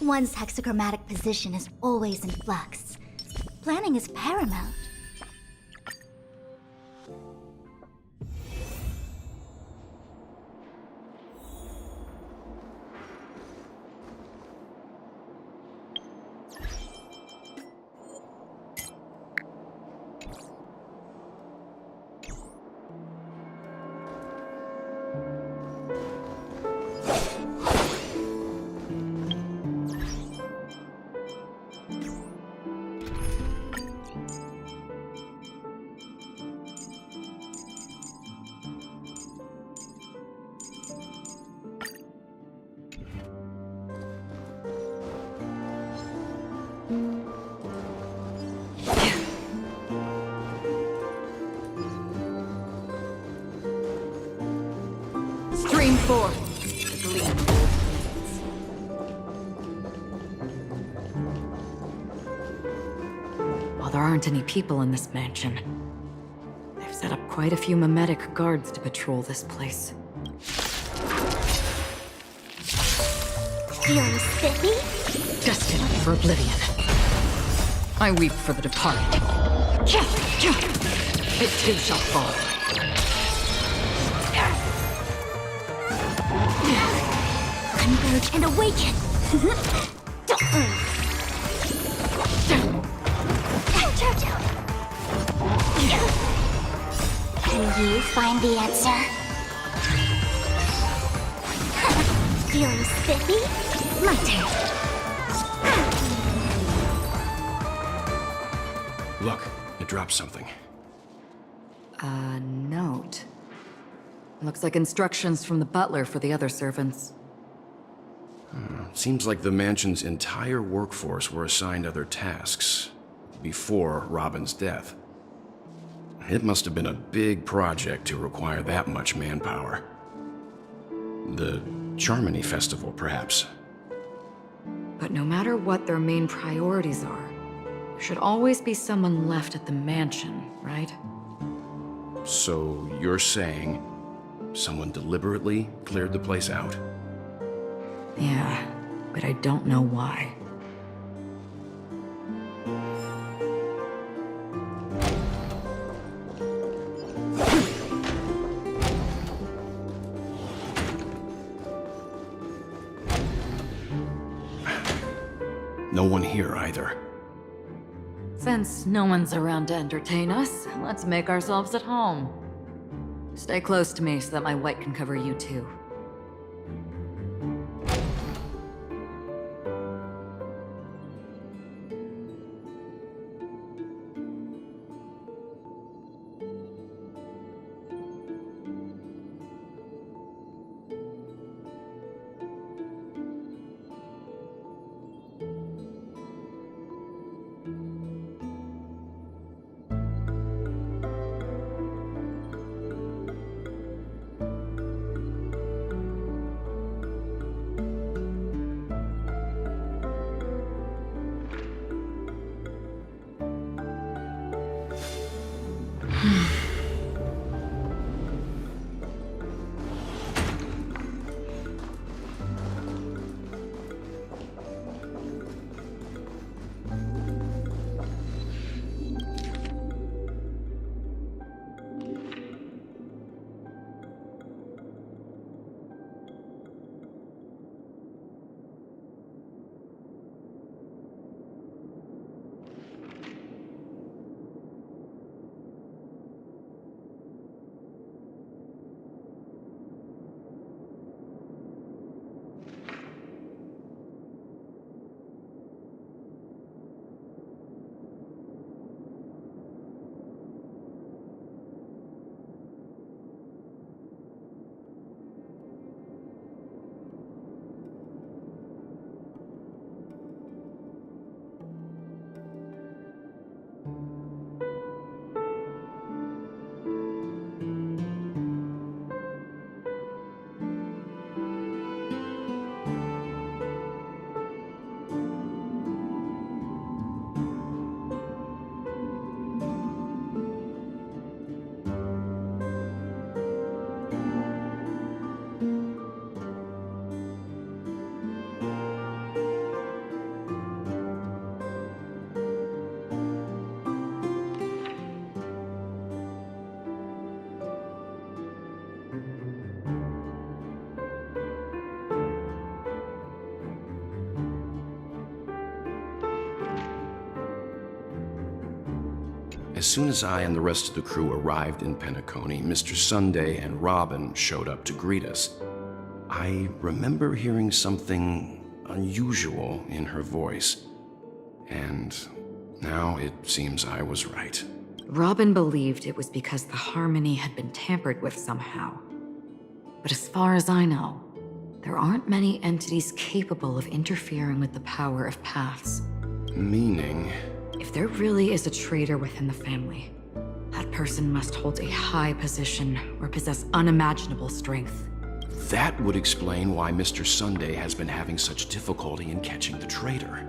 One's hexachromatic position is always in flux. Planning is paramount. Stream forth, the blip. While there aren't any people in this mansion, they've set up quite a few mimetic guards to patrol this place. Feeling spiffy? Destined for oblivion. I weep for the departed. It too shall fall. Converge and awaken! Can you find the answer? Feeling spiffy? My turn. Look, it dropped something. A note. Looks like instructions from the butler for the other servants. Seems like the mansion's entire workforce were assigned other tasks before Robin's death. It must have been a big project to require that much manpower. The Charmony Festival, perhaps. But no matter what their main priorities are, there should always be someone left at the mansion, right? So you're saying someone deliberately cleared the place out? Yeah, but I don't know why. No one here either. Since no one's around to entertain us, let's make ourselves at home. Stay close to me so that my white can cover you too. As soon as I and the rest of the crew arrived in Penacony, Mr. Sunday and Robin showed up to greet us. I remember hearing something unusual in her voice, and now it seems I was right. Robin believed it was because the harmony had been tampered with somehow. But as far as I know, there aren't many entities capable of interfering with the power of paths. Meaning? If there really is a traitor within the family, that person must hold a high position or possess unimaginable strength. That would explain why Mr. Sunday has been having such difficulty in catching the traitor.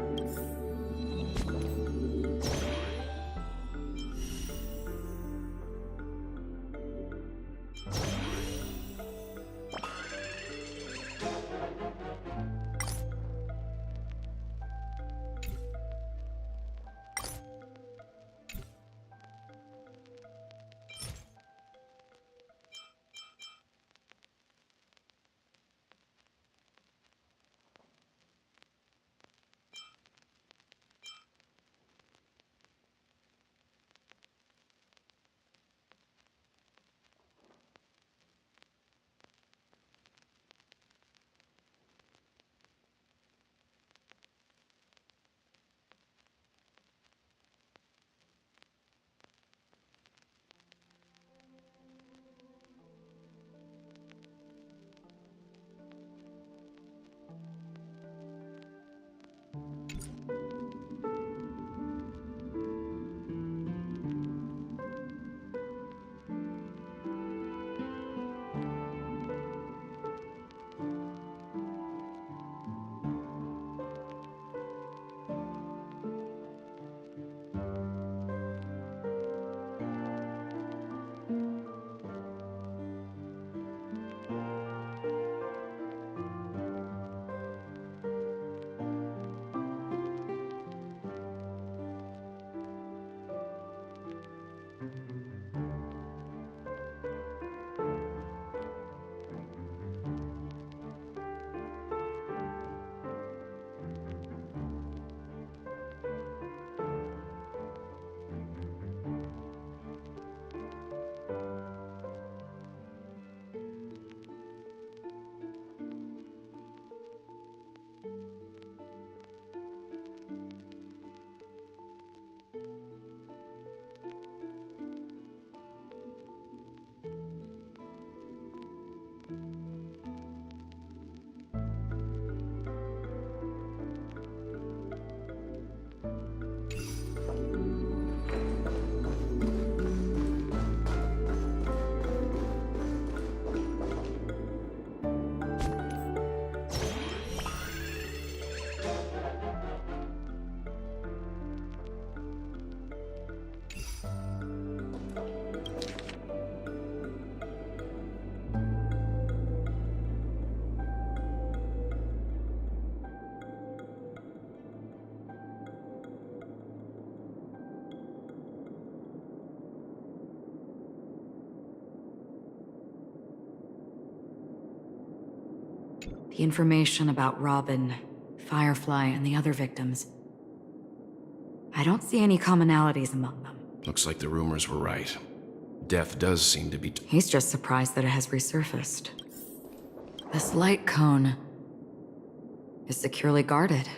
The information about Robin, Firefly, and the other victims. I don't see any commonalities among them. Looks like the rumors were right. Death does seem to be... He's just surprised that it has resurfaced. This light cone is securely guarded.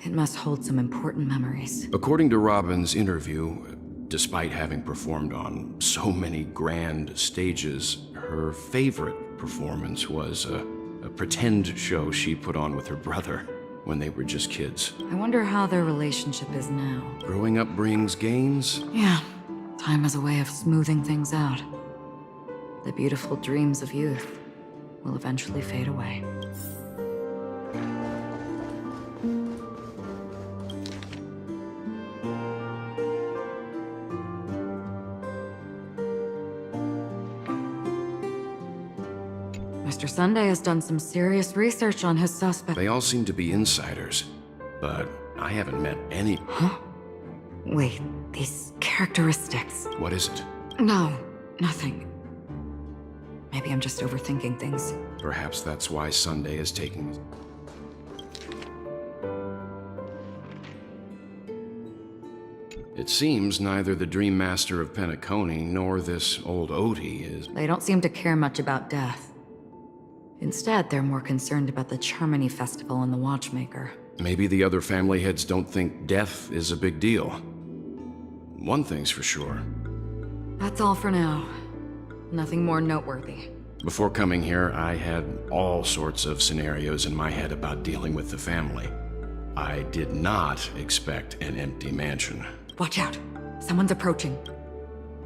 It must hold some important memories. According to Robin's interview, despite having performed on so many grand stages, her favorite performance was a pretend show she put on with her brother when they were just kids. I wonder how their relationship is now. Growing up brings gains? Yeah, time has a way of smoothing things out. The beautiful dreams of youth will eventually fade away. Mr. Sunday has done some serious research on his suspect. They all seem to be insiders, but I haven't met any... Huh? Wait, these characteristics... What is it? No, nothing. Maybe I'm just overthinking things. Perhaps that's why Sunday is taking... It seems neither the Dream Master of Penacony nor this old Odie is... They don't seem to care much about death. Instead, they're more concerned about the Charmony Festival and the Watchmaker. Maybe the other family heads don't think death is a big deal. One thing's for sure. That's all for now. Nothing more noteworthy. Before coming here, I had all sorts of scenarios in my head about dealing with the family. I did not expect an empty mansion. Watch out. Someone's approaching.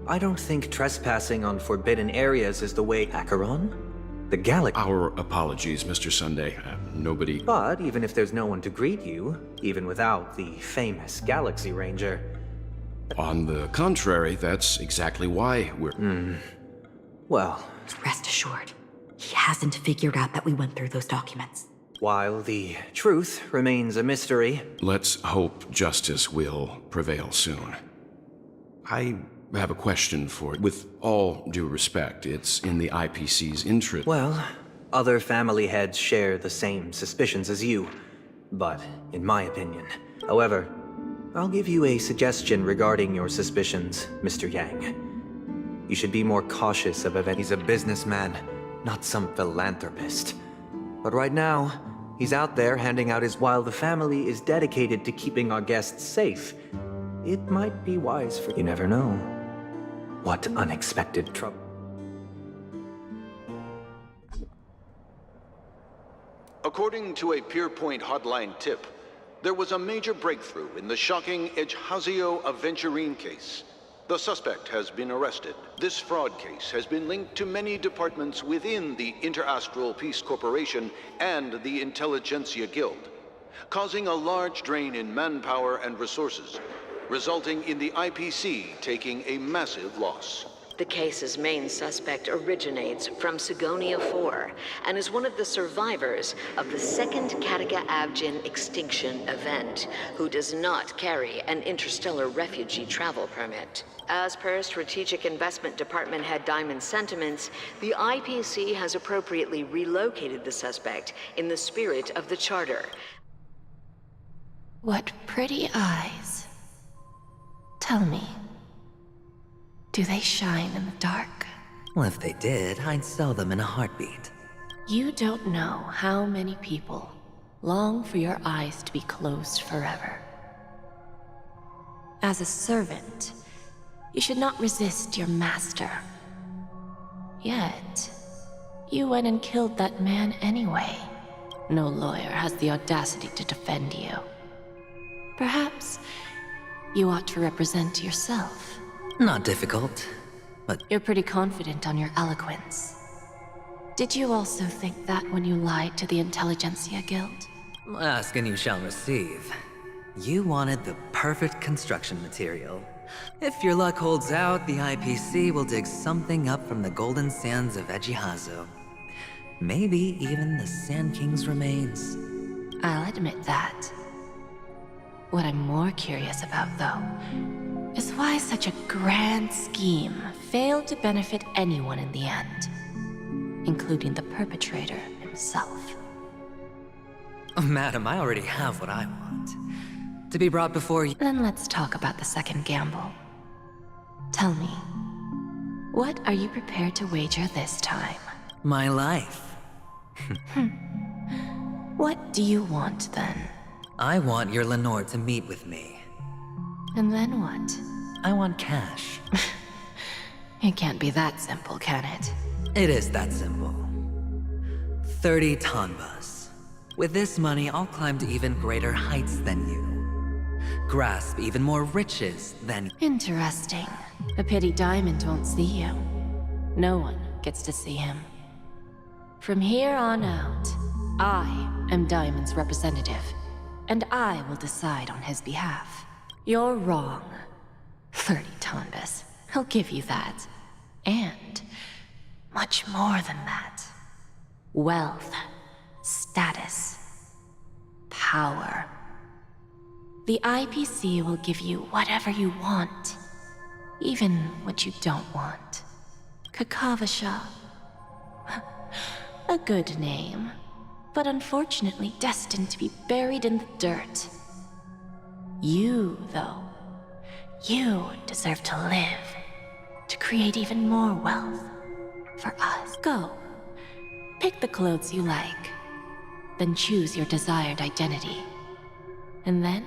I don't think trespassing on forbidden areas is the way. Acheron? The galaxy. Our apologies, Mr. Sunday. Nobody... But even if there's no one to greet you, even without the famous Galaxy Ranger... On the contrary, that's exactly why we're... Well, Rest assured, he hasn't figured out that we went through those documents. while the truth remains a mystery... Let's hope justice will prevail soon. I have a question for you. With all due respect, it's in the IPC's interest... Well, other family heads share the same suspicions as you. But, in my opinion. However, I'll give you a suggestion regarding your suspicions, Mr. Yang. You should be more cautious of events. He's a businessman, not some philanthropist. But right now, he's out there handing out his... While the family is dedicated to keeping our guests safe, it might be wise for... You never know. What unexpected trouble... According to a Pierpoint hotline tip, there was a major breakthrough in the shocking Ejhazio Aventurine case. The suspect has been arrested. This fraud case has been linked to many departments within the Interastral Peace Corporation and the Intelligentsia Guild, causing a large drain in manpower and resources, resulting in the IPC taking a massive loss. The case's main suspect originates from Sigonia 4 and is one of the survivors of the second Katega Abjin extinction event, who does not carry an interstellar refugee travel permit. As per Strategic Investment Department Head Diamond's sentiments, the IPC has appropriately relocated the suspect in the spirit of the Charter. What pretty eyes. Tell me, do they shine in the dark? Well, if they did, I'd sell them in a heartbeat. You don't know how many people long for your eyes to be closed forever. As a servant, you should not resist your master. Yet, you went and killed that man anyway. No lawyer has the audacity to defend you. Perhaps you ought to represent yourself. Not difficult, but... You're pretty confident on your eloquence. Did you also think that when you lied to the Intelligentsia Guild? Ask and you shall receive. You wanted the perfect construction material. If your luck holds out, the IPC will dig something up from the golden sands of Ejhazio. Maybe even the Sand King's remains. I'll admit that. What I'm more curious about, though, is why such a grand scheme failed to benefit anyone in the end, including the perpetrator himself. Oh, madam, I already have what I want. To be brought before you... Then let's talk about the second gamble. Tell me, what are you prepared to wager this time? My life. What do you want, then? I want your Lenore to meet with me. And then what? I want cash. It can't be that simple, can it? It is that simple. 30 Tanbas. With this money, I'll climb to even greater heights than you. Grasp even more riches than... Interesting. A pity Diamond won't see you. No one gets to see him. From here on out, I am Diamond's representative, and I will decide on his behalf. You're wrong. 30 Tanbas. I'll give you that. And much more than that. Wealth, status, power. The IPC will give you whatever you want, even what you don't want. Kakavasha. A good name, but unfortunately destined to be buried in the dirt. You, though, You deserve to live, to create even more wealth. For us. Go. Pick the clothes you like, then choose your desired identity. And then,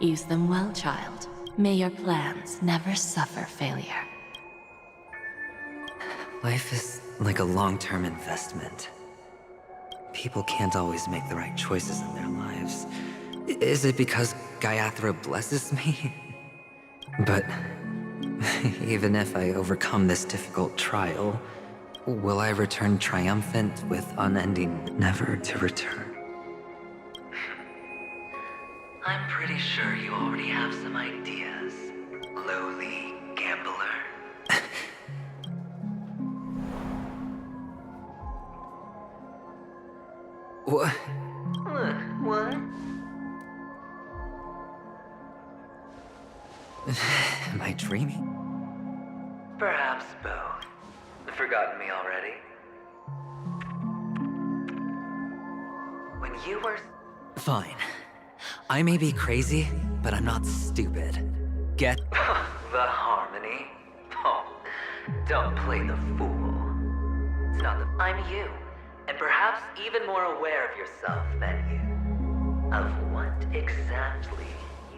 use them well, child. May your plans never suffer failure. Life is like a long-term investment. People can't always make the right choices in their lives. Is it because Gaiathra blesses me? But even if I overcome this difficult trial, will I return triumphant with unending never to return? I'm pretty sure you already have some ideas, lowly gambler. What? What? Am I dreaming? Perhaps both. Forgotten me already? When you were... Fine. I may be crazy, but I'm not stupid. Get... the harmony? Oh, don't play the fool. It's not the... I'm you, and perhaps even more aware of yourself than you. Of what exactly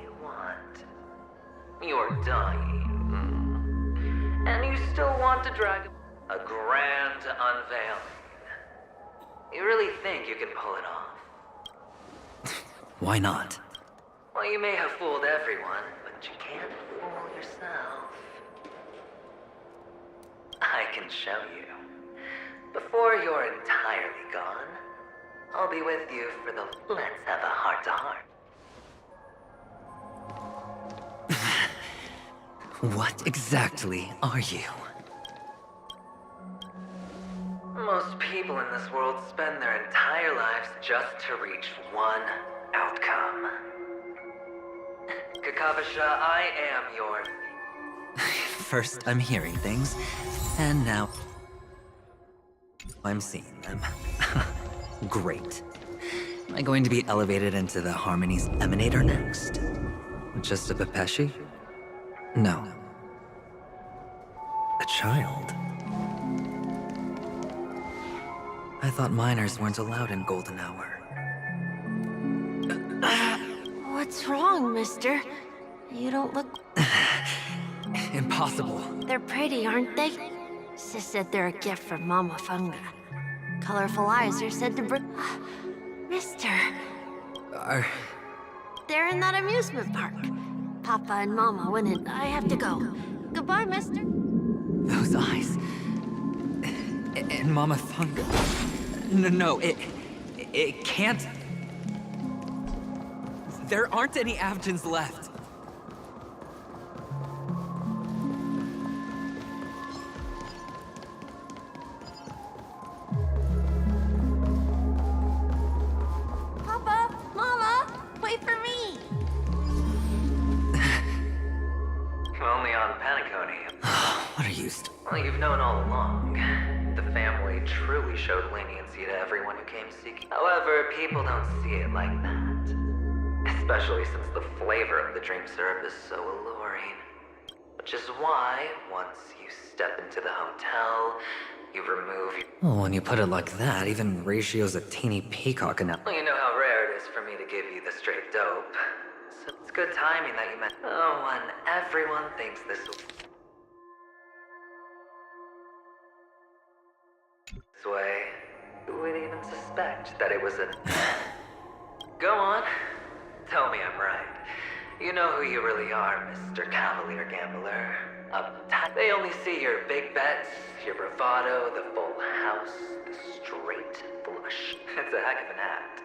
you want. You're dying. And you still want to drag a grand unveiling. You really think you can pull it off? Why not? Well, you may have fooled everyone, but you can't fool yourself. I can show you. Before you're entirely gone, I'll be with you for the let's have a heart-to-heart. What exactly are you? Most people in this world spend their entire lives just to reach one outcome. Kakavasha, I am your... First, I'm hearing things, and now... I'm seeing them. Great. Am I going to be elevated into the Harmony's Emanator next? Just a Pepeshi? No. A child? I thought minors weren't allowed in Golden Hour. What's wrong, mister? You don't look... Impossible. They're pretty, aren't they? Sis said they're a gift from Mama Funga. Colorful eyes are said to bring... Mister, they're in that amusement park. Papa and Mama went in. I have to go. Goodbye, mister. Those eyes... And Mama Funga... No, it can't... There aren't any Avgens left. Papa! Mama! Wait for me! Only on Paniconi. What are you Well, you've known all along. The family truly showed leniency to everyone who came seeking. However, people don't see it like that. Especially since the flavor of the dream syrup is so alluring. Which is why, once you step into the hotel, you remove... Well, when you put it like that, even Ratio's a teeny peacock enough. Well, you know how rare it is for me to give you the straight dope. So it's good timing that you met... Oh, when everyone thinks this way, who would even suspect that it was a... Go on. Tell me I'm right. You know who you really are, Mr. Cavalier Gambler. Uptight. They only see your big bets, your bravado, the full house, the straight flush. It's a heck of an act.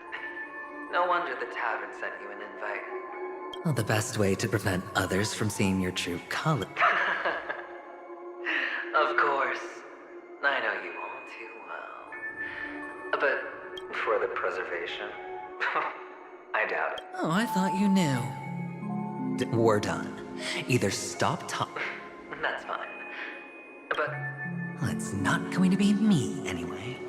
No wonder the tavern sent you an invite. Well, the best way to prevent others from seeing your true color. Of course. I know you all too well. But for the preservation, I doubt it. Oh, I thought you knew. We're done. Either stop talking. That's fine. But... Well, it's not going to be me, anyway.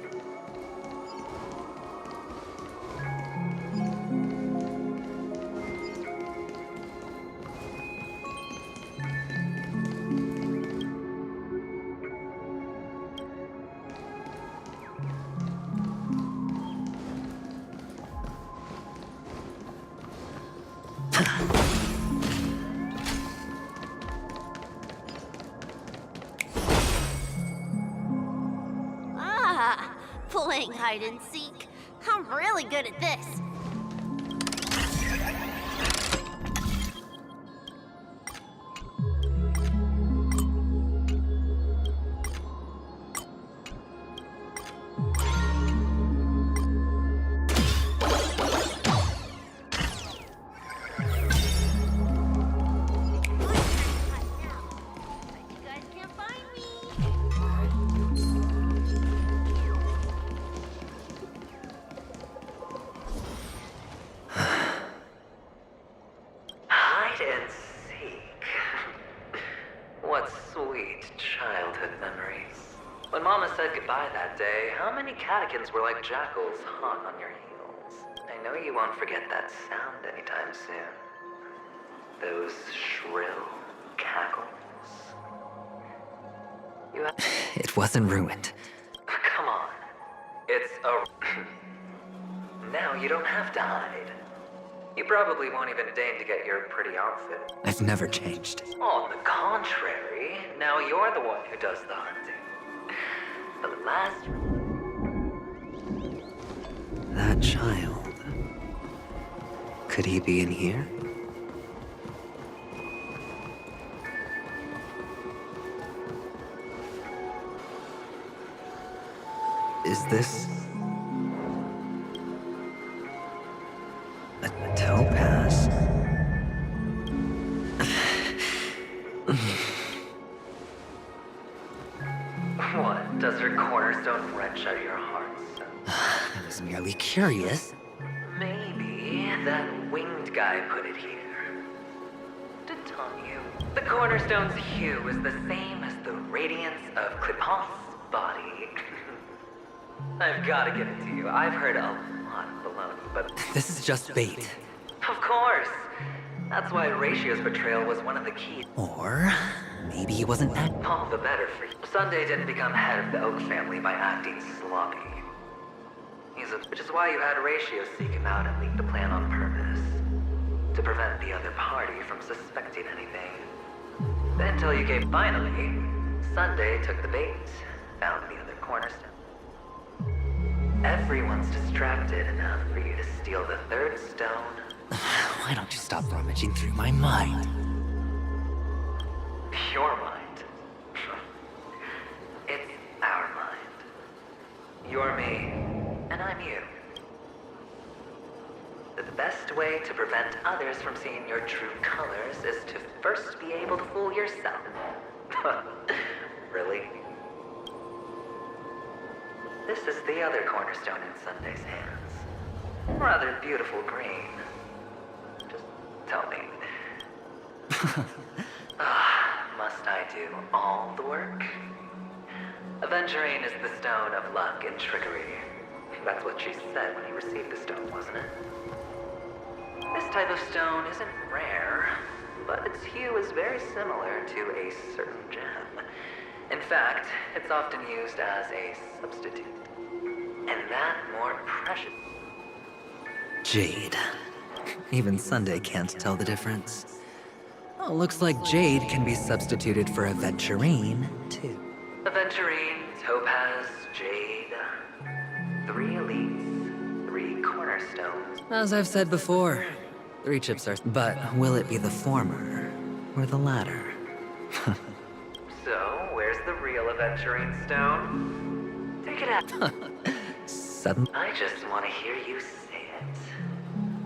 playing hide and seek. I'm really good at this. Hide and seek. What sweet childhood memories. When Mama said goodbye that day, how many catechins were like jackals hot on your heels? I know you won't forget that sound anytime soon. Those shrill cackles. It wasn't ruined. Come on. It's a... Now you don't have to hide. You probably won't even deign to get your pretty outfit. I've never changed. On the contrary, now you're the one who does the hunting. The last... That child... Could he be in here? Is this... a topaz? What? Does her cornerstone wrench out your heart? I was merely curious. Maybe that winged guy put it here. To tell you, the cornerstone's hue is the same as the radiance of Clipant's body. I've got to give it to you. I've heard a lot of baloney, but... This is just bait. Of course. That's why Ratio's betrayal was one of the keys. Or maybe he wasn't that... All the better for you. Sunday didn't become head of the Oak family by acting sloppy. Which is why you had Ratio seek him out and leak the plan on purpose. To prevent the other party from suspecting anything. Then until you came finally, Sunday took the bait, found the other cornerstone. Everyone's distracted enough for you to steal the third stone. Why don't you stop rummaging through my mind? Your mind? It's our mind. You're me, and I'm you. The best way to prevent others from seeing your true colors is to first be able to fool yourself. Really? This is the other cornerstone in Sunday's hands. Rather beautiful green. Just tell me. Must I do all the work? Aventurine is the stone of luck and trickery. That's what she said when you received the stone, wasn't it? This type of stone isn't rare, but its hue is very similar to a certain gem. In fact, it's often used as a substitute. And that more precious. Jade. Even Sunday can't tell the difference. Oh, looks like Jade can be substituted for Aventurine, too. Aventurine, Topaz, Jade. 3 elites, 3 cornerstones. As I've said before, 3 chips are... But will it be the former or the latter? So, where's the real Aventurine stone? Take it out. I just want to hear you say it.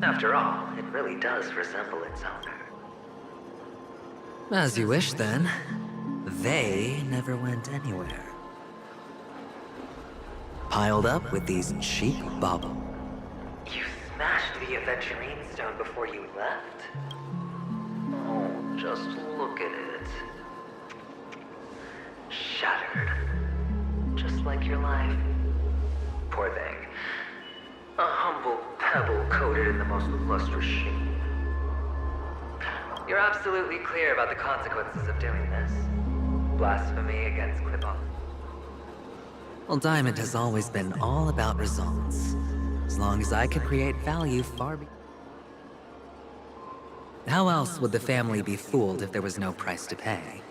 After all, it really does resemble its owner. As you wish, then. They never went anywhere. Piled up with these cheap baubles. You smashed the Aventurine stone before you left? Oh, just look at it. Shattered. Just like your life. Poor thing. A humble pebble coated in the most lustrous sheen. You're absolutely clear about the consequences of doing this. Blasphemy against Clipon. Well, Diamond has always been all about results. As long as I could create value How else would the family be fooled if there was no price to pay?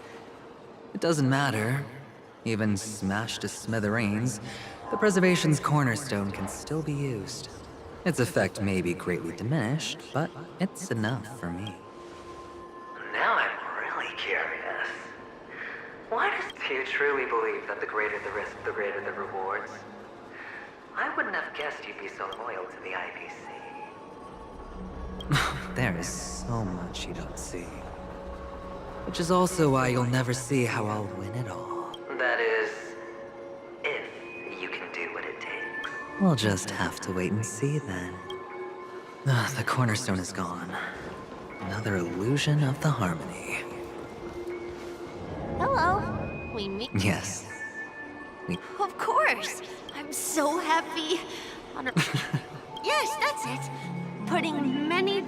It doesn't matter. Even smashed to smithereens, the preservation's cornerstone can still be used. Its effect may be greatly diminished, but it's enough for me. Now I'm really curious. Why do you truly believe that the greater the risk, the greater the rewards? I wouldn't have guessed you'd be so loyal to the IPC. There is so much you don't see. Which is also why you'll never see how I'll win it all. That is, if you can do what it takes. We'll just have to wait and see then. The cornerstone is gone. Another illusion of the harmony. Hello. We meet. Yes. Of course. I'm so happy. Yes, that's it.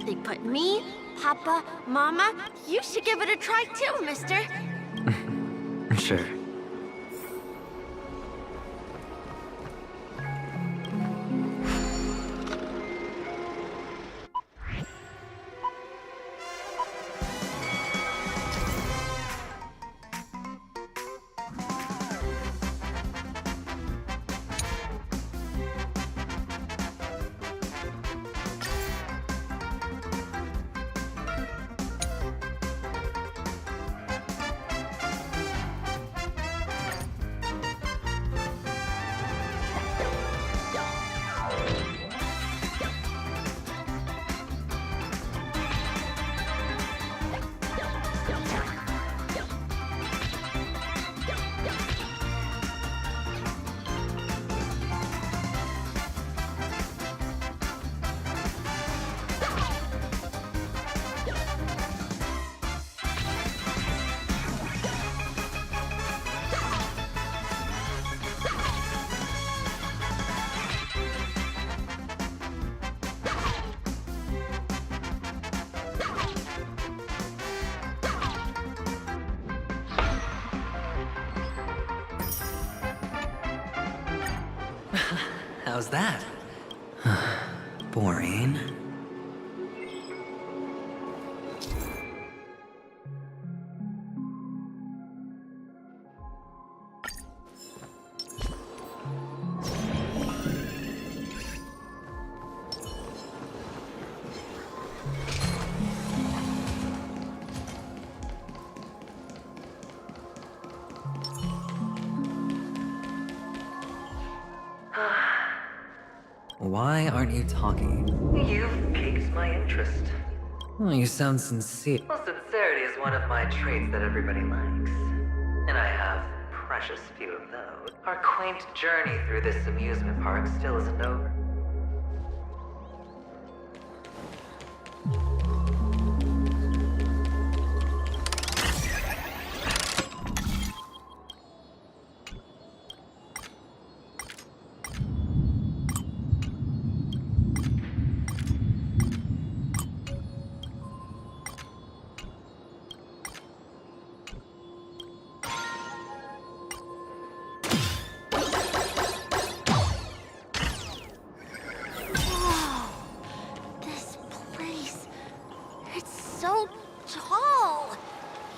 They put me, Papa, Mama. You should give it a try too, mister. Sure. How's that? Boring. Why aren't you talking? You've piqued my interest. Oh, you sound sincere. Well, sincerity is one of my traits that everybody likes. And I have precious few of those. Our quaint journey through this amusement park still isn't over. So tall!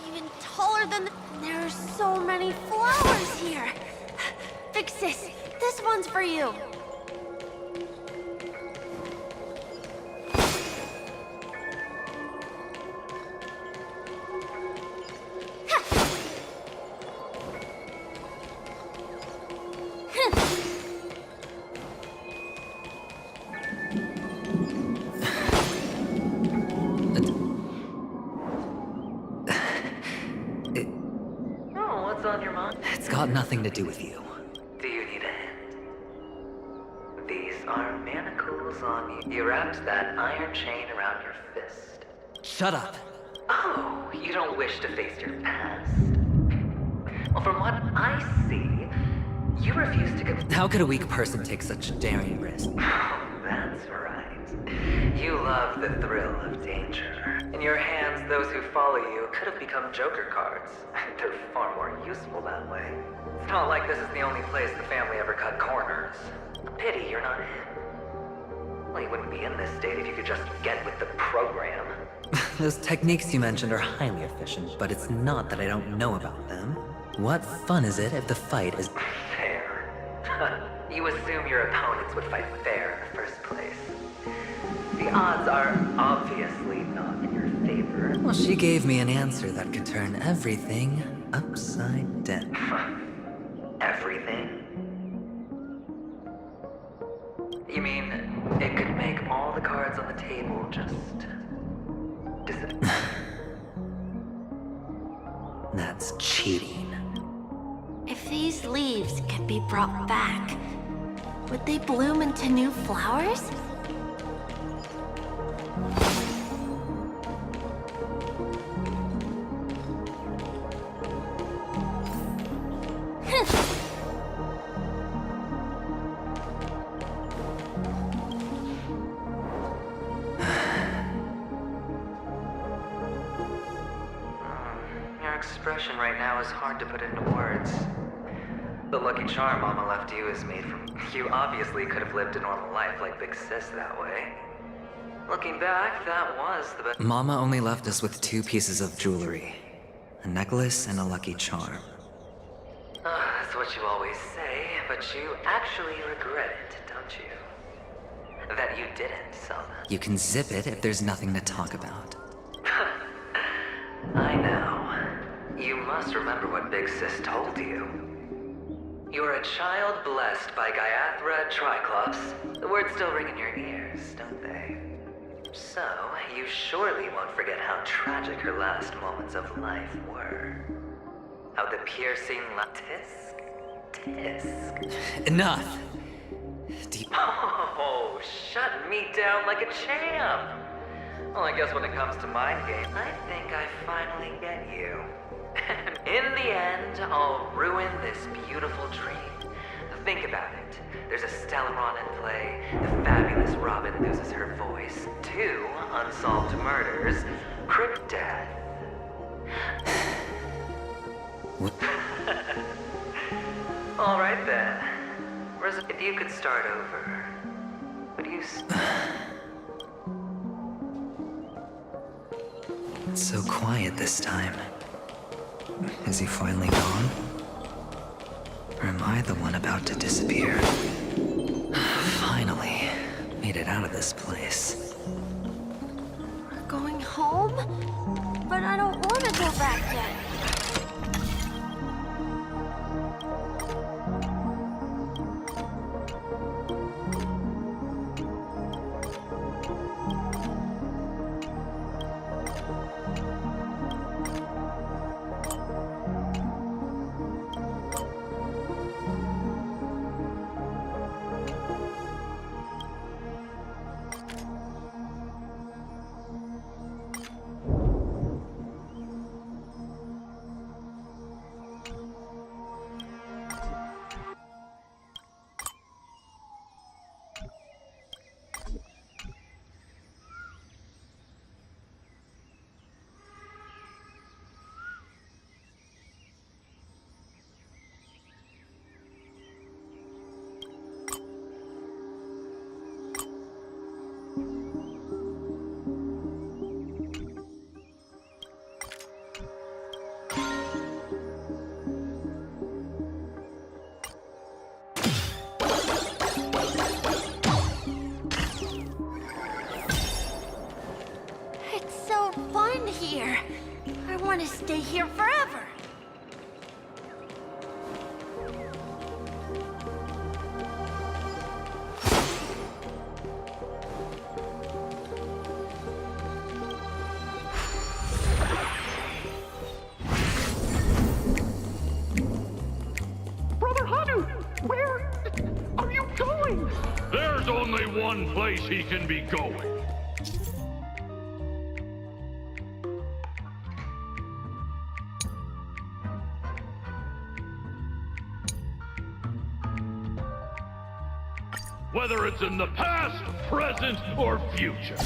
Even taller than there are so many flowers here! Vixis, this one's for you! What's on your mind? It's got nothing to do with you. Do you need a hint? These are manacles on you. You wrapped that iron chain around your fist. Shut up. Oh, you don't wish to face your past? Well, from what I see, you refuse to How could a weak person take such a daring risk? Oh, that's right. You love the thrill of danger. In your hands, those who follow you could have become Joker cards. They're far more useful that way. It's not like this is the only place the family ever cut corners. A pity you're not in. Well, you wouldn't be in this state if you could just get with the program. Those techniques you mentioned are highly efficient, but it's not that I don't know about them. What fun is it if the fight is Fair. You assume your opponents would fight fair in the first place. The odds are obviously not in your favor. Well, she gave me an answer that could turn everything upside down. Everything? You mean it could make all the cards on the table just disappear? That's cheating. If these leaves could be brought back, would they bloom into new flowers? Your expression right now is hard to put into words. The lucky charm Mama left you is made from... You obviously could have lived a normal life like Big Sis that way. Looking back, that was the best... Mama only left us with 2 pieces of jewelry. A necklace and a lucky charm. That's what you always say, but you actually regret it, don't you? That you didn't sell them. You can zip it if there's nothing to talk about. I know. You must remember what Big Sis told you. You're a child blessed by Gaiathra Triclops. The words still ring in your ears, don't they? So, you surely won't forget how tragic her last moments of life were. How the piercing tisk. Enough! Oh, shut me down like a champ! Well, I guess when it comes to mind games, I think I finally get you. And in the end, I'll ruin this beautiful dream. Think about it. There's a Stellaron in play, the fabulous Robin loses her voice, 2 unsolved murders, crypt death. All right then. If you could start over, would you... It's so quiet this time. Is he finally gone? Or am I the one about to disappear? Finally, made it out of this place. We're going home? But I don't want to go back yet. Here. I want to stay here forever. Brother Hanu, where are you going? There's only one place he can be going. Whether it's in the past, present, or future.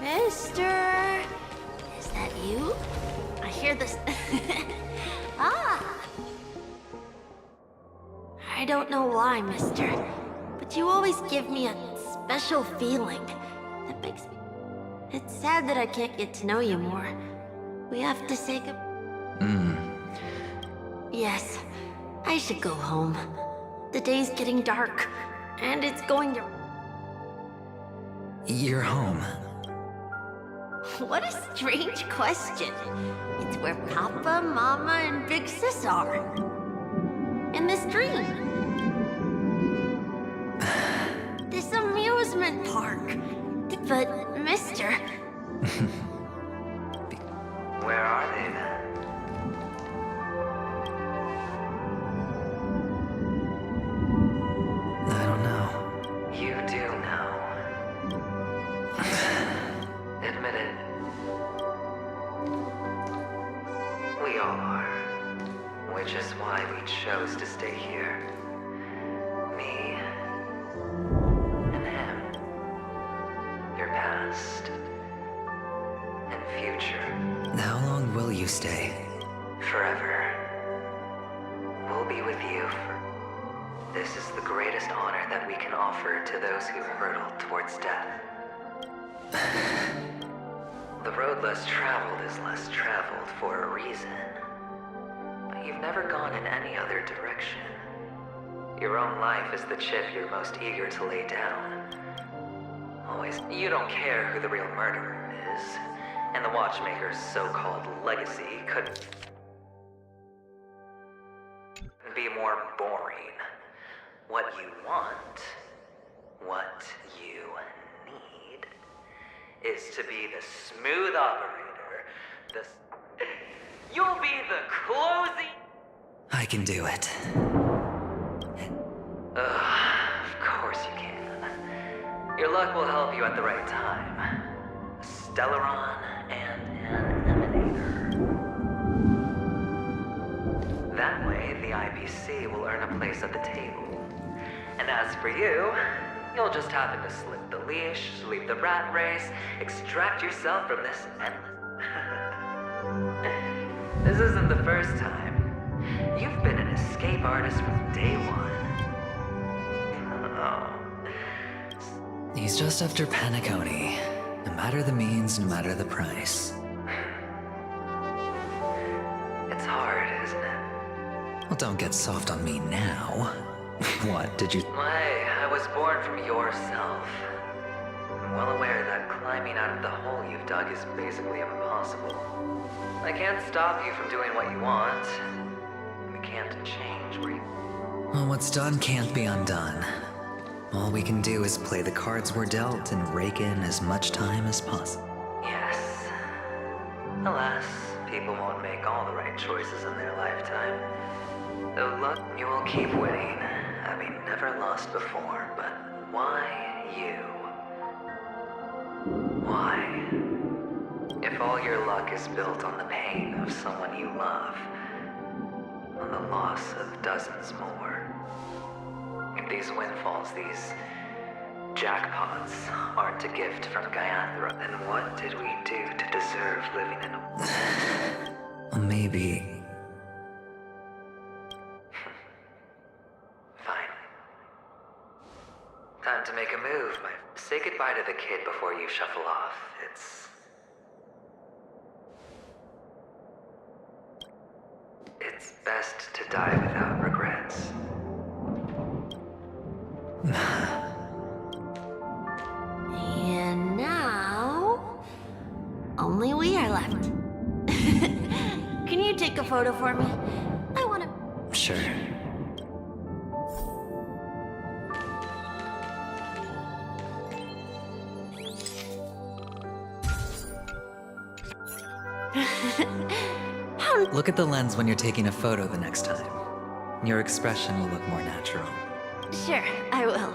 Mister, is that you? I hear this. Ah! I don't know why, mister, but you always give me a special feeling that makes me... It's sad that I can't get to know you more. We have to say good... Yes, I should go home. The day's getting dark, and it's going to... You're home. What a strange question. It's where Papa, Mama, and Big Sis are. In this dream. This amusement park. But, mister... Where are they then? I don't know. You do know. Admit it. We all are. Which is why we chose to stay here. Me and him. Your past and future. How long will you stay? Forever. We'll be with you for... This is the greatest honor that we can offer to those who hurtle towards death. The road less traveled is less traveled for a reason. But you've never gone in any other direction. Your own life is the chip you're most eager to lay down. Always, you don't care who the real murderer is, and the Watchmaker's so-called legacy couldn't be more boring. What you want, what you need, is to be the smooth operator, You'll be the closing... I can do it. Of course you can. Your luck will help you at the right time. A Stellaron and an Emanator. That way, the IPC will earn a place at the table. And as for you, you'll just happen to slip the leash, leave the rat race, extract yourself from this endless... This isn't the first time. You've been an escape artist from day one. Oh. He's just after Panacone. No matter the means, no matter the price. It's hard, isn't it? Well, don't get soft on me now. What, did you... Hey, I was born from yourself. I'm well aware that climbing out of the hole you've dug is basically impossible. I can't stop you from doing what you want. We can't change where you... Well, what's done can't be undone. All we can do is play the cards we're dealt and rake in as much time as possible. Yes. Alas, people won't make all the right choices in their lifetime. Though luck, you will keep winning, having never lost before, but why you? Why? If all your luck is built on the pain of someone you love, on the loss of dozens more, if these windfalls, these jackpots, aren't a gift from Gaiathra, then what did we do to deserve living in a... Well, maybe... Fine. Time to make a move, Say goodbye to the kid before you shuffle off. It's best to die without regrets. And now... only we are left. Can you take a photo for me? I wanna... Sure. Look at the lens when you're taking a photo the next time. Your expression will look more natural. Sure, I will.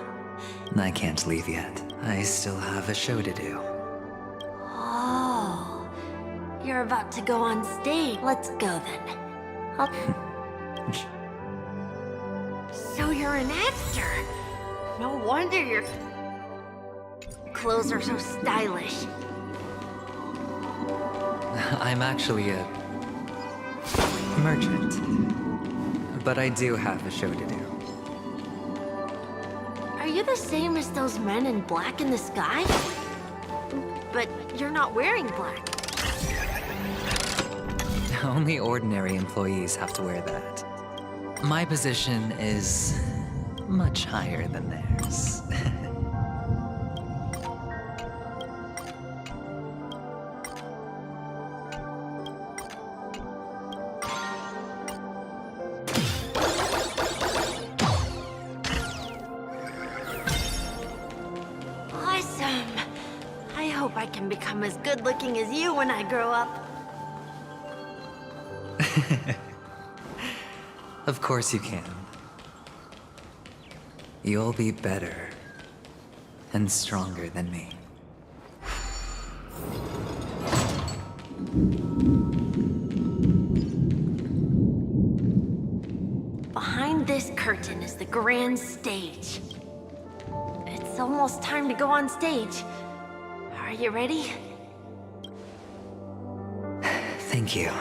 I can't leave yet. I still have a show to do. Oh, you're about to go on stage. Let's go then. So you're an actor. No wonder your clothes are so stylish. I'm actually a merchant. But I do have a show to do. Are you the same as those men in black in the sky? But you're not wearing black. Only ordinary employees have to wear that. My position is much higher than theirs. Awesome. I hope I can become as good looking as you when I grow up. Of course you can. You'll be better and stronger than me. Behind this curtain is the grand stage. It's almost time to go on stage. Are you ready? Thank you.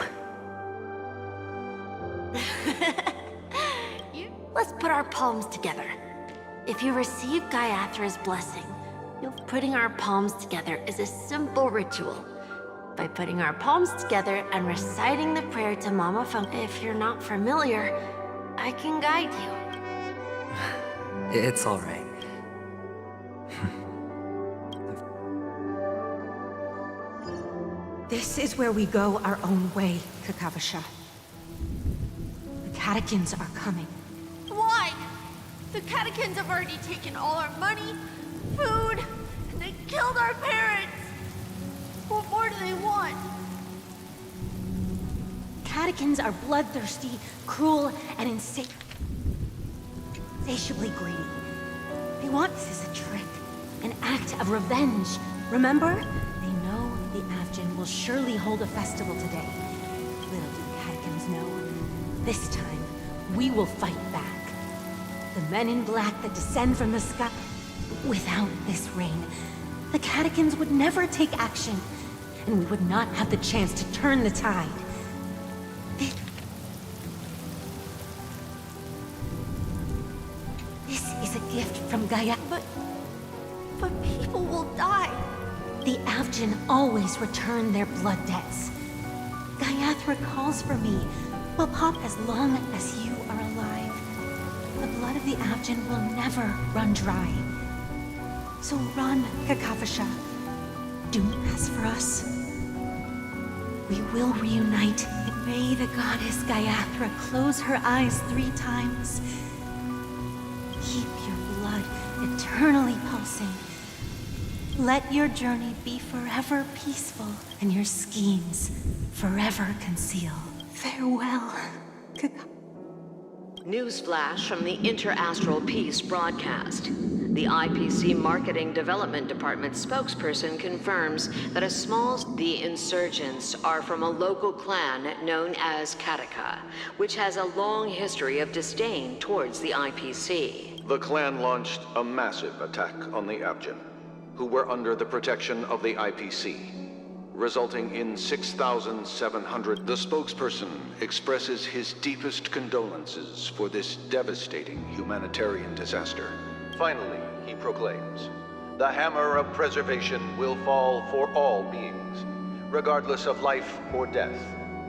Let's put our palms together. If you receive Gaiathra's blessing, putting our palms together is a simple ritual. By putting our palms together and reciting the prayer to Mama Funk, if you're not familiar, I can guide you. It's all right. This is where we go our own way, Kakavasha. The catechins are coming. Why? The catechins have already taken all our money, food, and they killed our parents. What more do they want? Catechins are bloodthirsty, cruel, and insatiably greedy. They want this as a trick, an act of revenge. Remember? They know the Avgin will surely hold a festival today. Little do catechins know, this time we will fight back. The men in black that descend from the sky. Without this rain, the catechins would never take action, and we would not have the chance to turn the tide. This is a gift from Gaia. But people will die. The Avgin always return their blood debts. Gaiathra calls for me. Will pop as long as you are alive. The blood of the Avgin will never run dry. So run, Kakavasha. Do as for us. We will reunite. May the goddess Gaiathra close her eyes 3 times. Keep your blood eternally pulsing. Let your journey be forever peaceful, and your schemes forever concealed. Farewell, Newsflash from the Inter-Astral Peace broadcast. The IPC Marketing Development Department spokesperson confirms that the insurgents are from a local clan known as Kataka, which has a long history of disdain towards the IPC. The clan launched a massive attack on the Avgin, who were under the protection of the IPC, resulting in 6,700. The spokesperson expresses his deepest condolences for this devastating humanitarian disaster. Finally, he proclaims, the hammer of preservation will fall for all beings, regardless of life or death,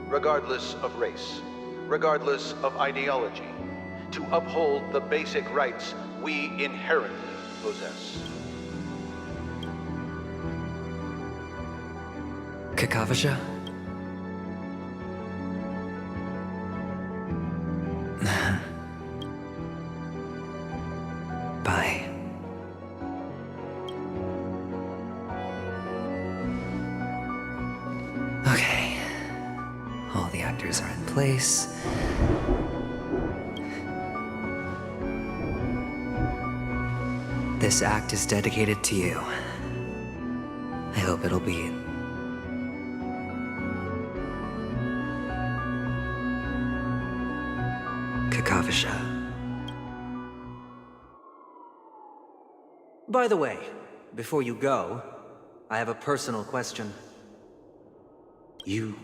regardless of race, regardless of ideology, to uphold the basic rights we inherently possess. Kakavasha? Bye. Okay. All the actors are in place. This act is dedicated to you. I hope it'll be Kakavasha. By the way, before you go, I have a personal question. Do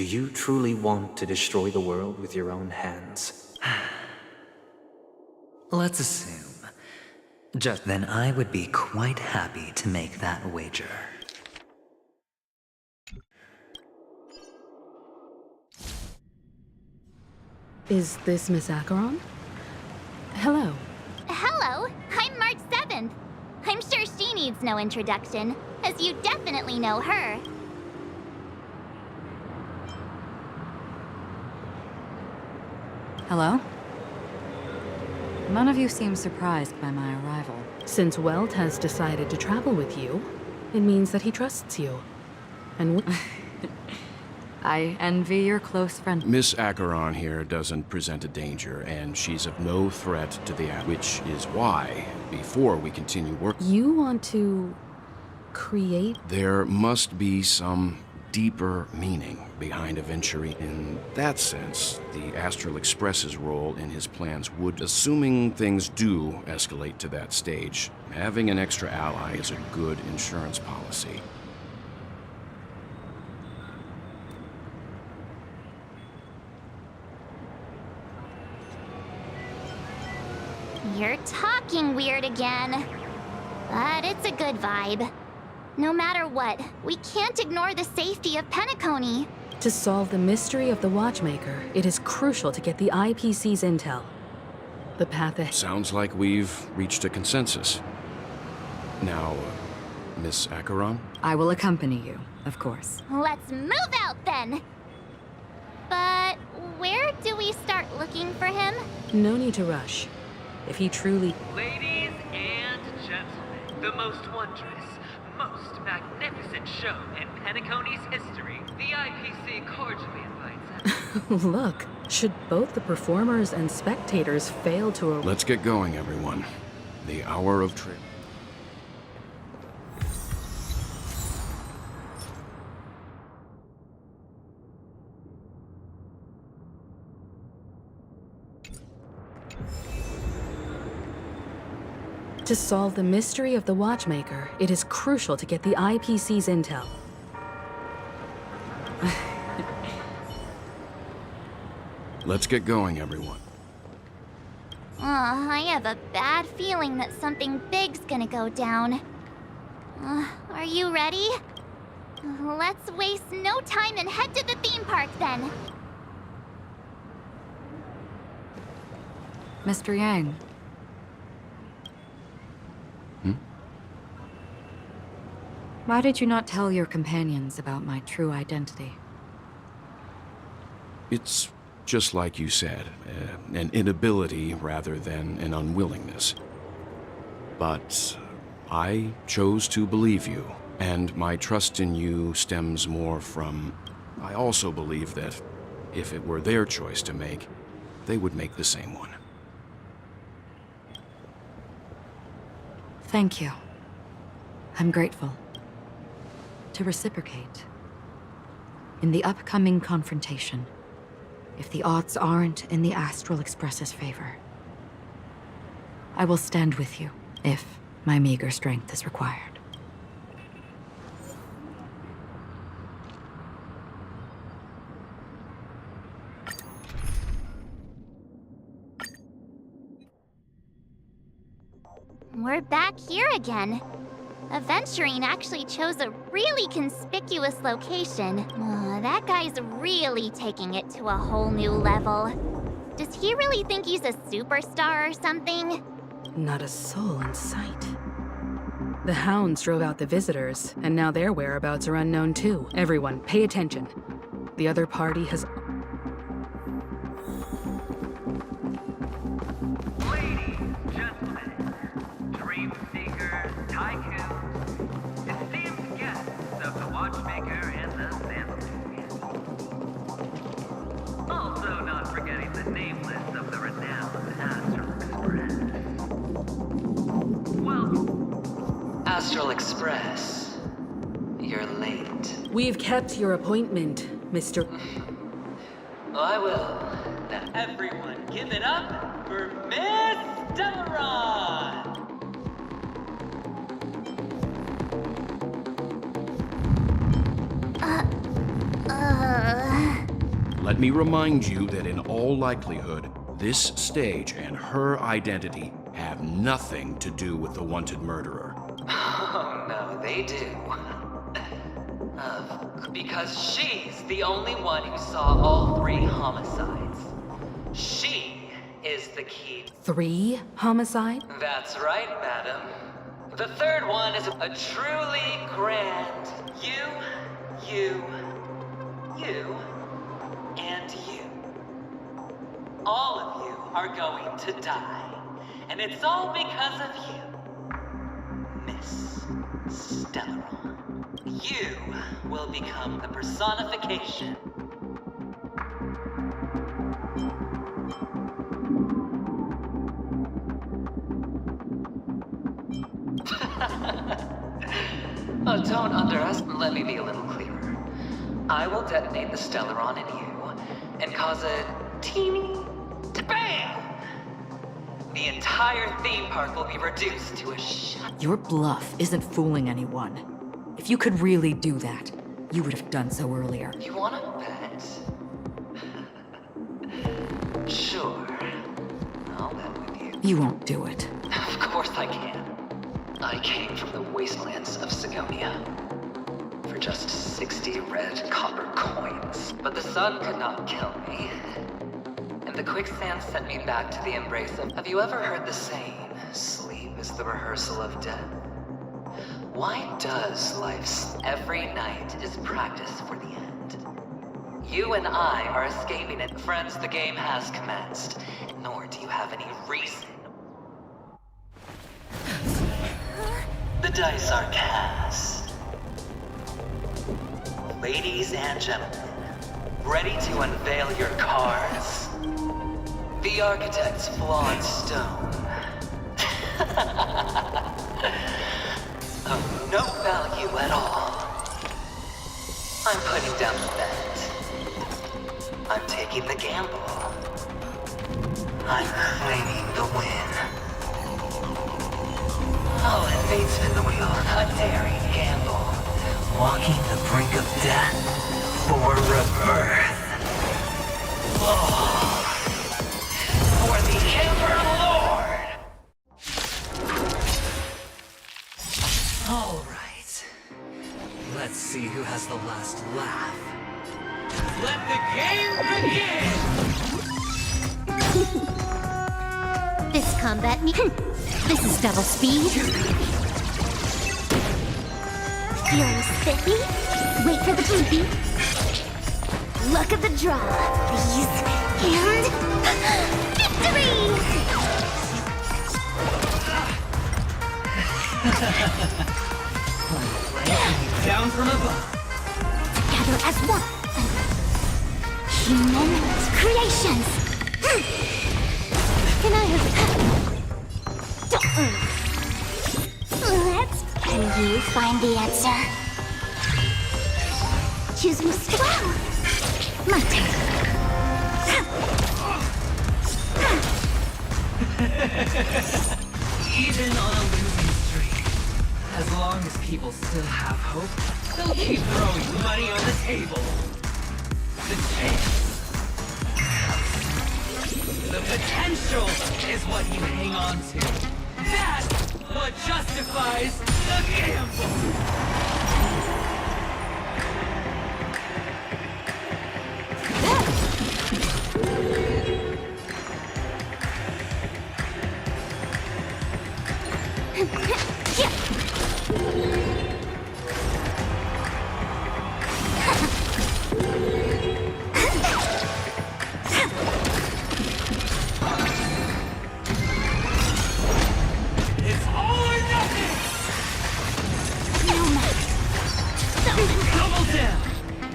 you truly want to destroy the world with your own hands? Let's assume. Just then I would be quite happy to make that wager. Is this Miss Acheron? Hello. Hello, I'm March 7th. I'm sure she needs no introduction, as you definitely know her. Hello? None of you seem surprised by my arrival. Since Welt has decided to travel with you, it means that he trusts you. And I envy your close friend. Miss Acheron here doesn't present a danger, and she's of no threat to the which is why, before we continue work, you want to create? there must be some deeper meaning behind Aventurine. In that sense, the Astral Express's role in his plans would, assuming things do escalate to that stage, having an extra ally is a good insurance policy. You're talking weird again. But it's a good vibe. No matter what, we can't ignore the safety of Penacony. To solve the mystery of the Watchmaker, it is crucial to get the IPC's intel. The path ahead. Sounds like we've reached a consensus. Now, Miss Acheron? I will accompany you, of course. Let's move out then! But where do we start looking for him? No need to rush. If he truly... Ladies and gentlemen, the most wondrous, most magnificent show in Penacony's history, the IPC cordially invites... Look, should both the performers and spectators fail to... Let's get going, everyone. The hour of trip. To solve the mystery of the Watchmaker, it is crucial to get the IPC's intel. Let's get going, everyone. I have a bad feeling that something big's gonna go down. Are you ready? Let's waste no time and head to the theme park then. Mr. Yang. Why did you not tell your companions about my true identity? It's just like you said, an inability rather than an unwillingness. But I chose to believe you, and my trust in you stems more from... I also believe that if it were their choice to make, they would make the same one. Thank you. I'm grateful. To reciprocate. In the upcoming confrontation, if the odds aren't in the Astral Express's favor, I will stand with you if my meager strength is required. We're back here again. Aventurine actually chose a really conspicuous location. That guy's really taking it to a whole new level. Does he really think he's a superstar or something? Not a soul in sight. The hounds drove out the visitors, and now their whereabouts are unknown too. Everyone, pay attention. The other party has... Ladies, gentlemen, dream seekers, tycoons, esteemed guests of the Watchmaker and the Sandalwood. Also not forgetting the nameless of the renowned Astral Express. Welcome. Astral Express, you're late. We've kept your appointment, Mr. I will. Now everyone give it up for Miss Delaron! Let me remind you that in all likelihood, this stage and her identity have nothing to do with the wanted murderer. Oh, no, they do. Because she's the only one who saw all 3 homicides. She is the key. 3 homicide? That's right, madam. The 3rd one is a truly grand you, and you. All of you are going to die. And it's all because of you, Miss Stellaron. You will become the personification. Oh, don't underestimate. Let me be a little clearer. I will detonate the Stellaron in you and cause a teeny bam! The entire theme park will be reduced to a shut. Your bluff isn't fooling anyone. If you could really do that, you would have done so earlier. You wanna bet? Sure. I'll bet with you. You won't do it. Of course I can. I came from the wastelands of Sigonia for just 60 red copper coins. But the sun could not kill me. And the quicksand sent me back to the embrace of... Have you ever heard the saying, sleep is the rehearsal of death? Why does life's every night is practice for the end? You and I are escaping it. Friends, the game has commenced. Nor do you have any reason. The dice are cast. Ladies and gentlemen, ready to unveil your cards? The architect's flawed stone. Of no value at all. I'm putting down the bet. I'm taking the gamble. I'm claiming the win. I'll invade spin the wheel, a daring gamble. Walking the brink of death for rebirth. Oh, for the Emperor Lord! All right. Let's see who has the last laugh. Let the game begin! This combat This is double speed. You're spiffy. Wait for the bloopy. Luck of the draw, please. And victory! Down from above. Together as one. Human creations. Can I have... Can you find the answer? Choose me well. My turn. Even on a losing streak, as long as people still have hope, they'll keep throwing money on the table. The chance. The potential is what you hang on to. That's what justifies the gamble!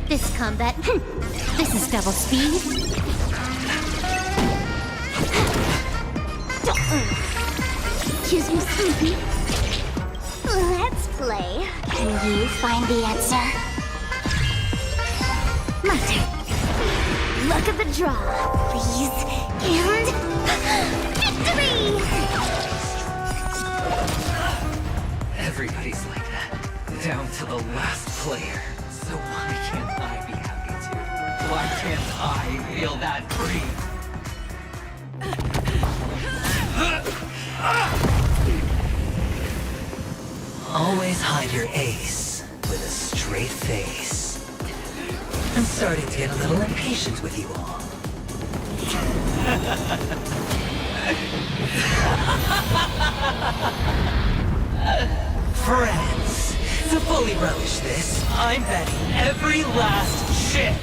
This combat... This is double speed. Choose me sleepy. Let's play. Can you find the answer? My turn. Luck of the draw, please. And... victory! Everybody's like that, down to the last player. So why can't I be happy too? Why can't I feel that free? Always hide your ace with a straight face. I'm starting to get a little impatient with you all. Friends, to fully relish this, I'm betting every last chip.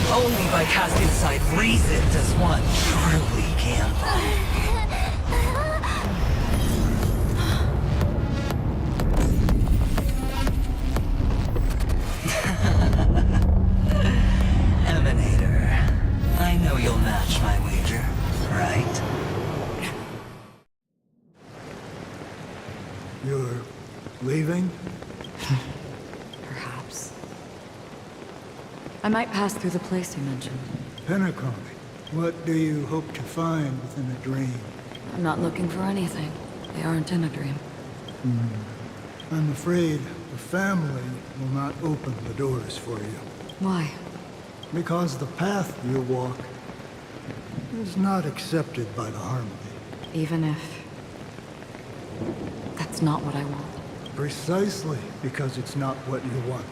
Only by casting aside reason does one truly gamble. Emanator, I know you'll match my wager, right? You're leaving? Perhaps. I might pass through the place you mentioned. Penacony. What do you hope to find within a dream? I'm not looking for anything. They aren't in a dream. I'm afraid the family will not open the doors for you. Why? Because the path you walk is not accepted by the Harmony. Even if... that's not what I want. Precisely because it's not what you want.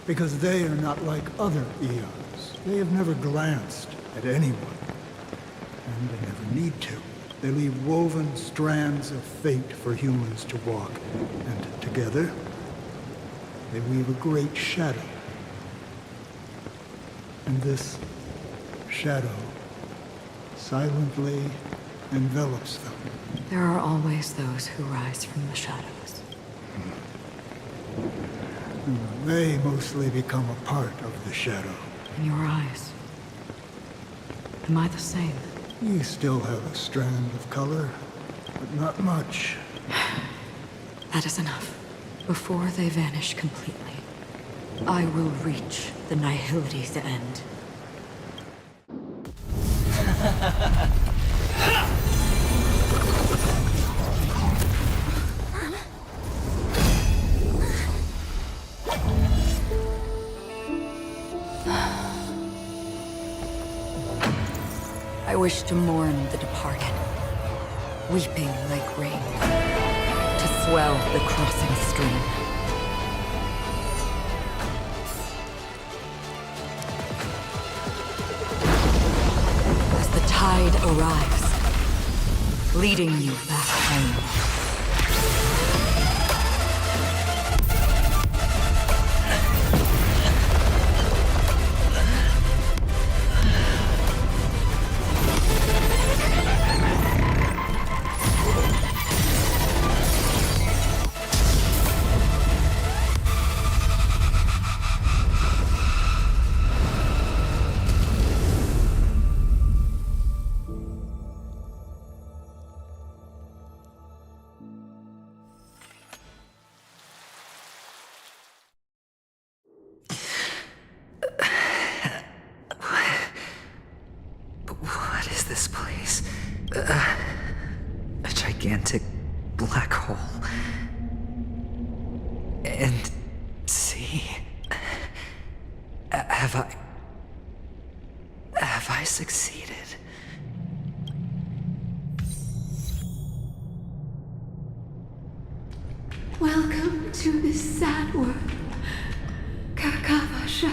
Because they are not like other eons. They have never glanced at anyone. And they never need to. They leave woven strands of fate for humans to walk. And together, they weave a great shadow. And this shadow silently envelops them. There are always those who rise from the shadows. They mostly become a part of the shadow. In your eyes. Am I the same? You still have a strand of color, but not much. That is enough. Before they vanish completely, I will reach the Nihility's end. I wish to mourn the departed, weeping like rain, to swell the crossing stream. As the tide arrives, leading you back home. What is this place? A gigantic black hole. And see... Have I succeeded? Welcome to this sad world, Kakavasha.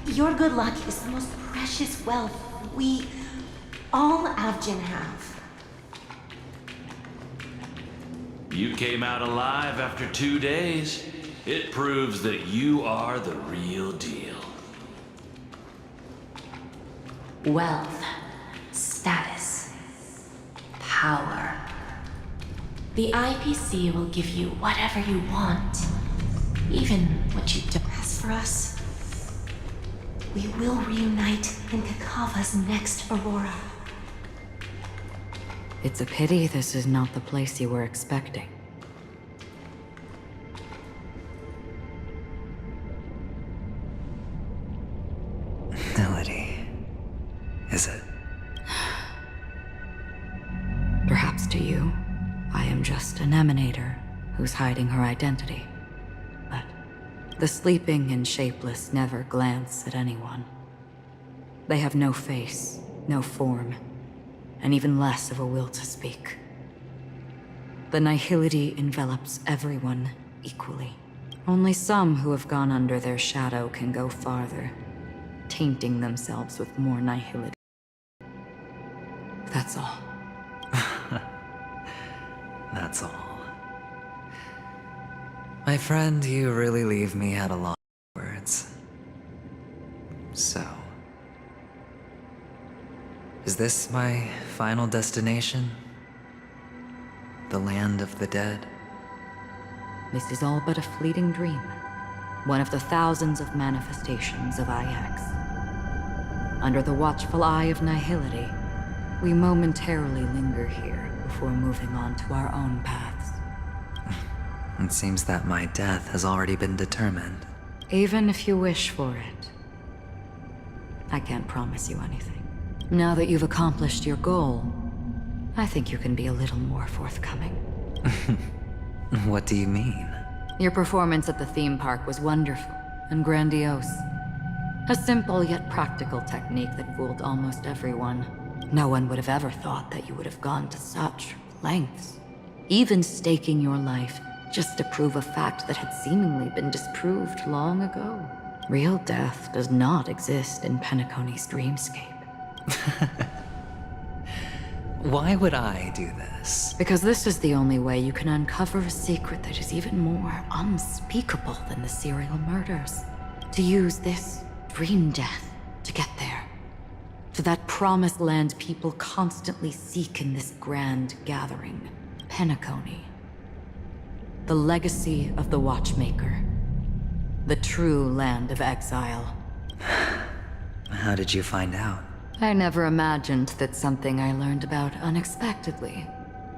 Your good luck is the most precious wealth we, all Avgin, have. You came out alive after 2 days. It proves that you are the real deal. Wealth, status, power. The IPC will give you whatever you want, even what you don't. As for us, we will reunite in Kakava's next Aurora. It's a pity this is not the place you were expecting. Melody. Is it? Perhaps to you, I am just an emanator, who's hiding her identity. But the sleeping and shapeless never glance at anyone. They have no face, no form, and even less of a will to speak. The nihility envelops everyone equally. Only some who have gone under their shadow can go farther, tainting themselves with more nihility. That's all. That's all. My friend, you really leave me at a loss for words. So, is this my final destination? The land of the dead? This is all but a fleeting dream. One of the thousands of manifestations of IX. Under the watchful eye of nihility, we momentarily linger here before moving on to our own paths. It seems that my death has already been determined. Even if you wish for it, I can't promise you anything. Now that you've accomplished your goal, I think you can be a little more forthcoming. What do you mean? Your performance at the theme park was wonderful and grandiose. A simple yet practical technique that fooled almost everyone. No one would have ever thought that you would have gone to such lengths, even staking your life just to prove a fact that had seemingly been disproved long ago. Real death does not exist in Penacony's dreamscape. Why would I do this? Because this is the only way you can uncover a secret that is even more unspeakable than the serial murders. To use this dream death to get there. To that promised land people constantly seek in this grand gathering. Penacony. The legacy of the Watchmaker. The true land of exile. How did you find out? I never imagined that something I learned about unexpectedly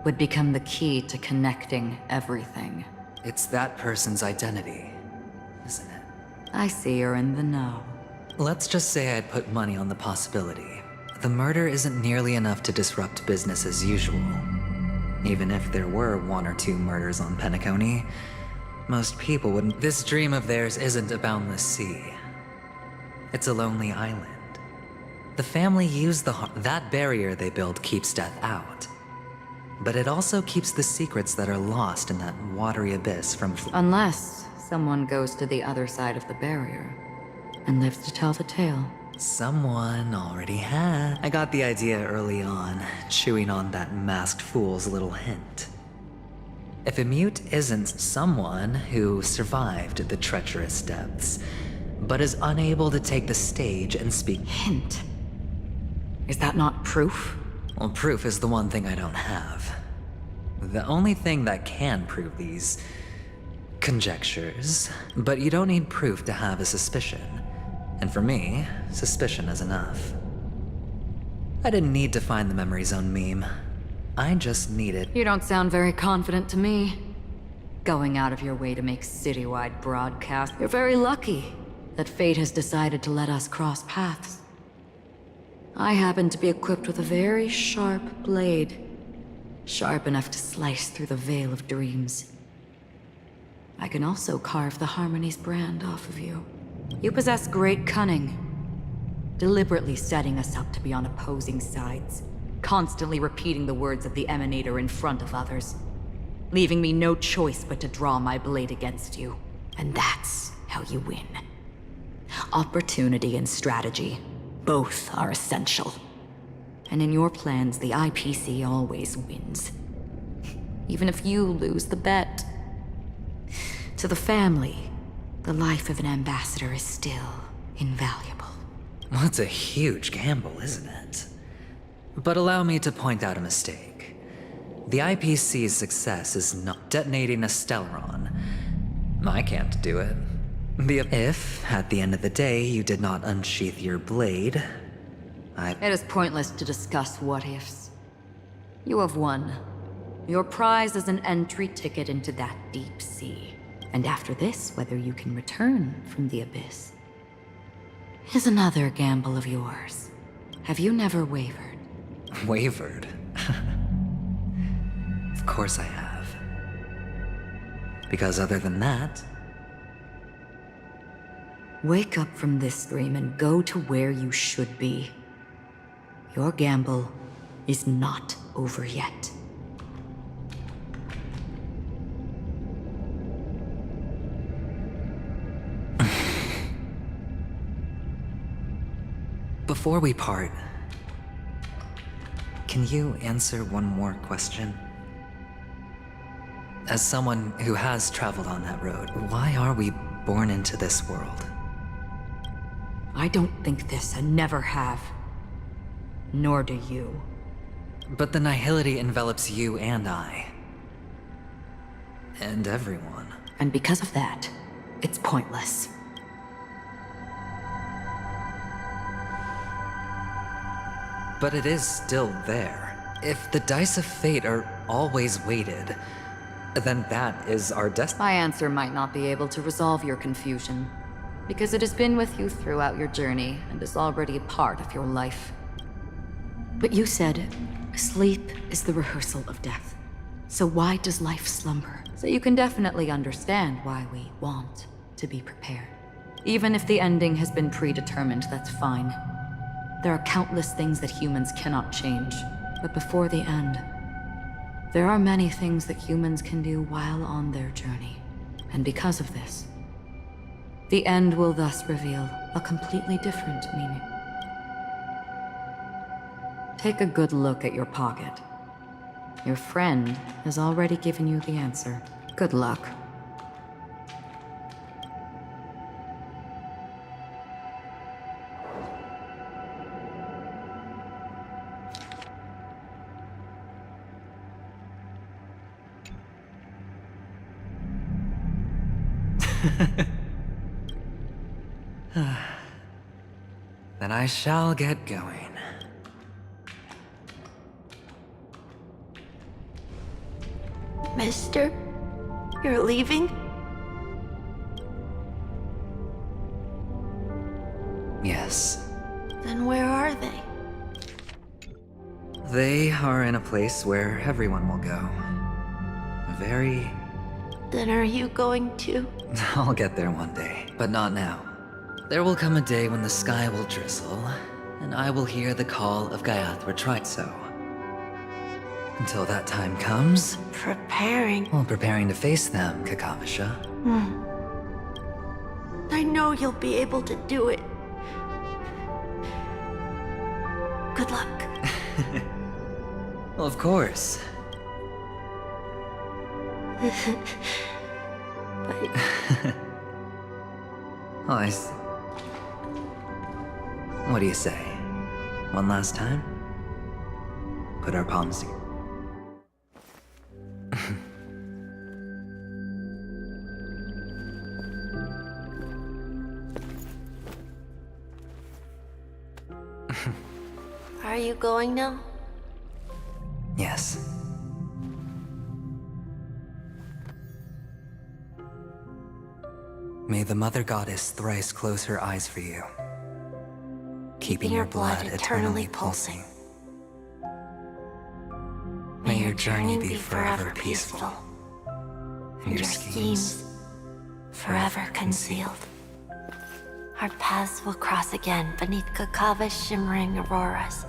would become the key to connecting everything. It's that person's identity, isn't it? I see you're in the know. Let's just say I'd put money on the possibility. The murder isn't nearly enough to disrupt business as usual. Even if there were 1 or 2 murders on Penacony, most people wouldn't. This dream of theirs isn't a boundless sea. It's a lonely island. The family used that barrier they built keeps death out. But it also keeps the secrets that are lost in that watery abyss from... Unless someone goes to the other side of the barrier and lives to tell the tale. Someone already had. I got the idea early on, chewing on that masked fool's little hint. If a mute isn't someone who survived the treacherous depths, but is unable to take the stage and speak... Hint? Is that not proof? Well, proof is the one thing I don't have. The only thing that can prove these... conjectures. But you don't need proof to have a suspicion. And for me, suspicion is enough. I didn't need to find the Memory Zone meme. I just needed... You don't sound very confident to me. Going out of your way to make citywide broadcasts. You're very lucky that fate has decided to let us cross paths. I happen to be equipped with a very sharp blade. Sharp enough to slice through the veil of dreams. I can also carve the Harmony's brand off of you. You possess great cunning. Deliberately setting us up to be on opposing sides. Constantly repeating the words of the Emanator in front of others. Leaving me no choice but to draw my blade against you. And that's how you win. Opportunity and strategy. Both are essential. And in your plans, the IPC always wins. Even if you lose the bet. To the family, the life of an ambassador is still invaluable. Well, it's a huge gamble, isn't it? But allow me to point out a mistake. The IPC's success is not detonating a Stellaron. I can't do it. If, at the end of the day, you did not unsheath your blade, It is pointless to discuss what-ifs. You have won. Your prize is an entry ticket into that deep sea. And after this, whether you can return from the abyss is another gamble of yours. Have you never wavered? Wavered? Of course I have. Because other than that, Wake up from this dream and go to where you should be. Your gamble is not over yet. before we part, can you answer one more question? As someone who has traveled on that road, why are we born into this world? I don't think this and never have. Nor do you. But the nihility envelops you and I. And everyone. And because of that, it's pointless. But it is still there. If the dice of fate are always weighted, then that is our destiny. My answer might not be able to resolve your confusion, because it has been with you throughout your journey and is already a part of your life. But you said, sleep is the rehearsal of death. So why does life slumber? So you can definitely understand why we want to be prepared. Even if the ending has been predetermined, that's fine. There are countless things that humans cannot change. But before the end, there are many things that humans can do while on their journey. And because of this, the end will thus reveal a completely different meaning. Take a good look at your pocket. Your friend has already given you the answer. Good luck. Then I shall get going. Mister, you're leaving? Yes. Then where are they? They are in a place where everyone will go. Very... Then are you going too? I'll get there one day, but not now. There will come a day when the sky will drizzle, and I will hear the call of Gaiathra Triso. Until that time comes... Preparing? Well, preparing to face them, Kakavasha. I know you'll be able to do it. Good luck. Well, of course. But... Oh, what do you say? One last time? Put our palms together. Are you going now? Yes. May the Mother Goddess thrice close her eyes for you, keeping your blood eternally pulsing. May your journey be forever peaceful, and your schemes forever concealed. Our paths will cross again beneath Kakava's shimmering auroras.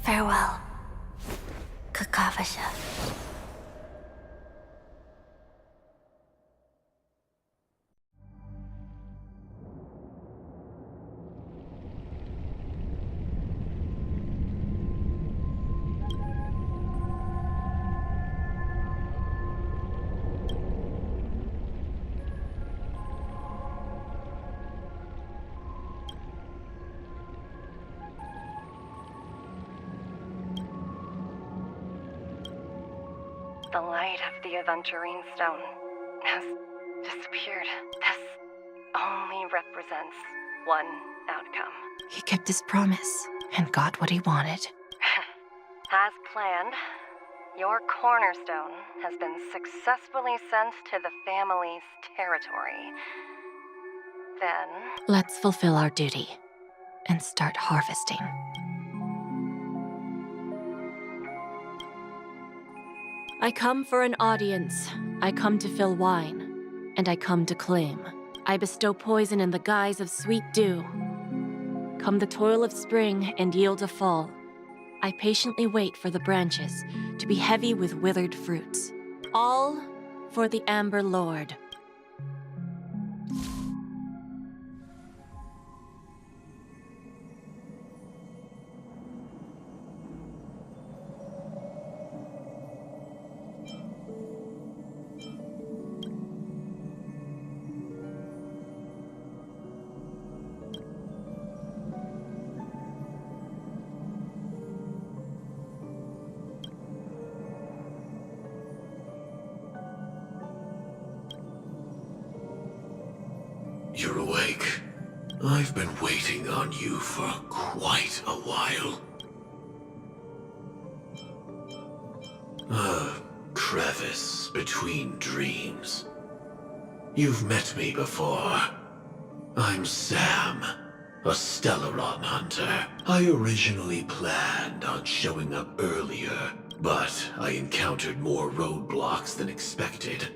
Farewell, Kakavasha. The light of the Aventurine Stone has disappeared. This only represents one outcome. He kept his promise and got what he wanted. As planned, your cornerstone has been successfully sent to the family's territory. Then... Let's fulfill our duty and start harvesting. I come for an audience. I come to fill wine. And I come to claim. I bestow poison in the guise of sweet dew. Come the toil of spring and yield a fall. I patiently wait for the branches to be heavy with withered fruits. All for the Amber Lord. You're awake. I've been waiting on you for quite a while. A crevice between dreams. You've met me before. I'm Sam, a Stellaron hunter. I originally planned on showing up earlier, but I encountered more roadblocks than expected.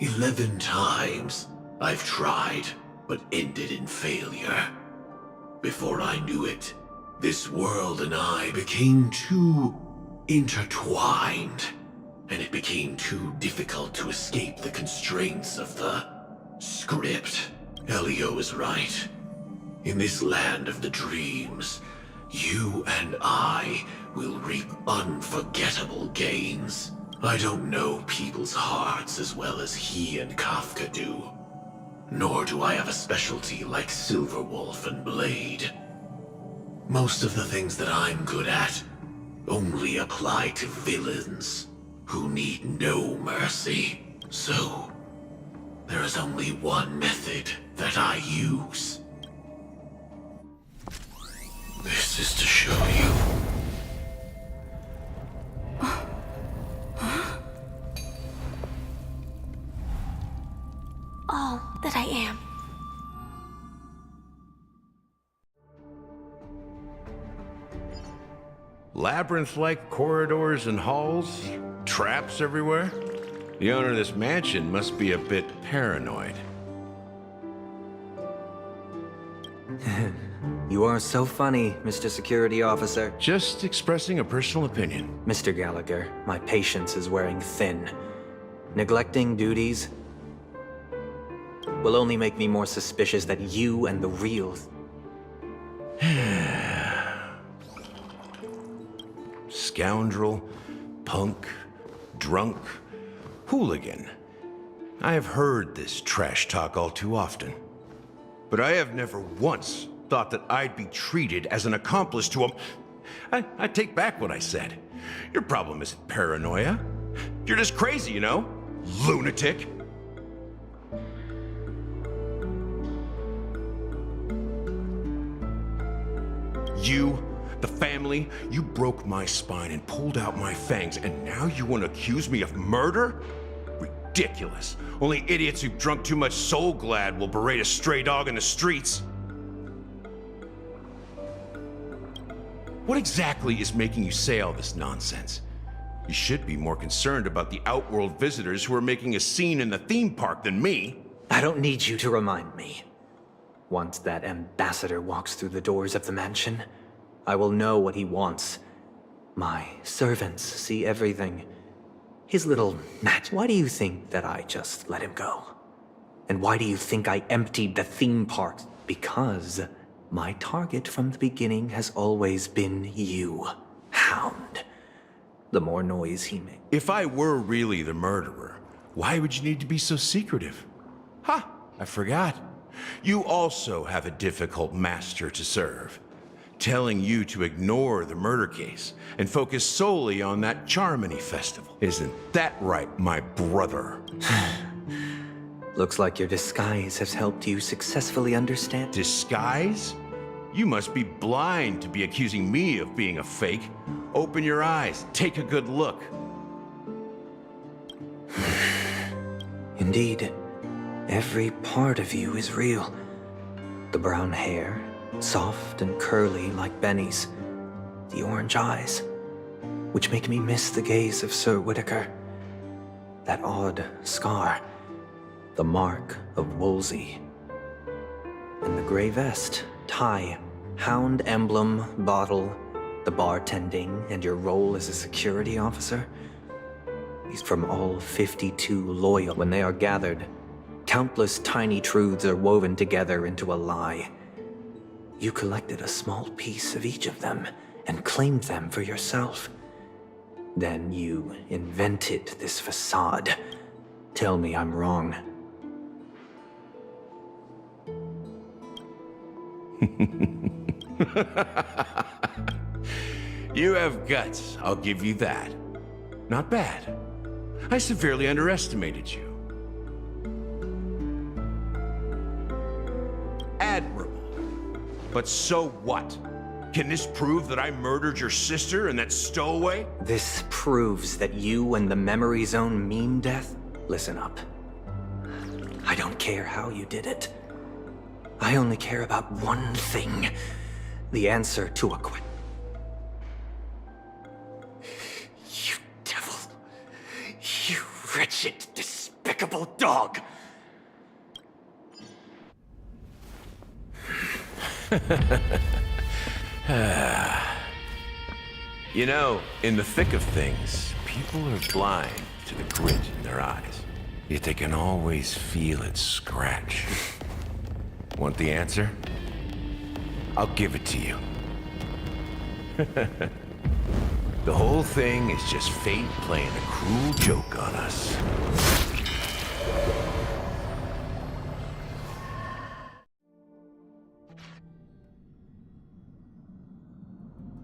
11 times I've tried, but ended in failure. Before I knew it, this world and I became too intertwined, and it became too difficult to escape the constraints of the script. Elio is right. In this land of the dreams, you and I will reap unforgettable gains. I don't know people's hearts as well as he and Kafka do. Nor do I have a specialty like Silverwolf and Blade. Most of the things that I'm good at only apply to villains who need no mercy. So, there is only one method that I use. This is to show you. All that I am. Labyrinth-like corridors and halls, traps everywhere. The owner of this mansion must be a bit paranoid. You are so funny, Mr. Security Officer. Just expressing a personal opinion. Mr. Gallagher, my patience is wearing thin. Neglecting duties will only make me more suspicious that you and the real... Scoundrel, punk, drunk, hooligan. I have heard this trash talk all too often. But I have never once thought that I'd be treated as an accomplice to a... I take back what I said. Your problem isn't paranoia. You're just crazy, you know? Lunatic. You, the family, you broke my spine and pulled out my fangs, and now you want to accuse me of murder? Ridiculous. Only idiots who've drunk too much Soul Glad will berate a stray dog in the streets. What exactly is making you say all this nonsense? You should be more concerned about the Outworld visitors who are making a scene in the theme park than me. I don't need you to remind me. Once that ambassador walks through the doors of the mansion, I will know what he wants. My servants see everything. His little match. Why do you think that I just let him go? And why do you think I emptied the theme park? Because my target from the beginning has always been you, Hound. The more noise he makes. If I were really the murderer, why would you need to be so secretive? Ha! I forgot. You also have a difficult master to serve, telling you to ignore the murder case and focus solely on that Charmony festival. Isn't that right, my brother? Looks like your disguise has helped you successfully understand. Disguise? You must be blind to be accusing me of being a fake. Open your eyes, take a good look. Indeed. Every part of you is real. The brown hair, soft and curly like Benny's. The orange eyes. which make me miss the gaze of Sir Whitaker. That odd scar, the mark of Wolsey, and the gray vest, tie, hound emblem, bottle, the bartending, and your role as a security officer. These from all 52 loyal. When they are gathered, countless tiny truths are woven together into a lie. You collected a small piece of each of them and claimed them for yourself. Then you invented this facade. Tell me I'm wrong. You have guts, I'll give you that. Not bad. I severely underestimated you. Admirable. But so what? Can this prove that I murdered your sister and that stowaway? This proves that you and the Memory Zone mean death? Listen up. I don't care how you did it. I only care about one thing. The answer to a question. You devil. You wretched, despicable dog. You know, in the thick of things, people are blind to the grit in their eyes. Yet they can always feel it scratch. Want the answer? I'll give it to you. The whole thing is just fate playing a cruel joke on us.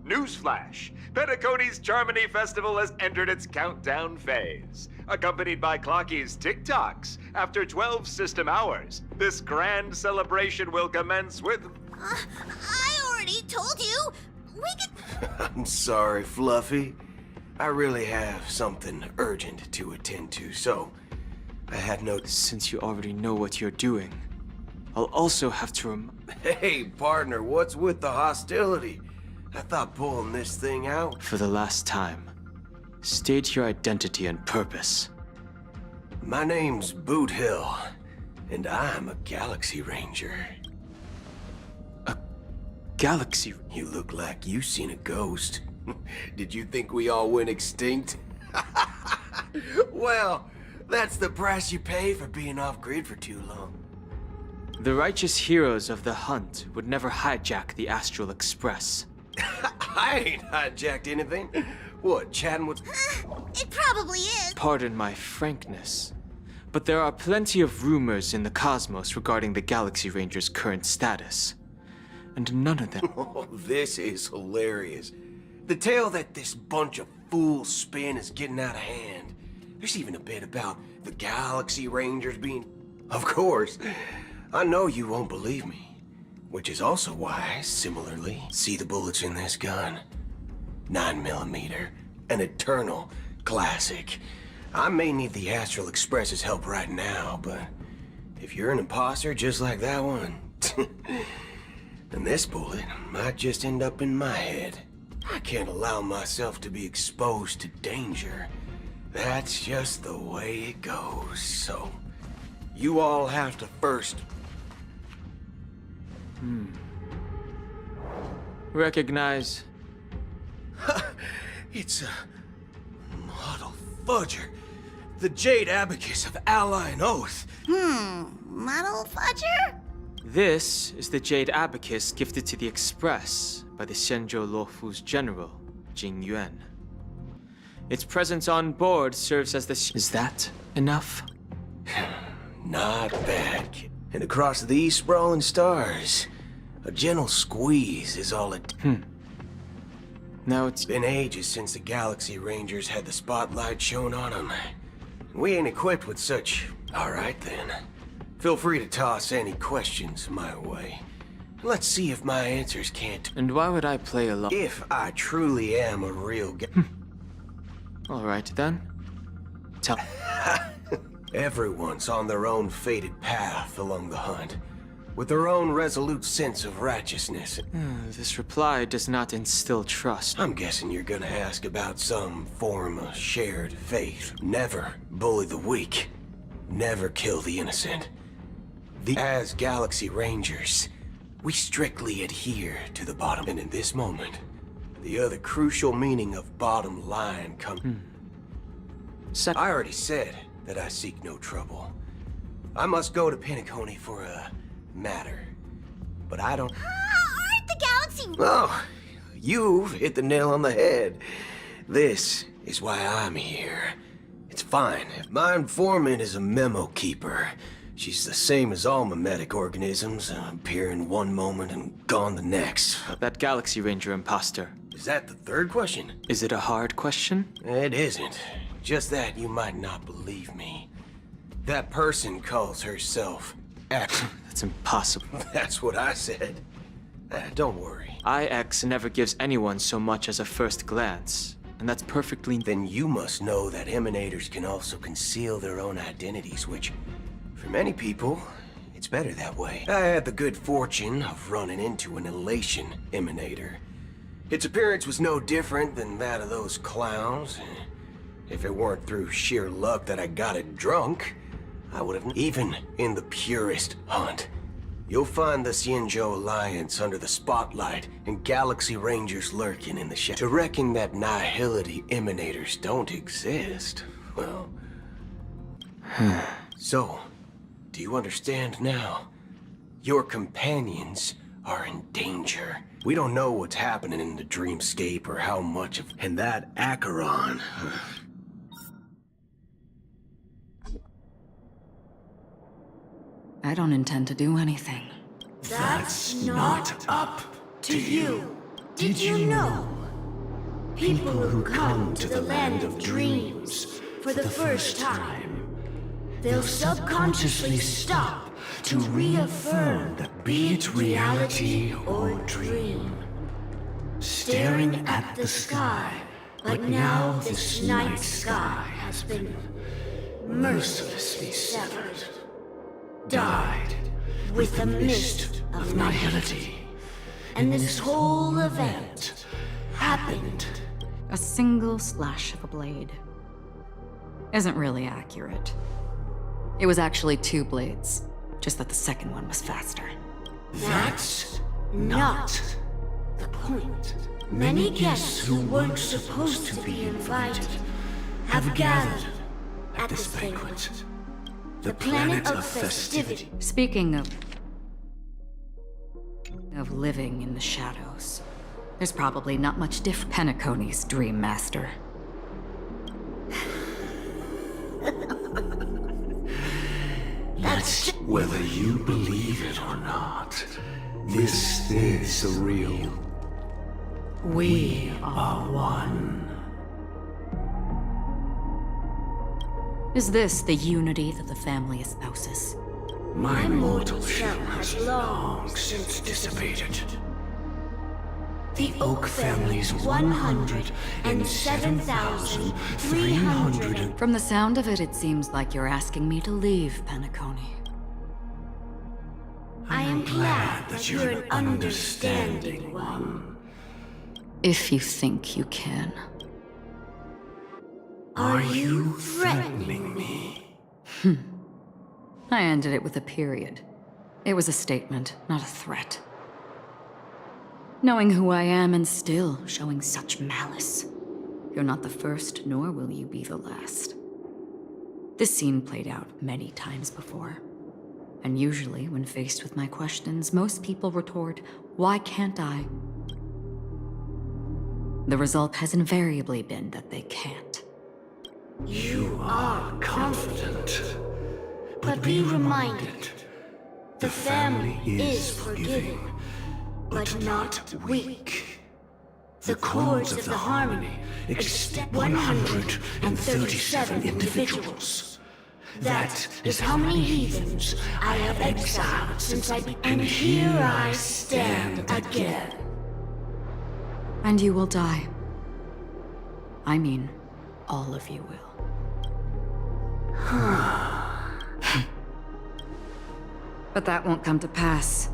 Newsflash! Penacony's Charmony Festival has entered its countdown phase. Accompanied by Clocky's TikToks, after 12 system hours, this grand celebration will commence with... I already told you! We could... I'm sorry, Fluffy. I really have something urgent to attend to, so I had no... Since you already know what you're doing, I'll also have to Hey, partner, what's with the hostility? I thought pulling this thing out... For the last time, state your identity and purpose. My name's Boot Hill, and I'm a Galaxy Ranger. A Galaxy? You look like you seen a ghost. Did you think we all went extinct? Well, that's the price you pay for being off-grid for too long. The righteous heroes of the hunt would never hijack the Astral Express. I ain't hijacked anything. What, chatting with... It probably is. Pardon my frankness, but there are plenty of rumors in the cosmos regarding the Galaxy Ranger's current status. And none of them... Oh, this is hilarious. The tale that this bunch of fools spin is getting out of hand. There's even a bit about the Galaxy Rangers being... Of course, I know you won't believe me. Which is also why I similarly see the bullets in this gun. 9mm, an eternal classic. I may need the Astral Express's help right now, but if you're an imposter just like that one, then this bullet might just end up in my head. I can't allow myself to be exposed to danger. That's just the way it goes, so you all have to first... Recognize. It's a model fudger. The Jade Abacus of Ally and Oath. Model fudger? This is the Jade Abacus gifted to the Express by the Shenzhou Luofu's general, Jing Yuan. Its presence on board serves as the... Is that enough? Not bad, kid. And across these sprawling stars, a gentle squeeze is all it... Now it's been ages since the Galaxy Rangers had the spotlight shown on them. We ain't equipped with such... Alright then. Feel free to toss any questions my way. Let's see if my answers can't... And why would I play along? If I truly am a real Alright then. Tell... Everyone's on their own fated path along the hunt. with their own resolute sense of righteousness. This reply does not instill trust. I'm guessing you're gonna ask about some form of shared faith. Never bully the weak. Never kill the innocent. As Galaxy Rangers, we strictly adhere to the bottom. And in this moment, the other crucial meaning of bottom line comes. I already said that I seek no trouble. I must go to Penacony for a matter. But I don't... Aren't the Galaxy... Oh, you've hit the nail on the head. This is why I'm here. It's fine. My informant is a memo keeper. She's the same as all mimetic organisms, appearing one moment and gone the next. That Galaxy Ranger imposter. Is that the third question? Is it a hard question? It isn't. Just that you might not believe me. That person calls herself X. That's impossible. That's what I said. Don't worry. IX never gives anyone so much as a first glance. And that's perfectly... Then you must know that emanators can also conceal their own identities, which, for many people, it's better that way. I had the good fortune of running into an elation emanator. Its appearance was no different than that of those clowns. If it weren't through sheer luck that I got it drunk, I would have... Even in the purest hunt, you'll find the Xianzhou Alliance under the spotlight and Galaxy Rangers lurking in the shadows. To reckon that nihility emanators don't exist, well... So, do you understand now? Your companions are in danger. We don't know what's happening in the dreamscape or how much of... And that Acheron... I don't intend to do anything. That's not up to you. Did you know? People who come to the land of dreams for the first time, they'll subconsciously stop to reaffirm that be it reality or dream. Staring at the sky, like now this night sky has been mercilessly severed. Died with the mist of nihility. And this whole event happened. A single slash of a blade. Isn't really accurate. It was actually 2 blades, just that the second one was faster. That's not the point. Many guests who weren't supposed to be invited have gathered at this banquet. The planet of festivity. Speaking of living in the shadows, there's probably not much different. Penacony's Dream Master. That's whether you believe it or not. This is the real. We are one. Is this the unity that the family espouses? My mortal shell has long since dissipated. The Oak family's 107,300... From the sound of it, it seems like you're asking me to leave Penacony. I am glad that you're an understanding one. If you think you can. Are you threatening me? I ended it with a period. It was a statement, not a threat. Knowing who I am and still showing such malice. You're not the first, nor will you be the last. This scene played out many times before. And usually, when faced with my questions, most people retort, "Why can't I?" The result has invariably been that they can't. You are confident. But be reminded, the family is forgiving, but not weak. The chords of the harmony extend 137 individuals. That is how many heathens I have exiled since I began. And here I stand again. And you will die. I mean, all of you will. But that won't come to pass.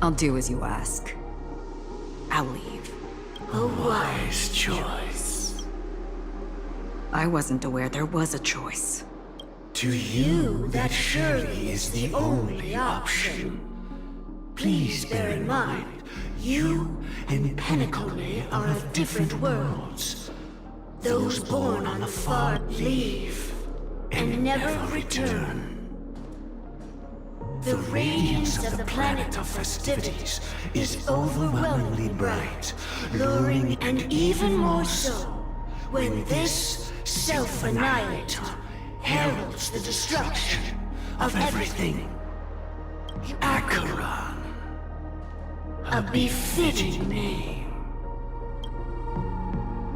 I'll do as you ask. I'll leave. A wise choice. I wasn't aware there was a choice. To you, that surely is the only option. Please bear in mind, you and Penacony are of different worlds. Those born on the far leave and never return. The radiance of the planet of festivities is overwhelmingly bright, luring, and even more so when this self-annihilator heralds the destruction of everything. Acheron. A befitting name.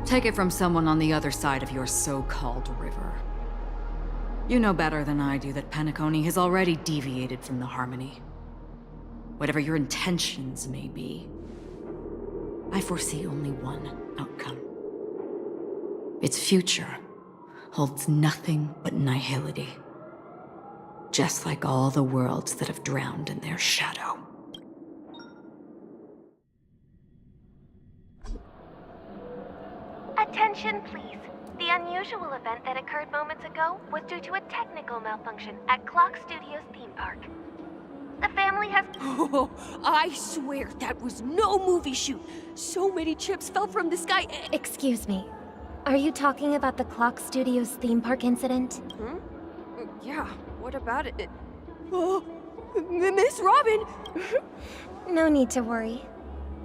Take it from someone on the other side of your so-called river. You know better than I do that Penacony has already deviated from the Harmony. Whatever your intentions may be, I foresee only one outcome. Its future holds nothing but nihility. Just like all the worlds that have drowned in their shadow. Attention, please. The unusual event that occurred moments ago was due to a technical malfunction at Clock Studios theme park. The family has... Oh, I swear that was no movie shoot. So many chips fell from the sky. Excuse me. Are you talking about the Clock Studios theme park incident? Hmm? Yeah, what about it? Oh, Miss Robin! No need to worry.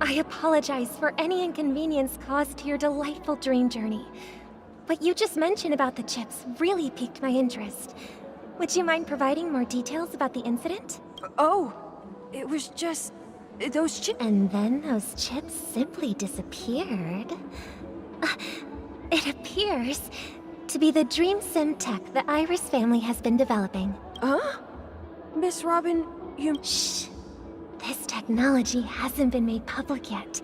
I apologize for any inconvenience caused to your delightful dream journey. What you just mentioned about the chips really piqued my interest. Would you mind providing more details about the incident? Oh, it was just... those chips... And then those chips simply disappeared. It appears to be the Dream Sim tech the Iris family has been developing. Huh? Miss Robin, you... Shh. This technology hasn't been made public yet.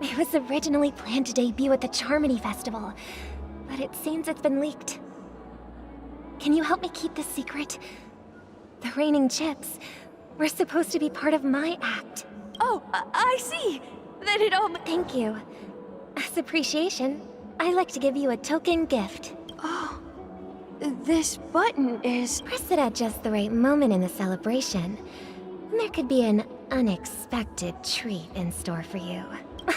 It was originally planned to debut at the Charmony Festival, but it seems it's been leaked. Can you help me keep this secret? The raining chips were supposed to be part of my act. Oh, I see! Then it all... Thank you. As appreciation, I'd like to give you a token gift. Oh, this button is... Press it at just the right moment in the celebration. There could be an unexpected treat in store for you.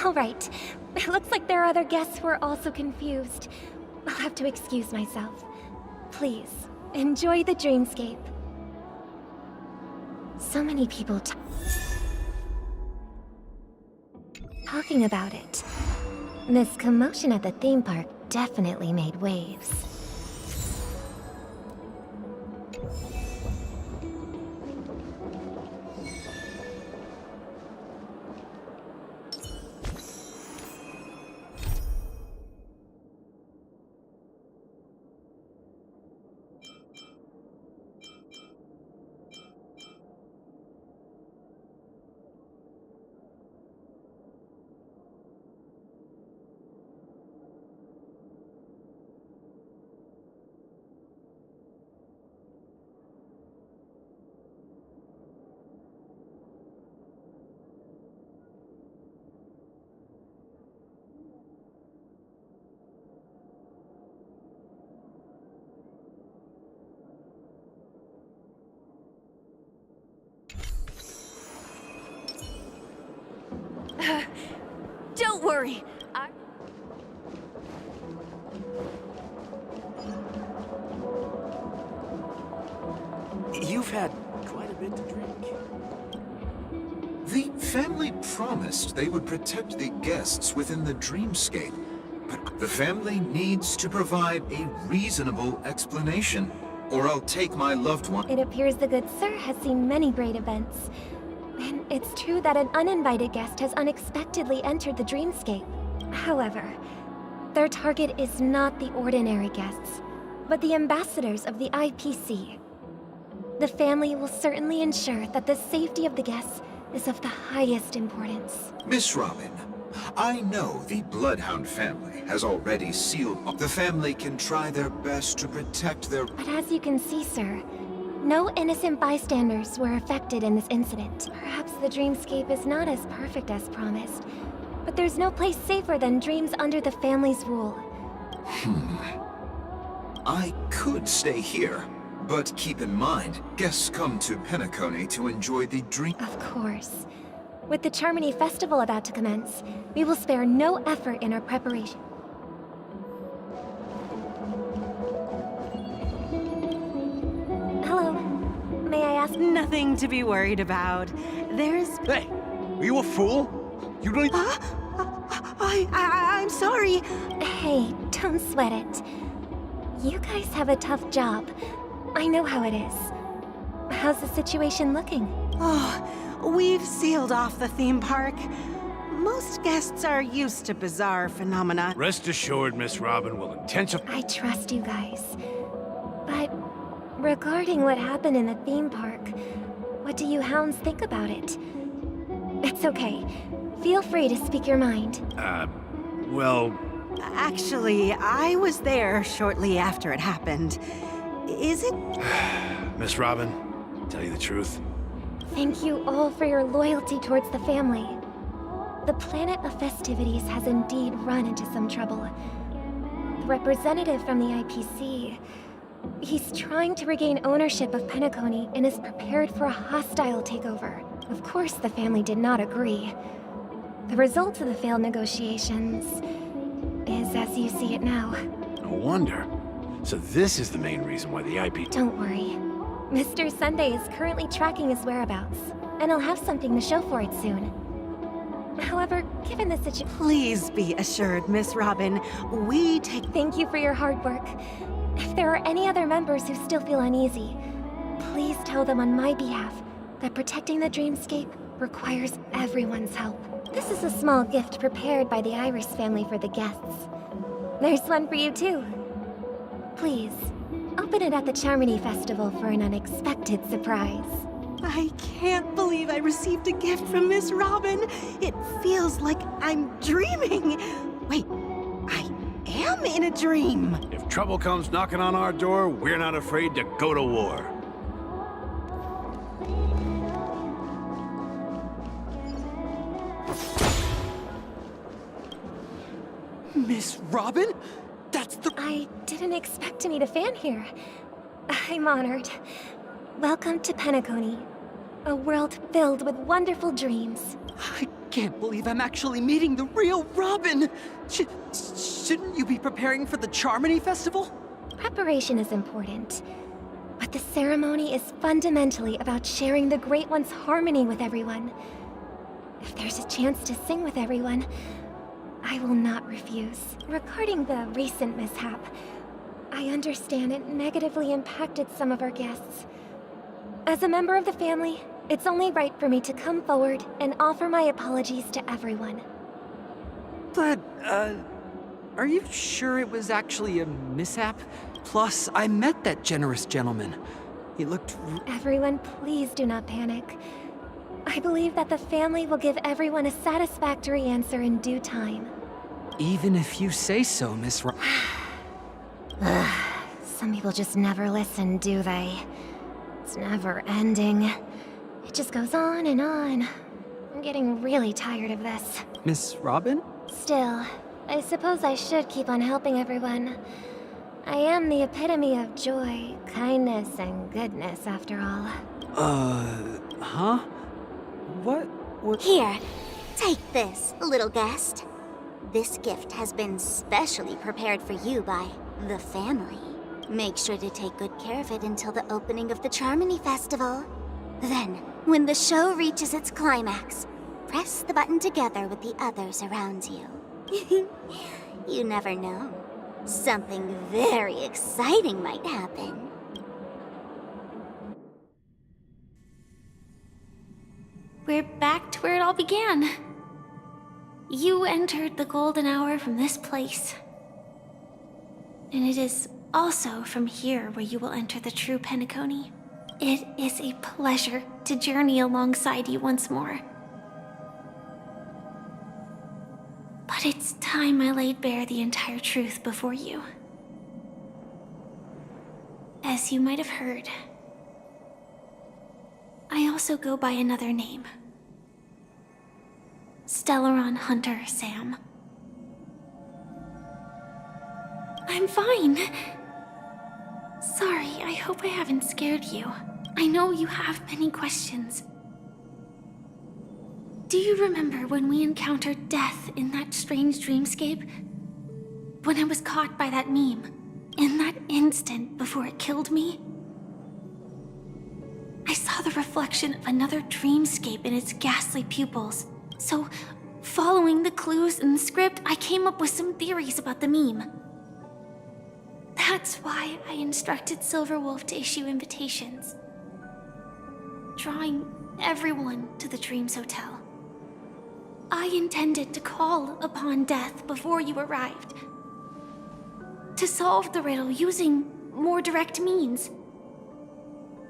All right. It looks like there are other guests who are also confused. I'll have to excuse myself. Please, enjoy the dreamscape. So many people talking about it. This commotion at the theme park definitely made waves. Don't worry. You've had quite a bit to drink. The family promised they would protect the guests within the dreamscape, but the family needs to provide a reasonable explanation, or I'll take my loved one. It appears the good sir has seen many great events. And it's true that an uninvited guest has unexpectedly entered the dreamscape. However, their target is not the ordinary guests, but the ambassadors of the IPC. The family will certainly ensure that the safety of the guests is of the highest importance. Miss Robin, I know the Bloodhound family has already sealed up. The family can try their best to protect their... But as you can see, sir, No innocent bystanders were affected in this incident. Perhaps the dreamscape is not as perfect as promised, but there's no place safer than dreams under the family's rule. I could stay here, but keep in mind, guests come to Penacony to enjoy the dream. Of course. With the Charmony Festival about to commence, we will spare no effort in our preparation. Hello. May I ask? Nothing to be worried about. There's... Hey, are you a fool? You really... I'm sorry. Hey, don't sweat it. You guys have a tough job. I know how it is. How's the situation looking? Oh, we've sealed off the theme park. Most guests are used to bizarre phenomena. Rest assured, Miss Robin will intensify... I trust you guys. But regarding what happened in the theme park, what do you hounds think about it? It's okay. Feel free to speak your mind. Well... Actually, I was there shortly after it happened. Is it? Miss Robin, tell you the truth. Thank you all for your loyalty towards the family. The planet of festivities has indeed run into some trouble. The representative from the IPC, he's trying to regain ownership of Penacony and is prepared for a hostile takeover. Of course, the family did not agree. The result of the failed negotiations is as you see it now. No wonder. So this is the main reason why the IP... Don't worry. Mr. Sunday is currently tracking his whereabouts, and he'll have something to show for it soon. However, given the situation... Please be assured, Miss Robin, we take... Thank you for your hard work. If there are any other members who still feel uneasy, please tell them on my behalf that protecting the dreamscape requires everyone's help. This is a small gift prepared by the Iris family for the guests. There's one for you too. Please, open it at the Charmony Festival for an unexpected surprise. I can't believe I received a gift from Miss Robin. It feels like I'm dreaming. Wait, I am in a dream. If trouble comes knocking on our door, we're not afraid to go to war. Miss Robin? That's the... I didn't expect to meet a fan here. I'm honored. Welcome to Penacony, a world filled with wonderful dreams. I can't believe I'm actually meeting the real Robin! Shouldn't you be preparing for the Charmony Festival? Preparation is important, but the ceremony is fundamentally about sharing the Great One's harmony with everyone. If there's a chance to sing with everyone, I will not refuse. Regarding the recent mishap, I understand it negatively impacted some of our guests. As a member of the family, it's only right for me to come forward and offer my apologies to everyone. But, are you sure it was actually a mishap? Plus, I met that generous gentleman. He looked... Everyone, please do not panic. I believe that the family will give everyone a satisfactory answer in due time. Even if you say so, Miss Some people just never listen, do they? It's never ending. It just goes on and on. I'm getting really tired of this. Miss Robin? Still, I suppose I should keep on helping everyone. I am the epitome of joy, kindness, and goodness, after all. Huh? What? Here, take this, little guest. This gift has been specially prepared for you by the family. Make sure to take good care of it until the opening of the Charmony Festival. Then, when the show reaches its climax, press the button together with the others around you. You never know. Something very exciting might happen. We're back to where it all began. You entered the golden hour from this place. And it is also from here where you will enter the true Penacony. It is a pleasure to journey alongside you once more. But it's time I laid bare the entire truth before you. As you might have heard, also go by another name. Stellaron Hunter Sam. I'm fine. Sorry, I hope I haven't scared you. I know you have many questions. Do you remember when we encountered death in that strange dreamscape? When I was caught by that meme? In that instant before it killed me? I saw the reflection of another dreamscape in its ghastly pupils. So, following the clues in the script, I came up with some theories about the meme. That's why I instructed Silverwolf to issue invitations, drawing everyone to the Dreams Hotel. I intended to call upon death before you arrived, to solve the riddle using more direct means,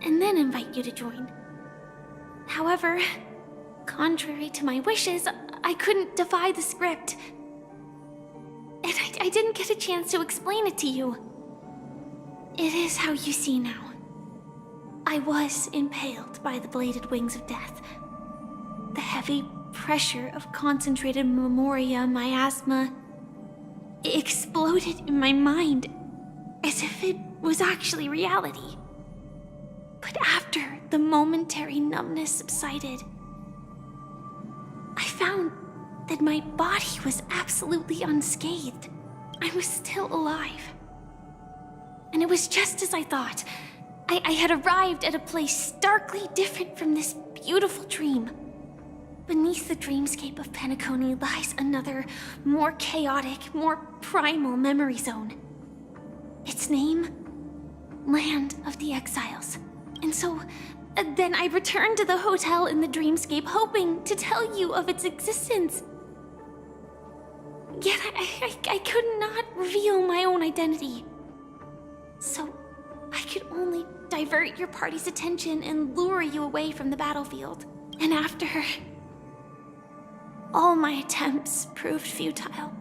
and then invite you to join. However, contrary to my wishes, I couldn't defy the script, and I didn't get a chance to explain it to you. It is how you see now. I was impaled by the bladed wings of death. The heavy pressure of concentrated memoria miasma exploded in my mind as if it was actually reality. But after the momentary numbness subsided, I found that my body was absolutely unscathed. I was still alive. And it was just as I thought. I had arrived at a place starkly different from this beautiful dream. Beneath the dreamscape of Penacony lies another, more chaotic, more primal memory zone. Its name? Land of the Exiles. And so, then I returned to the hotel in the dreamscape, hoping to tell you of its existence. Yet I could not reveal my own identity. So, I could only divert your party's attention and lure you away from the battlefield. And after, all my attempts proved futile.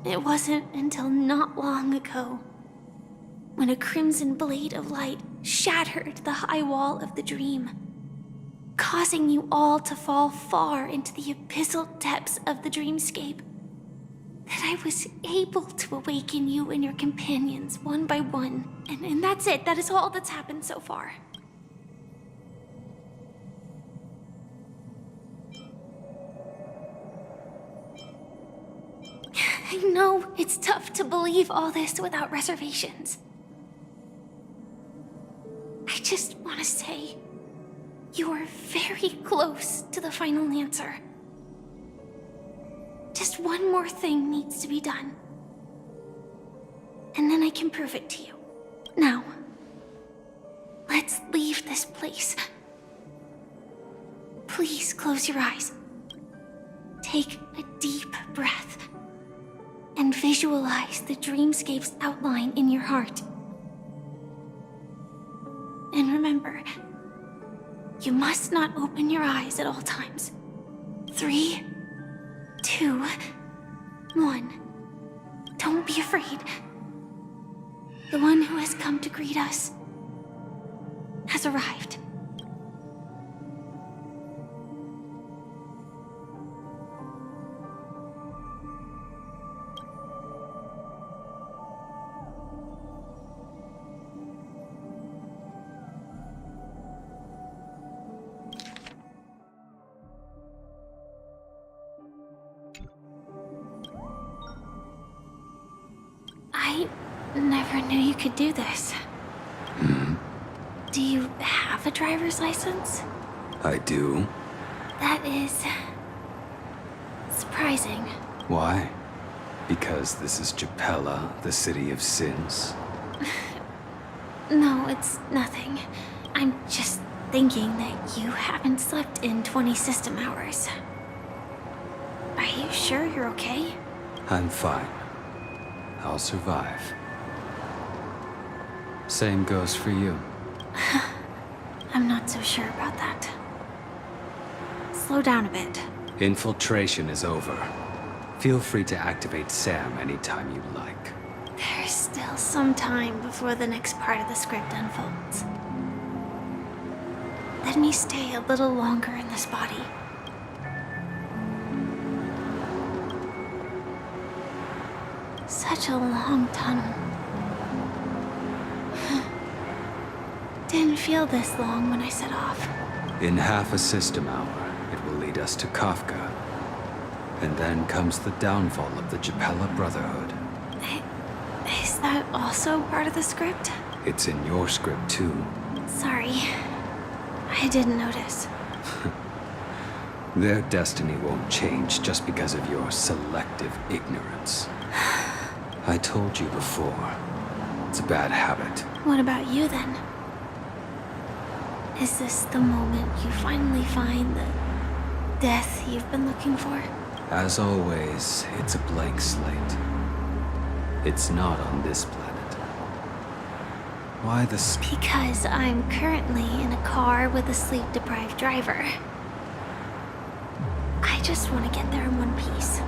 It wasn't until not long ago, when a crimson blade of light shattered the high wall of the dream, causing you all to fall far into the abyssal depths of the dreamscape, that I was able to awaken you and your companions one by one. And that's it. That is all that's happened so far. I know it's tough to believe all this without reservations. I just want to say, you are very close to the final answer. Just one more thing needs to be done. And then I can prove it to you. Now, let's leave this place. Please close your eyes. Take a deep breath. And visualize the dreamscape's outline in your heart. And remember, you must not open your eyes at all times. 3, 2, 1. Don't be afraid. The one who has come to greet us has arrived. I never knew you could do this. Do you have a driver's license? I do. That is surprising. Why? Because this is Japella, the city of sins? No, it's nothing. I'm just thinking that you haven't slept in 20 system hours. Are you sure you're okay? I'm fine. I'll survive. Same goes for you. I'm not so sure about that. Slow down a bit. Infiltration is over. Feel free to activate Sam anytime you like. There's still some time before the next part of the script unfolds. Let me stay a little longer in this body. Such a long tunnel. Didn't feel this long when I set off. In half a system hour, it will lead us to Kafka. And then comes the downfall of the Japella Brotherhood. Is that also part of the script? It's in your script too. Sorry. I didn't notice. Their destiny won't change just because of your selective ignorance. I told you before. It's a bad habit. What about you then? Is this the moment you finally find the death you've been looking for? As always, it's a blank slate. It's not on this planet. Why the Because I'm currently in a car with a sleep-deprived driver. I just want to get there in one piece.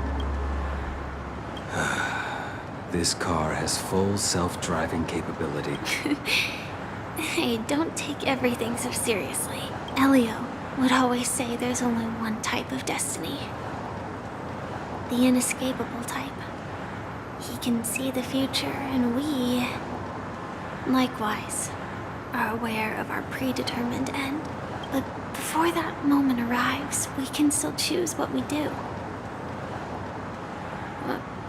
This car has full self-driving capability. Hey, don't take everything so seriously. Elio would always say there's only one type of destiny. The inescapable type. He can see the future, and we, likewise, are aware of our predetermined end. But before that moment arrives, we can still choose what we do.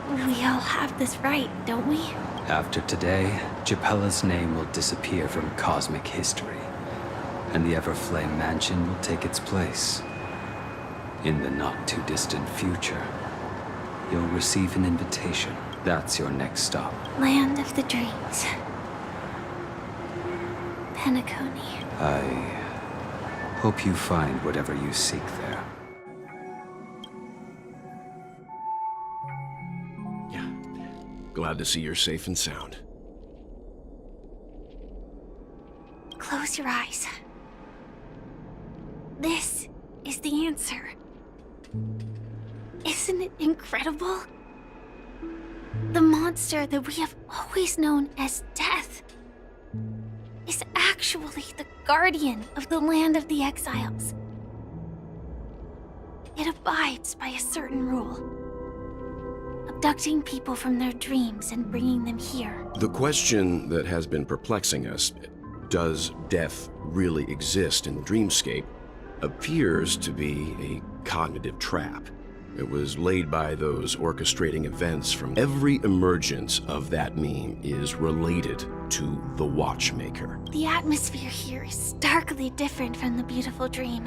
We all have this right, don't we? After today, Japella's name will disappear from cosmic history, and the Everflame Mansion will take its place. In the not-too-distant future, you'll receive an invitation. That's your next stop. Land of the Dreams. Penacony. I hope you find whatever you seek there. Glad to see you're safe and sound. Close your eyes. This is the answer. Isn't it incredible? The monster that we have always known as Death is actually the guardian of the land of the exiles. It abides by a certain rule. Abducting people from their dreams and bringing them here. The question that has been perplexing us, does death really exist in the dreamscape, appears to be a cognitive trap. It was laid by those orchestrating events from every emergence of that meme is related to the Watchmaker. The atmosphere here is starkly different from the beautiful dream.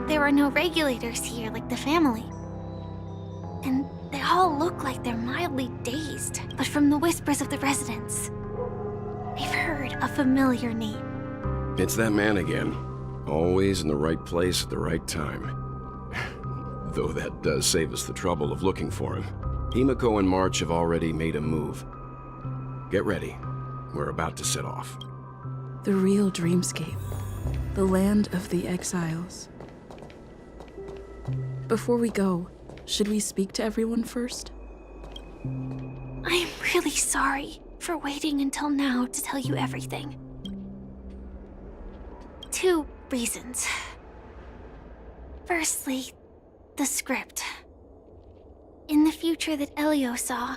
There are no regulators here like the family. And they all look like they're mildly dazed. But from the whispers of the residents, they've heard a familiar name. It's that man again. Always in the right place at the right time. Though that does save us the trouble of looking for him. Himiko and March have already made a move. Get ready. We're about to set off. The real dreamscape. The land of the exiles. Before we go, should we speak to everyone first? I'm really sorry for waiting until now to tell you everything. 2 reasons. Firstly, the script. In the future that Elio saw,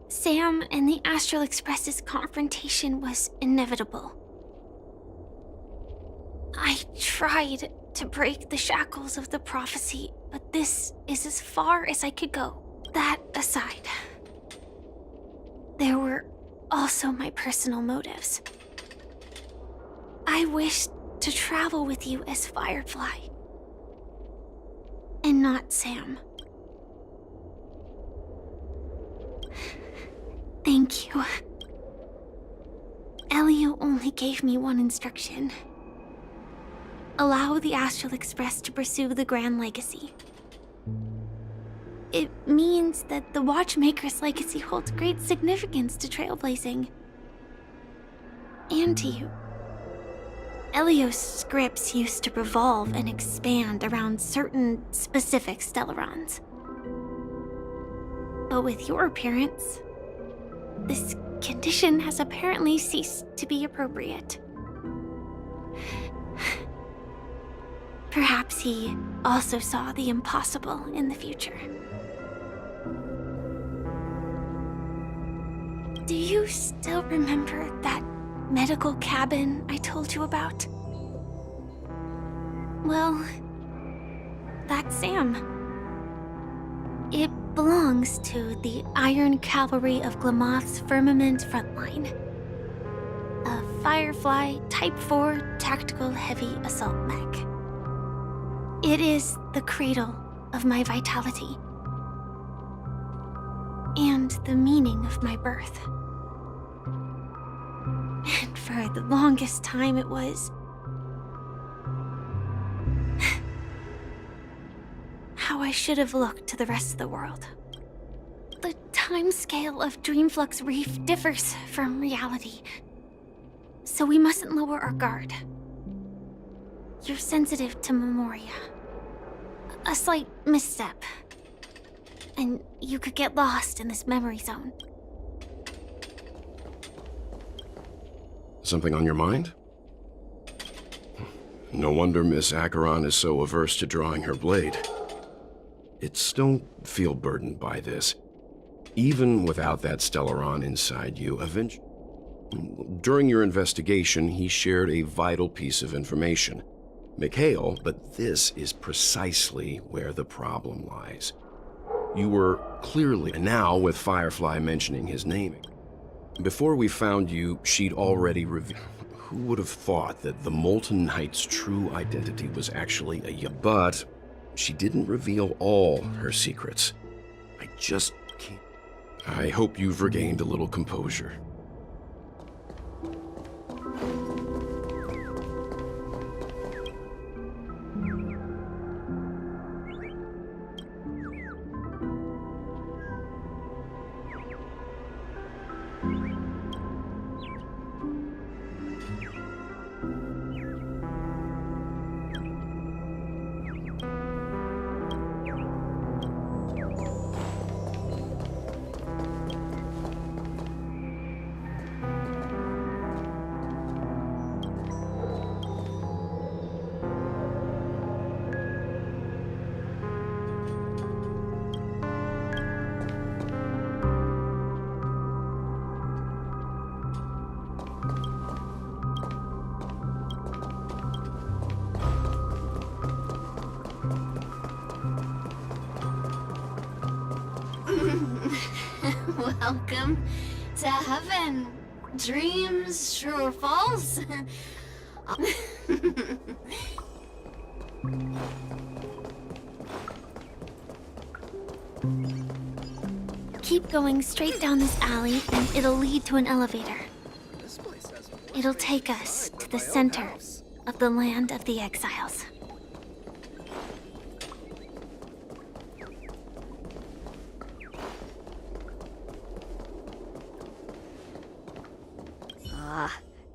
Sam and the Astral Express's confrontation was inevitable. I tried to break the shackles of the prophecy, but this is as far as I could go. That aside, there were also my personal motives. I wished to travel with you as Firefly, and not Sam. Thank you. Elio only gave me one instruction. Allow the Astral Express to pursue the Grand Legacy. It means that the Watchmaker's legacy holds great significance to trailblazing. And to you. Elio's scripts used to revolve and expand around certain specific Stellarons. But with your appearance, this condition has apparently ceased to be appropriate. Perhaps he also saw the impossible in the future. Do you still remember that medical cabin I told you about? Well, that's Sam. It belongs to the Iron Cavalry of Glamoth's Firmament Frontline. A Firefly Type 4 tactical heavy assault mech. It is the cradle of my vitality. And the meaning of my birth. And for the longest time it was how I should have looked to the rest of the world. The timescale of Dreamflux Reef differs from reality, so we mustn't lower our guard. You're sensitive to Memoria. A slight misstep, and you could get lost in this memory zone. Something on your mind? No wonder Miss Acheron is so averse to drawing her blade. Don't feel burdened by this. Even without that Stellaron inside you, during your investigation, he shared a vital piece of information. Mikhail, but this is precisely where the problem lies. You were clearly, and now with Firefly mentioning his naming. Before we found you, she'd already revealed. Who would have thought that the Molten Knight's true identity was actually a but she didn't reveal all her secrets. I just can't. I hope you've regained a little composure. Welcome to heaven. Dreams true or false? Keep going straight down this alley and it'll lead to an elevator. It'll take us to the center of the land of the exiles.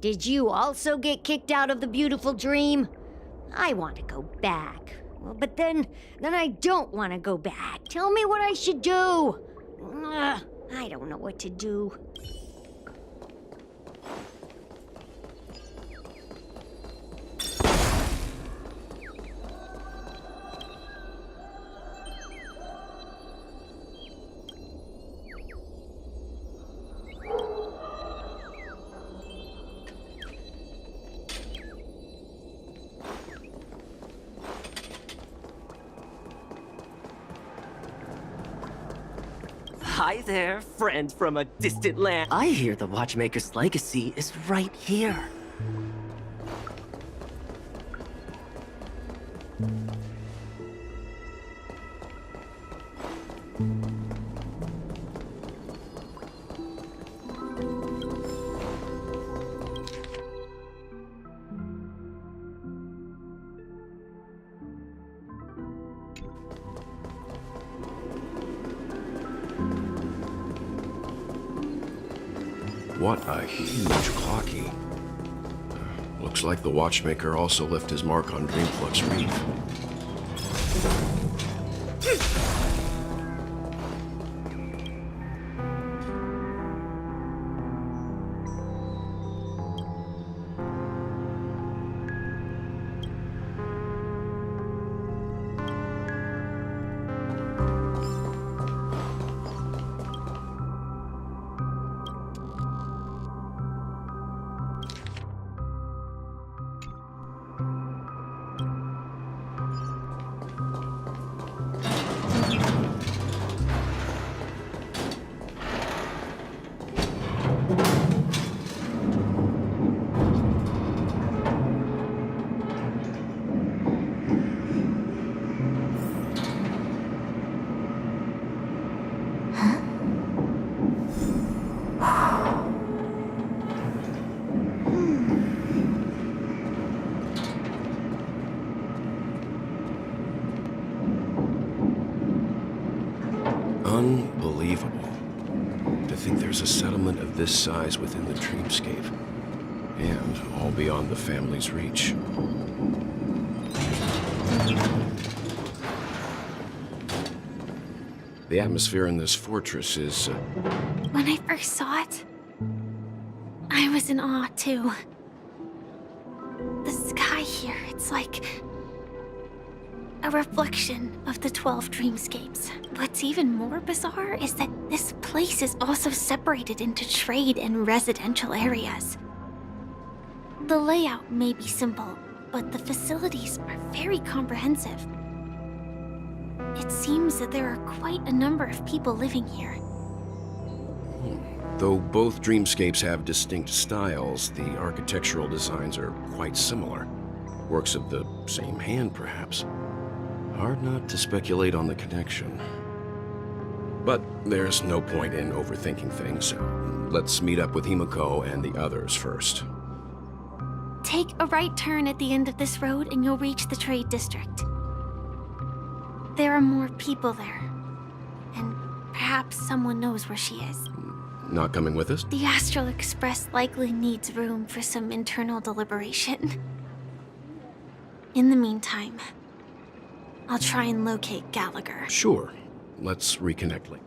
Did you also get kicked out of the beautiful dream? I want to go back. Well, but then I don't want to go back. Tell me what I should do. I don't know what to do. Hi there, friend from a distant land. I hear the Watchmaker's legacy is right here. What a huge clocky. Looks like the Watchmaker also left his mark on Dreamflux Reef. Unbelievable. To think there's a settlement of this size within the dreamscape. And all beyond the family's reach. The atmosphere in this fortress is, When I first saw it, I was in awe too. The sky here, it's like a reflection of the 12 dreamscapes. What's even more bizarre is that this place is also separated into trade and residential areas. The layout may be simple, but the facilities are very comprehensive. It seems that there are quite a number of people living here. though both dreamscapes have distinct styles, the architectural designs are quite similar. Works of the same hand, perhaps. Hard not to speculate on the connection. But there's no point in overthinking things. Let's meet up with Himiko and the others first. Take a right turn at the end of this road and you'll reach the trade district. There are more people there. And perhaps someone knows where she is. Not coming with us? The Astral Express likely needs room for some internal deliberation. In the meantime, I'll try and locate Gallagher. Sure. Let's reconnect later.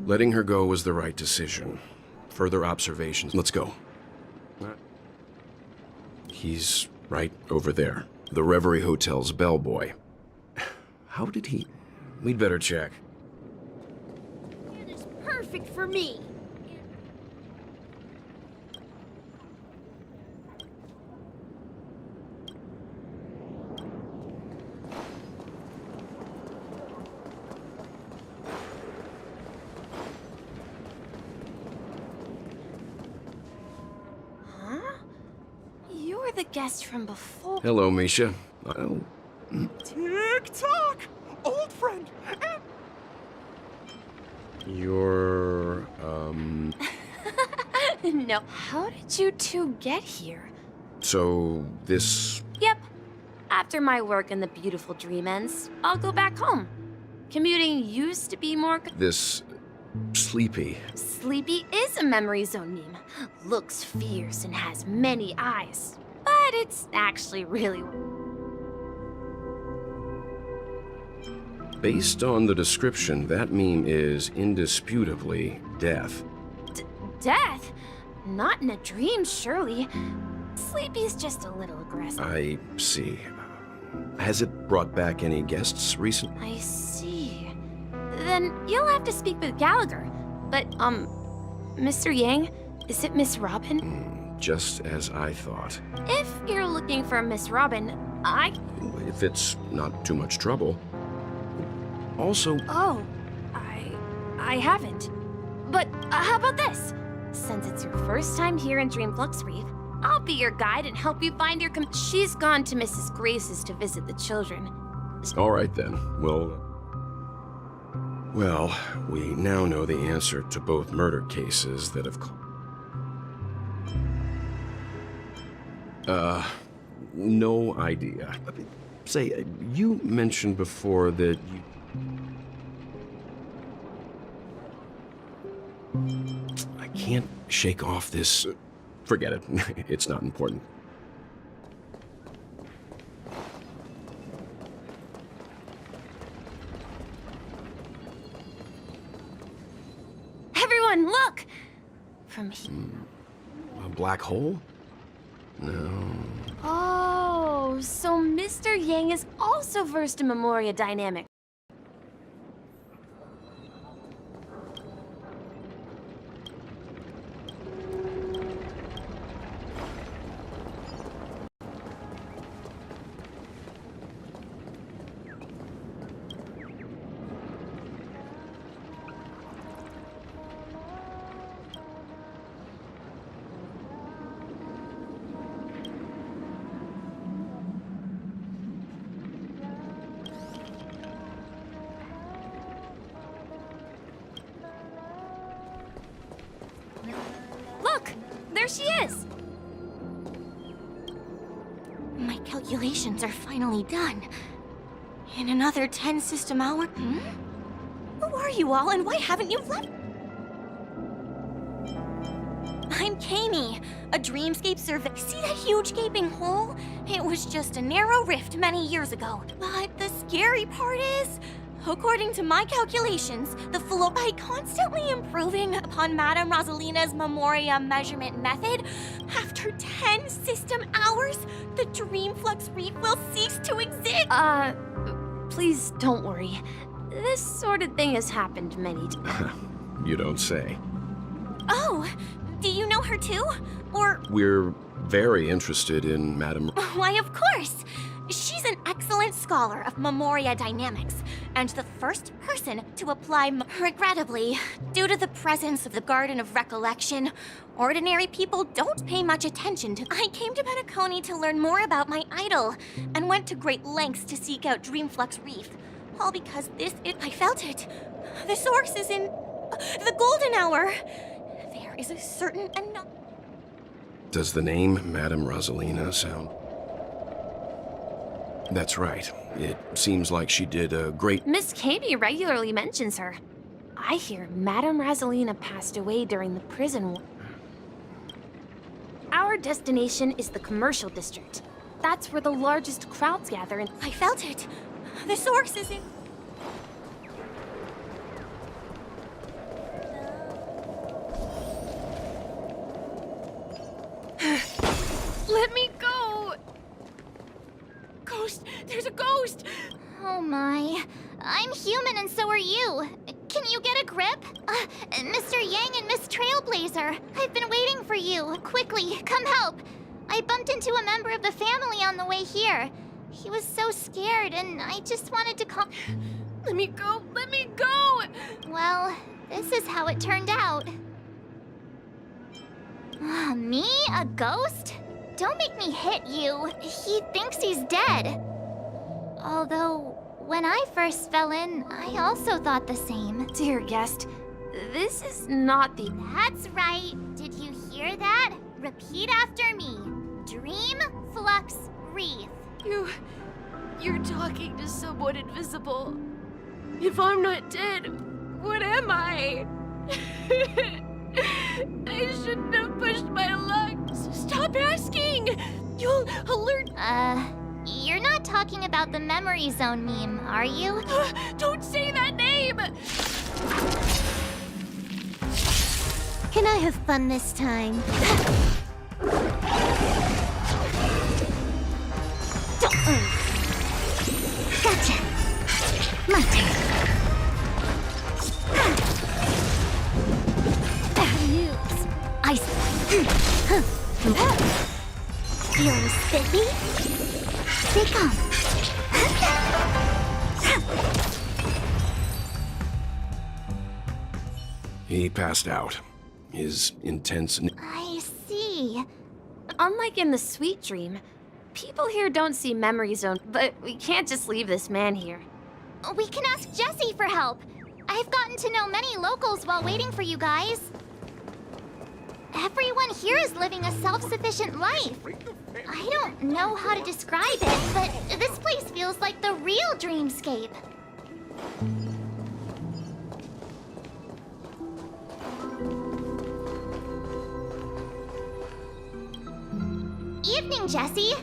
Letting her go was the right decision. Further observations. Let's go. He's right over there. The Reverie Hotel's bellboy. How did he... We'd better check. It is perfect for me. You're the guest from before. Hello, Misha. Oh. Tick-tock! Old friend! You're, No. How did you two get here? So, this... Yep. After my work in the beautiful dream ends, I'll go back home. Commuting used to be more... This... Sleepy. Sleepy is a memory zone meme. Looks fierce and has many eyes. But it's actually really... Based on the description, that meme is indisputably death. Death? Not in a dream, surely. Sleepy's just a little aggressive. I see. Has it brought back any guests recently? I see. Then you'll have to speak with Gallagher. But, Mr. Yang, is it Miss Robin? Just as I thought. If you're looking for Miss Robin, If it's not too much trouble. Also... Oh, I haven't. But how about this? Since it's your first time here in Dreamflux Reef, I'll be your guide and help you find your She's gone to Mrs. Grace's to visit the children. All right, then. Well, we now know the answer to both murder cases that have... No idea. Say, you mentioned before that you... I can't shake off this... Forget it. It's not important. Everyone, look! From here. A black hole? No. Oh, so Mr. Yang is also versed in Memoria dynamics. Look! There she is! My calculations are finally done. In another 10 system hours... are you all, and why haven't you left? I'm Kami, a dreamscape survey. See that huge gaping hole? It was just a narrow rift many years ago. But the scary part is, according to my calculations, the floor, by constantly improving upon Madame Rosalina's Memoria measurement method, after 10 system hours, the Dreamflux Reef will cease to exist. Please don't worry. This sort of thing has happened many times. You don't say. Oh, do you know her too? Or... We're very interested in Madame... Why, of course! She's an excellent scholar of Memoria dynamics, and the first person to apply regrettably, due to the presence of the Garden of Recollection, ordinary people don't pay much attention to... I came to Penacony to learn more about my idol, and went to great lengths to seek out Dreamflux Reef. All because I felt it. The source is in... the golden hour. There is a certain... Does the name Madame Rosalina sound... That's right. It seems like she did a great... Miss Kami regularly mentions her. I hear Madame Rosalina passed away during the prison war. Our destination is the commercial district. That's where the largest crowds gather and... I felt it. The source is in... Let me go! Ghost! There's a ghost! Oh my. I'm human and so are you. Can you get a grip? Mr. Yang and Miss Trailblazer, I've been waiting for you. Quickly, come help. I bumped into a member of the family on the way here. He was so scared and I just wanted to call... Let me go! Let me go! Well, this is how it turned out. Me? A ghost? Don't make me hit you. He thinks he's dead. Although, when I first fell in, I also thought the same. Dear guest, this is not the... That's right. Did you hear that? Repeat after me. Dream Flux Reef. You're talking to someone invisible. If I'm not dead, what am I? I shouldn't have pushed my luck. Stop asking! You'll alert... You're not talking about the Memory Zone meme, are you? Don't say that name! Can I have fun this time? Gotcha! My turn. Noobs. Feeling spiffy? Stay calm. He passed out. His intense... I see. Unlike in the Sweet Dream, people here don't see Memory Zone, but we can't just leave this man here. We can ask Jessie for help. I've gotten to know many locals while waiting for you guys. Everyone here is living a self-sufficient life. I don't know how to describe it, but this place feels like the real dreamscape. Evening, Jessie.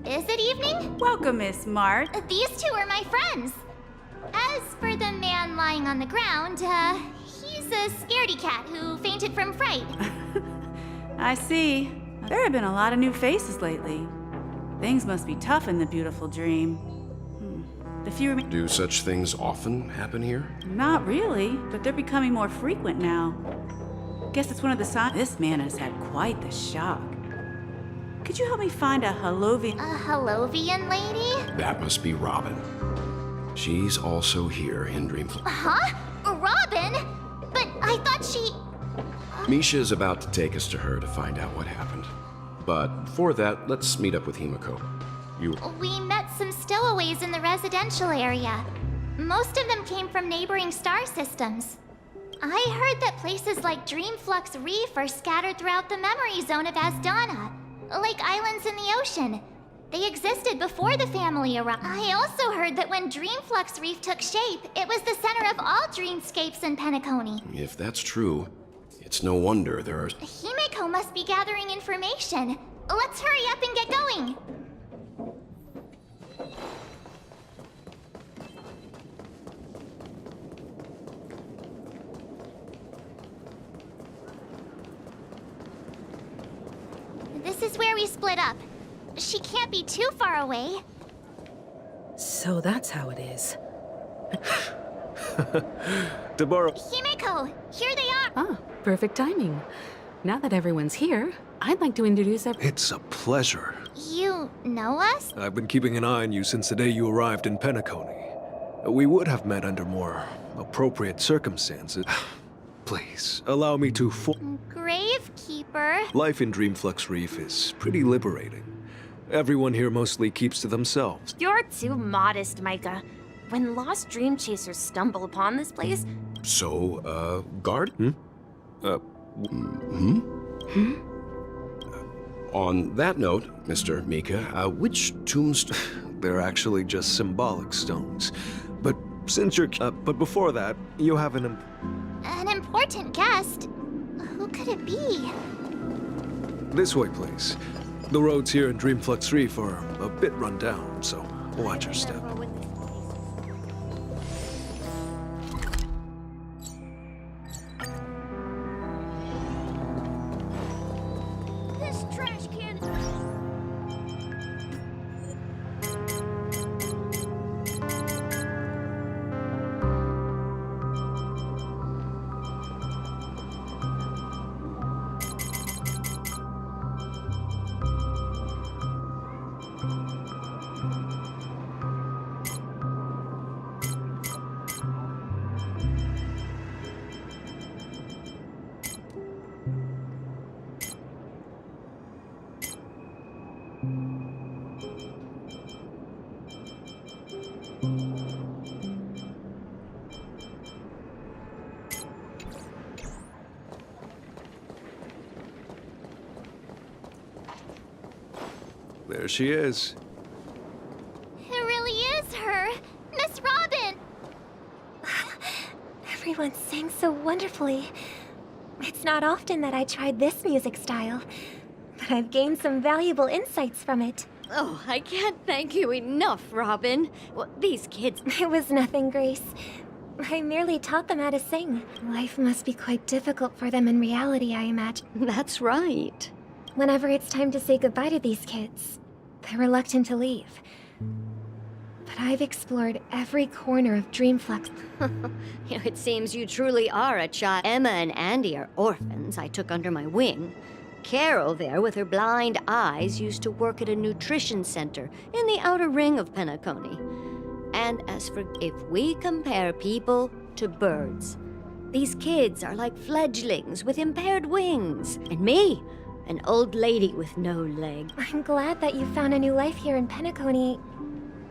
Is it evening? Welcome, Miss Mart. These two are my friends. As for the man lying on the ground, he's a scaredy cat who fainted from fright. I see. There have been a lot of new faces lately. Things must be tough in the beautiful dream. The few Do such things often happen here? Not really, but they're becoming more frequent now. Guess it's one of the signs. This man has had quite the shock. Could you help me find a Halovian? A Halovian lady? That must be Robin. She's also here in Dreamflux. Huh? Robin? But I thought she... Misha's about to take us to her to find out what happened. But before that, let's meet up with Himiko. We met some stowaways in the residential area. Most of them came from neighboring star systems. I heard that places like Dreamflux Reef are scattered throughout the memory zone of Asdana, like islands in the ocean. They existed before the family arrived. I also heard that when Dreamflux Reef took shape, it was the center of all dreamscapes in Penacony. If that's true, it's no wonder there are... Himeko must be gathering information. Let's hurry up and get going. This is where we split up. She can't be too far away. So that's how it is. Deborah. Himeko, here they are. Ah, perfect timing. Now that everyone's here, I'd like to introduce It's a pleasure. You know us? I've been keeping an eye on you since the day you arrived in Penacony. We would have met under more appropriate circumstances. Please, allow me to Gravekeeper. Life in Dreamflux Reef is pretty liberating. Everyone here mostly keeps to themselves. You're too modest, Micah. When lost dream chasers stumble upon this place... So, guard? On that note, Mr. Mika, which tombstone... They're actually just symbolic stones. But since you're... but before that, you have an important guest? Who could it be? This way, please. The roads here in Dreamflux Reef are a bit run down, so watch your step. This trash can... There she is. It really is her. Miss Robin! Everyone sang so wonderfully. It's not often that I tried this music style, but I've gained some valuable insights from it. Oh, I can't thank you enough, Robin. Well, these kids... It was nothing, Grace. I merely taught them how to sing. Life must be quite difficult for them in reality, I imagine. That's right. Whenever it's time to say goodbye to these kids, they're reluctant to leave. But I've explored every corner of Dreamflux. It seems you truly are a child. Emma and Andy are orphans I took under my wing. Carol there, with her blind eyes, used to work at a nutrition center in the outer ring of Penacony. And as for if we compare people to birds, these kids are like fledglings with impaired wings. And me, an old lady with no leg. I'm glad that you found a new life here in Penacony.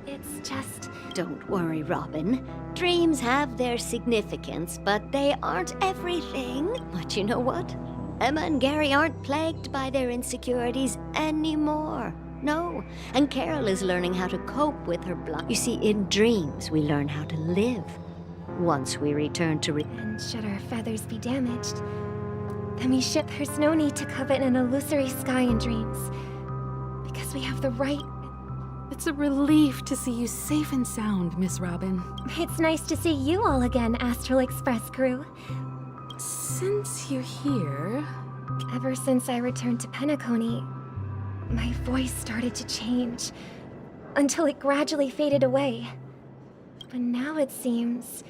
It's just... Don't worry, Robin. Dreams have their significance, but they aren't everything. But you know what? Emma and Gary aren't plagued by their insecurities anymore. No. And Carol is learning how to cope with her blind. You see, in dreams, we learn how to live. Once we return to... And should our feathers be damaged, then we ship. There's no need to covet an illusory sky in dreams. Because we have the right... It's a relief to see you safe and sound, Miss Robin. It's nice to see you all again, Astral Express crew. Since you're here... Ever since I returned to Penacony, my voice started to change, until it gradually faded away. But now it seems...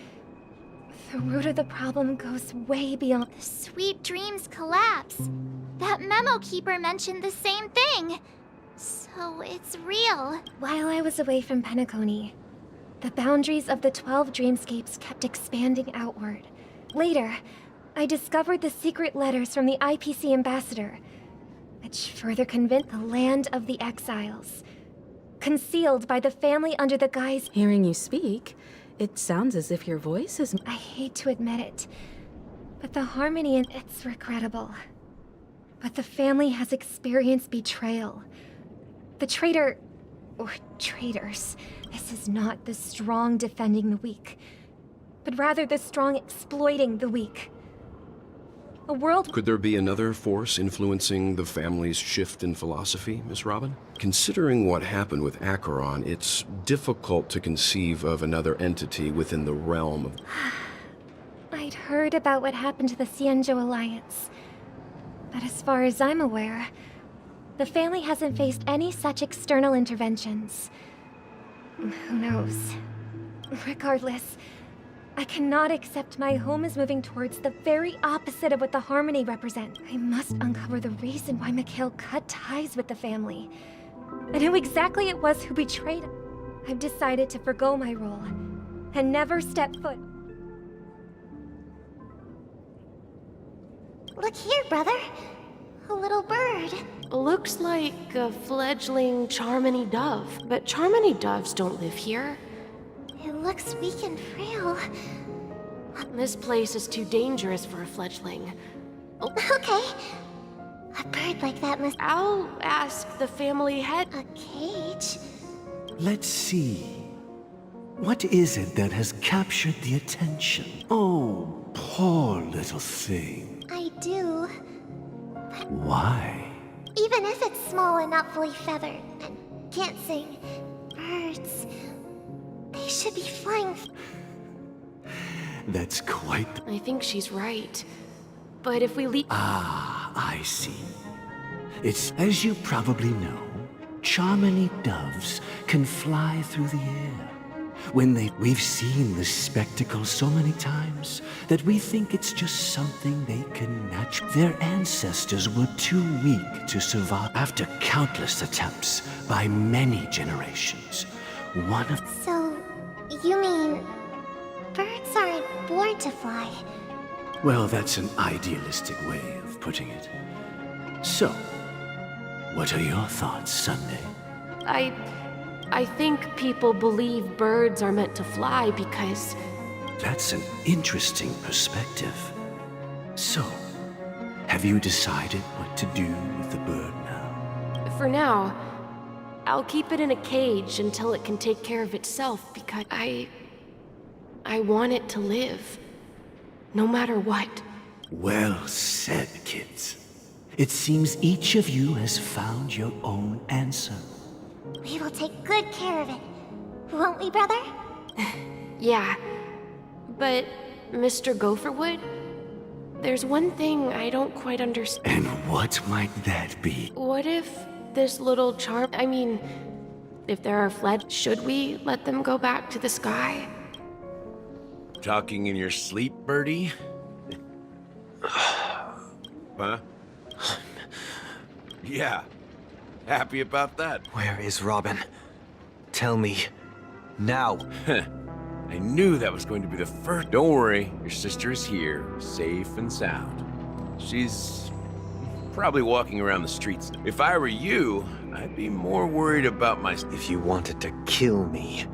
the root of the problem goes way beyond... The sweet dreams collapse. That memo keeper mentioned the same thing. So it's real. While I was away from Penacony, the boundaries of the 12 dreamscapes kept expanding outward. Later, I discovered the secret letters from the IPC ambassador, which further convinced the land of the exiles, concealed by the family under the guise... Hearing you speak, it sounds as if your voice is... I hate to admit it, but the harmony in it's regrettable. But the family has experienced betrayal. The traitor or traitors. This is not the strong defending the weak, but rather the strong exploiting the weak. A world... Could there be another force influencing the family's shift in philosophy, Miss Robin? Considering what happened with Acheron, it's difficult to conceive of another entity within the realm of... I'd heard about what happened to the Cienjo Alliance, but as far as I'm aware, the family hasn't faced any such external interventions. Who knows? Regardless, I cannot accept my home is moving towards the very opposite of what the Harmony represent. I must uncover the reason why Mikhail cut ties with the family, and who exactly it was who betrayed him. I've decided to forgo my role, and never step foot. Look here, brother. A little bird. Looks like a fledgling Charmony dove, but Charmony doves don't live here. It looks weak and frail. This place is too dangerous for a fledgling. Okay. A bird like that must... I'll ask the family head. A cage? Let's see. What is it that has captured the attention? Oh, poor little thing. I do. But why? even if it's small and not fully feathered and can't sing, birds... they should be flying... That's quite... I think she's right. But if we leave... Ah, I see. It's, as you probably know, Charmony doves can fly through the air. We've seen this spectacle so many times that we think it's just something they can naturally... Their ancestors were too weak to survive after countless attempts by many generations. One of... So, you mean... birds aren't born to fly? Well, that's an idealistic way of putting it. So, what are your thoughts, Sunday? I think people believe birds are meant to fly because... That's an interesting perspective. So, have you decided what to do with the bird now? For now, I'll keep it in a cage until it can take care of itself because I want it to live. No matter what. Well said, kids. It seems each of you has found your own answer. We will take good care of it. Won't we, brother? Yeah. But, Mr. Gopherwood, there's one thing I don't quite understand. And what might that be? What if this little if there are fled, should we let them go back to the sky? Talking in your sleep, Birdie? Huh? Yeah. Happy about that. Where is Robin? Tell me. Now. I knew that was going to be the first. Don't worry, your sister is here, safe and sound. She's probably walking around the streets. If I were you, I'd be more worried about my... If you wanted to kill me,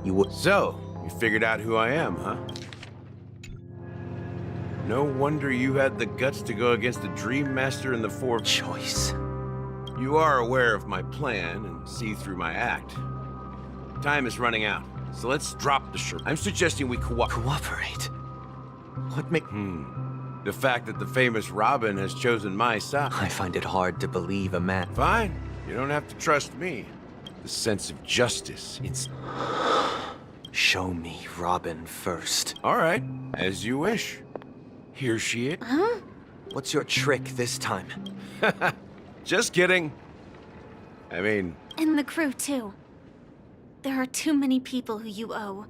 you would... So, you figured out who I am, huh? No wonder you had the guts to go against the Dream Master in the fourth choice. You are aware of my plan and see through my act. Time is running out, so let's drop the shirt. I'm suggesting we Cooperate? What make... The fact that the famous Robin has chosen my side. I find it hard to believe a man... Fine. You don't have to trust me. The sense of justice, it's... Show me Robin first. All right, as you wish. Here she is. Huh? What's your trick this time? Just kidding. I mean... And the crew, too. There are too many people who you owe.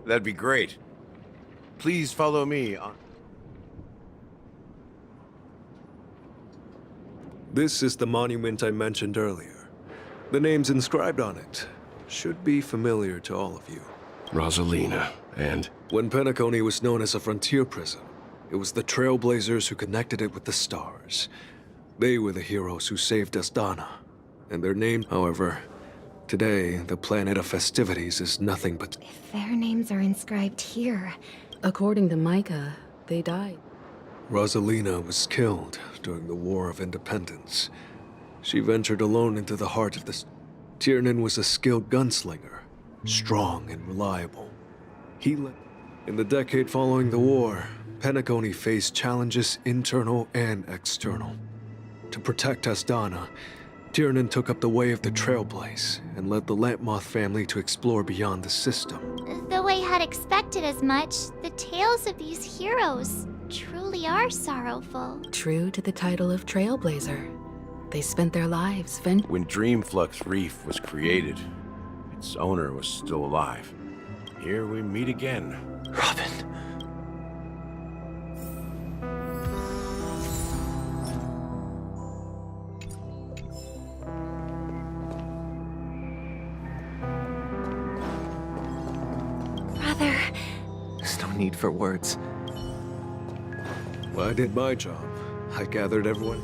That'd be great. Please follow me on... This is the monument I mentioned earlier. The names inscribed on it should be familiar to all of you. Rosalina, and... When Penacony was known as a frontier prison, it was the Trailblazers who connected it with the stars. They were the heroes who saved Asdana, and their name, however, today, the planet of festivities is nothing but... If their names are inscribed here... According to Micah, they died. Rosalina was killed during the War of Independence. She ventured alone into the heart of this... Tiernan was a skilled gunslinger, strong and reliable. In the decade following the war, Penacony faced challenges internal and external. To protect Asdana, Tiernan took up the way of the Trailblaze and led the Lampmoth family to explore beyond the system. Though I had expected as much, the tales of these heroes truly are sorrowful. True to the title of Trailblazer. They spent their lives When Dreamflux Reef was created, its owner was still alive. Here we meet again. Robin. Brother. There's no need for words. Well, I did my job. I gathered everyone.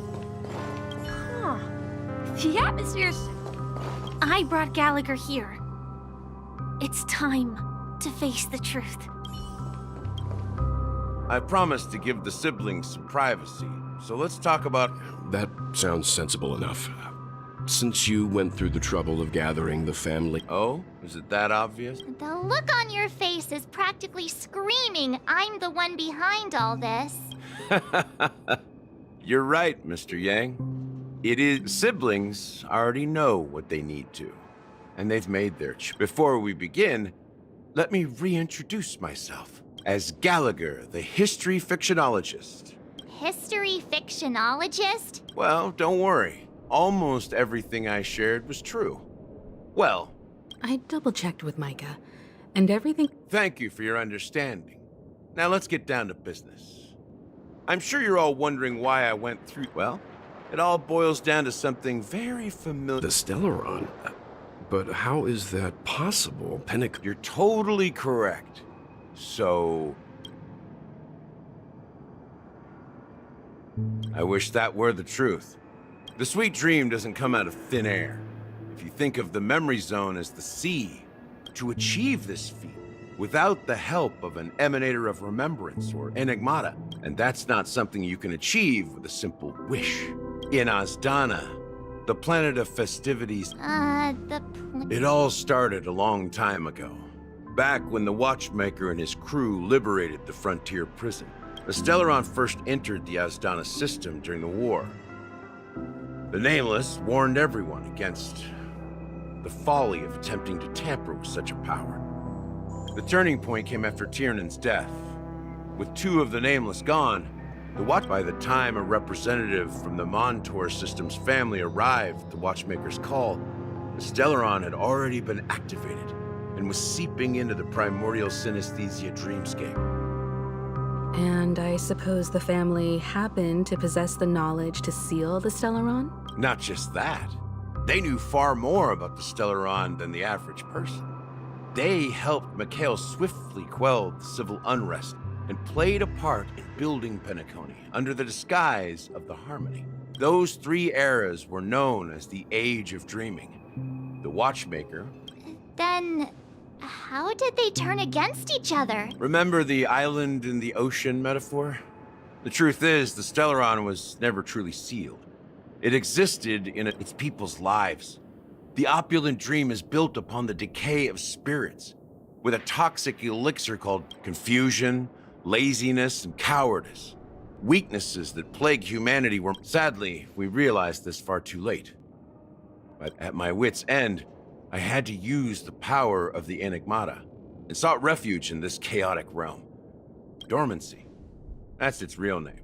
Huh. The atmosphere's... I brought Gallagher here. It's time to face the truth. I promised to give the siblings some privacy, so let's talk about... That sounds sensible enough. Since you went through the trouble of gathering the family... Oh? Is it that obvious? The look on your face is practically screaming, I'm the one behind all this. You're right, Mr. Yang. It is... Siblings already know what they need to, and they've made their Before we begin, let me reintroduce myself as Gallagher, the history fictionologist. History fictionologist? Well, don't worry. Almost everything I shared was true. Well... I double-checked with Micah, and everything... Thank you for your understanding. Now let's get down to business. I'm sure you're all wondering why I went through... Well, it all boils down to something very familiar. The Stellaron? But how is that possible? You're totally correct. So... I wish that were the truth. The sweet dream doesn't come out of thin air. If you think of the memory zone as the sea, to achieve this feat, without the help of an emanator of remembrance or enigmata, and that's not something you can achieve with a simple wish. In Asdana, the planet of festivities... It all started a long time ago. Back when the Watchmaker and his crew liberated the frontier prison. The Stellaron first entered the Asdana system during the war. The Nameless warned everyone against the folly of attempting to tamper with such a power. The turning point came after Tiernan's death. With two of the Nameless gone, by the time a representative from the Montour system's family arrived at the Watchmaker's call, the Stellaron had already been activated and was seeping into the primordial synesthesia dreamscape. And I suppose the family happened to possess the knowledge to seal the Stellaron? Not just that. They knew far more about the Stellaron than the average person. They helped Mikhail swiftly quell the civil unrest and played a part in building Penacony under the disguise of the Harmony. Those three eras were known as the Age of Dreaming. The Watchmaker... Then... how did they turn against each other? Remember the island in the ocean metaphor? The truth is, the Stellaron was never truly sealed. It existed in its people's lives. The opulent dream is built upon the decay of spirits, with a toxic elixir called confusion, laziness, and cowardice. Weaknesses that plague humanity were... Sadly, we realized this far too late. But at my wit's end, I had to use the power of the Enigmata, and sought refuge in this chaotic realm. Dormancy. That's its real name.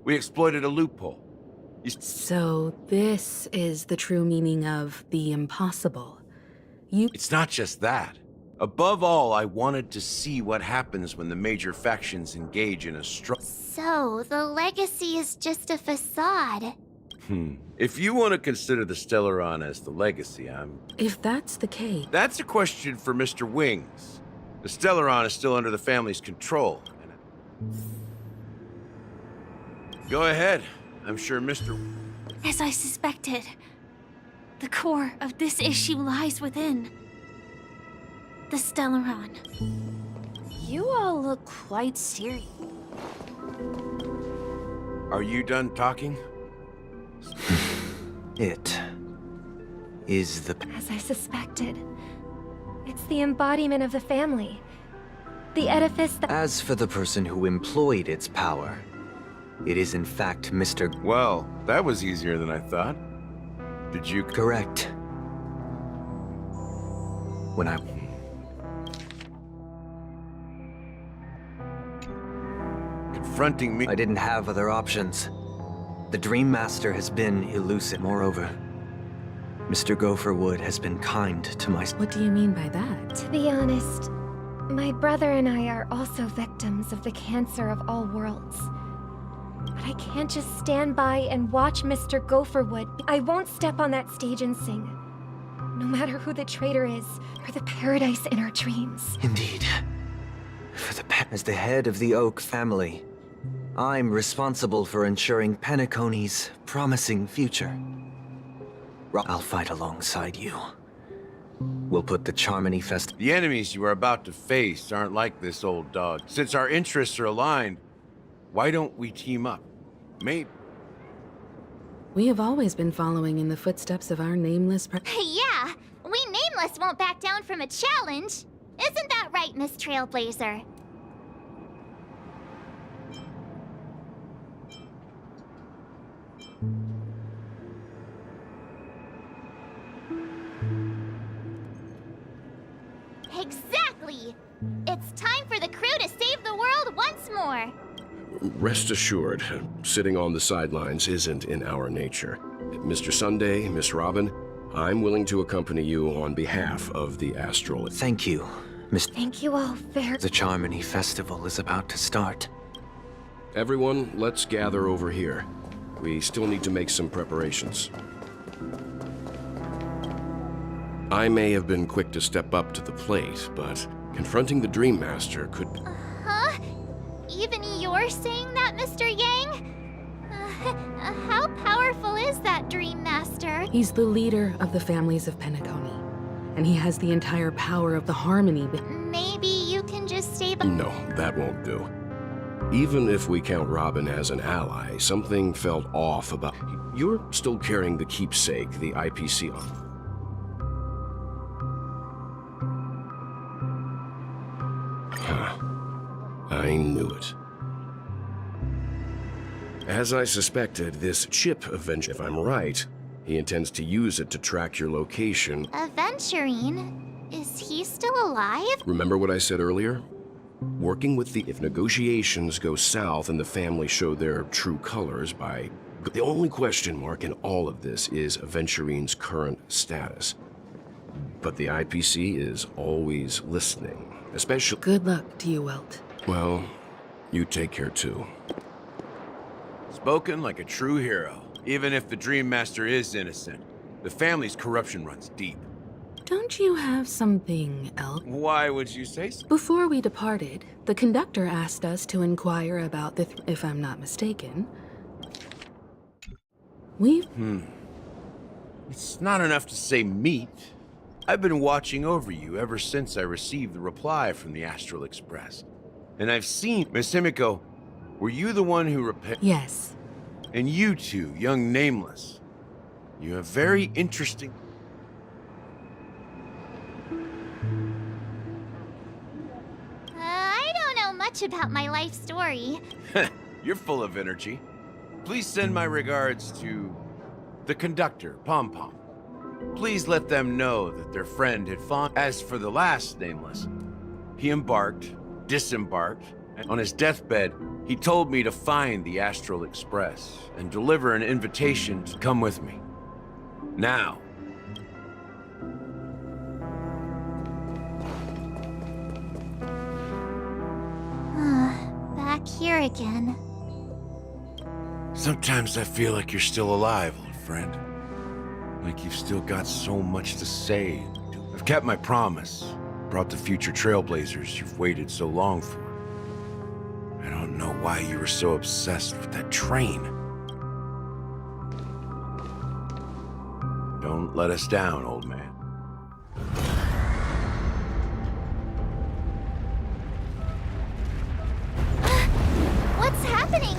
We exploited a loophole. So this is the true meaning of the impossible. It's not just that. Above all, I wanted to see what happens when the major factions engage in a struggle. So, the legacy is just a facade. If you want to consider the Stellaron as the legacy, If that's the case... That's a question for Mr. Wings. The Stellaron is still under the family's control. Go ahead. I'm sure Mr. As I suspected, the core of this issue lies within the Stellaron. You all look quite serious. Are you done talking? It is the... As I suspected. It's the embodiment of the family. The edifice that... As for the person who employed its power, it is in fact Mr. Well, that was easier than I thought. Did you... Correct. When I... Confronting me... I didn't have other options. The Dream Master has been elusive. Moreover, Mr. Gopherwood has been kind to my... What do you mean by that? To be honest, my brother and I are also victims of the cancer of all worlds. But I can't just stand by and watch Mr. Gopherwood. I won't step on that stage and sing. No matter who the traitor is, or the paradise in our dreams. Indeed. As the head of the Oak family, I'm responsible for ensuring Penacony's promising future. I'll fight alongside you. We'll put the Charmony Fest... The enemies you are about to face aren't like this old dog. Since our interests are aligned, why don't we team up? Maybe... We have always been following in the footsteps of our nameless... Yeah, we Nameless won't back down from a challenge. Isn't that right, Miss Trailblazer? Exactly! It's time for the crew to save the world once more! Rest assured, sitting on the sidelines isn't in our nature. Mr. Sunday, Miss Robin, I'm willing to accompany you on behalf of the Astral. Thank you, Miss... Thank you all very... The Charmony Festival is about to start. Everyone, let's gather over here. We still need to make some preparations. I may have been quick to step up to the plate, but confronting the Dream Master could... Huh? Even you're saying that, Mr. Yang? How powerful is that Dream Master? He's the leader of the families of Penacony, and he has the entire power of the Harmony. Maybe you can just stay by... No, that won't do. Even if we count Robin as an ally, something felt off about... You're still carrying the keepsake, the IPC on. I knew it. As I suspected, this chip eventually, if I'm right, he intends to use it to track your location. Aventurine? Is he still alive? Remember what I said earlier? Working with the... If negotiations go south and the family show their true colors by... The only question mark in all of this is Aventurine's current status. But the IPC is always listening, especially... Good luck to you, Welt. Well, you take care too. Spoken like a true hero. Even if the Dream Master is innocent, the family's corruption runs deep. Don't you have something else? Why would you say so? Before we departed, the conductor asked us to inquire about the... if I'm not mistaken. We've... It's not enough to say meet. I've been watching over you ever since I received the reply from the Astral Express. And I've seen... Miss Himiko, were you the one who repaired... Yes. And you two, young Nameless, you have very interesting... I don't know much about my life story. You're full of energy. Please send my regards to the conductor, Pom Pom. Please let them know that their friend had fallen. As for the last Nameless, he embarked, disembarked, and on his deathbed, he told me to find the Astral Express and deliver an invitation to come with me. Now. Back here again. Sometimes I feel like you're still alive, old friend. Like you've still got so much to say and do. I've kept my promise. Brought the future Trailblazers you've waited so long for. I don't know why you were so obsessed with that train. Don't let us down, old man. What's happening?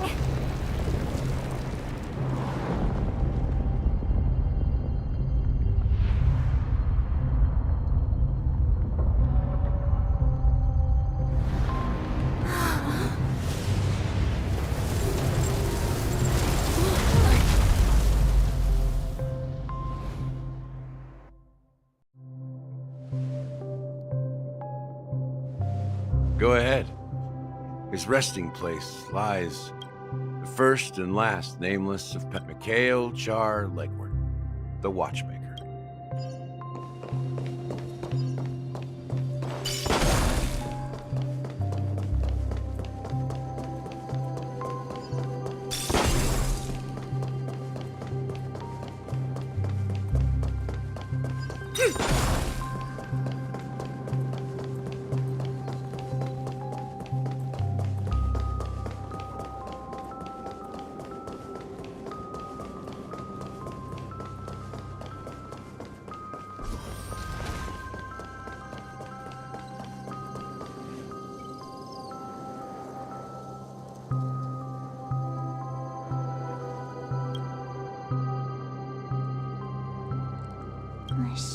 Go ahead. His resting place lies the first and last nameless of Mikhail Char Legward, the Watchmaker.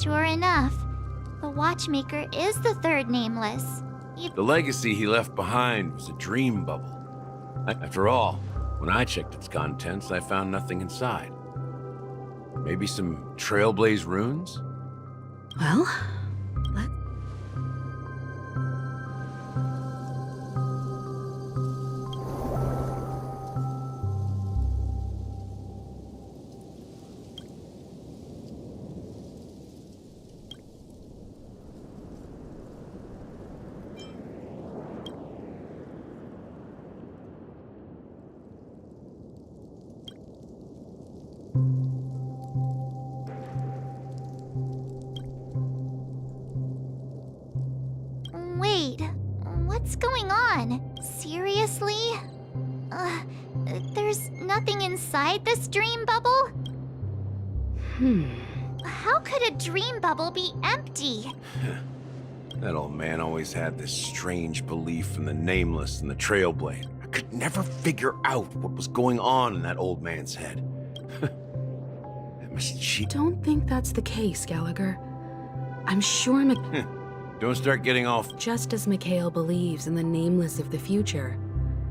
Sure enough, the Watchmaker is the third nameless. The legacy he left behind was a dream bubble. After all, when I checked its contents, I found nothing inside. Maybe some Trailblaze runes? Well, Wait, what's going on? Seriously? There's nothing inside this dream bubble? How could a dream bubble be empty? That old man always had this strange belief in the Nameless and the Trailblaze. I could never figure out what was going on in that old man's head. That mischief. don't think that's the case, Gallagher. I'm sure Don't start getting off. Just as Mikhail believes in the Nameless of the future,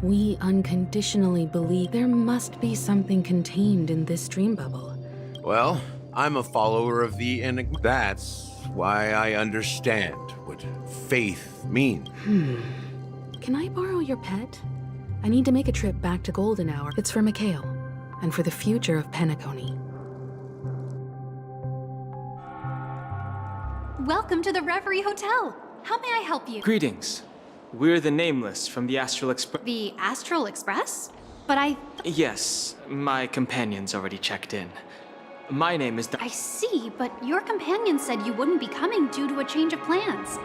we unconditionally believe there must be something contained in this dream bubble. Well, I'm a follower of the enigma. That's why I understand what faith means. Can I borrow your pet? I need to make a trip back to Golden Hour. It's for Mikhail, and for the future of Penacony. Welcome to the Reverie Hotel. How may I help you? Greetings. We're the Nameless from the Astral Express. The Astral Express? But Yes, my companion's already checked in. My name is... I see, but your companion said you wouldn't be coming due to a change of plans.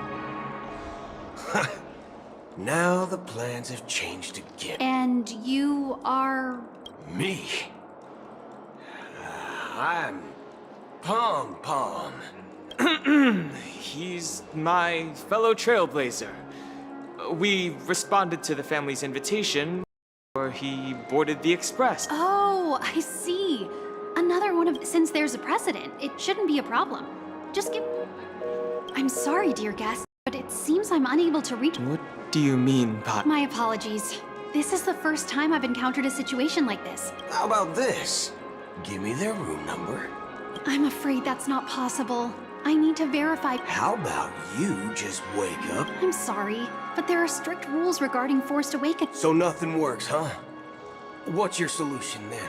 Now the plans have changed again. And you are... Me? I'm Pom Pom. He's my fellow Trailblazer. We responded to the family's invitation, or he boarded the express. Oh, I see. Another one of... Since there's a precedent, it shouldn't be a problem. Just give... I'm sorry, dear guest, but it seems I'm unable to reach... What do you mean, Pot? My apologies. This is the first time I've encountered a situation like this. How about this? Give me their room number. I'm afraid that's not possible. I need to verify... How about you just wake up? I'm sorry, but there are strict rules regarding forced awakening. So nothing works, huh? What's your solution then?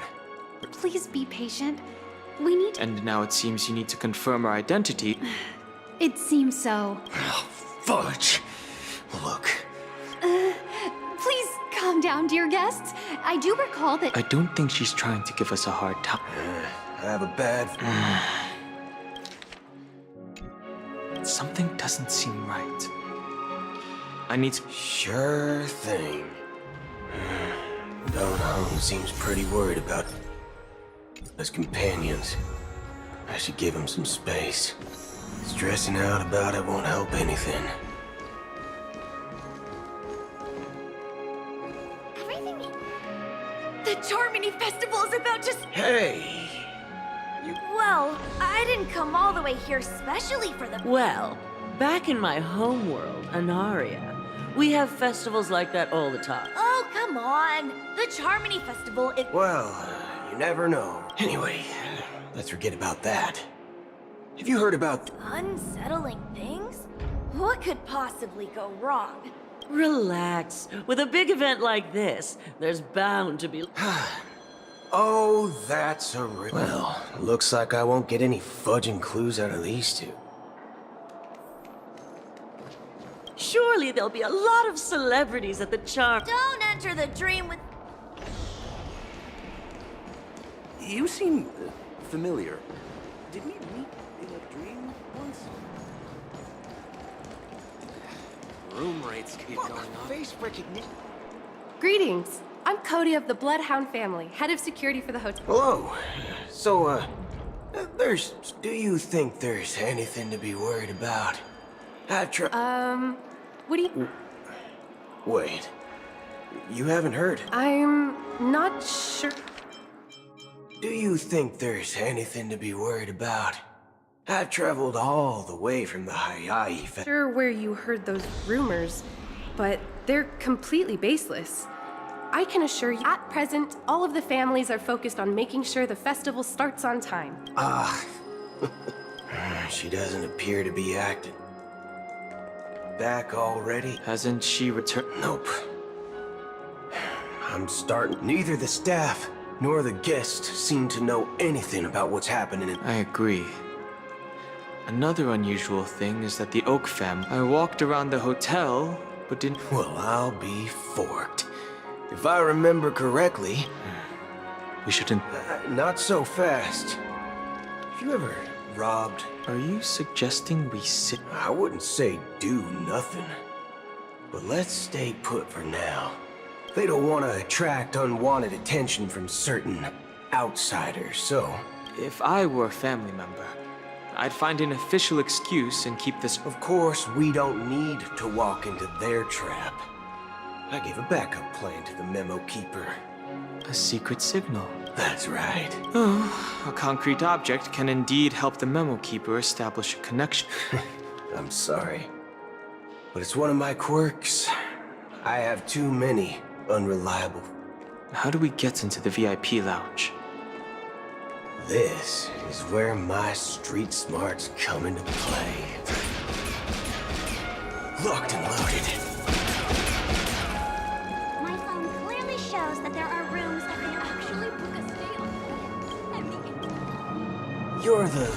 Please be patient. We need to... And now it seems you need to confirm our identity. It seems so. Oh, fudge. Look. Please calm down, dear guests. I do recall that... I don't think she's trying to give us a hard time. I have a bad... Something doesn't seem right. I need to... Sure thing. Don Hung seems pretty worried about his companions. I should give him some space. Stressing out about it won't help anything. The Charmony Festival is about to... Hey! Well, I didn't come all the way here specially for the... Well, back in my home world, Anaria, we have festivals like that all the time. Oh, come on. The Charmony Festival, it... Well, you never know. Anyway, let's forget about that. Have you heard about... Unsettling things? What could possibly go wrong? Relax. With a big event like this, there's bound to be... Oh, that's a well, looks like I won't get any fudging clues out of these two. Surely there'll be a lot of celebrities at the charm... Don't enter the dream with... You seem familiar. Did we meet in a dream once? Room rates keep going up. Face recognition. Greetings. I'm Cody of the Bloodhound family, head of security for the hotel. Hello. So, do you think there's anything to be worried about? What do you... Wait. You haven't heard? I'm not sure... Do you think there's anything to be worried about? I've traveled all the way from the Hawaii. Sure where you heard those rumors, but they're completely baseless. I can assure you, at present, all of the families are focused on making sure the festival starts on time. She doesn't appear to be acting. Back already? Hasn't she returned? Nope. I'm starting. Neither the staff nor the guests seem to know anything about what's happening. I agree. Another unusual thing is that the Oak family... I walked around the hotel, but didn't... Well, I'll be forked. If I remember correctly... We shouldn't... not so fast. Have you ever robbed? Are you suggesting we sit... I wouldn't say do nothing. But let's stay put for now. They don't want to attract unwanted attention from certain outsiders, so... If I were a family member, I'd find an official excuse and keep this... Of course, we don't need to walk into their trap. I gave a backup plan to the memo keeper. A secret signal. That's right. Oh, a concrete object can indeed help the memo keeper establish a connection. I'm sorry, but it's one of my quirks. I have too many unreliable... How do we get into the VIP lounge? This is where my street smarts come into play. Locked and loaded. My phone clearly shows that there are rooms that can actually book a stay on. You're the...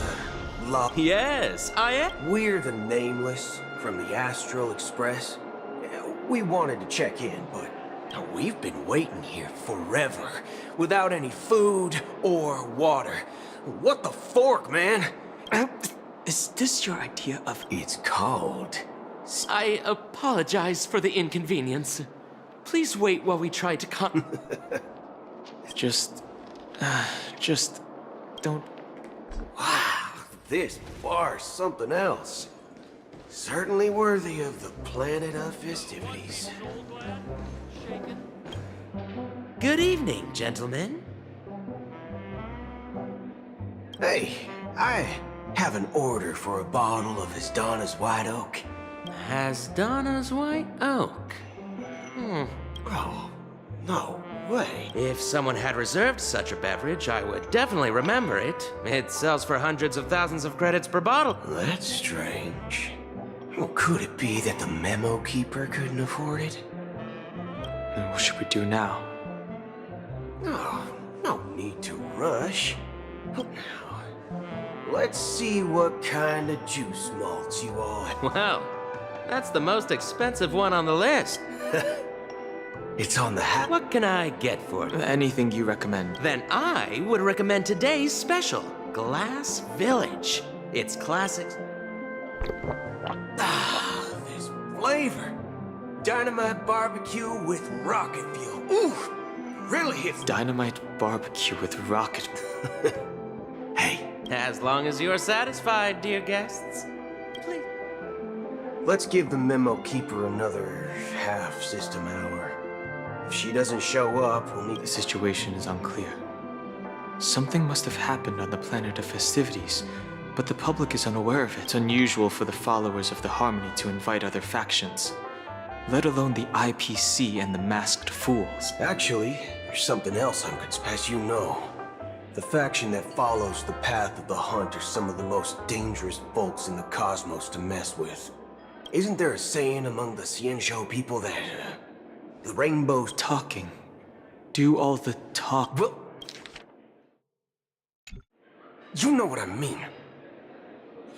Yes, I am. We're the Nameless from the Astral Express. We wanted to check in, but we've been waiting here forever, without any food or water. What the fork, man? Is this your idea of... It's called... I apologize for the inconvenience. Please wait while we try to Just don't... Wow, this bar's something else. Certainly worthy of the planet of festivities. Good evening, gentlemen. Hey, I have an order for a bottle of Hasdana's White Oak. Hasdana's White Oak? Oh, no way. If someone had reserved such a beverage, I would definitely remember it. It sells for hundreds of thousands of credits per bottle. That's strange. Well, could it be that the memo keeper couldn't afford it? Then what should we do now? Oh, no need to rush. Now, let's see what kind of juice malts you all have. Wow, that's the most expensive one on the list. It's on the hat. What can I get for you? Anything you recommend. Then I would recommend today's special, Glass Village. It's classic. This flavor. Dynamite barbecue with rocket fuel. Ooh, really hits. Dynamite barbecue with rocket. Hey. As long as you're satisfied, dear guests. Please. Let's give the memo keeper another half system hour. If she doesn't show up, we'll need... The situation is unclear. Something must have happened on the planet of festivities, but the public is unaware of it. It's unusual for the followers of the Harmony to invite other factions, let alone the IPC and the Masked Fools. Actually, there's something else I'm as you know. The faction that follows the path of the Hunt are some of the most dangerous folks in the cosmos to mess with. Isn't there a saying among the Xianzhou people that the rainbow's talking? Do all the talk. Well, you know what I mean.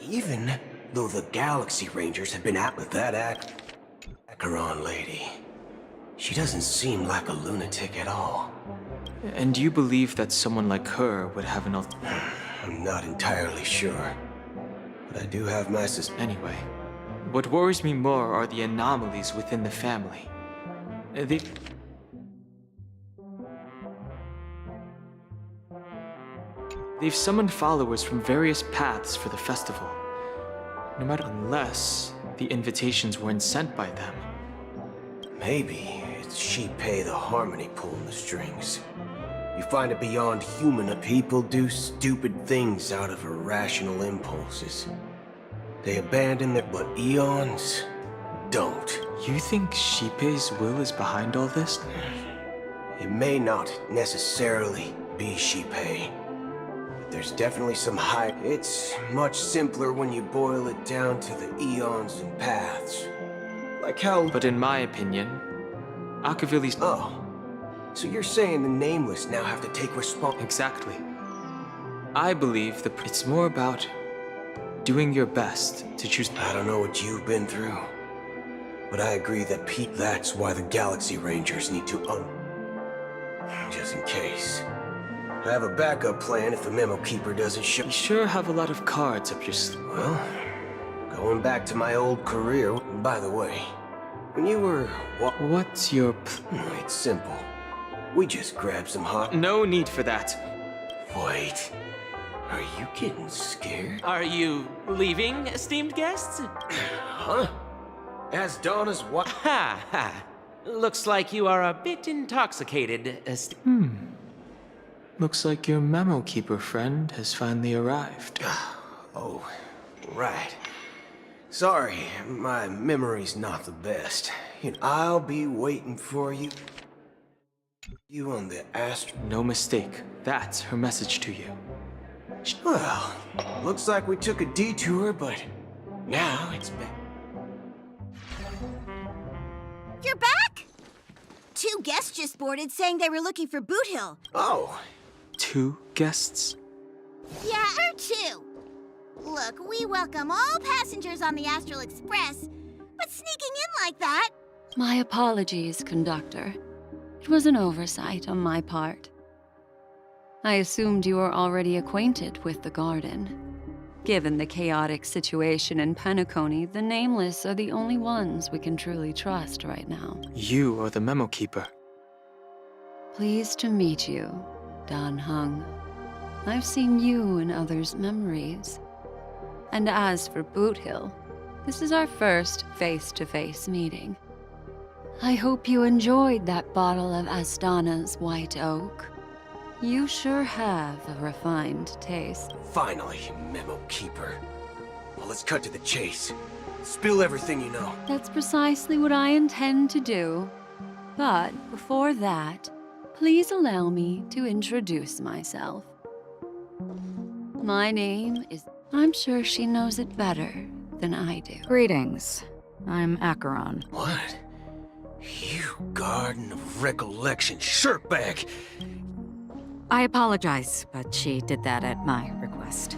Even though the Galaxy Rangers have been out with that Acheron lady, she doesn't seem like a lunatic at all. And you believe that someone like her would have an I'm not entirely sure, but I do have my Anyway, what worries me more are the anomalies within the family. They've summoned followers from various paths for the festival. No matter, unless the invitations weren't sent by them. Maybe it's Shipei the Harmony pulling the strings. You find it beyond human that people do stupid things out of irrational impulses. They abandon their but eons don't. You think Shipei's will is behind all this? It may not necessarily be Shipei. There's definitely some hype. It's much simpler when you boil it down to the eons and paths. Like how... But in my opinion, Akavili's... Oh. So you're saying the Nameless now have to take Exactly. I believe that it's more about doing your best to choose... I don't know what you've been through, but I agree that that's why the Galaxy Rangers need to just in case. I have a backup plan if the Memo Keeper doesn't show. You sure have a lot of cards up your sleeve. Well, going back to my old career, by the way, when you were... What's your... It's simple. We just grab some hot... No need for that. Wait. Are you getting scared? Are you leaving, esteemed guests? Huh? As Donna's what? Ha ha. Looks like you are a bit intoxicated, Looks like your Memo Keeper friend has finally arrived. Oh, right. Sorry, my memory's not the best. I'll be waiting for you. You on the Astro... No mistake. That's her message to you. Well, looks like we took a detour, but now it's back. You're back? 2 guests just boarded saying they were looking for Boot Hill. Oh. 2 guests? Yeah, or 2. Look, we welcome all passengers on the Astral Express, but sneaking in like that... My apologies, conductor. It was an oversight on my part. I assumed you were already acquainted with the garden. Given the chaotic situation in Penacony, the Nameless are the only ones we can truly trust right now. You are the Memo Keeper. Pleased to meet you, Dan Heng. I've seen you in others' memories. And as for Boot Hill, this is our first face-to-face meeting. I hope you enjoyed that bottle of Astana's White Oak. You sure have a refined taste. Finally, Memo Keeper. Well, let's cut to the chase. Spill everything you know. That's precisely what I intend to do. But before that, please allow me to introduce myself. My name is... I'm sure she knows it better than I do. Greetings. I'm Acheron. What? You Garden of Recollection shirtbag! I apologize, but she did that at my request.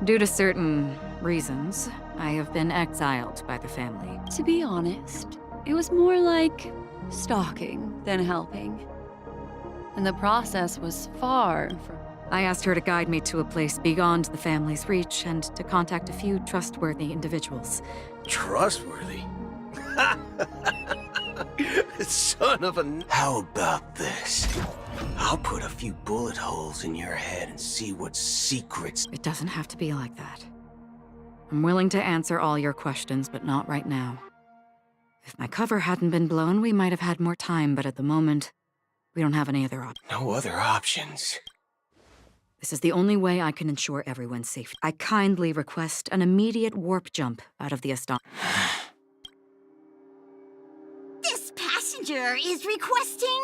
Due to certain reasons, I have been exiled by the family. To be honest, it was more like stalking than helping. And the process was far from... I asked her to guide me to a place beyond the family's reach and to contact a few trustworthy individuals. Trustworthy? Son of a... How about this? I'll put a few bullet holes in your head and see what secrets... It doesn't have to be like that. I'm willing to answer all your questions, but not right now. If my cover hadn't been blown, we might have had more time, but at the moment, we don't have any other options. No other options? This is the only way I can ensure everyone's safe. I kindly request an immediate warp jump out of the Astana. This passenger is requesting...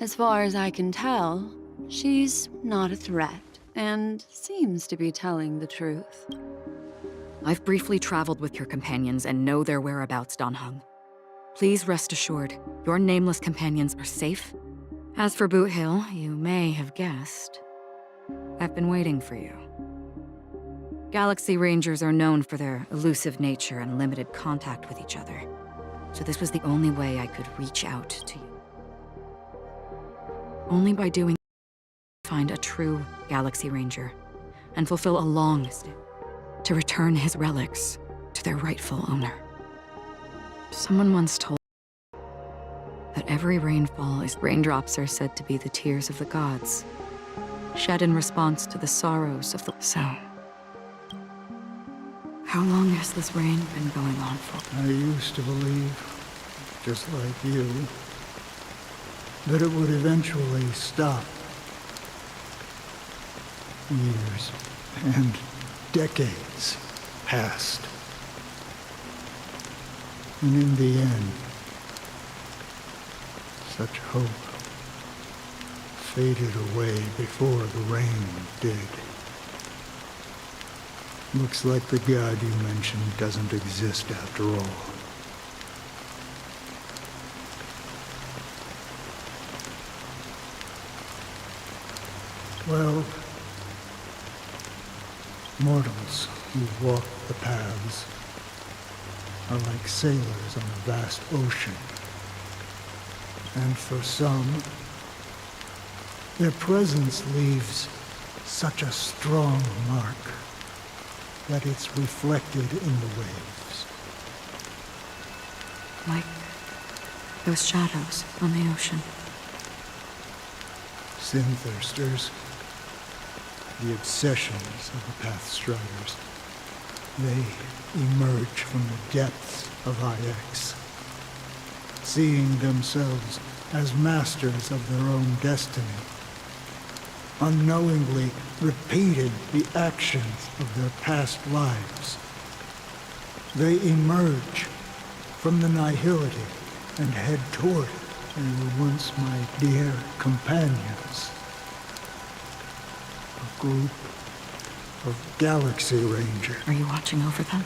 As far as I can tell, she's not a threat, and seems to be telling the truth. I've briefly traveled with your companions and know their whereabouts, Dan Heng. Please rest assured, your nameless companions are safe. As for Boot Hill, you may have guessed, I've been waiting for you. Galaxy Rangers are known for their elusive nature and limited contact with each other, so this was the only way I could reach out to you. Only by doing find a true Galaxy Ranger and fulfill a long step to return his relics to their rightful owner. Someone once told me that every rainfall is raindrops are said to be the tears of the gods, shed in response to the sorrows of the... So, how long has this rain been going on for? I used to believe, just like you, that it would eventually stop. Years and decades passed. And in the end, such hope faded away before the rain did. Looks like the god you mentioned doesn't exist after all. Well, mortals who walk the paths are like sailors on a vast ocean. And for some, their presence leaves such a strong mark that it's reflected in the waves. Like those shadows on the ocean. Sin-thirsters, the obsessions of the Pathstriders, they emerge from the depths of IX, seeing themselves as masters of their own destiny, unknowingly repeating the actions of their past lives. They emerge from the nihility and head toward it. They were once my dear companions. A group of Galaxy Rangers. Are you watching over them?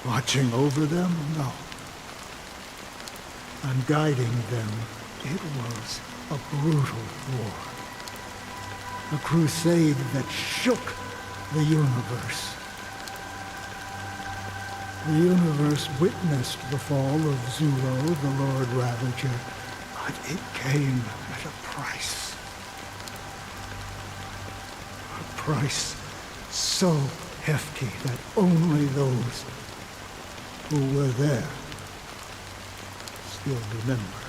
Watching over them? No. I'm guiding them. It was a brutal war. A crusade that shook the universe. The universe witnessed the fall of Zulo, the Lord Ravager, but it came at a price. A price so hefty that only those who were there still remember.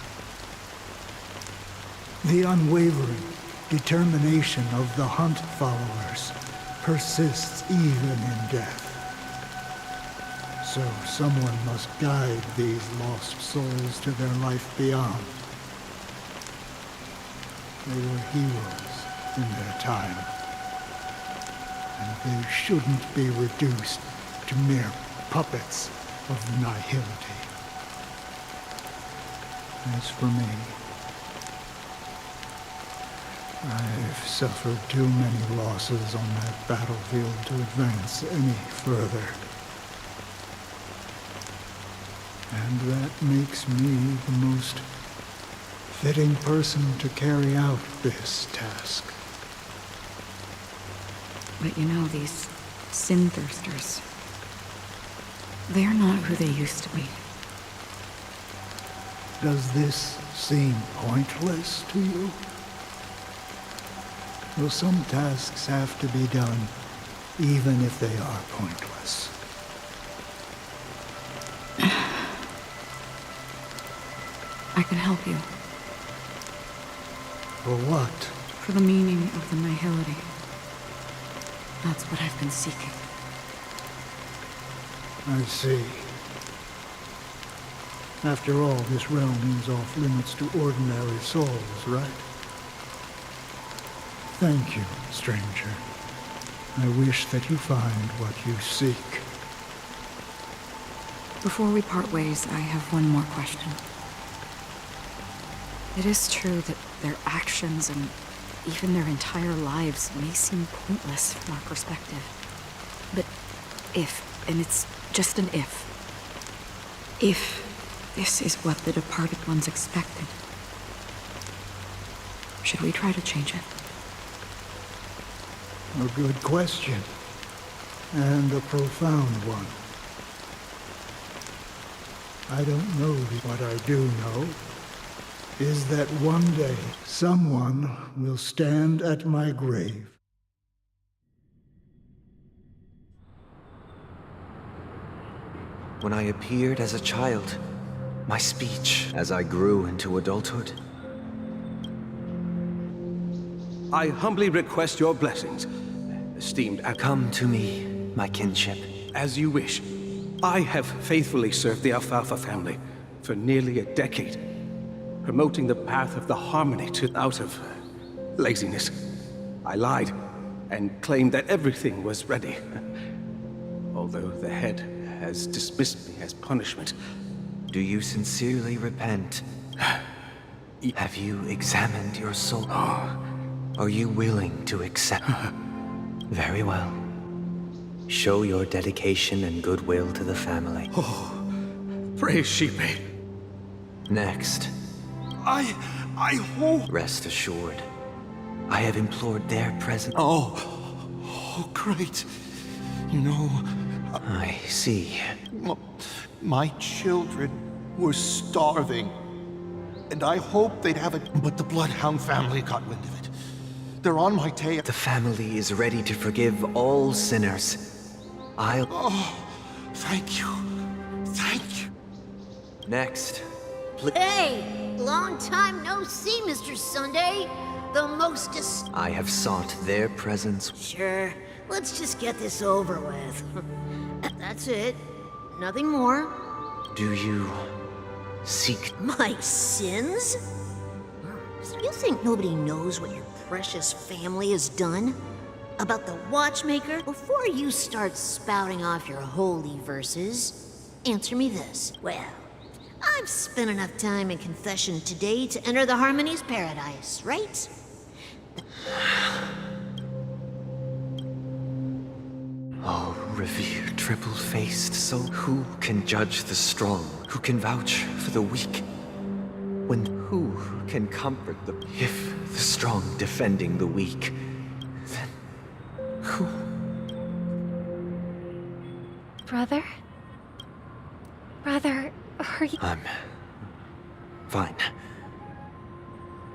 The unwavering determination of the Hunt followers persists even in death. So someone must guide these lost souls to their life beyond. They were heroes in their time, and they shouldn't be reduced to mere puppets of nihility. As for me, I've suffered too many losses on that battlefield to advance any further. And that makes me the most fitting person to carry out this task. But you know, these sin-thirsters, they're not who they used to be. Does this seem pointless to you? Well, some tasks have to be done, even if they are pointless. I can help you. For what? For the meaning of the nihility. That's what I've been seeking. I see. After all, this realm is off limits to ordinary souls, right? Thank you, stranger. I wish that you find what you seek. Before we part ways, I have one more question. It is true that their actions and even their entire lives may seem pointless from our perspective. But if, and it's just an if. If this is what the departed ones expected, should we try to change it? A good question. And a profound one. I don't know what I do know is that one day someone will stand at my grave. When I appeared as a child, my speech as I grew into adulthood. I humbly request your blessings, esteemed. Come to me, my kinship. As you wish. I have faithfully served the Alfalfa family for nearly a decade, promoting the path of the harmony out of laziness. I lied and claimed that everything was ready, although the head has dismissed me as punishment. Do you sincerely repent? Have you examined your soul? Are you willing to accept? Very well. Show your dedication and goodwill to the family. Oh, praise Sheepy. Next. I hope. Rest assured, I have implored their presence. Oh, great. You know... I see. My children were starving. And I hoped they'd have it, but the Bloodhound family got wind of it. They're on my tail. The family is ready to forgive all sinners. Oh, thank you. Thank you. Next. Hey! Long time no see, Mr. Sunday. The most I have sought their presence. Sure. Let's just get this over with. That's it. Nothing more. Do you seek my sins? You think nobody knows what your precious family has done? About the watchmaker? Before you start spouting off your holy verses, answer me this. Well, I've spent enough time in confession today to enter the Harmony's paradise, right? Oh, revered triple-faced soul, who can judge the strong? Who can vouch for the weak? When who can comfort the... If the strong defending the weak, then who? Brother? Brother, are you... I'm... fine.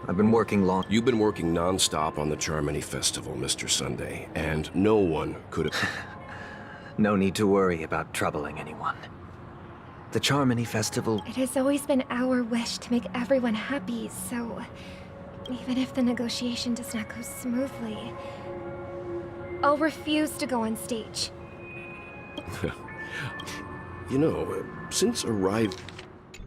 I've been working long... You've been working non-stop on the Charmony Festival, Mr. Sunday, and no one could have... No need to worry about troubling anyone. The Charmony Festival... It has always been our wish to make everyone happy, so... Even if the negotiation does not go smoothly... I'll refuse to go on stage. You know, since arriving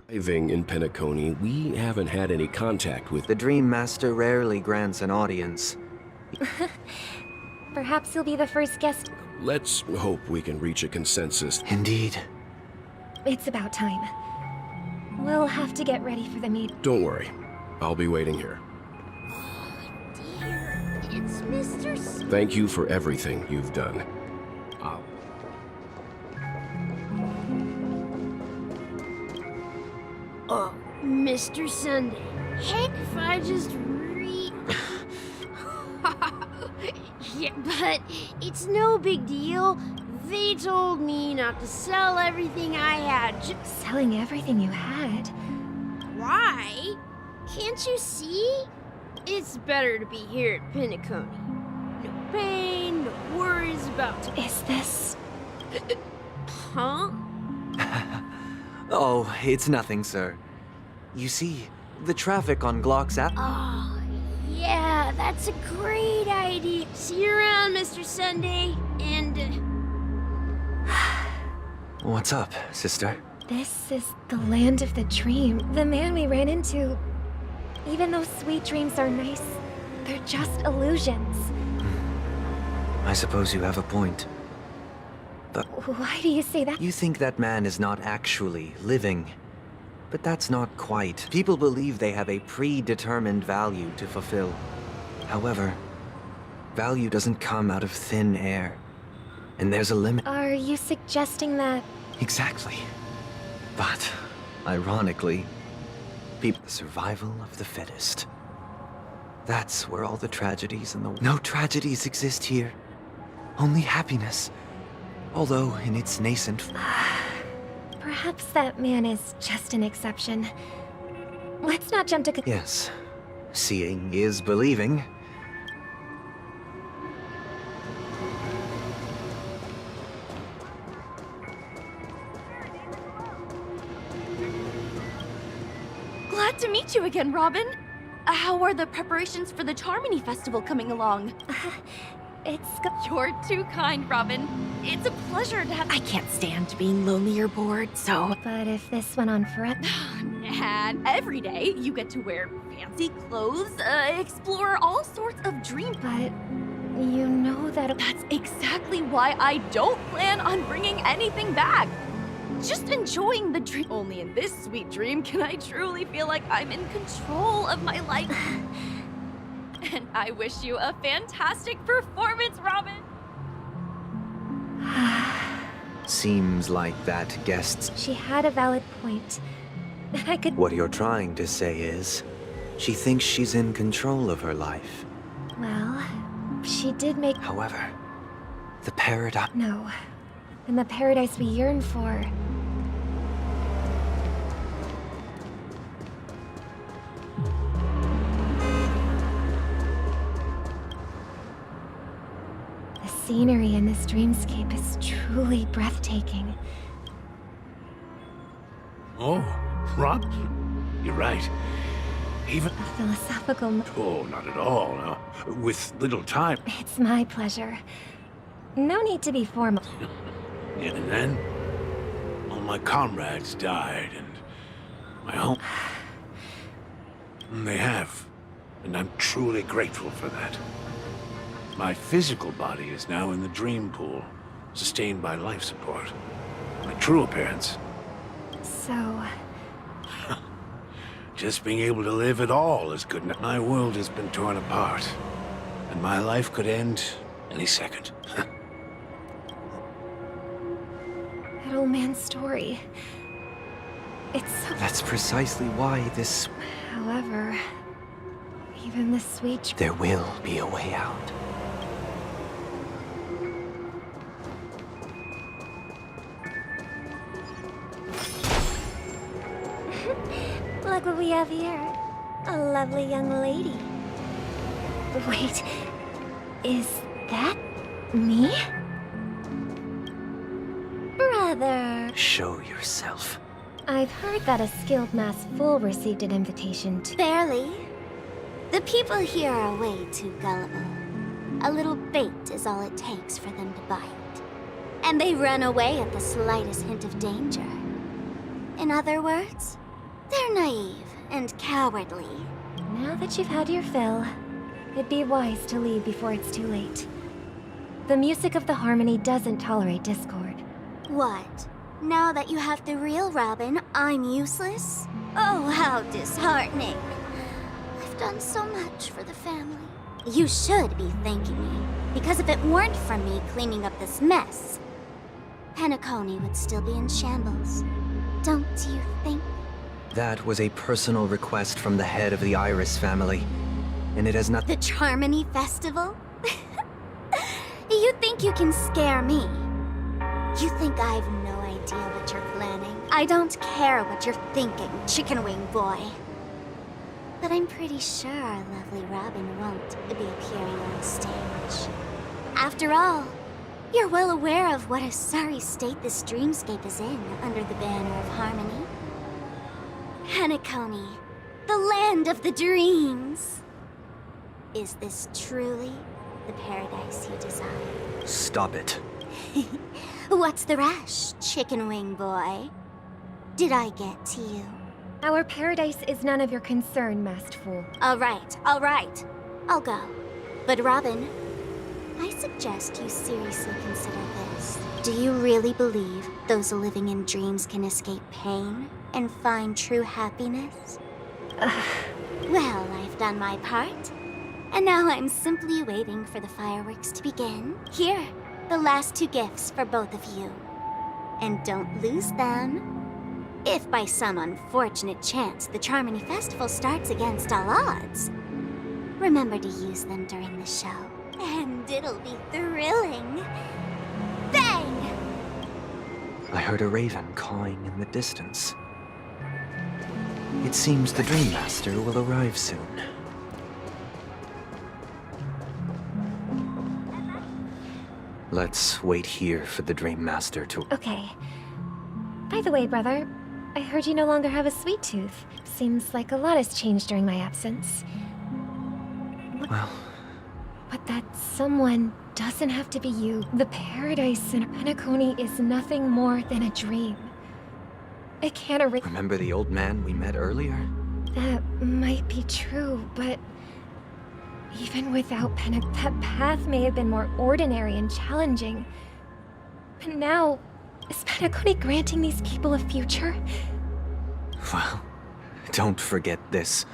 in Penacony, we haven't had any contact with... The Dream Master rarely grants an audience. Perhaps you'll be the first guest. Let's hope we can reach a consensus. Indeed. It's about time. We'll have to get ready for the meet. Don't worry. I'll be waiting here. Dear, it's Mr. Thank you for everything you've done. Mr. Sunday. Heck if I just Yeah, but it's no big deal. They told me not to sell everything I had. Selling everything you had? Why? Can't you see? It's better to be here at Penacony. No pain, no worries about... Is this... Huh? Oh, it's nothing, sir. You see, the traffic on Glock's app... Oh, yeah, that's a great idea. See you around, Mr. Sunday, and... What's up, sister? This is the land of the dream. The man we ran into... Even though sweet dreams are nice, they're just illusions. I suppose you have a point. But... Why do you say that? You think that man is not actually living. But that's not quite. People believe they have a predetermined value to fulfill. However, value doesn't come out of thin air. And there's a limit. Are you suggesting that... Exactly. But, ironically, the survival of the fittest. That's where all the tragedies in the... No tragedies exist here. Only happiness. Although in its nascent... Perhaps that man is just an exception. Let's not jump to... Yes. Seeing is believing. Glad to meet you again, Robin. How are the preparations for the Charmony Festival coming along? You're too kind, Robin. It's a pleasure to have... I can't stand being lonely or bored, so... But if this went on forever... And every day, you get to wear fancy clothes, explore all sorts of dreams. But you know that... That's exactly why I don't plan on bringing anything back. Just enjoying the dream. Only in this sweet dream can I truly feel like I'm in control of my life. And I wish you a fantastic performance, Robin! Seems like that guest's... She had a valid point. I could... What you're trying to say is, she thinks she's in control of her life. Well, she did make... However, the paradox... No. And the paradise we yearn for... The scenery in this dreamscape is truly breathtaking. Oh, Rob, you're right. Even... A philosophical... Oh, not at all. No. With little time. It's my pleasure. No need to be formal. And then, all my comrades died, and my home... They have, and I'm truly grateful for that. My physical body is now in the dream pool, sustained by life support. My true appearance... So... Just being able to live at all is good enough. My world has been torn apart, and my life could end any second. That old man's story... It's so... That's precisely why this... However... Even the sweet... There will be a way out. Look what we have here. A lovely young lady. Wait, is that me? Brother. Show yourself. I've heard that a skilled masked fool received an invitation to... Barely. The people here are way too gullible. A little bait is all it takes for them to bite. And they run away at the slightest hint of danger. In other words, they're naive and cowardly. Now that you've had your fill, it'd be wise to leave before it's too late. The music of the Harmony doesn't tolerate discord. What? Now that you have the real Robin, I'm useless? Oh, how disheartening. I've done so much for the family. You should be thanking me, because if it weren't for me cleaning up this mess, Penacony would still be in shambles. Don't you think? That was a personal request from the head of the Iris family, and it has not... The Charmony Festival? You think you can scare me? You think I've no idea what you're planning? I don't care what you're thinking, chicken wing boy. But I'm pretty sure our lovely Robin won't be appearing on stage. After all, you're well aware of what a sorry state this dreamscape is in under the banner of Harmony. Penacony, the land of the dreams. Is this truly the paradise you desire? Stop it. What's the rush, chicken wing boy? Did I get to you? Our paradise is none of your concern, masked fool. All right. I'll go. But Robin, I suggest you seriously consider this. Do you really believe those living in dreams can escape pain and find true happiness? Well, I've done my part. And now I'm simply waiting for the fireworks to begin. Here, the last 2 gifts for both of you. And don't lose them. If by some unfortunate chance the Charmony Festival starts against all odds, remember to use them during the show. And it'll be thrilling. Bang! I heard a raven cawing in the distance. It seems the Dream Master will arrive soon. Let's wait here for the Dream Master to... Okay. By the way, brother, I heard you no longer have a sweet tooth. Seems like a lot has changed during my absence. Well... But that someone doesn't have to be you. The paradise in Penacony is nothing more than a dream. I can't Remember the old man we met earlier? That might be true, but... Even without that path may have been more ordinary and challenging. But now, is Penacony granting these people a future? Well, don't forget this.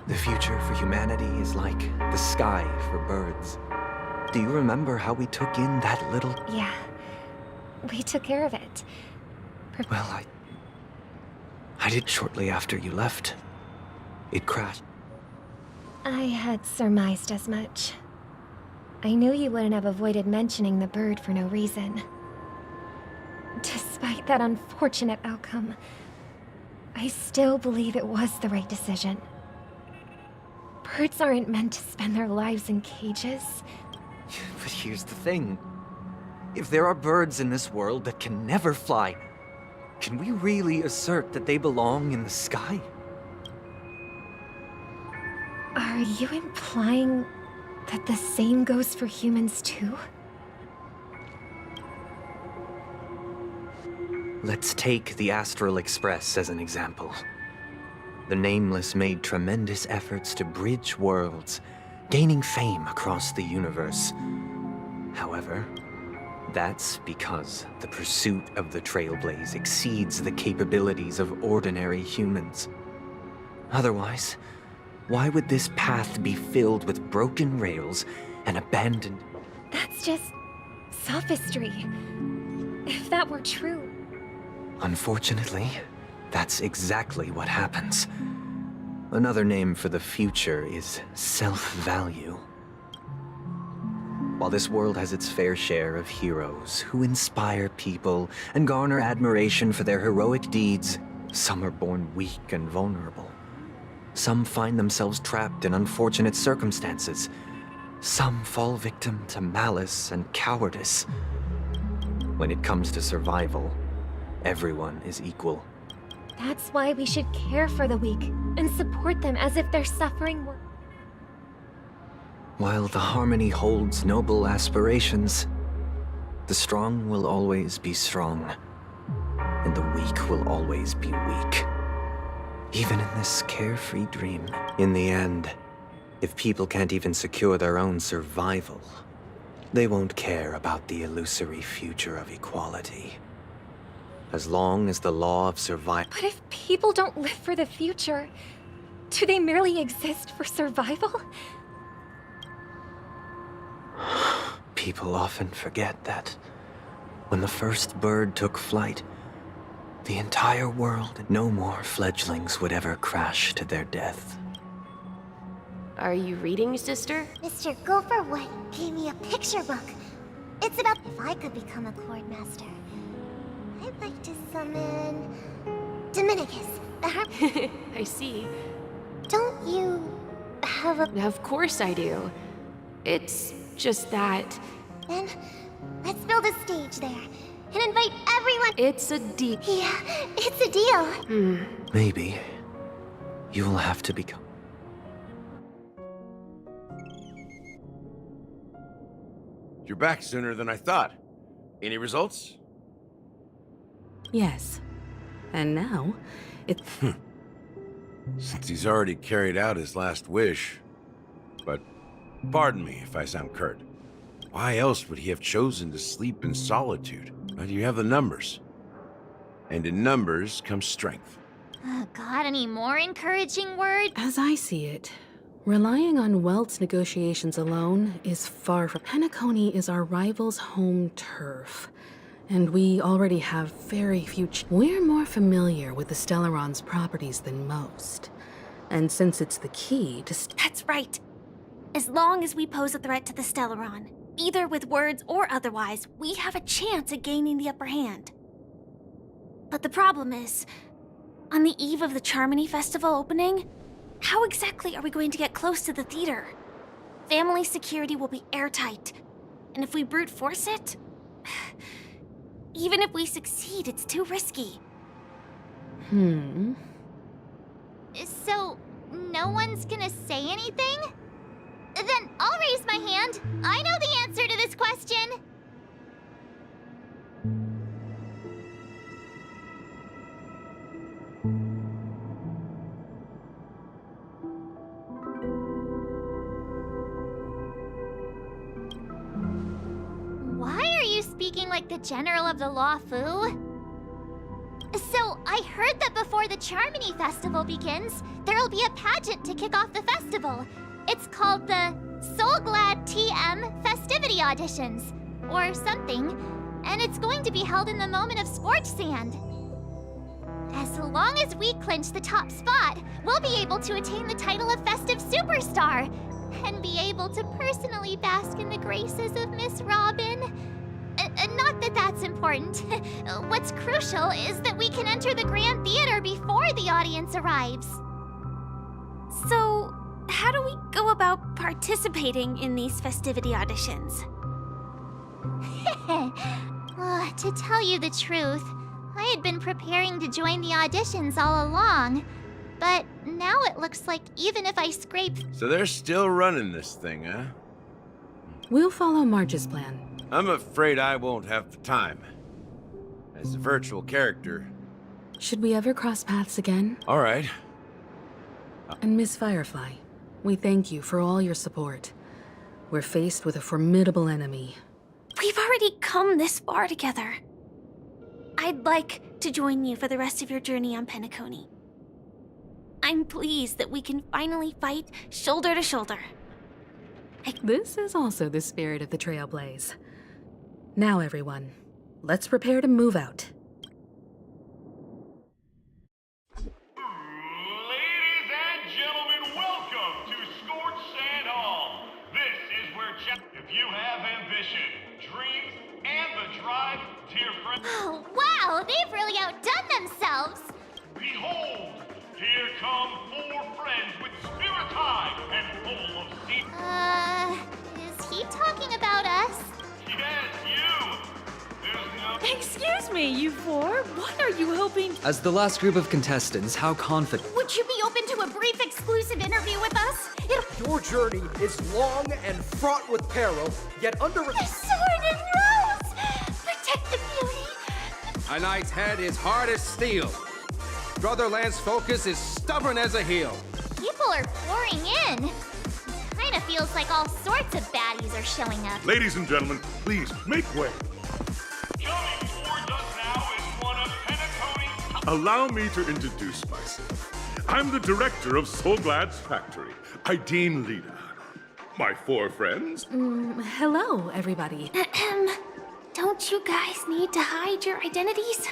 The future for humanity is like the sky for birds. Do you remember how we took in that little... Yeah. We took care of it. Well, I did shortly after you left. It crashed. I had surmised as much. I knew you wouldn't have avoided mentioning the bird for no reason. Despite that unfortunate outcome, I still believe it was the right decision. Birds aren't meant to spend their lives in cages. But here's the thing. If there are birds in this world that can never fly, can we really assert that they belong in the sky? Are you implying that the same goes for humans too? Let's take the Astral Express as an example. The Nameless made tremendous efforts to bridge worlds, gaining fame across the universe. However, that's because the pursuit of the Trailblaze exceeds the capabilities of ordinary humans. Otherwise, why would this path be filled with broken rails and abandoned... That's just... sophistry. If that were true... Unfortunately, that's exactly what happens. Another name for the future is self-value. While this world has its fair share of heroes who inspire people and garner admiration for their heroic deeds, some are born weak and vulnerable. Some find themselves trapped in unfortunate circumstances. Some fall victim to malice and cowardice. When it comes to survival, everyone is equal. That's why we should care for the weak and support them as if their suffering were... While the Harmony holds noble aspirations, the strong will always be strong, and the weak will always be weak. Even in this carefree dream. In the end, if people can't even secure their own survival, they won't care about the illusory future of equality. As long as the law of survival... But if people don't live for the future, do they merely exist for survival? People often forget that when the first bird took flight, the entire world and no more fledglings would ever crash to their death. Are you reading, sister? Mr. Gopher White gave me a picture book. It's about if I could become a Chord Master. I'd like to summon... Dominicus, the harp... I see. Don't you have a... Of course I do. It's just that... Then, let's build a stage there, and invite everyone... It's a deal. Yeah, it's a deal. Maybe you'll have to become... You're back sooner than I thought. Any results? Yes. And now, it's... Since he's already carried out his last wish. But pardon me if I sound curt. Why else would he have chosen to sleep in solitude? You have the numbers. And in numbers comes strength. Got any more encouraging words? As I see it, Relying on Welt's negotiations alone is far from... Penacony is our rival's home turf, and we already have very few... We're more familiar with the Stellaron's properties than most, and since it's the key to... That's right. As long as we pose a threat to the Stellaron, either with words or otherwise, we have a chance at gaining the upper hand. But the problem is, on the eve of the Charmony Festival opening, how exactly are we going to get close to the theater? Family security will be airtight, and if we brute force it, even if we succeed, it's too risky. So, no one's gonna say anything? Then I'll raise my hand. I know the answer to this question. Why are you speaking like the General of the Law Fu? So, I heard that before the Charmony Festival begins, there'll be a pageant to kick off the festival. It's called the Soul Glad TM Festivity Auditions, or something, and it's going to be held in the moment of Scorch Sand. As long as we clinch the top spot, we'll be able to attain the title of Festive Superstar, and be able to personally bask in the graces of Miss Robin. Not that that's important. What's crucial is that we can enter the Grand Theater before the audience arrives. So, how do we go about participating in these festivity auditions? To tell you the truth, I had been preparing to join the auditions all along. But now it looks like even if I scrape... So they're still running this thing, huh? We'll follow Marge's plan. I'm afraid I won't have the time. As a virtual character... Should we ever cross paths again? All right. And Miss Firefly, we thank you for all your support. We're faced with a formidable enemy. We've already come this far together. I'd like to join you for the rest of your journey on Penacony. I'm pleased that we can finally fight shoulder to shoulder. This is also the spirit of the Trailblaze. Now, everyone, let's prepare to move out. Ladies and gentlemen, welcome to Scorch Sand Hall. This is where if you have ambition, dreams, and the drive, dear friends... Oh, wow! They've really outdone themselves! Behold! Here come 4 friends with spirit high and full of secrets. Is he talking about us? Yes, you! There's no... Excuse me, you 4? What are you hoping... As the last group of contestants, how confident... Would you be open to a brief exclusive interview with us? Your journey is long and fraught with peril, yet under... The sword and rose! Protect the beauty! A knight's head is hard as steel. Brotherland's focus is stubborn as a heel. People are pouring in. Kinda feels like all sorts of baddies are showing up. Ladies and gentlemen, please make way. Coming towards us now is one of Penacony's... Allow me to introduce myself. I'm the director of Soulglad's factory, Ideen Lida. My 4 friends. Hello, everybody. Don't you guys need to hide your identities?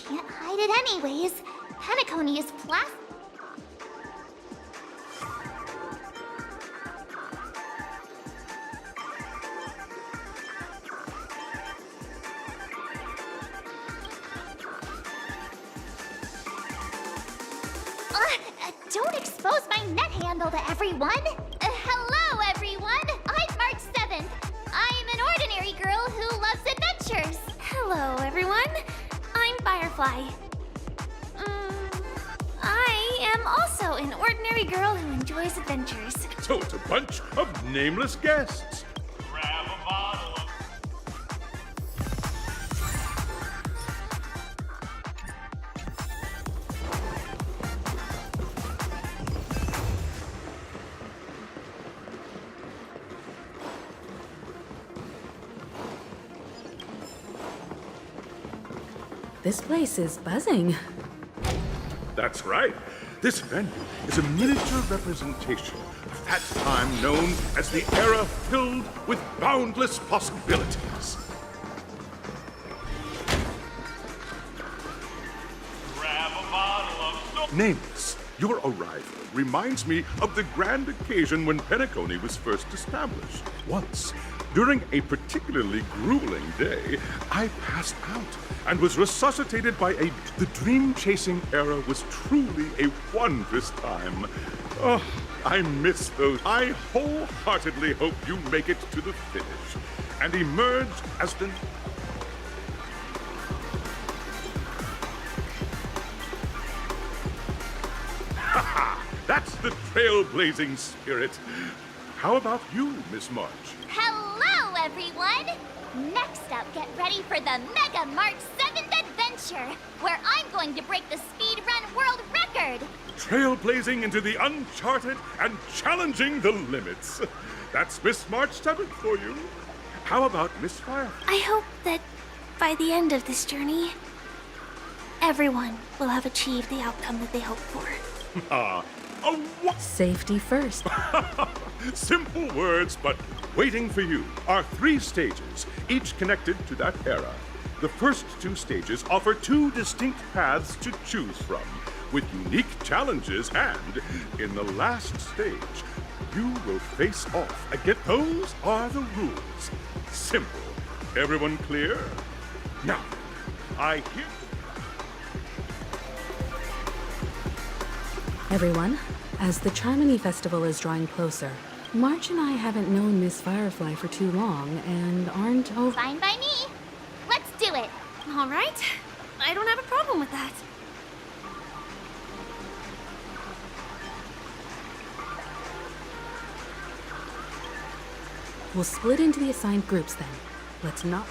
Can't hide it anyways. Penacony is plastic. Don't expose my net handle to everyone. Hello, everyone. I'm March 7th. I'm an ordinary girl who loves adventures. Hello, everyone. I'm Firefly. I am also an ordinary girl who enjoys adventures. So it's a bunch of nameless guests. Grab a bottle of... This place is buzzing. That's right. This venue is a miniature representation of that time known as the era filled with boundless possibilities. Grab a bottle of Nameless, your arrival reminds me of the grand occasion when Penacony was first established. Once, during a particularly grueling day, I passed out and was resuscitated by a... The dream-chasing era was truly a wondrous time. Oh, I miss those. I wholeheartedly hope you make it to the finish and emerge as the... That's the trailblazing spirit. How about you, Miss March? Hello, everyone! Next up, get ready for the Mega March 7th Adventure, where I'm going to break the speedrun world record! Trailblazing into the uncharted and challenging the limits. That's Miss March 7th for you. How about Miss Fire? I hope that by the end of this journey, everyone will have achieved the outcome that they hoped for. Safety first. Simple words, but waiting for you are 3 stages, each connected to that era. The first 2 stages offer 2 distinct paths to choose from, with unique challenges, and in the last stage, you will face off against... Those are the rules. Simple. Everyone clear? Now, I hear... Everyone, as the Charmony Festival is drawing closer, March and I haven't known Miss Firefly for too long and aren't over... Fine by me. Let's do it. All right. I don't have a problem with that. We'll split into the assigned groups then. Let's not...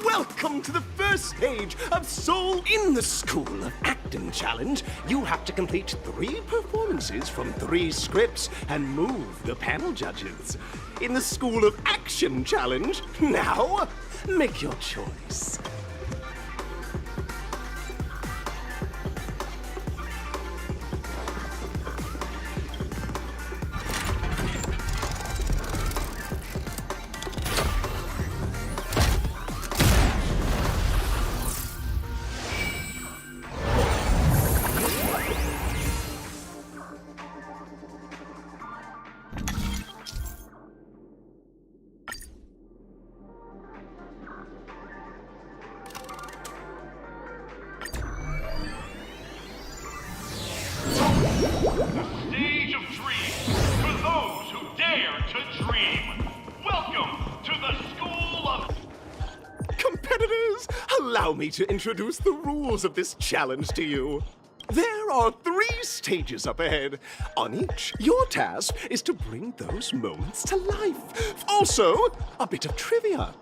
Welcome to the first stage of Soul in the School of Acting Challenge. You have to complete 3 performances from 3 scripts and move the panel judges. In the School of Action Challenge, now, make your choice. Stage of Dreams for those who dare to dream. Welcome to the School of... Competitors, allow me to introduce the rules of this challenge to you. There are 3 stages up ahead. On each, your task is to bring those moments to life. Also, a bit of trivia.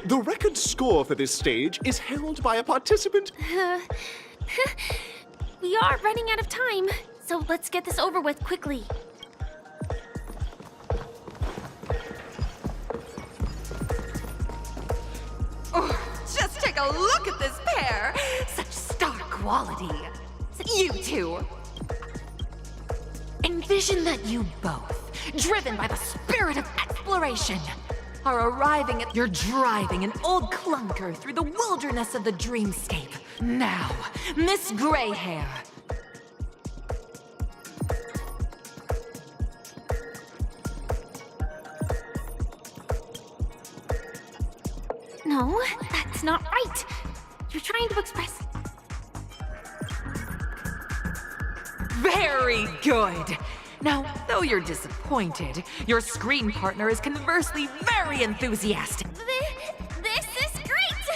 The record score for this stage is held by a participant. We are running out of time, so let's get this over with quickly. Oh, just take a look at this pair! Such star quality. You two. Envision that you both, driven by the spirit of exploration, are arriving at... You're driving an old clunker through the wilderness of the dreamscape. Now, Miss Greyhair. No, that's not right. You're trying to express... Very good. Now, though you're disappointed, your screen partner is conversely very enthusiastic. This is great!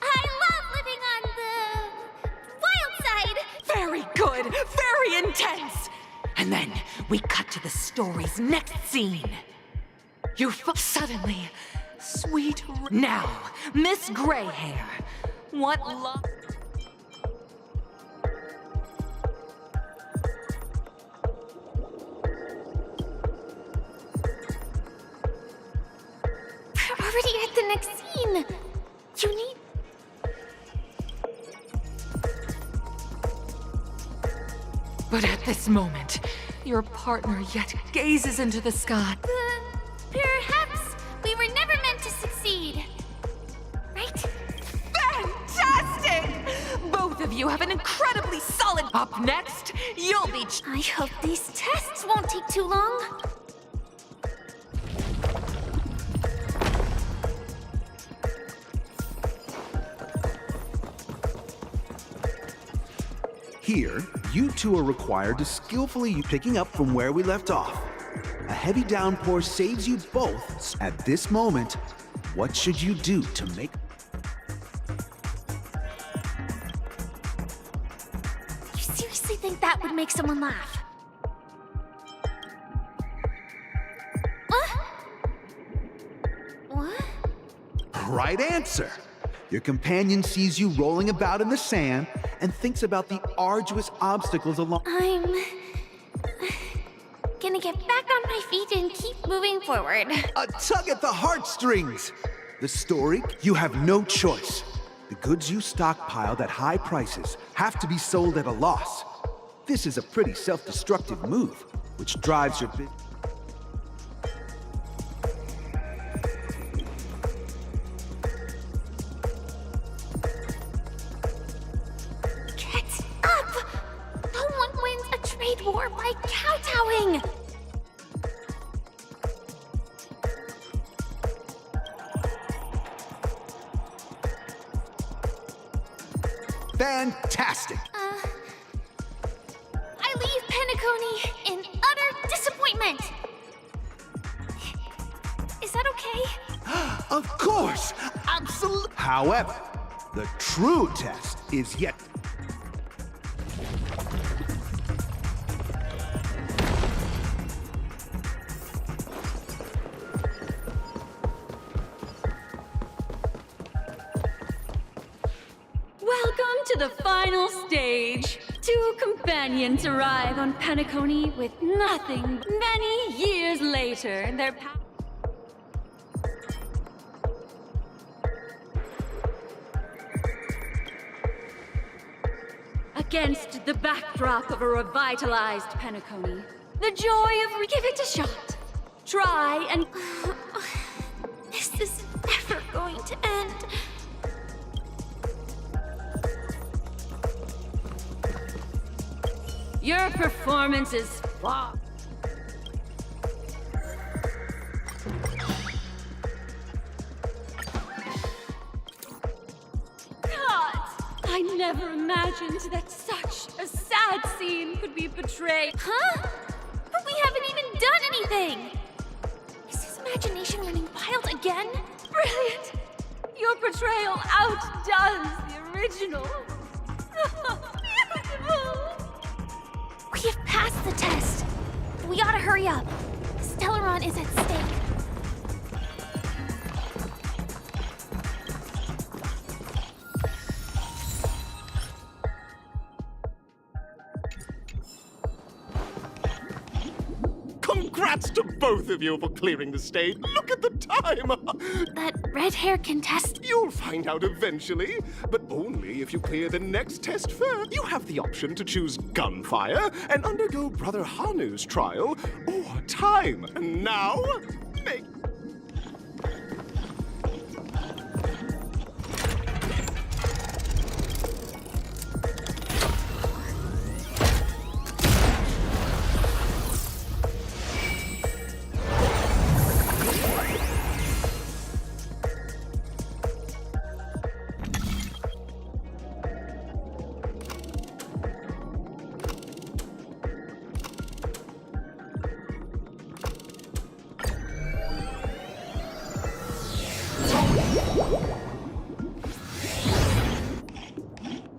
I love living on the wild side! Very good, very intense. And then we cut to the story's next scene. You suddenly, sweet... Now, Miss Greyhair, what love... We're already at the next scene. mean? You need... But at this moment, your partner yet gazes into the sky. Perhaps we were never meant to succeed. Right? Fantastic! Both of you have an incredibly solid... Up next, you'll be... I hope these tests won't take too long. Here, you two are required to skillfully picking up from where we left off. A heavy downpour saves you both. At this moment, what should you do to make... You seriously think that would make someone laugh? What? Right answer! Your companion sees you rolling about in the sand and thinks about the arduous obstacles along... I'm gonna get back on my feet and keep moving forward. A tug at the heartstrings! The story, you have no choice. The goods you stockpiled at high prices have to be sold at a loss. This is a pretty self-destructive move, which drives your business. Get up! No one wins a trade war by kowtowing! Fantastic! I leave Penacony in utter disappointment. Is that okay? Of course! Absolutely! However, the true test is yet... Welcome to the final stage. Two companions arrive on Penacony with nothing. Many years later, their path... Against the backdrop of a revitalized Penacony, the joy of give it a shot. Try and... This is never going to end. Your performance is flawed. God, I never imagined that such a sad scene could be portrayed. Huh? But we haven't even done anything! Is his imagination running wild again? Brilliant! Your portrayal outdoes the original. Beautiful! We have passed the test. We ought to hurry up. Stellaron is at stake. Congrats to both of you for clearing the stage. Look at the time! That red hair contest... You'll find out eventually, but only if you clear the next test first. You have the option to choose gunfire and undergo Brother Hanu's trial, or time. And now, make...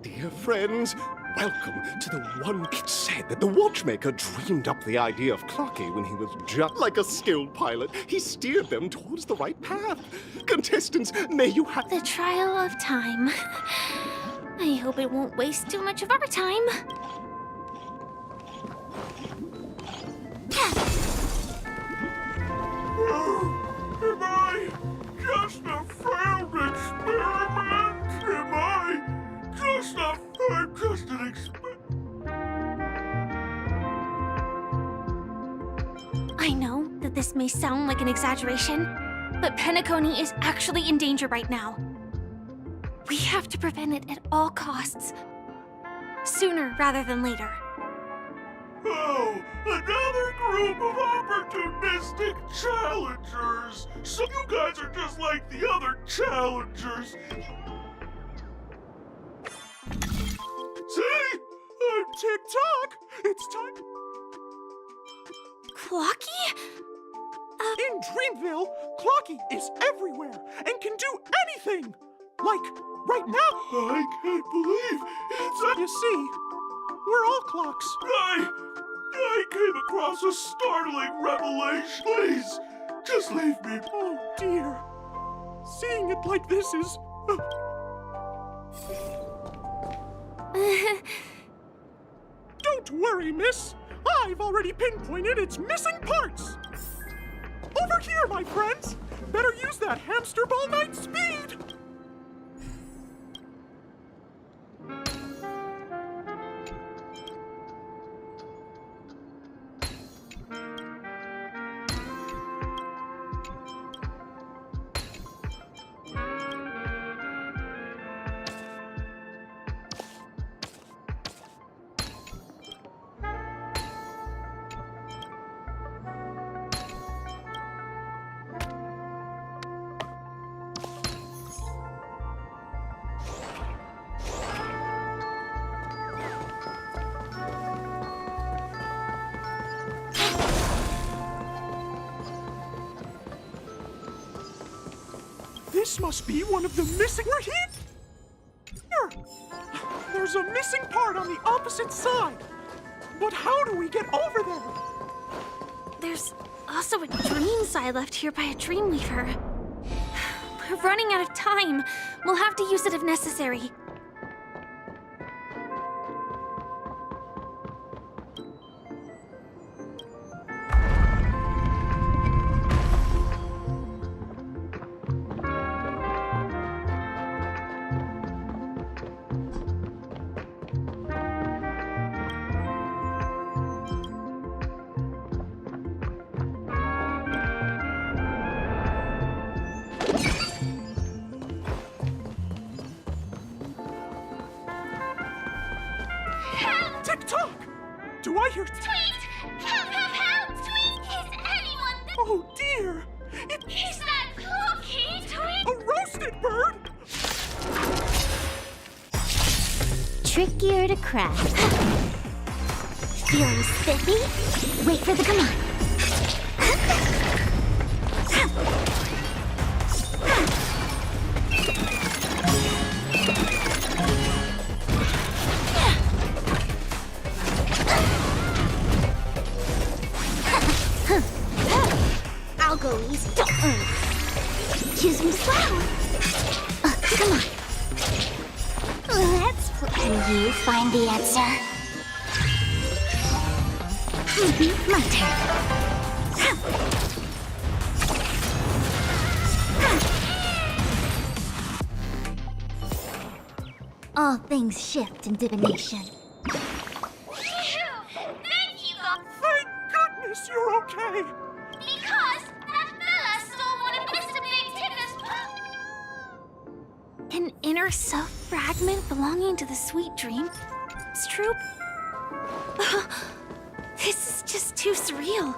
Dear friends, welcome to the one. It's said that the watchmaker dreamed up the idea of Clocky when he was just like a skilled pilot. He steered them towards the right path. Contestants, may you have the trial of time. I hope it won't waste too much of our time. If I just have failed This may sound like an exaggeration, but Penacony is actually in danger right now. We have to prevent it at all costs. Sooner rather than later. Oh, another group of opportunistic challengers! So you guys are just like the other challengers. See? Tick-tock! It's time... Clocky? In Dreamville, Clocky is everywhere and can do anything! Like, right now. I can't believe it's... You see, we're all clocks. I came across a startling revelation. Please, just leave me. Oh, dear. Seeing it like this is... Don't worry, miss. I've already pinpointed its missing parts. Over here, my friends. Better use that hamster ball night speed. This must be one of the missing... We're here! There's a missing part on the opposite side. But how do we get over there? There's also a dream side left here by a Dreamweaver. We're running out of time. We'll have to use it if necessary. Tick-tock! Do I hear... Tweet! Help, help, help! Tweet! Is anyone there? Oh, dear! Is that Clocky? Tweet! A roasted bird? Trickier to crack. Feeling spiffy? Wait for the command. I'll go easy. Use me slow. Come on. Let's play. Can you find the answer? My turn. All things shift in divination. Thank you, Thank goodness you're okay. because that fella stole one of Mr. Big Tigger's... An inner self fragment belonging to the sweet dream? It's true. This is just too surreal.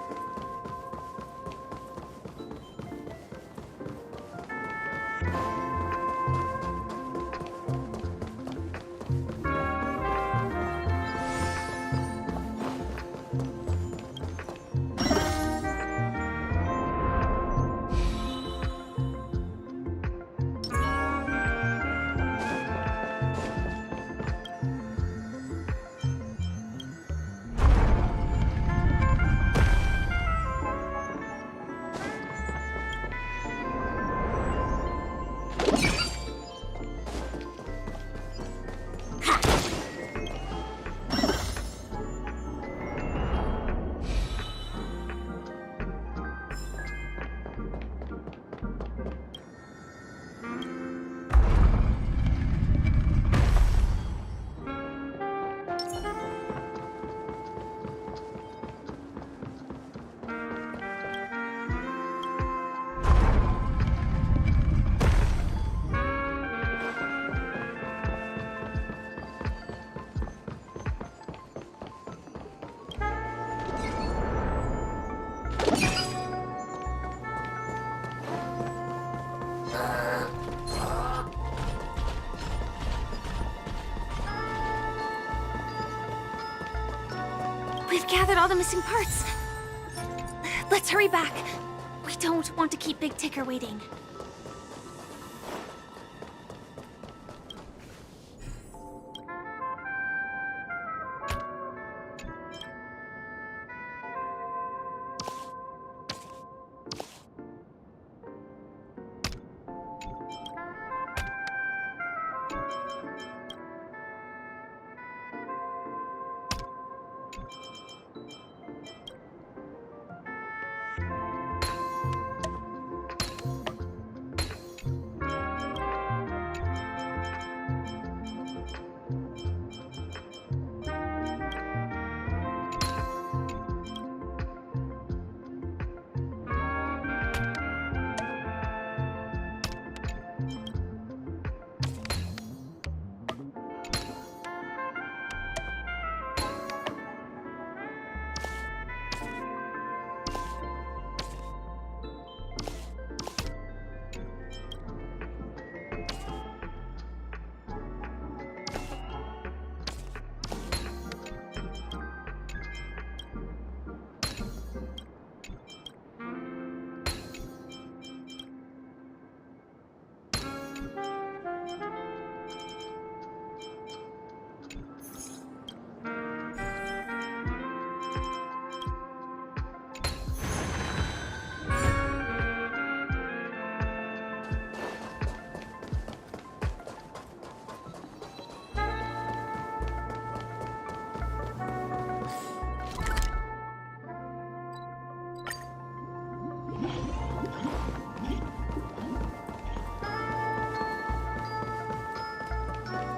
I've gathered all the missing parts. Let's hurry back. We don't want to keep Big Ticker waiting.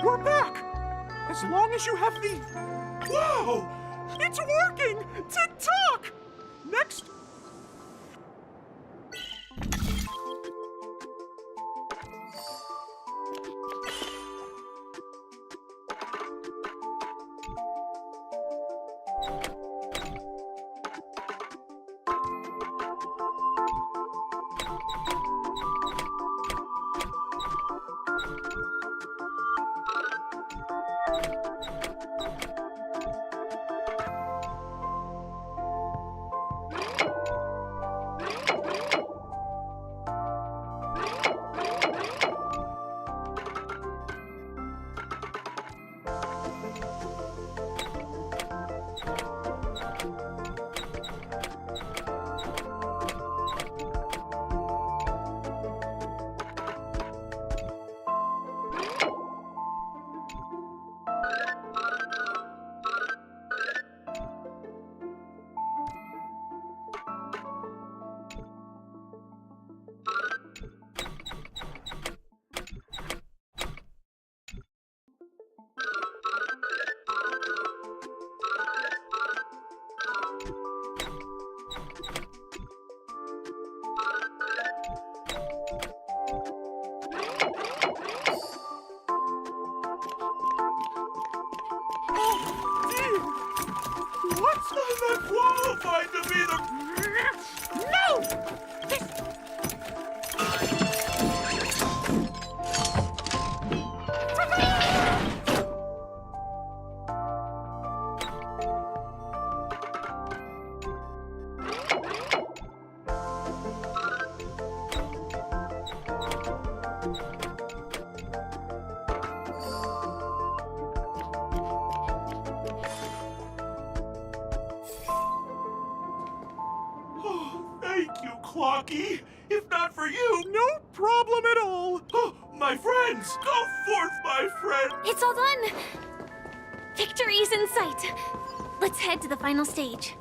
We're back! As long as you have the... Wow! It's working! Tick-tock! Next... What? I'm not qualified to be the... No! This... Thank you, Clocky. If not for you, no problem at all. Oh, my friends, go forth, my friends. It's all done. Victory's in sight. Let's head to the final stage.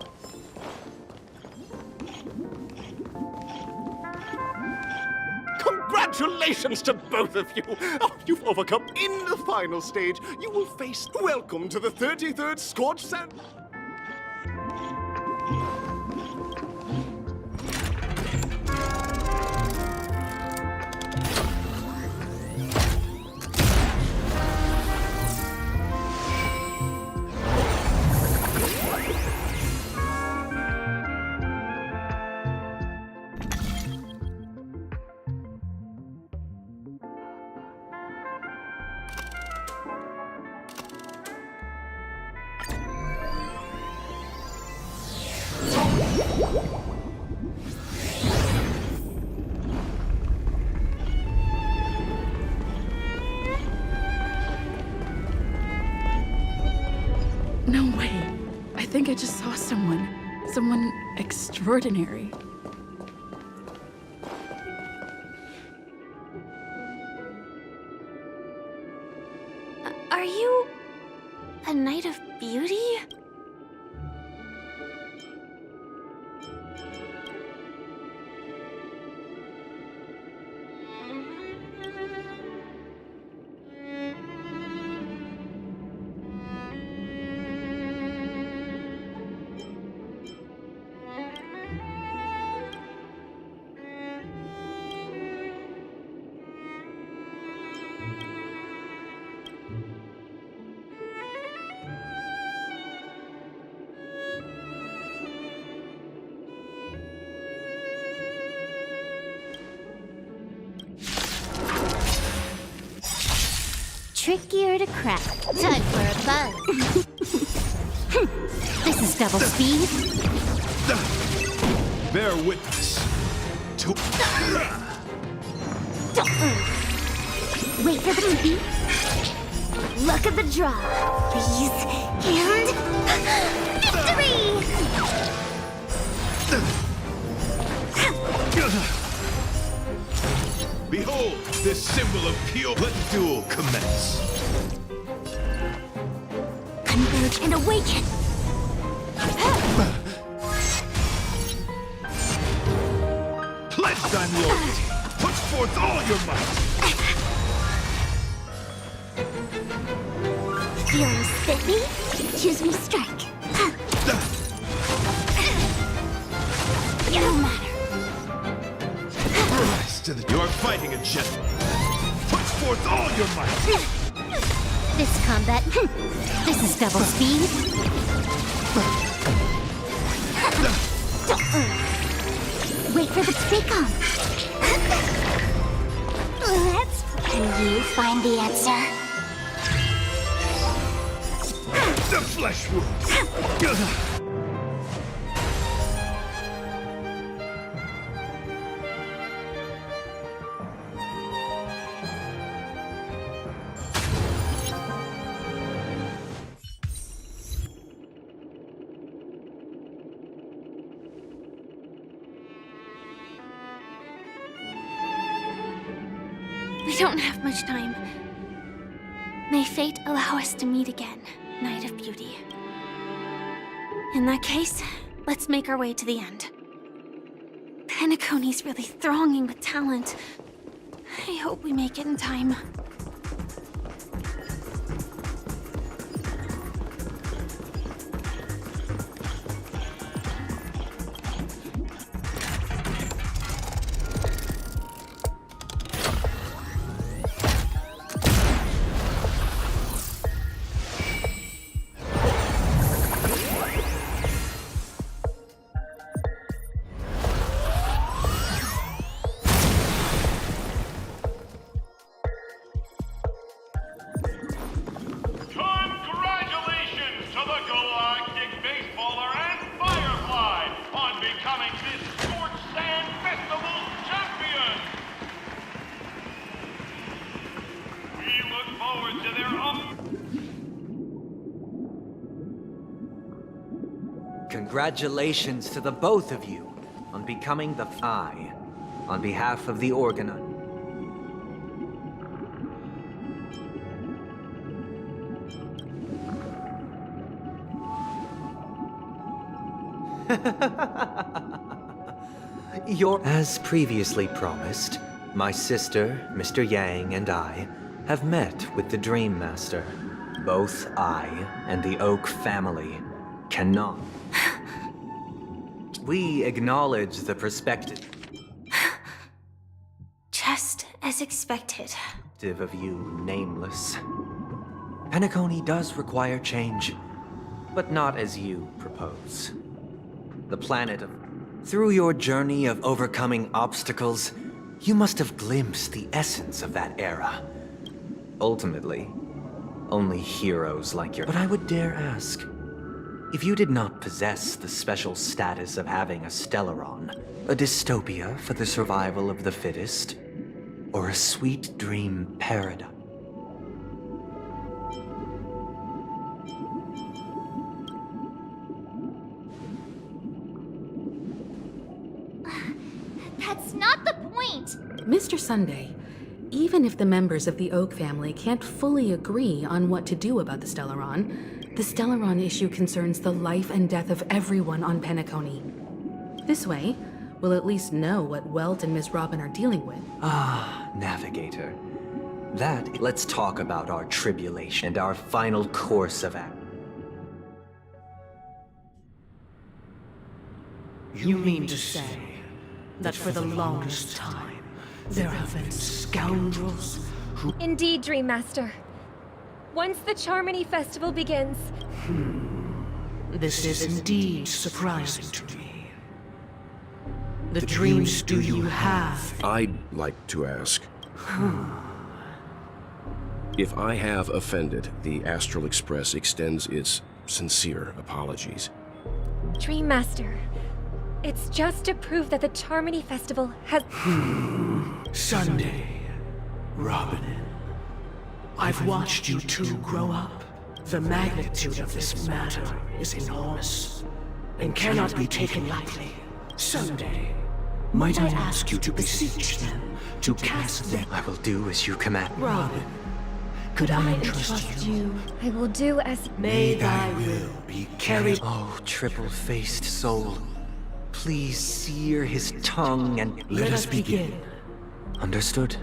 Congratulations to both of you! Oh, you've overcome in the final stage. You will face... Welcome to the 33rd Scorched Sand... No way. I think I just saw someone. Someone extraordinary. Are you a Knight of Beauty? Trickier to crack. Time for a buzz. This is double speed. Bear witness to... Wait for the beat. Look at the draw. Freeze. And... victory! Behold, this symbol of pure... Let the duel commence. Converge and awaken. Pledge thy loyalty. Put forth all your might. Feeling spiffy? Choose me strike. No matter. Rise to the... You are fighting a gentleman. Put forth all your might. This combat... this is double speed. Wait for the take-on. Let's... Can you find the answer? The flesh wound. We don't have much time. May fate allow us to meet again, Knight of Beauty. In that case, let's make our way to the end. Penacony's really thronging with talent. I hope we make it in time. Congratulations to the Galactic Baseballer and Firefly on becoming this Scorched Sand Festival champion! We look forward to their Congratulations to the both of you on becoming the Eye on behalf of the Organon. As previously promised, my sister, Mr. Yang, and I have met with the Dream Master. Both I and the Oak family cannot. We acknowledge the perspective Just as expected. of you nameless. Penacony does require change, but not as you propose. The planet of... Through your journey of overcoming obstacles, you must have glimpsed the essence of that era. Ultimately, only heroes like your... But I would dare ask, if you did not possess the special status of having a Stellaron, a dystopia for the survival of the fittest, or a sweet dream paradise. Mr. Sunday, even if the members of the Oak family can't fully agree on what to do about the Stellaron issue concerns the life and death of everyone on Penacony. This way, we'll at least know what Welt and Miss Robin are dealing with. Ah, Navigator. Let's talk about our tribulation and our final course of action. You mean to say that for the longest time, there have been scoundrels who... Indeed, Dream Master. Once the Charmony Festival begins... This is indeed surprising to me. The dreams do you have? I'd like to ask... If I have offended, the Astral Express extends its sincere apologies. Dream Master, it's just to prove that the Charmony Festival has... Sunday, Robin, I've watched you two grow up. The magnitude of this matter is enormous and cannot be taken lightly. Sunday, might I ask you to beseech them, to cast them? I will do as you command. Robin, could I entrust you? I will do as... May thy will be carried... Oh, triple-faced soul. Please sear his tongue and... Let us begin. Understood.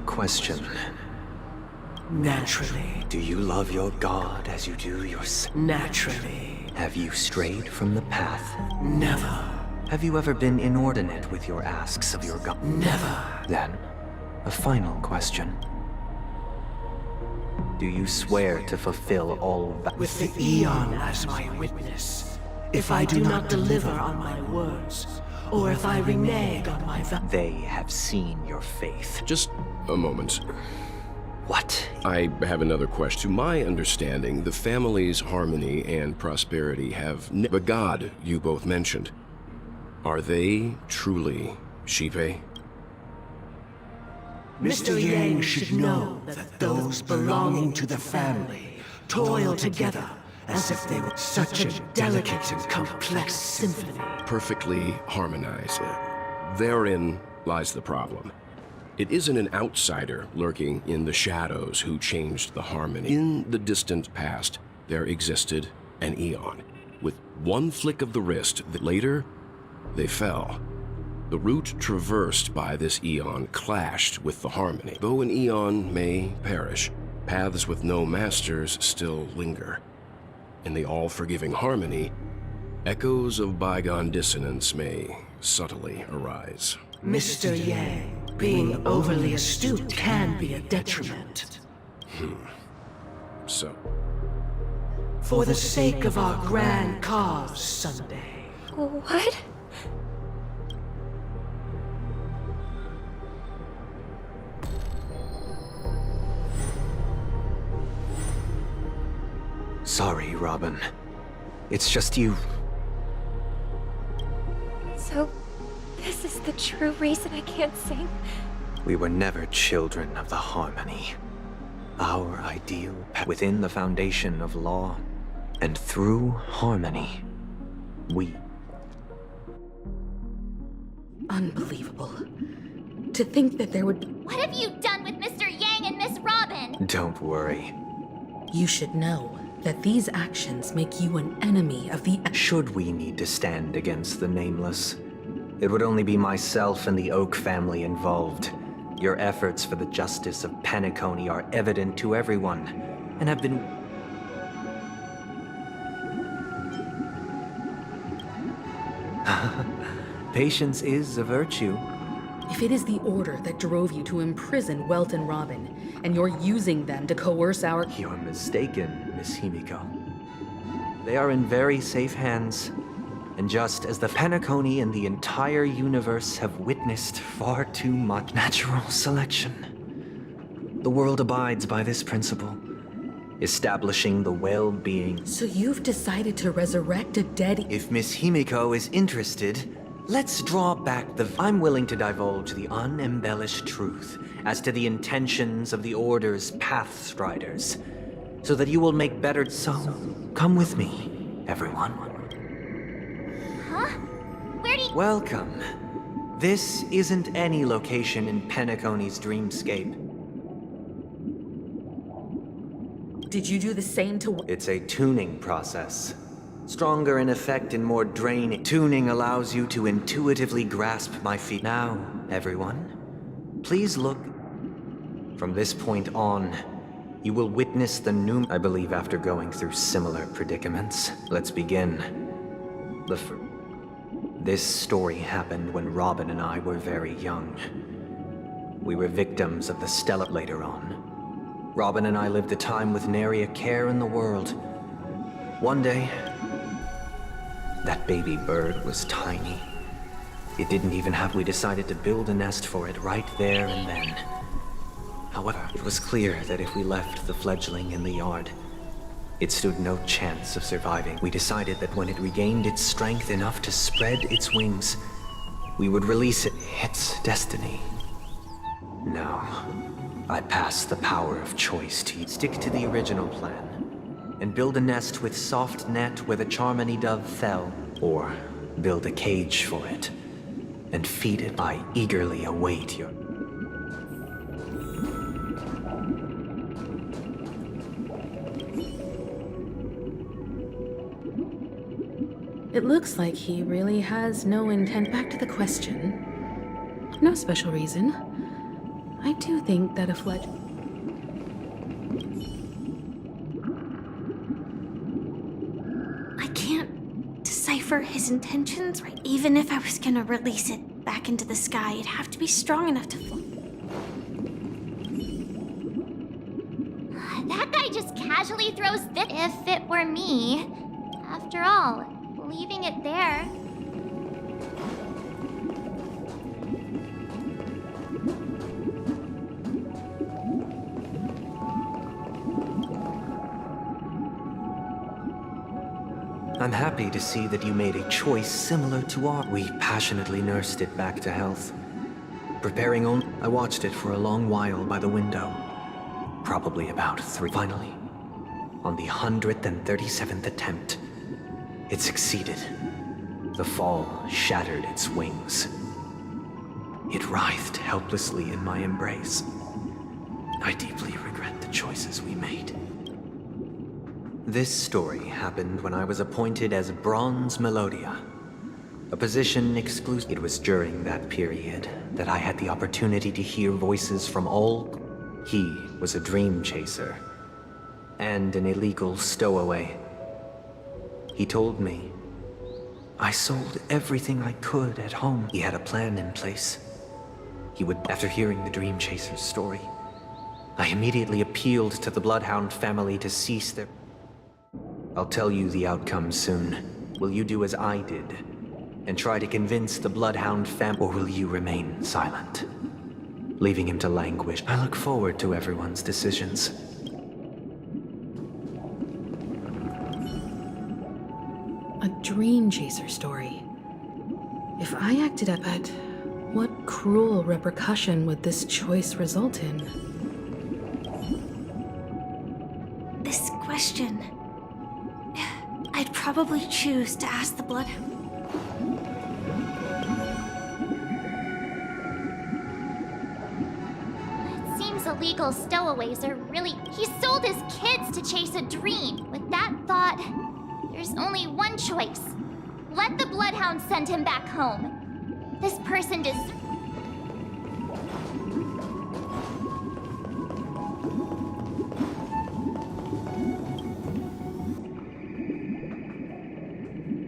Question. Naturally. Do you love your god as you do yourself? Naturally. Have you strayed from the path? Never. Have you ever been inordinate with your asks of your god? Never. Then, a final question. Do you swear to fulfill all with the Eon as my witness, if I do not deliver on my words, or if I renege on my They have seen your faith. Just a moment. What? I have another question. To my understanding, the family's harmony and prosperity have the god you both mentioned. Are they truly Shive? Mr. Yang should know that those belonging to the family toil together as if they were such a delicate and complex symphony. Perfectly harmonized. Therein lies the problem. It isn't an outsider lurking in the shadows who changed the harmony. In the distant past, there existed an Eon. With one flick of the wrist, later, they fell. The route traversed by this Eon clashed with the harmony. Though an Eon may perish, paths with no masters still linger. In the all-forgiving harmony, echoes of bygone dissonance may subtly arise. Mr. Yang, being overly astute can be a detriment. So? For the sake of our grand cause, Sunday. What? Sorry, Robin. It's just you. So, this is the true reason I can't sing? We were never children of the harmony. Our ideal within the foundation of law, and through harmony, we... Unbelievable. To think that there would be... What have you done with Mr. Yang and Miss Robin? Don't worry. You should know that these actions make you an enemy of the... Should we need to stand against the Nameless, it would only be myself and the Oak family involved. Your efforts for the justice of Penacony are evident to everyone, and have been... Patience is a virtue. If it is the order that drove you to imprison Welt and Robin, and you're using them to coerce our... You're mistaken, Miss Himiko. They are in very safe hands. And just as the Penacony and the entire universe have witnessed far too much natural selection, the world abides by this principle, establishing the well-being... So you've decided to resurrect a dead... If Miss Himiko is interested, let's draw back the... I'm willing to divulge the unembellished truth as to the intentions of the Order's Pathstriders, so that you will make better... So, come with me, everyone. Huh? Where do you... Welcome. This isn't any location in Penacony's dreamscape. Did you do the same to... It's a tuning process. Stronger in effect and more draining. Tuning allows you to intuitively grasp my feet. Now, everyone, please look. From this point on, you will witness the new... I believe after going through similar predicaments. Let's begin. This story happened when Robin and I were very young. We were victims of the Stellar later on. Robin and I lived a time with nary a care in the world. One day, that baby bird was tiny. It didn't even have... We decided to build a nest for it right there and then. However, it was clear that if we left the fledgling in the yard, it stood no chance of surviving. We decided that when it regained its strength enough to spread its wings, we would release it. Its destiny. Now, I pass the power of choice to you. Stick to the original plan, and build a nest with soft net where the Charmony dove fell, or build a cage for it, and feed it. I eagerly await your... It looks like he really has no intent. Back to the question. No special reason. I do think that a I can't decipher his intentions, right? Even if I was gonna release it back into the sky, it'd have to be strong enough to fly. That guy just casually throws this. If it were me, after all, leaving it there. I'm happy to see that you made a choice similar to ours. We passionately nursed it back to health. Preparing only... I watched it for a long while by the window. Probably about 3. Finally, on the 137th attempt, it succeeded. The fall shattered its wings. It writhed helplessly in my embrace. I deeply regret the choices we made. This story happened when I was appointed as Bronze Melodia, a position exclusive. It was during that period that I had the opportunity to hear voices from all. He was a dream chaser and an illegal stowaway. He told me I sold everything I could at home. He had a plan in place. He would... After hearing the dream chaser's story, I immediately appealed to the Bloodhound family to cease their... I'll tell you the outcome soon. Will you do as I did and try to convince the Bloodhound family, or will you remain silent, leaving him to languish? I look forward to everyone's decisions. A dream chaser story. If I acted up, but what cruel repercussion would this choice result in? This question... I'd probably choose to ask the Bloodhound. It seems illegal stowaways are really... He sold his kids to chase a dream. With that thought, there's only one choice. Let the Bloodhound send him back home. This person deserves...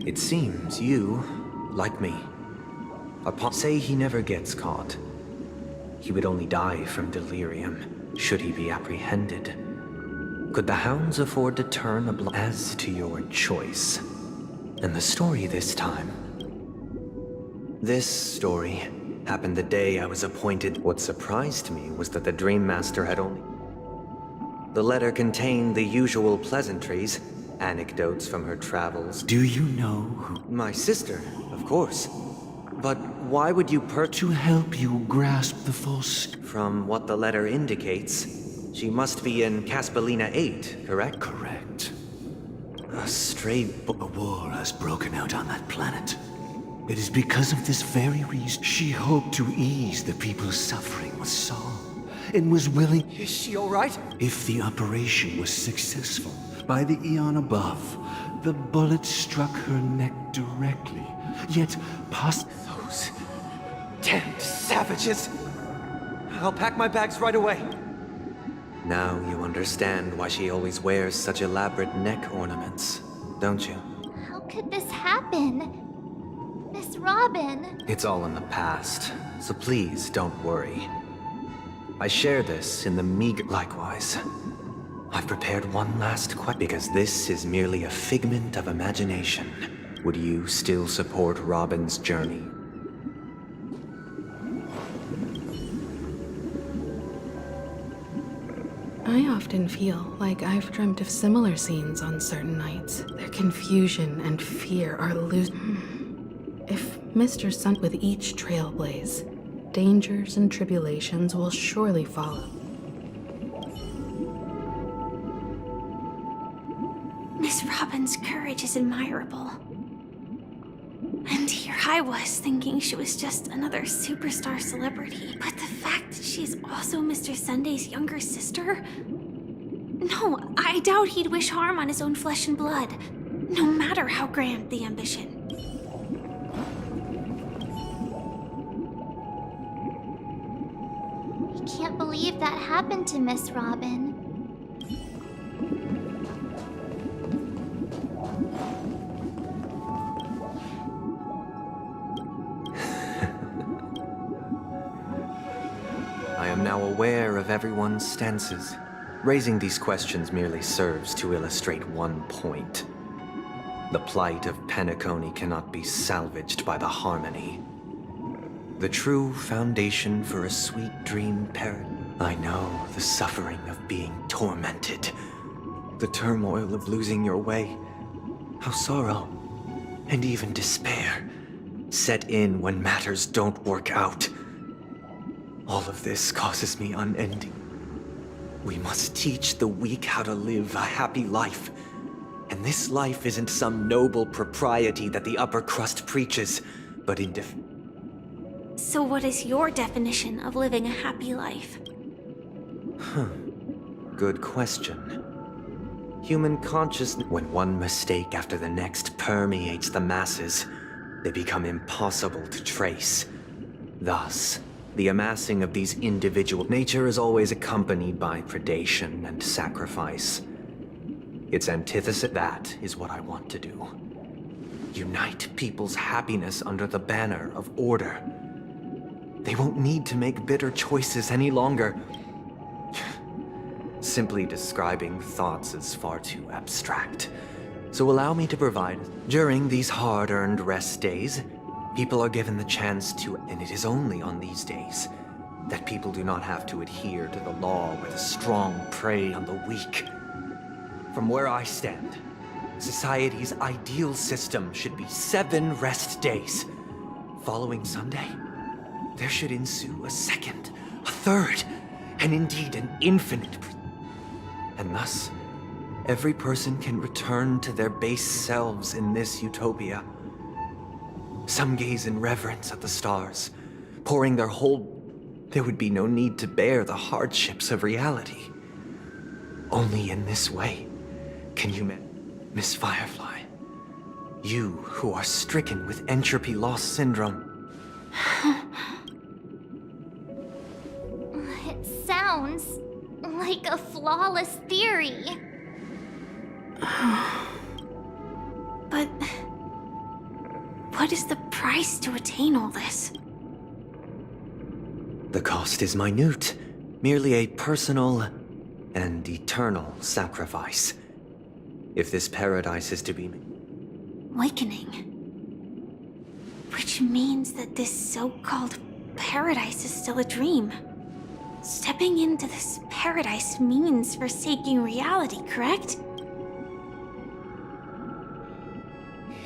It seems you, like me, say he never gets caught. He would only die from delirium, should he be apprehended. Could the hounds afford to turn a blind... As to your choice, and the story this time. This story happened the day I was appointed. What surprised me was that the Dream Master had only... The letter contained the usual pleasantries, anecdotes from her travels. Do you know who? My sister, of course. But why would you To help you grasp the full... From what the letter indicates, she must be in Caspelina 8, correct? Correct. A stray... A war has broken out on that planet. It is because of this very reason she hoped to ease the people's suffering with song, and was willing— Is she alright? If the operation was successful, by the eon above, the bullet struck her neck directly, yet Those damned savages! I'll pack my bags right away. Now you understand why she always wears such elaborate neck ornaments, don't you? How could this happen? Miss Robin. It's all in the past, so please don't worry. I share this in the meager— Likewise, I've prepared one last question, because this is merely a figment of imagination. Would you still support Robin's journey? I often feel like I've dreamt of similar scenes on certain nights. Their confusion and fear are If Mr. Sun— with each trailblaze, dangers and tribulations will surely follow. Miss Robin's courage is admirable. And here I was thinking she was just another superstar celebrity. But the fact that she's also Mr. Sunday's younger sister? No, I doubt he'd wish harm on his own flesh and blood, no matter how grand the ambition. I can't believe that happened to Miss Robin. I am now aware of everyone's stances. Raising these questions merely serves to illustrate one point. The plight of Penacony cannot be salvaged by the harmony. The true foundation for a sweet dream paradise. I know the suffering of being tormented, the turmoil of losing your way, how sorrow and even despair set in when matters don't work out. All of this causes me unending. We must teach the weak how to live a happy life. And this life isn't some noble propriety that the upper crust preaches, but So what is your definition of living a happy life? Good question. Human consciousness— when one mistake after the next permeates the masses, they become impossible to trace. Thus, the amassing of these individual— nature is always accompanied by predation and sacrifice. Its antithesis— that is what I want to do. Unite people's happiness under the banner of order. They won't need to make bitter choices any longer. Simply describing thoughts is far too abstract. So allow me to provide— during these hard-earned rest days, people are given the chance to— and it is only on these days that people do not have to adhere to the law where the strong prey on the weak. From where I stand, society's ideal system should be 7 rest days. Following Sunday, there should ensue a second, a third, and indeed an infinite. And thus, every person can return to their base selves in this utopia. Some gaze in reverence at the stars, pouring their whole— there would be no need to bear the hardships of reality. Only in this way can you— Miss Firefly, you who are stricken with entropy loss syndrome. It sounds like a flawless theory. But what is the price to attain all this? The cost is minute, merely a personal and eternal sacrifice. If this paradise is to be— Awakening. Which means that this so-called paradise is still a dream. Stepping into this paradise means forsaking reality, correct?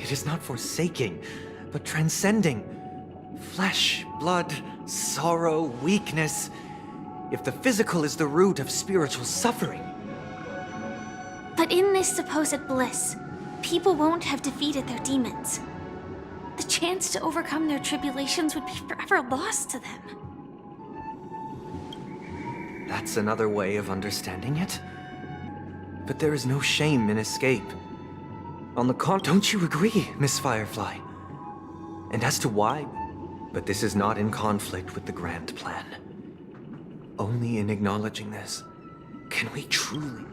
It is not forsaking, but transcending. Flesh, blood, sorrow, weakness. If the physical is the root of spiritual suffering. But in this supposed bliss, people won't have defeated their demons. the chance to overcome their tribulations would be forever lost to them. That's another way of understanding it? But there is no shame in escape. On the don't you agree, Miss Firefly? And as to why, but this is not in conflict with the grand plan. Only in acknowledging this can we truly...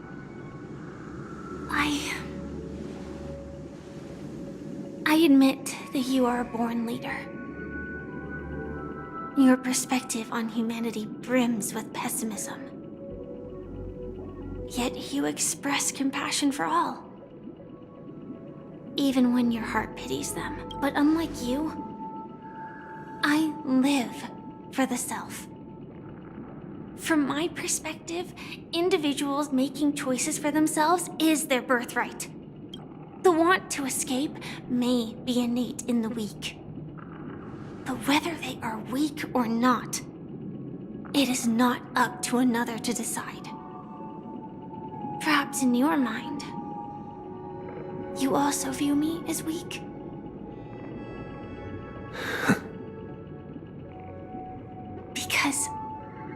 I admit that you are a born leader. Your perspective on humanity brims with pessimism. Yet you express compassion for all. Even when your heart pities them. But unlike you, I live for the self. From my perspective, individuals making choices for themselves is their birthright. The want to escape may be innate in the weak. But whether they are weak or not, it is not up to another to decide. Perhaps in your mind, you also view me as weak? Because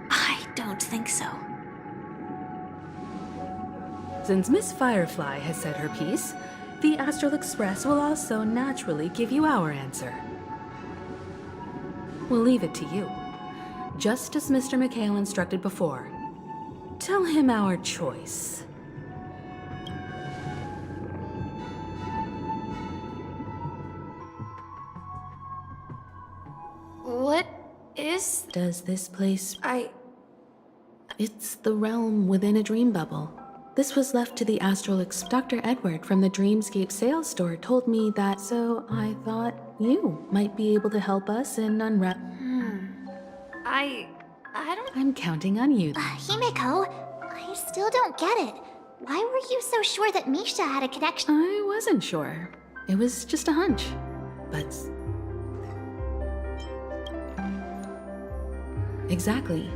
I don't think so. Since Miss Firefly has said her piece, the Astral Express will also naturally give you our answer. We'll leave it to you. Just as Mr. McHale instructed before. Tell him our choice. What is... Does this place... It's the realm within a dream bubble. This was left to the Astral Dr. Edward from the Dreamscape sales store told me that, so I thought you might be able to help us in unwrap... I don't... I'm counting on you. Himeko, I still don't get it. Why were you so sure that Misha had a connection? I wasn't sure. It was just a hunch. But... Exactly.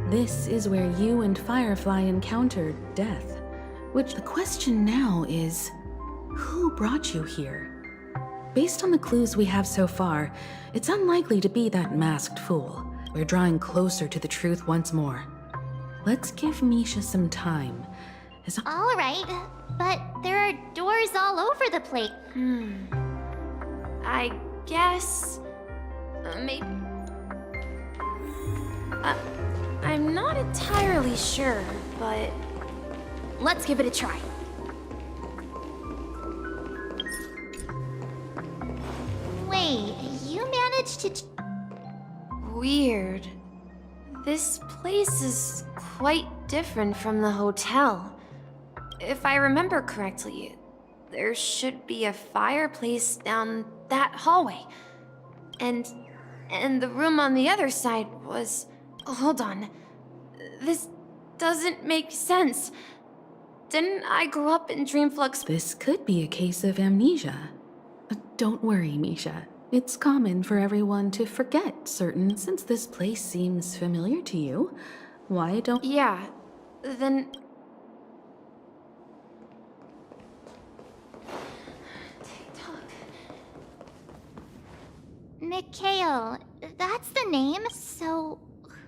This is where you and Firefly encountered death. Which the question now is, who brought you here? Based on the clues we have so far, it's unlikely to be that masked fool. We're drawing closer to the truth once more. Let's give Misha some time. All right, but there are doors all over the place. I guess... maybe... I'm not entirely sure, but... let's give it a try. Wait, you managed to... Weird. This place is quite different from the hotel. If I remember correctly, there should be a fireplace down that hallway. And the room on the other side was... Hold on. This doesn't make sense. Didn't I grow up in Dreamflux? This could be a case of amnesia. Don't worry, Misha. It's common for everyone to forget certain... Since this place seems familiar to you, why don't... Yeah, then... Mikhail, that's the name, so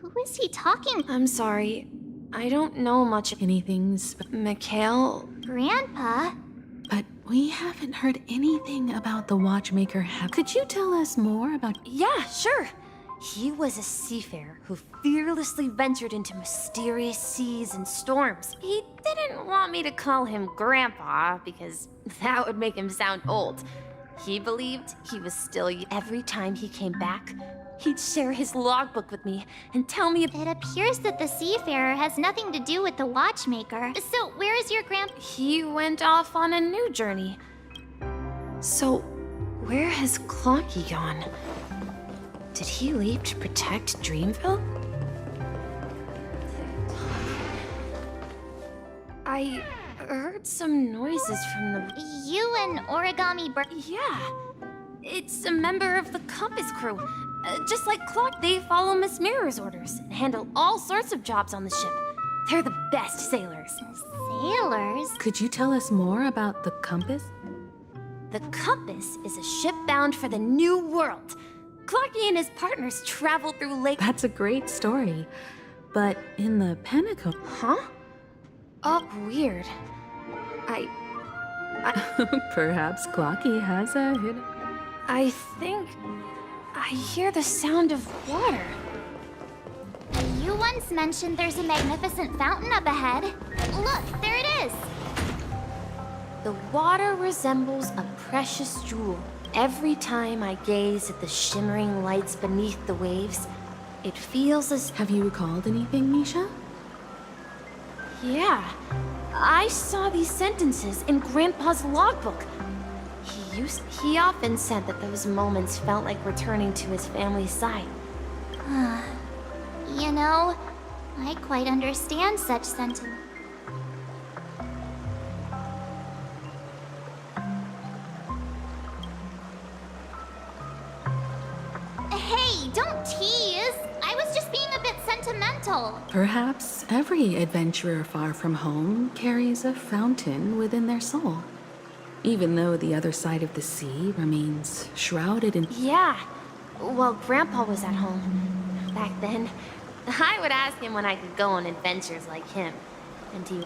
who is he talking? I'm sorry, I don't know much. Anything's... Mikhail? Grandpa? But we haven't heard anything about the watchmaker. Could you tell us more about... Yeah, sure. He was a seafarer who fearlessly ventured into mysterious seas and storms. He didn't want me to call him Grandpa, because that would make him sound old. He believed he was still... Every time he came back, he'd share his logbook with me and tell me... It appears that the seafarer has nothing to do with the watchmaker. So where is your grandpa? He went off on a new journey. So, where has Clocky gone? Did he leave to protect Dreamville? I heard some noises from the... You and Origami Bird... Yeah. It's a member of the Compass crew. Just like Clock, they follow Miss Mirror's orders and handle all sorts of jobs on the ship. They're the best sailors. Sailors? Could you tell us more about the Compass? The compass is a ship bound for the new world. Clarky and his partners travel through Lake... That's a great story. But in the Pentacle... Huh? Oh, weird. I... Perhaps Clocky has a hidden... I think... I hear the sound of water. You once mentioned there's a magnificent fountain up ahead. Look, there it is! The water resembles a precious jewel. Every time I gaze at the shimmering lights beneath the waves, it feels as... Have you recalled anything, Misha? Yeah. I saw these sentences in Grandpa's logbook. He often said that those moments felt like returning to his family's side. You know, I quite understand such sentiment. Hey, don't tease! I was just being a bit sentimental. Perhaps every adventurer far from home carries a fountain within their soul. Even though the other side of the sea remains shrouded in... Yeah. Well, Grandpa was at home. Back then, I would ask him when I could go on adventures like him. And he...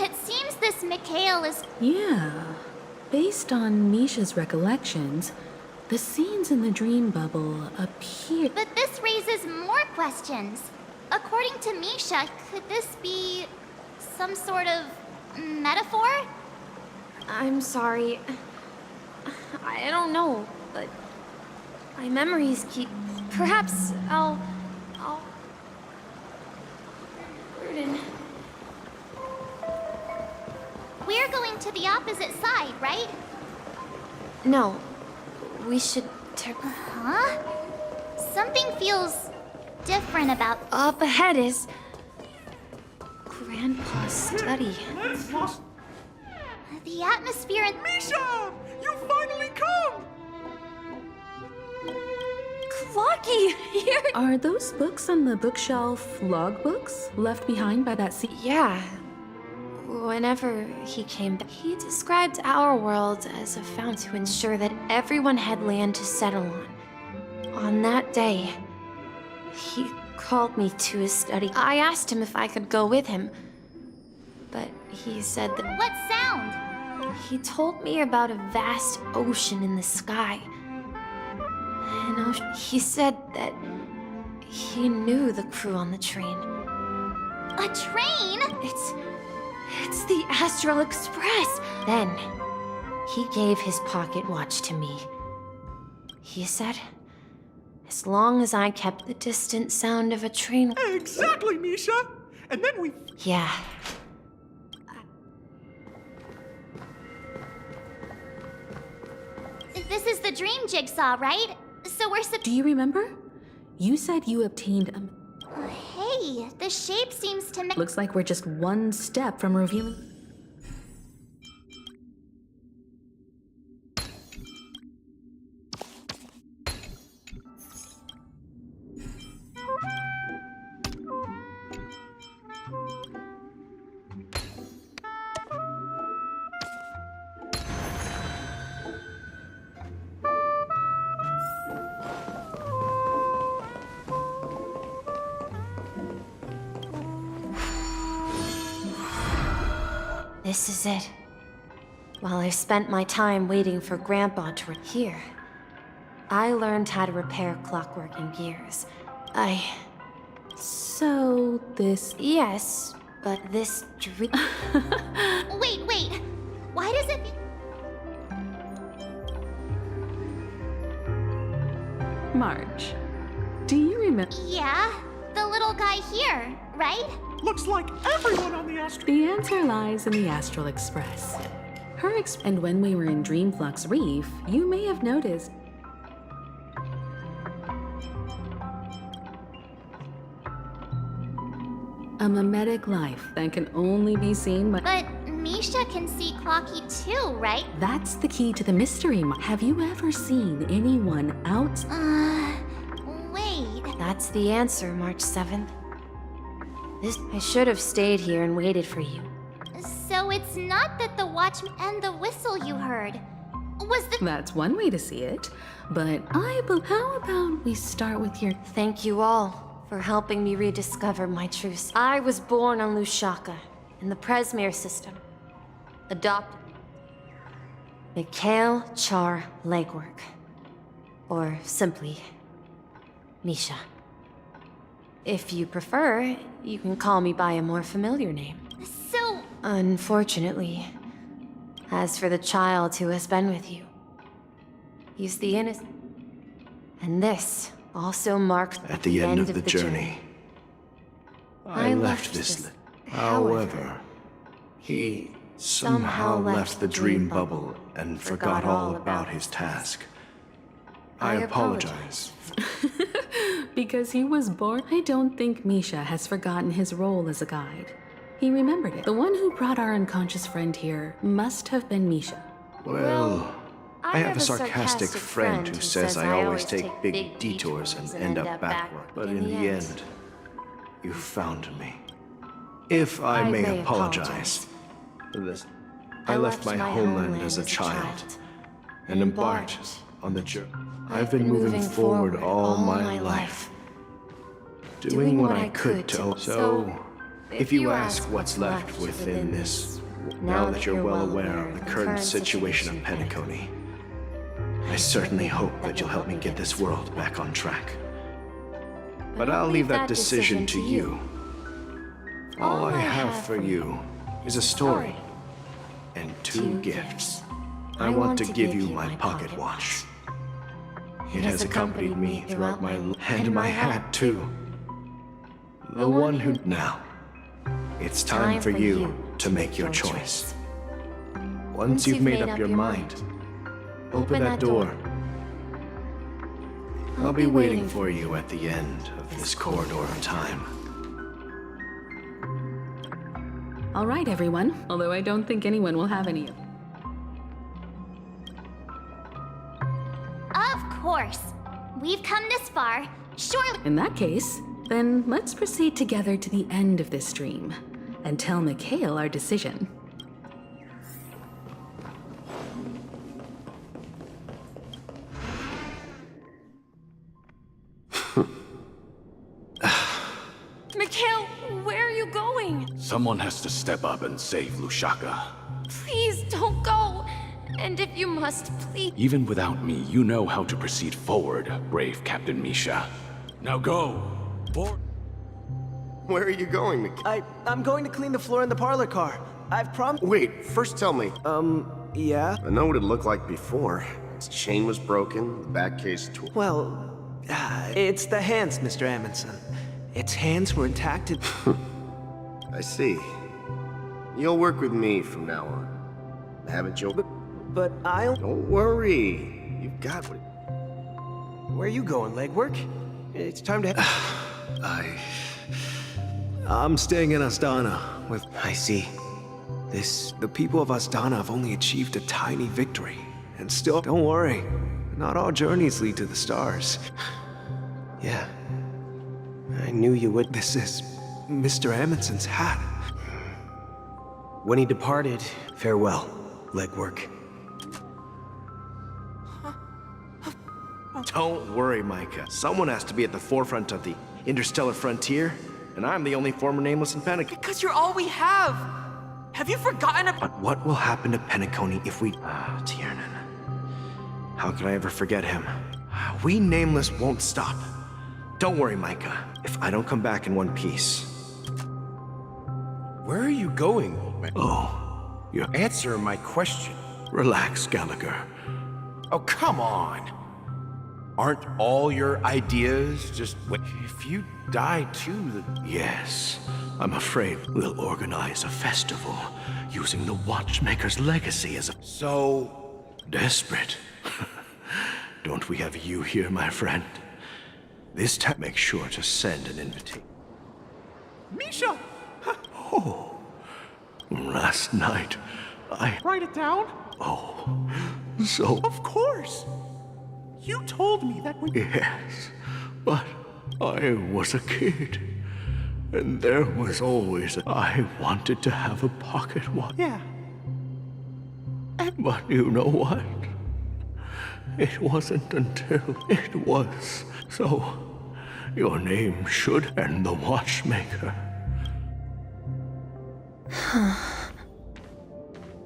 It seems this Mikhail is... Yeah. Based on Misha's recollections, the scenes in the dream bubble appear... But this raises more questions. According to Misha, could this be some sort of metaphor? I'm sorry. I don't know, but my memories keep... Perhaps I'll... Burden. We're going to the opposite side, right? No. We should... Huh? Something feels different about... Up ahead is... Grandpa's study. The atmosphere and... Misha! You finally come! Clocky! Here! Are those books on the bookshelf logbooks left behind by that sea? Yeah. Whenever he came back, he described our world as a fountain to ensure that everyone had land to settle on. On that day, he called me to his study. I asked him if I could go with him, but he said that... What sound? He told me about a vast ocean in the sky. He said that he knew the crew on the train. A train? It's the Astral Express. Then, he gave his pocket watch to me. He said, as long as I kept the distant sound of a train... Exactly, Misha! And then we... Yeah. This is the dream jigsaw, right? So we're Do you remember? You said you obtained a... Hey, the shape seems to make... Looks like we're just one step from revealing... This is it. While I spent my time waiting for Grandpa to here, I learned how to repair clockwork and gears. So, this... Yes, but this Wait! Why does it... Marge, do you remember... Yeah, the little guy here, right? Looks like everyone on the Astral... The answer lies in the Astral Express. And when we were in Dreamflux Reef, you may have noticed... a mimetic life that can only be seen by... But Misha can see Clocky too, right? That's the key to the mystery. Have you ever seen anyone out... Wait... That's the answer, March 7th. I should have stayed here and waited for you. So it's not that the watch and the whistle you heard. Was the... That's one way to see it. But how about we start with your... Thank you all for helping me rediscover my truth. I was born on Lushaka, in the Presmere system. Adopted Mikhail Char Legwork. Or simply, Misha. If you prefer, you can call me by a more familiar name. So... Unfortunately, as for the child who has been with you, he's the innocent. And this also marks at the end of the journey. I left this. However, he somehow left the dream bubble and forgot all about his task. I apologize. Because he was born, I don't think Misha has forgotten his role as a guide. He remembered it. The one who brought our unconscious friend here must have been Misha. Well, I have a sarcastic friend who says I always take big detours and end up backward. But in the end, you found me. If I may apologize for this, I left my homeland as a child and embarked on the journey. I've been moving forward all my life, doing what I could to... So, if you ask what's left within this, now that you're well aware of the current situation of Penacony, I certainly hope that you'll help me get this world back on track. But I'll leave that decision to you. All I have for you is a story and two gifts. I want to give you my pocket watch. It has accompanied me throughout my life, and my hat too. The one who... Now, it's time for you to make your choice. Once you've made up your mind, open that door. I'll be waiting for you at the end of this corridor of time. All right, everyone. Although I don't think anyone will have any. Of course. We've come this far. Surely... In that case, then let's proceed together to the end of this dream and tell Mikhail our decision. Mikhail, where are you going? Someone has to step up and save Lushaka. Please don't go. And if you must, please... Even without me, you know how to proceed forward, brave Captain Misha. Now go! Where are you going, Mikhail? I'm going to clean the floor in the parlor car. I've promised... Wait, first tell me. Yeah? I know what it looked like before. Its chain was broken, the back case tore. Well, it's the hands, Mr. Amundsen. Its hands were intact. I see. You'll work with me from now on. Haven't you? But I'll... Don't worry. You've got what... Where are you going, legwork? It's time to... I'm staying in Astana with... I see. The people of Astana have only achieved a tiny victory. And still... Don't worry. Not all journeys lead to the stars. Yeah. I knew you would. This is Mr. Amundsen's hat. When he departed... Farewell, legwork. Don't worry, Micah. Someone has to be at the forefront of the interstellar frontier, and I'm the only former nameless in Penacony. Because you're all we have! Have you forgotten about... But what will happen to Penacony if we... Tiernan. How could I ever forget him? We nameless won't stop. Don't worry, Micah. If I don't come back in one piece... Where are you going, old man? Oh, you... Answer my question. Relax, Gallagher. Oh, come on! Aren't all your ideas just... If you die too, then... Yes. I'm afraid we'll organize a festival using the Watchmaker's legacy as a... So... Desperate. Don't we have you here, my friend? This time, make sure to send an invitation. Misha! Oh, last night, I... Write it down? Oh, so... Of course! You told me that when... Yes, but I was a kid. And there was always... I wanted to have a pocket watch. Yeah. But you know what? It wasn't until it was. So, your name should end the Watchmaker.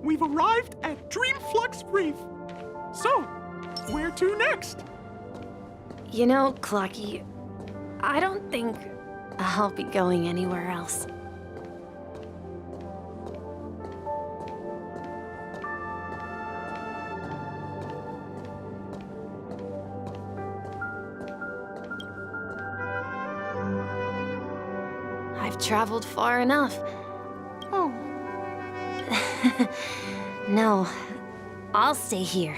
We've arrived at Dreamflux Reef. So, where to next? You know, Clocky, I don't think I'll be going anywhere else. I've traveled far enough. Oh. No, I'll stay here.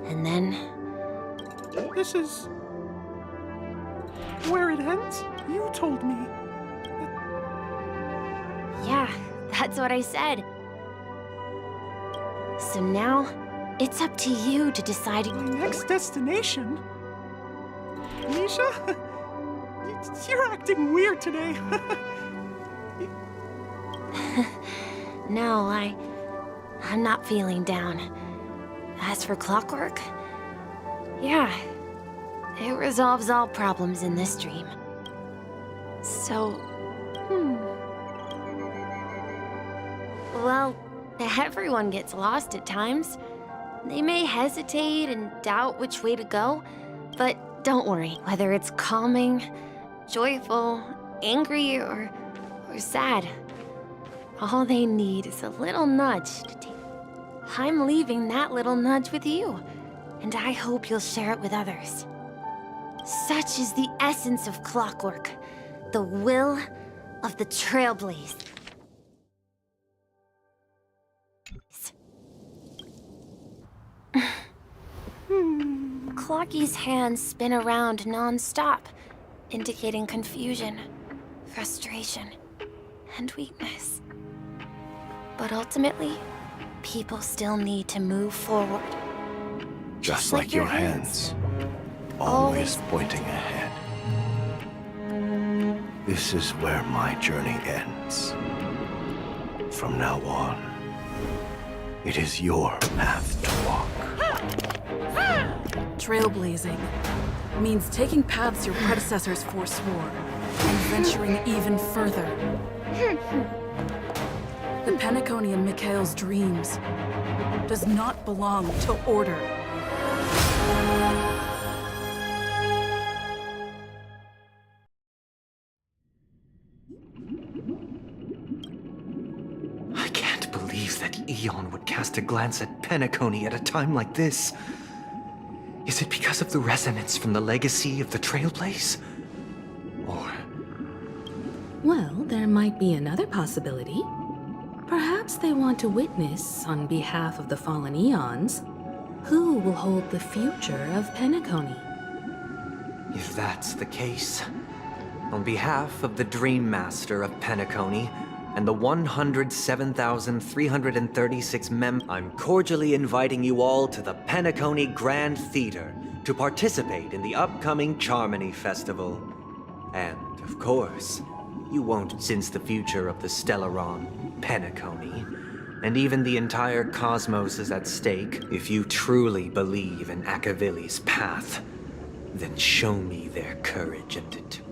And then... This is... where it ends? You told me. Yeah, that's what I said. So now, it's up to you to decide... My next destination? Misha? You're acting weird today. No, I'm not feeling down. As for clockwork, yeah, it resolves all problems in this dream. So, well, everyone gets lost at times. They may hesitate and doubt which way to go, but don't worry, whether it's calming, joyful, angry, or sad. All they need is a little nudge to take. I'm leaving that little nudge with you, and I hope you'll share it with others. Such is the essence of clockwork, the will of the trailblaze. Clocky's hands spin around non-stop, indicating confusion, frustration, and weakness. But ultimately, people still need to move forward. Just like your hands, always pointing ahead. This is where my journey ends. From now on, it is your path to walk. Trailblazing means taking paths your predecessors forswore and venturing even further. The Penacony in Mikhail's dreams does not belong to order. I can't believe that Eon would cast a glance at Penacony at a time like this. Is it because of the resonance from the legacy of the Trailblaze? Or... Well, there might be another possibility. Perhaps they want to witness, on behalf of the fallen Eons, who will hold the future of Penacony. if that's the case, on behalf of the Dream Master of Penacony and the 107,336 I'm cordially inviting you all to the Penacony Grand Theater to participate in the upcoming Charmony Festival. And, of course, you won't, since the future of the Stellaron, Penacony, and even the entire cosmos is at stake. If you truly believe in Akavili's path, then show me their courage and determination.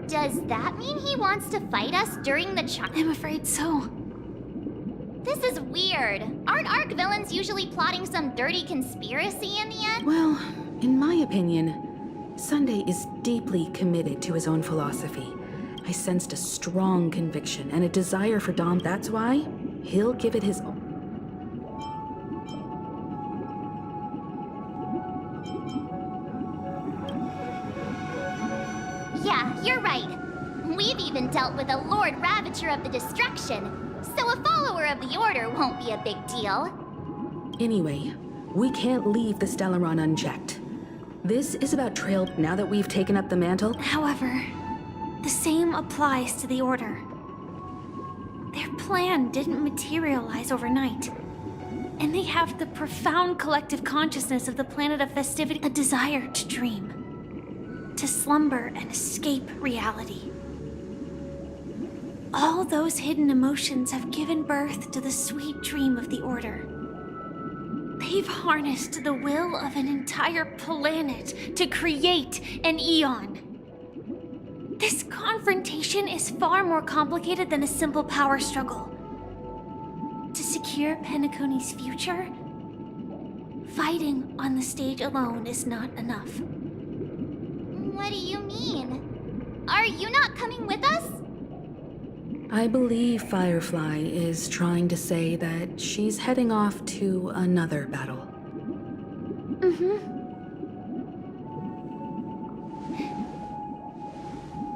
Does that mean he wants to fight us during the I'm afraid so. This is weird. Aren't Arc villains usually plotting some dirty conspiracy in the end? Well, in my opinion, Sunday is deeply committed to his own philosophy. I sensed a strong conviction and a desire for Dom. That's why he'll give it his own. Yeah, you're right. We've even dealt with a Lord Ravager of the Destruction, so a follower of the Order won't be a big deal. Anyway, we can't leave the Stellaron unchecked. This is about Trail now that we've taken up the mantle. However, the same applies to the Order. Their plan didn't materialize overnight. And they have the profound collective consciousness of the planet of festivity, a desire to dream, to slumber and escape reality. All those hidden emotions have given birth to the sweet dream of the Order. They've harnessed the will of an entire planet to create an eon. This confrontation is far more complicated than a simple power struggle. To secure Penacony's future, fighting on the stage alone is not enough. What do you mean? Are you not coming with us? I believe Firefly is trying to say that she's heading off to another battle.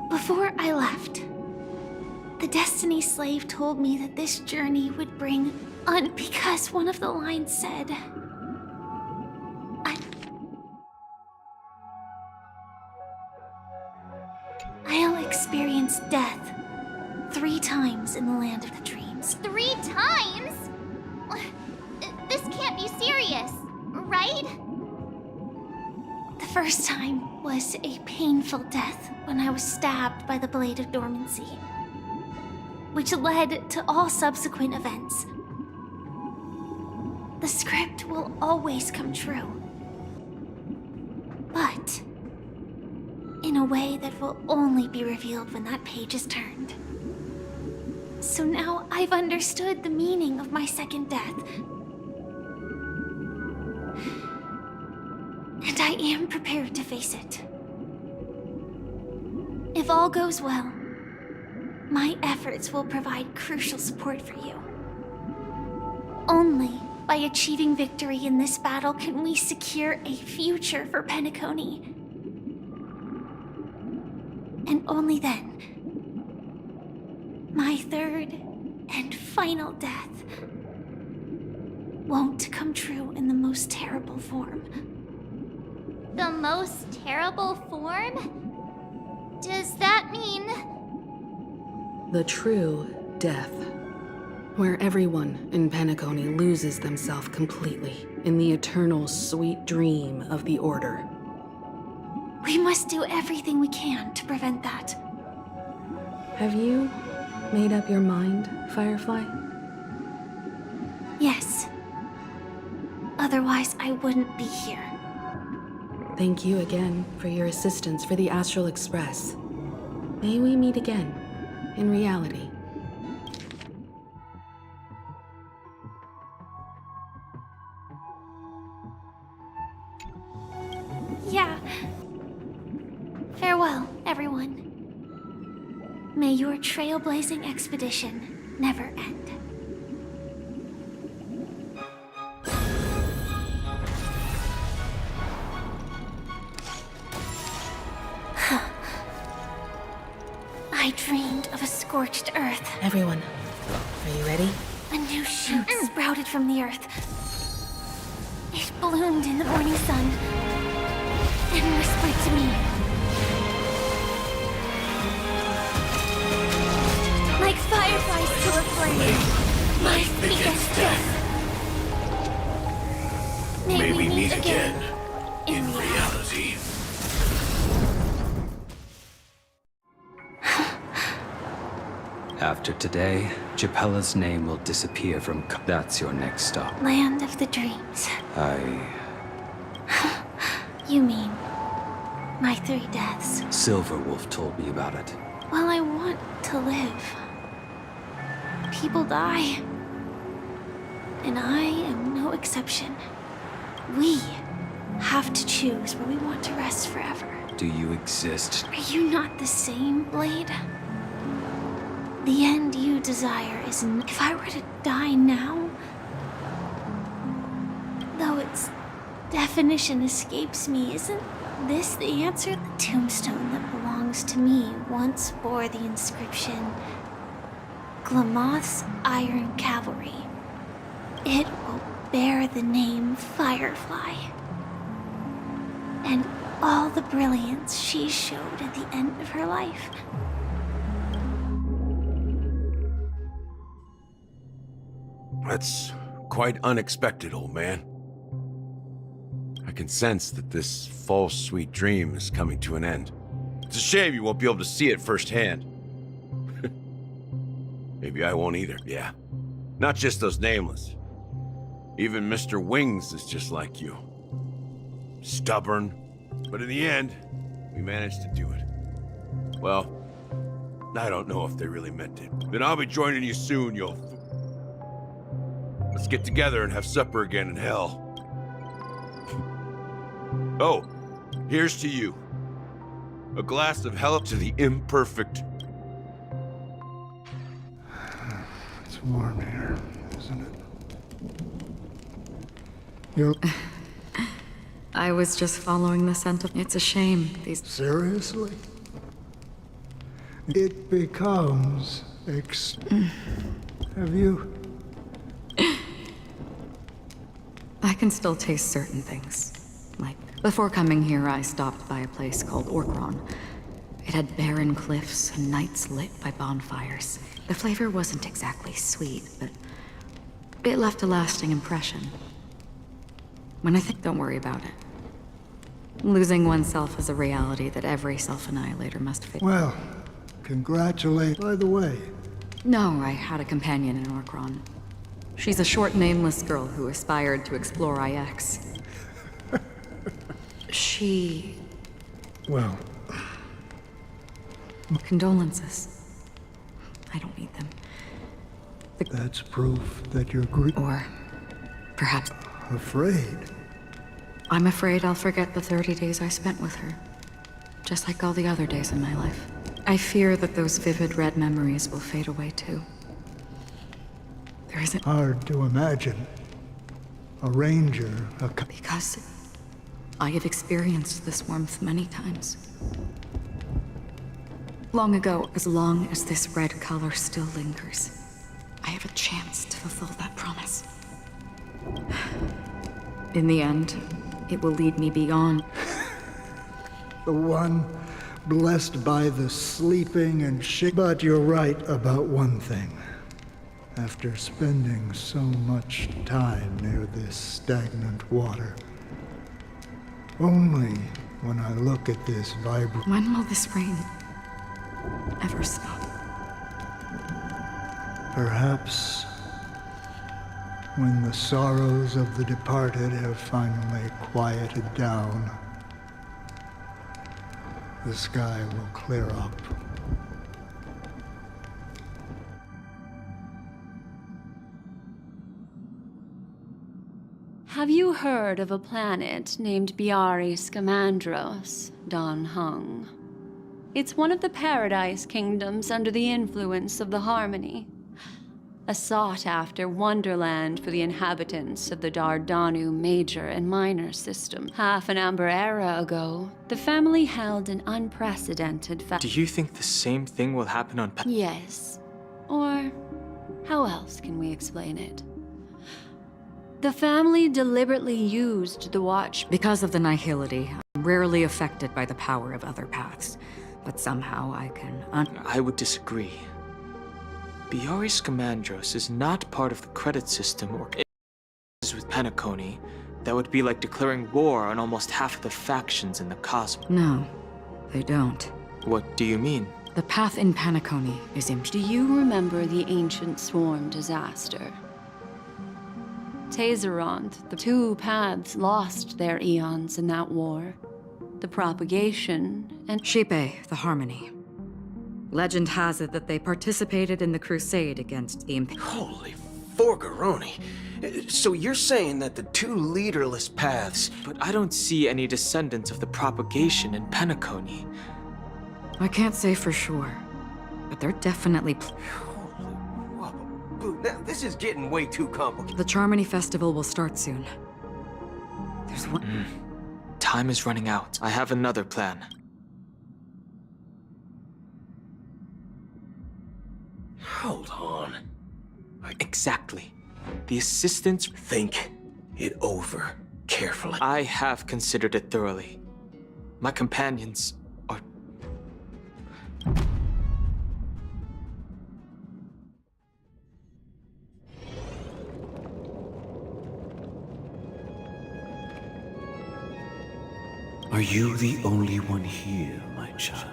Before I left, the Destiny Slave told me that this journey would bring because one of the lines said, I'll experience death 3 times in the land of the dreams. 3 times? This can't be serious, right? The first time was a painful death when I was stabbed by the Blade of Dormancy, which led to all subsequent events. The script will always come true, but in a way that will only be revealed when that page is turned. So now I've understood the meaning of my second death. And I am prepared to face it. If all goes well, my efforts will provide crucial support for you. Only by achieving victory in this battle can we secure a future for Penacony. And only then, my third and final death won't come true in the most terrible form. The most terrible form? Does that mean... The true death, where everyone in Penacony loses themselves completely in the eternal sweet dream of the Order. We must do everything we can to prevent that. Have you made up your mind, Firefly? Yes. Otherwise, I wouldn't be here. Thank you again for your assistance for the Astral Express. May we meet again, in reality. Yeah. Farewell, everyone. May your trailblazing expedition never end. I dreamed of a scorched earth. Everyone, are you ready? A new shoot sprouted from the earth. It bloomed in the morning sun and whispered to me. Like fireflies to a flame, my biggest death. May we meet again in reality. After today, Japella's name will disappear from... That's your next stop. Land of the dreams. You mean my 3 deaths? Silverwolf told me about it. Well, I want to live. People die. And I am no exception. We have to choose where we want to rest forever. Do you exist? Are you not the same, Blade? The end you desire is if I were to die now, though its definition escapes me, isn't this the answer? The tombstone that belongs to me once bore the inscription, Glamoth's Iron Cavalry. It will bear the name Firefly. And all the brilliance she showed at the end of her life. That's quite unexpected, old man. I can sense that this false sweet dream is coming to an end. It's a shame you won't be able to see it firsthand. Maybe I won't either, yeah. Not just those nameless. Even Mr. Wings is just like you. Stubborn, but in the end, we managed to do it. Well, I don't know if they really meant it. Then I'll be joining you soon, Let's get together and have supper again in hell. Oh, here's to you. A glass of hell to the imperfect. It's warm here, isn't it? You're... I was just following the scent of... It's a shame, these... Seriously? It becomes... Have you... I can still taste certain things. Like, before coming here, I stopped by a place called Orkron. It had barren cliffs and nights lit by bonfires. The flavor wasn't exactly sweet, but it left a lasting impression. When I think, don't worry about it. Losing oneself is a reality that every self-annihilator must face. Well, congratulate. By the way... No, I had a companion in Orkron. She's a short, nameless girl who aspired to explore IX. She... Well... Condolences. I don't need them. That's proof that you're Or perhaps... afraid. I'm afraid I'll forget the 30 days I spent with her. Just like all the other days in my life. I fear that those vivid red memories will fade away too. There isn't... Hard to imagine. A ranger, Because I have experienced this warmth many times. Long ago, as long as this red color still lingers, I have a chance to fulfill that promise. In the end, it will lead me beyond. The one blessed by the sleeping and shit. But you're right about one thing. After spending so much time near this stagnant water, only when I look at this vibrant... When will this rain ever stop? Perhaps when the sorrows of the departed have finally quieted down, the sky will clear up. Have you heard of a planet named Biari Scamandros, Don Hung? It's one of the Paradise Kingdoms under the influence of the Harmony. A sought-after wonderland for the inhabitants of the Dardanu Major and Minor system. Half an Amber era ago, the family held an unprecedented Do you think the same thing will happen on Yes. Or how else can we explain it? The family deliberately used the watch Because of the nihility, I'm rarely affected by the power of other paths. But somehow I can I would disagree. Biari Scamandros is not part of the credit system or is with Penacony. That would be like declaring war on almost half of the factions in the cosmos. No, they don't. What do you mean? The path in Penacony is Do you remember the ancient swarm disaster? Tazeront, the two paths lost their eons in that war. The propagation and Shipe, the Harmony. Legend has it that they participated in the crusade against the Holy Forgaroni. So you're saying that the two leaderless paths... But I don't see any descendants of the propagation in Penacony. I can't say for sure, but they're definitely... Now, this is getting way too complicated. The Charmony Festival will start soon. There's one... Time is running out. I have another plan. Hold on. Exactly. The assistants... Think it over carefully. I have considered it thoroughly. My companions are... Are you the only one here, my child?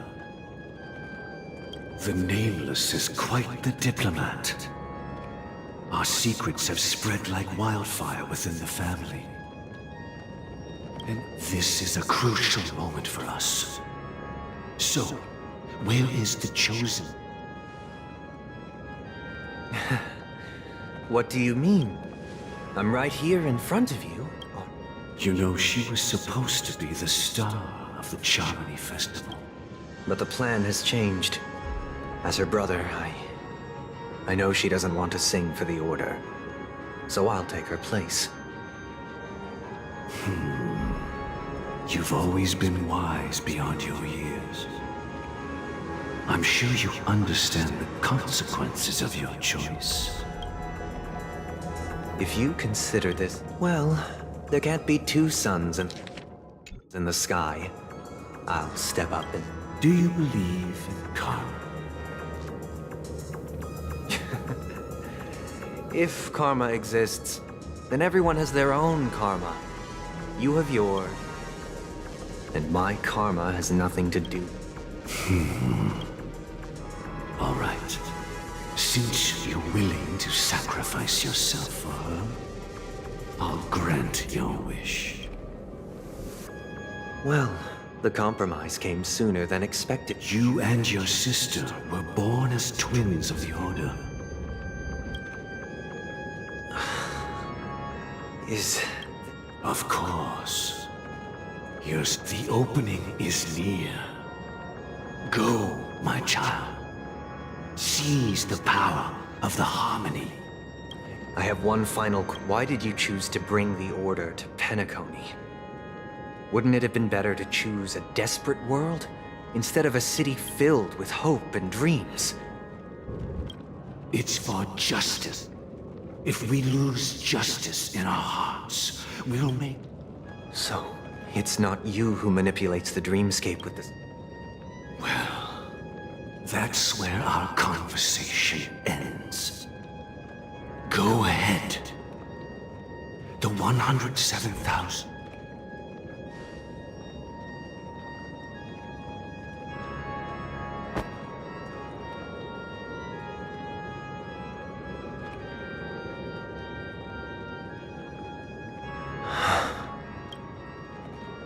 The Nameless is quite the diplomat. Our secrets have spread like wildfire within the family. And this is a crucial moment for us. So, where is the Chosen? What do you mean? I'm right here in front of you. You know, she was supposed to be the star of the Charity Festival. But the plan has changed. As her brother, I know she doesn't want to sing for the Order. So I'll take her place. You've always been wise beyond your years. I'm sure you understand the consequences of your choice. If you consider this, well, there can't be two suns in the sky. I'll step up and... Do you believe in karma? If karma exists, then everyone has their own karma. You have yours, and my karma has nothing to do. All right. Since you're willing to sacrifice yourself for her, I'll grant your wish. Well, the compromise came sooner than expected. You and your sister were born as twins of the Order. Of course. The opening is near. Go, my child. Seize the power of the Harmony. I have one final... Why did you choose to bring the Order to Penacony? Wouldn't it have been better to choose a desperate world, instead of a city filled with hope and dreams? It's for justice. If we lose justice in our hearts, we'll make... So, it's not you who manipulates the dreamscape with this... Well, that's where our conversation ends. Go ahead. The 107,000.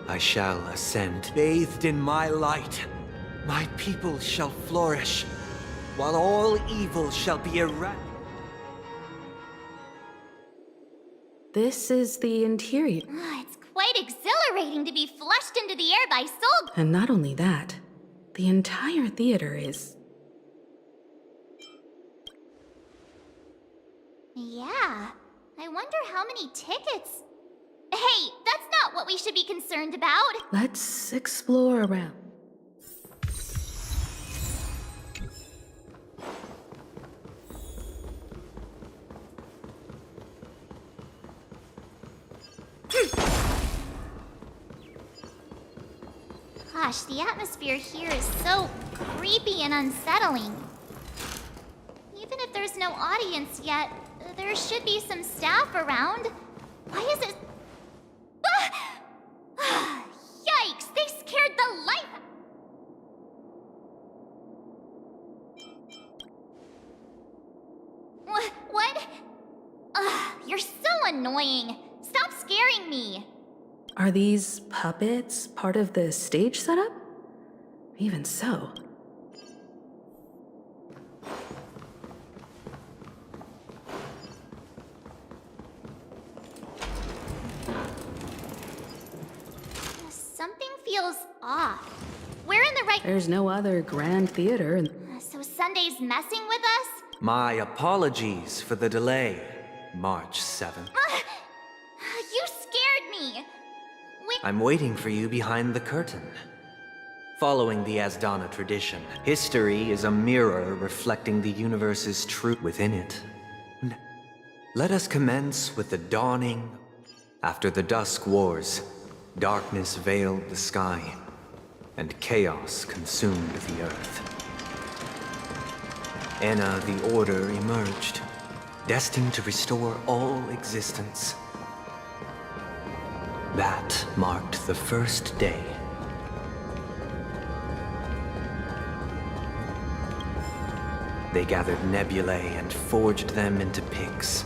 I shall ascend. Bathed in my light, my people shall flourish, while all evil shall be eradicated. This is the interior. It's quite exhilarating to be flushed into the air by soul. And not only that, the entire theater is... Yeah, I wonder how many tickets... Hey, that's not what we should be concerned about. Let's explore around. Gosh, the atmosphere here is so creepy and unsettling. Even if there's no audience yet, there should be some staff around. Why is it... Yikes! They scared the life... What? You're so annoying. Stop scaring me. Are these puppets part of the stage setup? Even so. Something feels off. We're in the right... There's no other grand theater in... So Sunday's messing with us? My apologies for the delay, March 7th. You scared me. I'm waiting for you behind the curtain. Following the Asdana tradition, history is a mirror reflecting the universe's truth within it. Let us commence with the dawning. After the Dusk Wars, darkness veiled the sky, and chaos consumed the earth. Enna the Order emerged, destined to restore all existence. That marked the first day. They gathered nebulae and forged them into pix,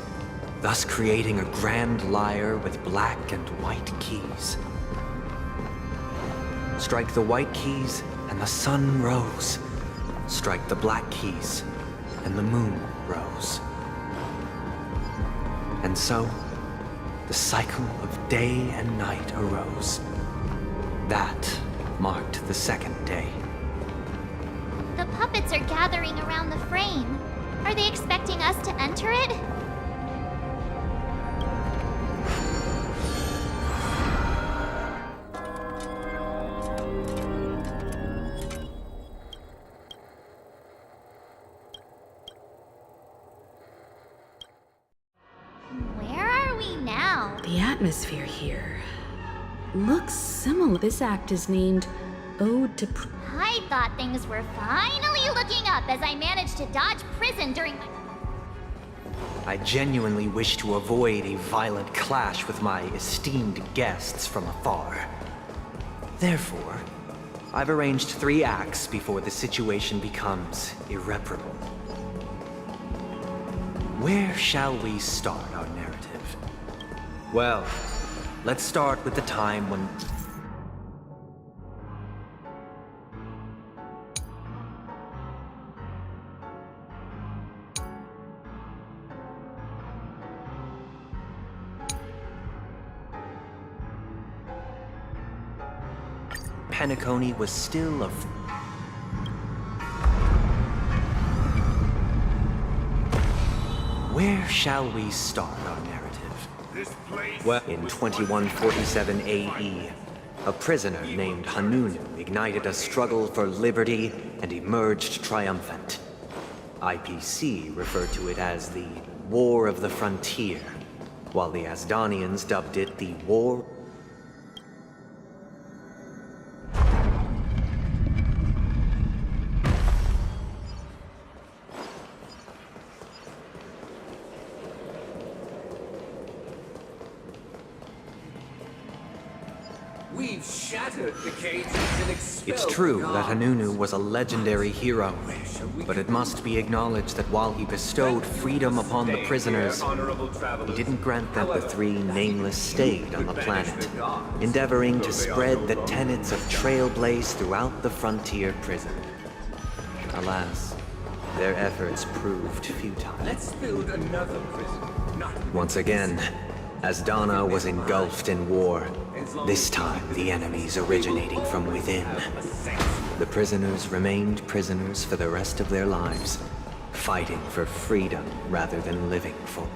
thus creating a grand lyre with black and white keys. Strike the white keys, and the sun rose. Strike the black keys, and the moon rose. And so, the cycle of day and night arose. That marked the second day. The puppets are gathering around the frame. Are they expecting us to enter it? Where are we now? The atmosphere here looks similar. This act is named Ode to I thought things were finally looking up as I managed to dodge prison during my... I genuinely wish to avoid a violent clash with my esteemed guests from afar. Therefore, I've arranged 3 acts before the situation becomes irreparable. Where shall we start our narrative? Well, let's start with the time when... Penacony was still a... Where shall we start our narrative? Well, in 2147 AE, a prisoner named Hanunu ignited a struggle for liberty and emerged triumphant. IPC referred to it as the War of the Frontier, while the Asdanians dubbed it the War... We've shattered the cages and expelled It's true the that guards. Hanunu was a legendary hero, but it must be acknowledged that while he bestowed freedom upon the prisoners, he didn't grant them the 3 nameless stayed on the planet, endeavoring to spread the tenets of Trailblaze throughout the frontier prison. Alas, their efforts proved futile. Let's build another prison. Not Once again, Asdana was engulfed in war, this time the enemies originating from within. The prisoners remained prisoners for the rest of their lives, fighting for freedom rather than living for...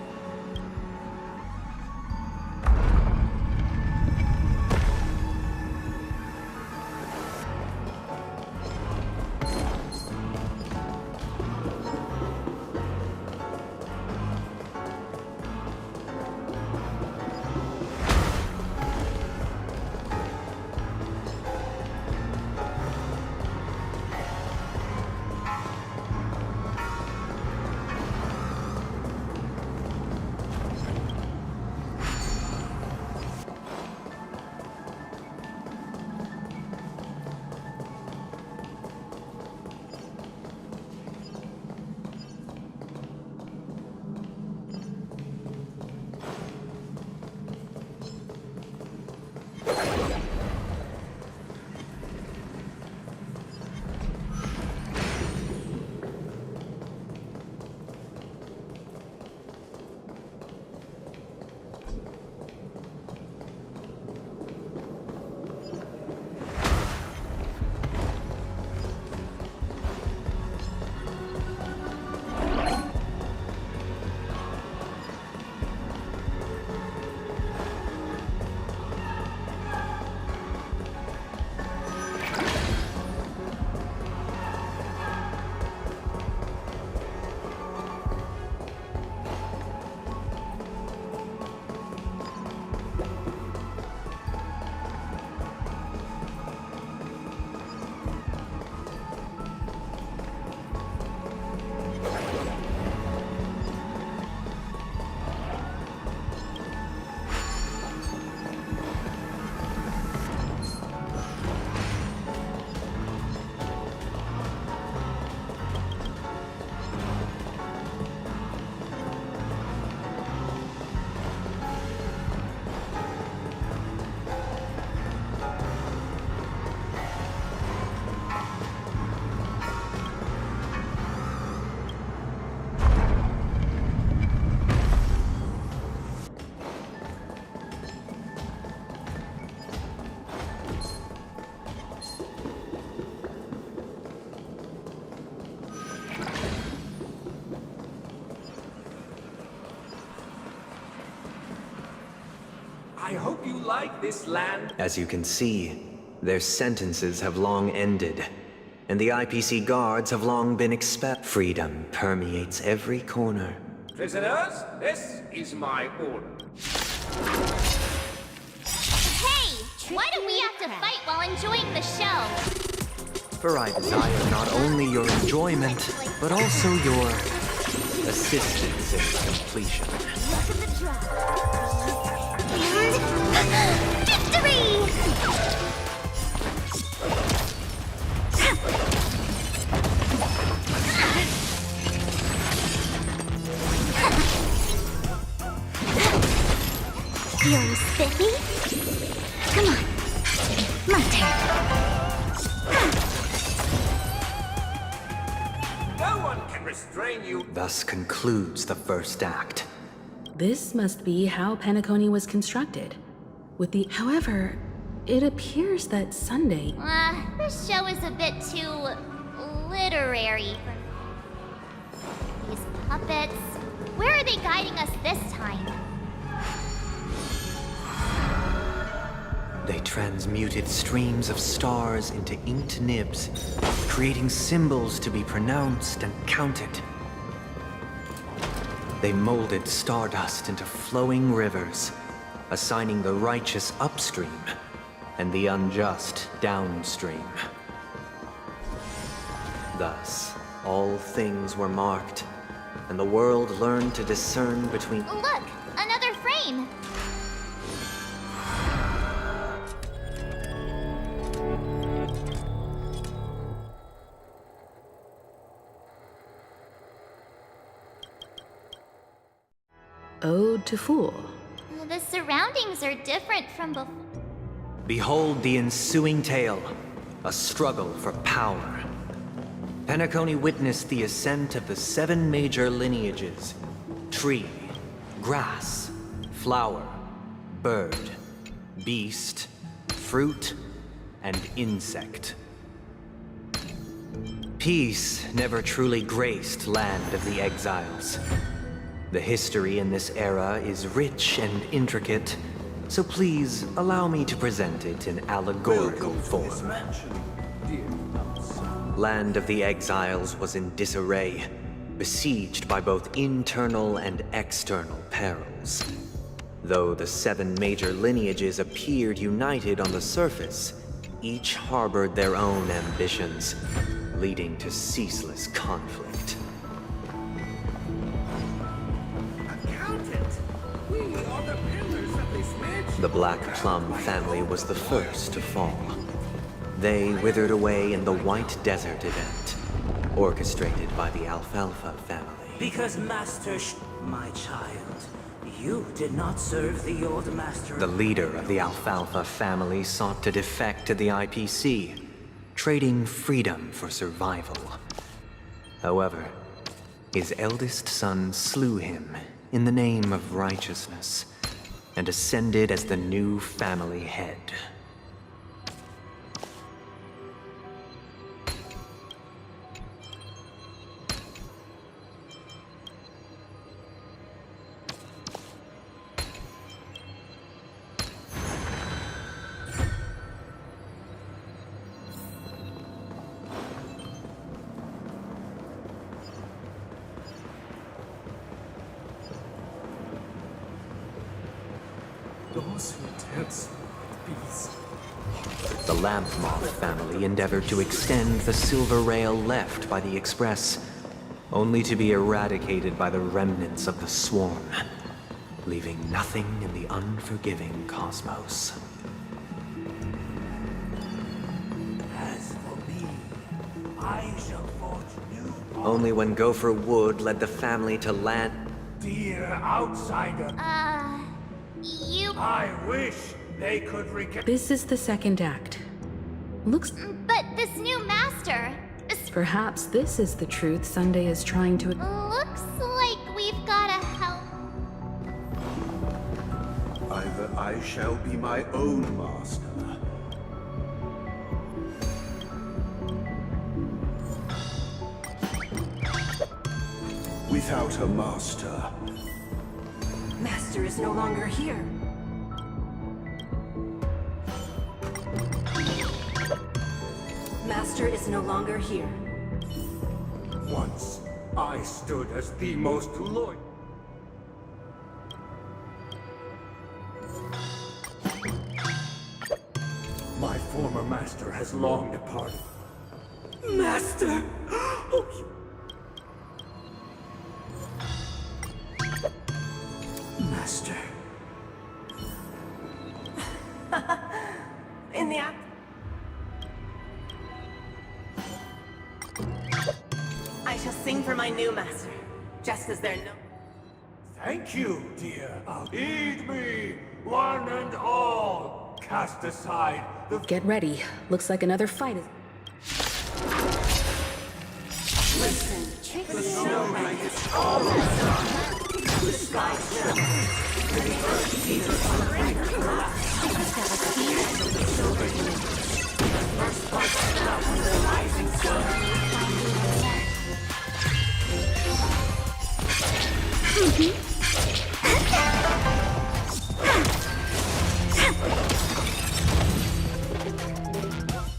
I hope you like this land. As you can see, their sentences have long ended, and the IPC guards have long been expelled. Freedom permeates every corner. Prisoners, this is my order. Hey! Why do we have to fight while enjoying the show? For I desire not only your enjoyment, but also your assistance in completion. Victory! Feeling spiffy? Come on. My turn. No one can restrain you. Thus concludes the first act. This must be how Penacony was constructed. However, it appears that Sunday... This show is a bit too literary. These puppets, where are they guiding us this time? They transmuted streams of stars into inked nibs, creating symbols to be pronounced and counted. They molded stardust into flowing rivers, assigning the righteous upstream and the unjust downstream. Thus, all things were marked, and the world learned to discern between... Look! Another frame! Ode to Fool. The surroundings are different from before. Behold the ensuing tale, a struggle for power. Penacony witnessed the ascent of the 7 major lineages: tree, grass, flower, bird, beast, fruit, and insect. Peace never truly graced Land of the Exiles. The history in this era is rich and intricate, so please allow me to present it in allegorical form. Land of the Exiles was in disarray, besieged by both internal and external perils. Though the 7 major lineages appeared united on the surface, each harbored their own ambitions, leading to ceaseless conflict. The Black Plum family was the first to fall. They withered away in the White Desert event, orchestrated by the Alfalfa family. Because my child, you did not serve the old master. The leader of the Alfalfa family sought to defect to the IPC, trading freedom for survival. However, his eldest son slew him in the name of righteousness, and ascended as the new family head. Those who dance beast. The Lamp Moth family endeavored to extend the silver rail left by the Express, only to be eradicated by the remnants of the Swarm, leaving nothing in the unforgiving cosmos. As for me, I shall forge new... Only when Gopher Wood led the family to land... Dear outsider. I wish they could This is the second act. Looks... But this new master... Perhaps this is the truth Sunday is trying to... Looks like we've gotta help. Either I shall be my own master. Without a master. Master is no longer here. master is no longer here. Once, I stood as the most loyal. My former master has long departed. Master! Oh, Master. In the app. I shall sing for my new master, just as they're no. Thank you, dear. Heed me, one and all. Cast aside the... Get ready. Looks like another fight is... Listen, the snowman is all that's the sky shines. The earth teeters on the brink of collapse. Of the silver universe. First sparks out from the rising sun.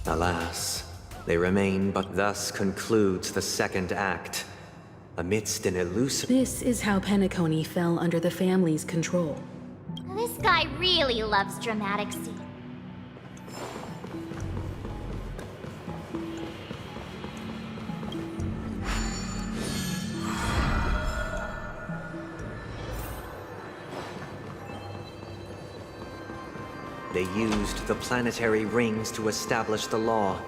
Alas, they remain, but thus concludes the second act. Amidst an elusive... This is how Penacony fell under the family's control. This guy really loves dramatic scenes. They used the planetary rings to establish the law,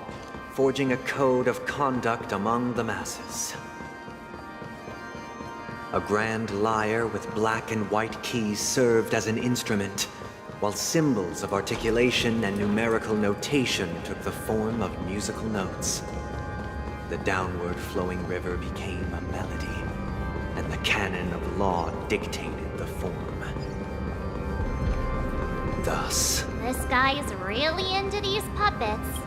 forging a code of conduct among the masses. A grand lyre with black and white keys served as an instrument, while symbols of articulation and numerical notation took the form of musical notes. The downward flowing river became a melody, and the canon of law dictated the form. Thus, This guy is really into these puppets.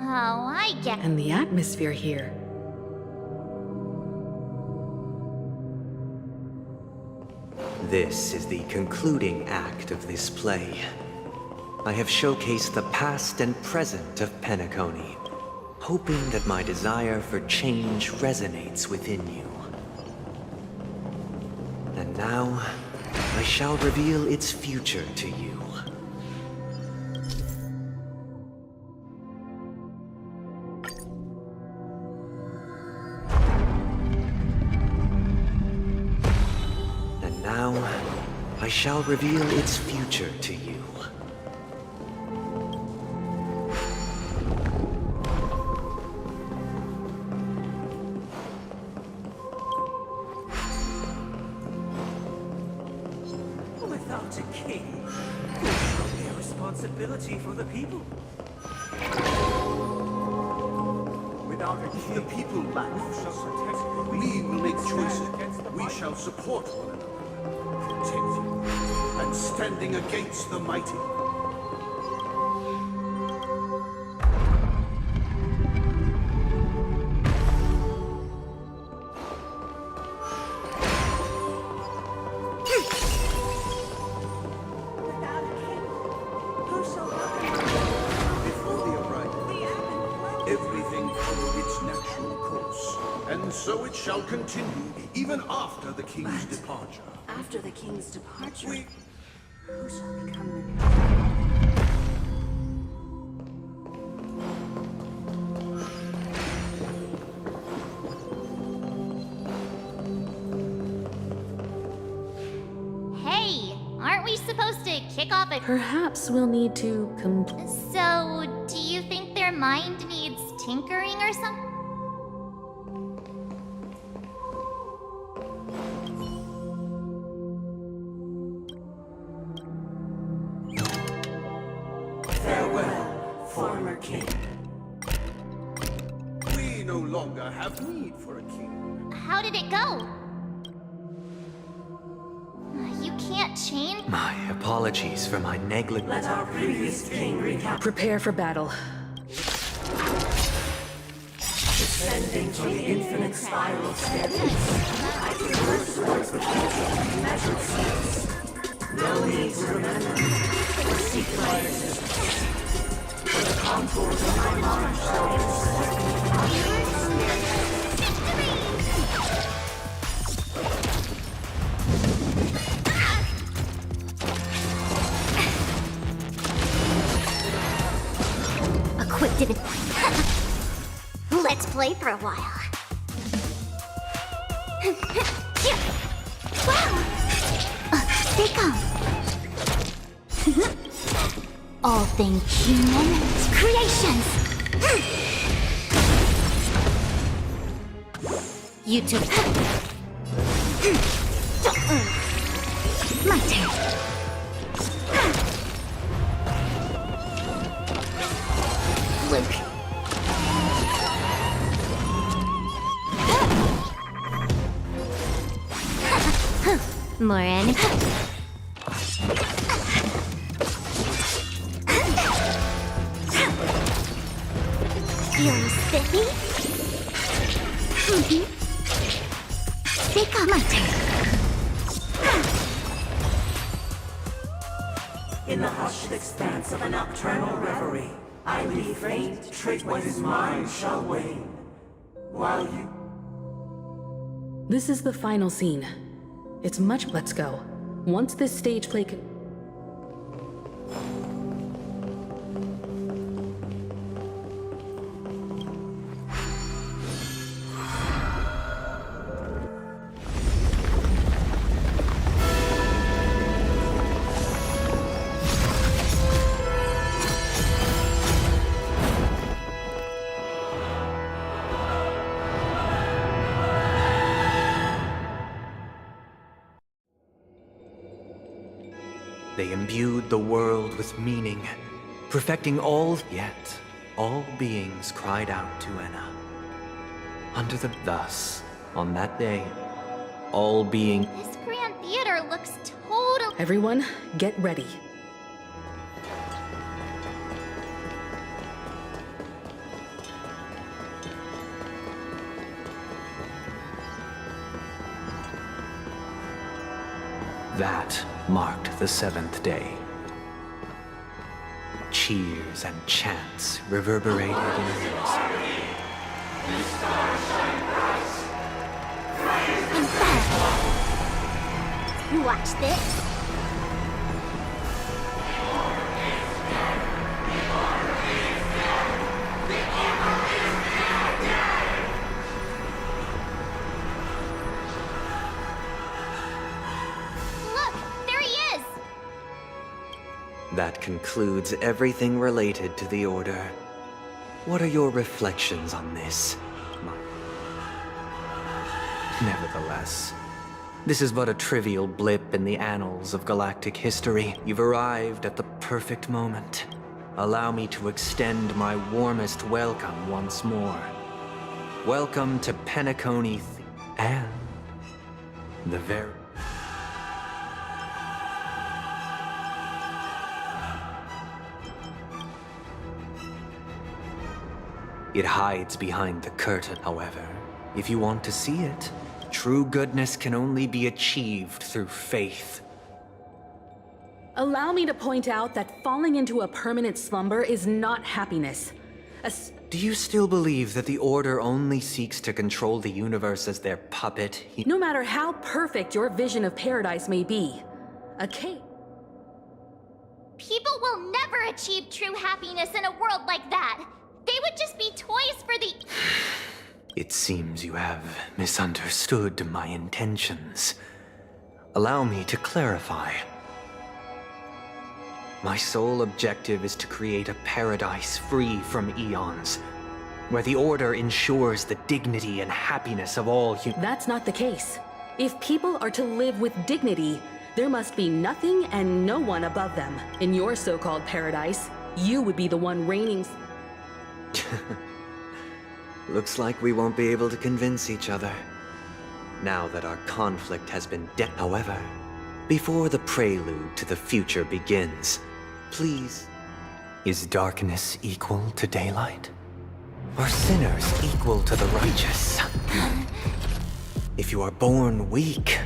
Oh, I get it. And the atmosphere here. this is the concluding act of this play. I have showcased the past and present of Penacony, hoping that my desire for change resonates within you. And now, I shall reveal its future to you. And now, I shall reveal its future to you. Without a king, there shall be a responsibility for the people. Without a king, The people lack. We will make choices. We shall support one another. Protect and standing against the mighty. Before the arrival, everything followed its natural course. And so it shall continue, even after the king's departure. After the king's departure, who shall become the Hey, aren't we supposed to kick off a... Perhaps we'll need to So, do you think their mind needs tinkering or something? farewell, former king. We no longer have need for a king. How did it go? You can't change... My apologies for my negligence. Let our previous king recap. prepare for battle. The Ascending to the infinite spiral staircase, I traverse towards the future, measured steps. No need to remember or seek my existence. For the contours of my mind shall intersect. A quick divot. Let's play for a while. Wow! Stay calm. All things human creations. You took my turn. Luke. Morin. Feeling spiffy? Take on my turn. In the hushed expanse of a nocturnal reverie, I leave faint, trick what is mine shall wane. While you... This is the final scene. It's much. Let's go. Once this stage play They imbued the world with meaning, perfecting all, yet all beings cried out to Enna. Thus, on that day, all being... This grand theater looks total. Everyone, get ready. That marked the 7th day. Cheers and chants reverberated in unison. Watch this. That concludes everything related to the Order. What are your reflections on this? Nevertheless, this is but a trivial blip in the annals of galactic history. You've arrived at the perfect moment. Allow me to extend my warmest welcome once more. Welcome to Penacony and the very... It hides behind the curtain, however. If you want to see it, true goodness can only be achieved through faith. Allow me to point out that falling into a permanent slumber is not happiness. Do you still believe that the Order only seeks to control the universe as their puppet? No matter how perfect your vision of paradise may be, People will never achieve true happiness in a world like that. They would just be toys for the... It seems you have misunderstood my intentions. Allow me to clarify. My sole objective is to create a paradise free from eons, where the Order ensures the dignity and happiness of all humans. That's not the case. If people are to live with dignity, there must be nothing and no one above them. In your so-called paradise, you would be the one reigning... Looks like we won't be able to convince each other. Now that our conflict has been However, before the prelude to the future begins, please, is darkness equal to daylight? Are sinners equal to the righteous? If you are born weak,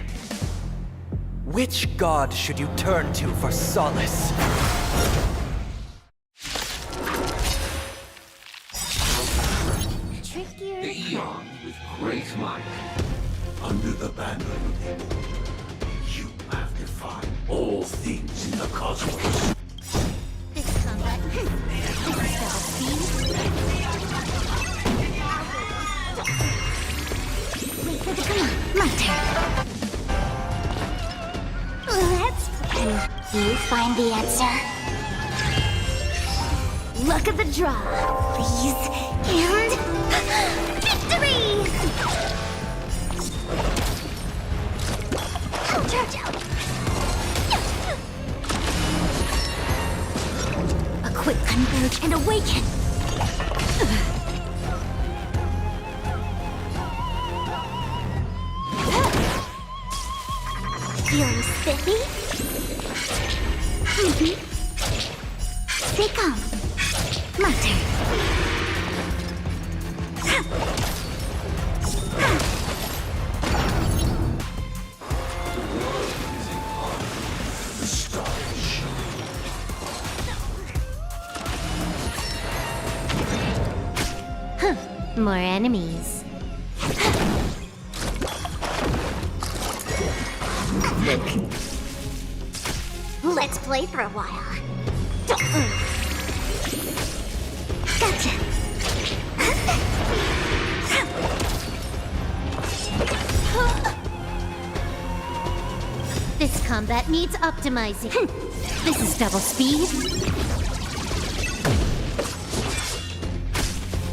which god should you turn to for solace? The Eon with great might. Under the banner of the Order, you have defied all things in the cosmos. This combat. This is double speed. Wait for the command. My turn. Let's. Can you find the answer? Luck of the draw, please. And victory! Charge out! A quick converge and awaken! Feeling spiffy? Stay calm. My turn. The stars shine. More enemies. Let's play for a while. Gotcha. This combat needs optimizing. This is double speed.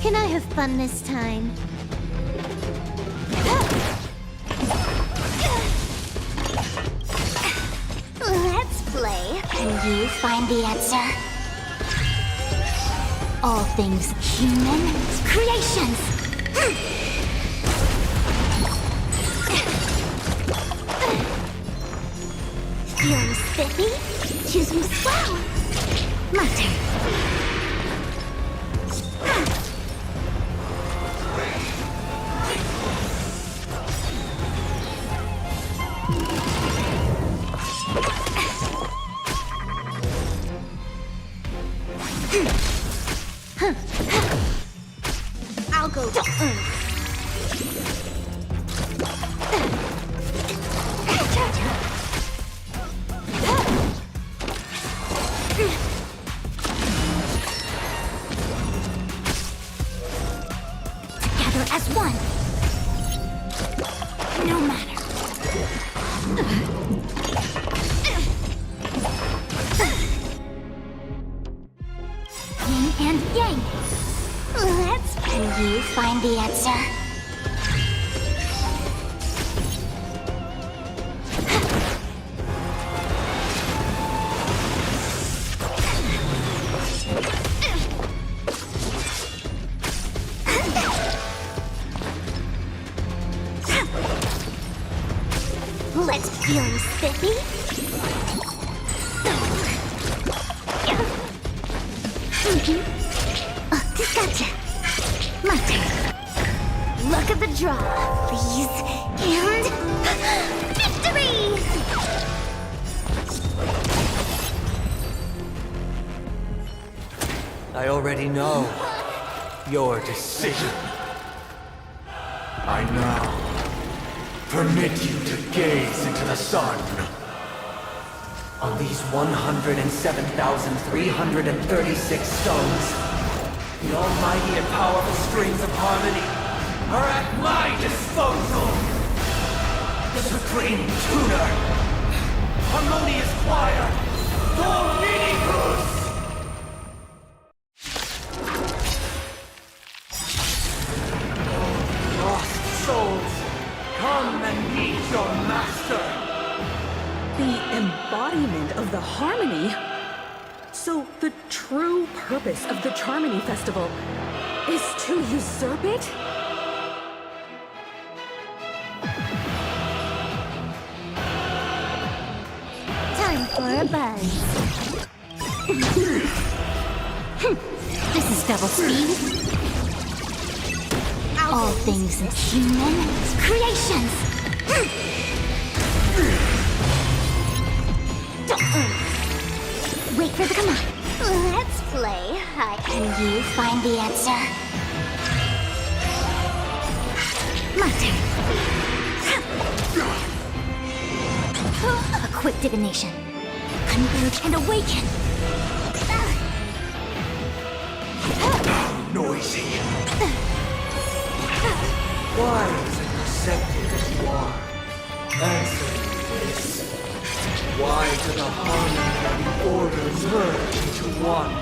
Can I have fun this time? Let's play. Can you find the answer? All things human creations. Feeling spiffy? Choose me swell. My turn. I'll go. Together as one. No matter. Yin and yang. Let's. Can you find the answer? Let's feeling spiffy. Gotcha. My turn. Luck of the draw, please. And victory! I already know your decision. I now permit you to gaze into the sun. On these 107,336 stones, the almighty and powerful strings of harmony are at my disposal! The supreme tuner, harmonious choir, Dominicus! Lost souls, come and meet your master! The embodiment of the harmony? So the true purpose of the Charmony Festival is to usurp it? Time for a buzz. This is double speed. all things human creations. Wait for the command. Let's play and you find the answer. My turn. A quick divination. Converge and awaken. Noisy. Wise and receptive as you are, answer me this. Why do the harmony and the order merge into one?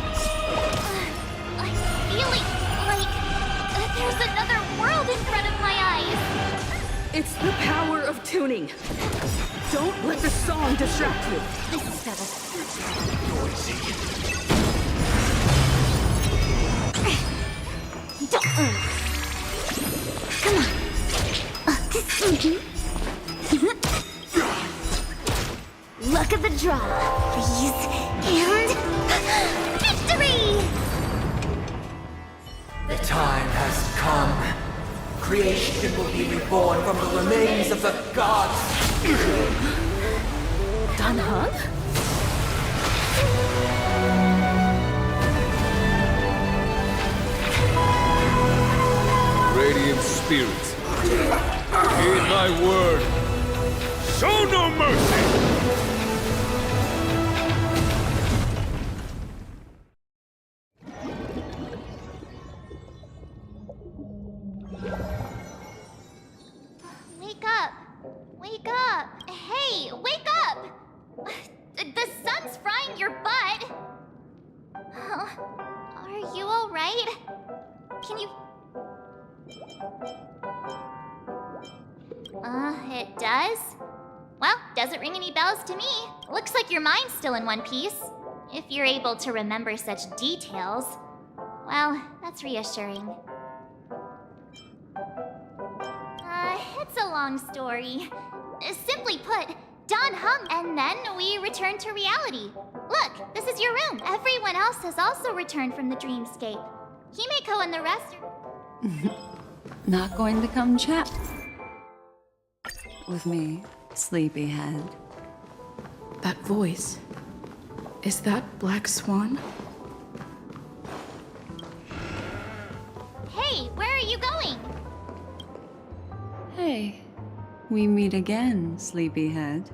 I'm feeling like there's another world in front of my eyes. It's the power of tuning. Don't let the song distract you. This is trouble. Noisy. Come on. Luck of the draw. Freeze and victory! The time has come. Creation will be reborn from the remains of the gods. Dan Heng? Radiant spirits, heed my word. Show no mercy! Wake up! Wake up! Hey, wake up! The sun's frying your butt! Are you alright? Can you... It does? Well, doesn't ring any bells to me. Looks like your mind's still in one piece. If you're able to remember such details. Well, that's reassuring. It's a long story. Simply put, Don hung, and then we returned to reality. Look, this is your room. Everyone else has also returned from the dreamscape. Himeko and the rest are... Not going to come chat with me, sleepyhead. That voice. Is that Black Swan? Hey, where are you going? Hey, we meet again, sleepyhead.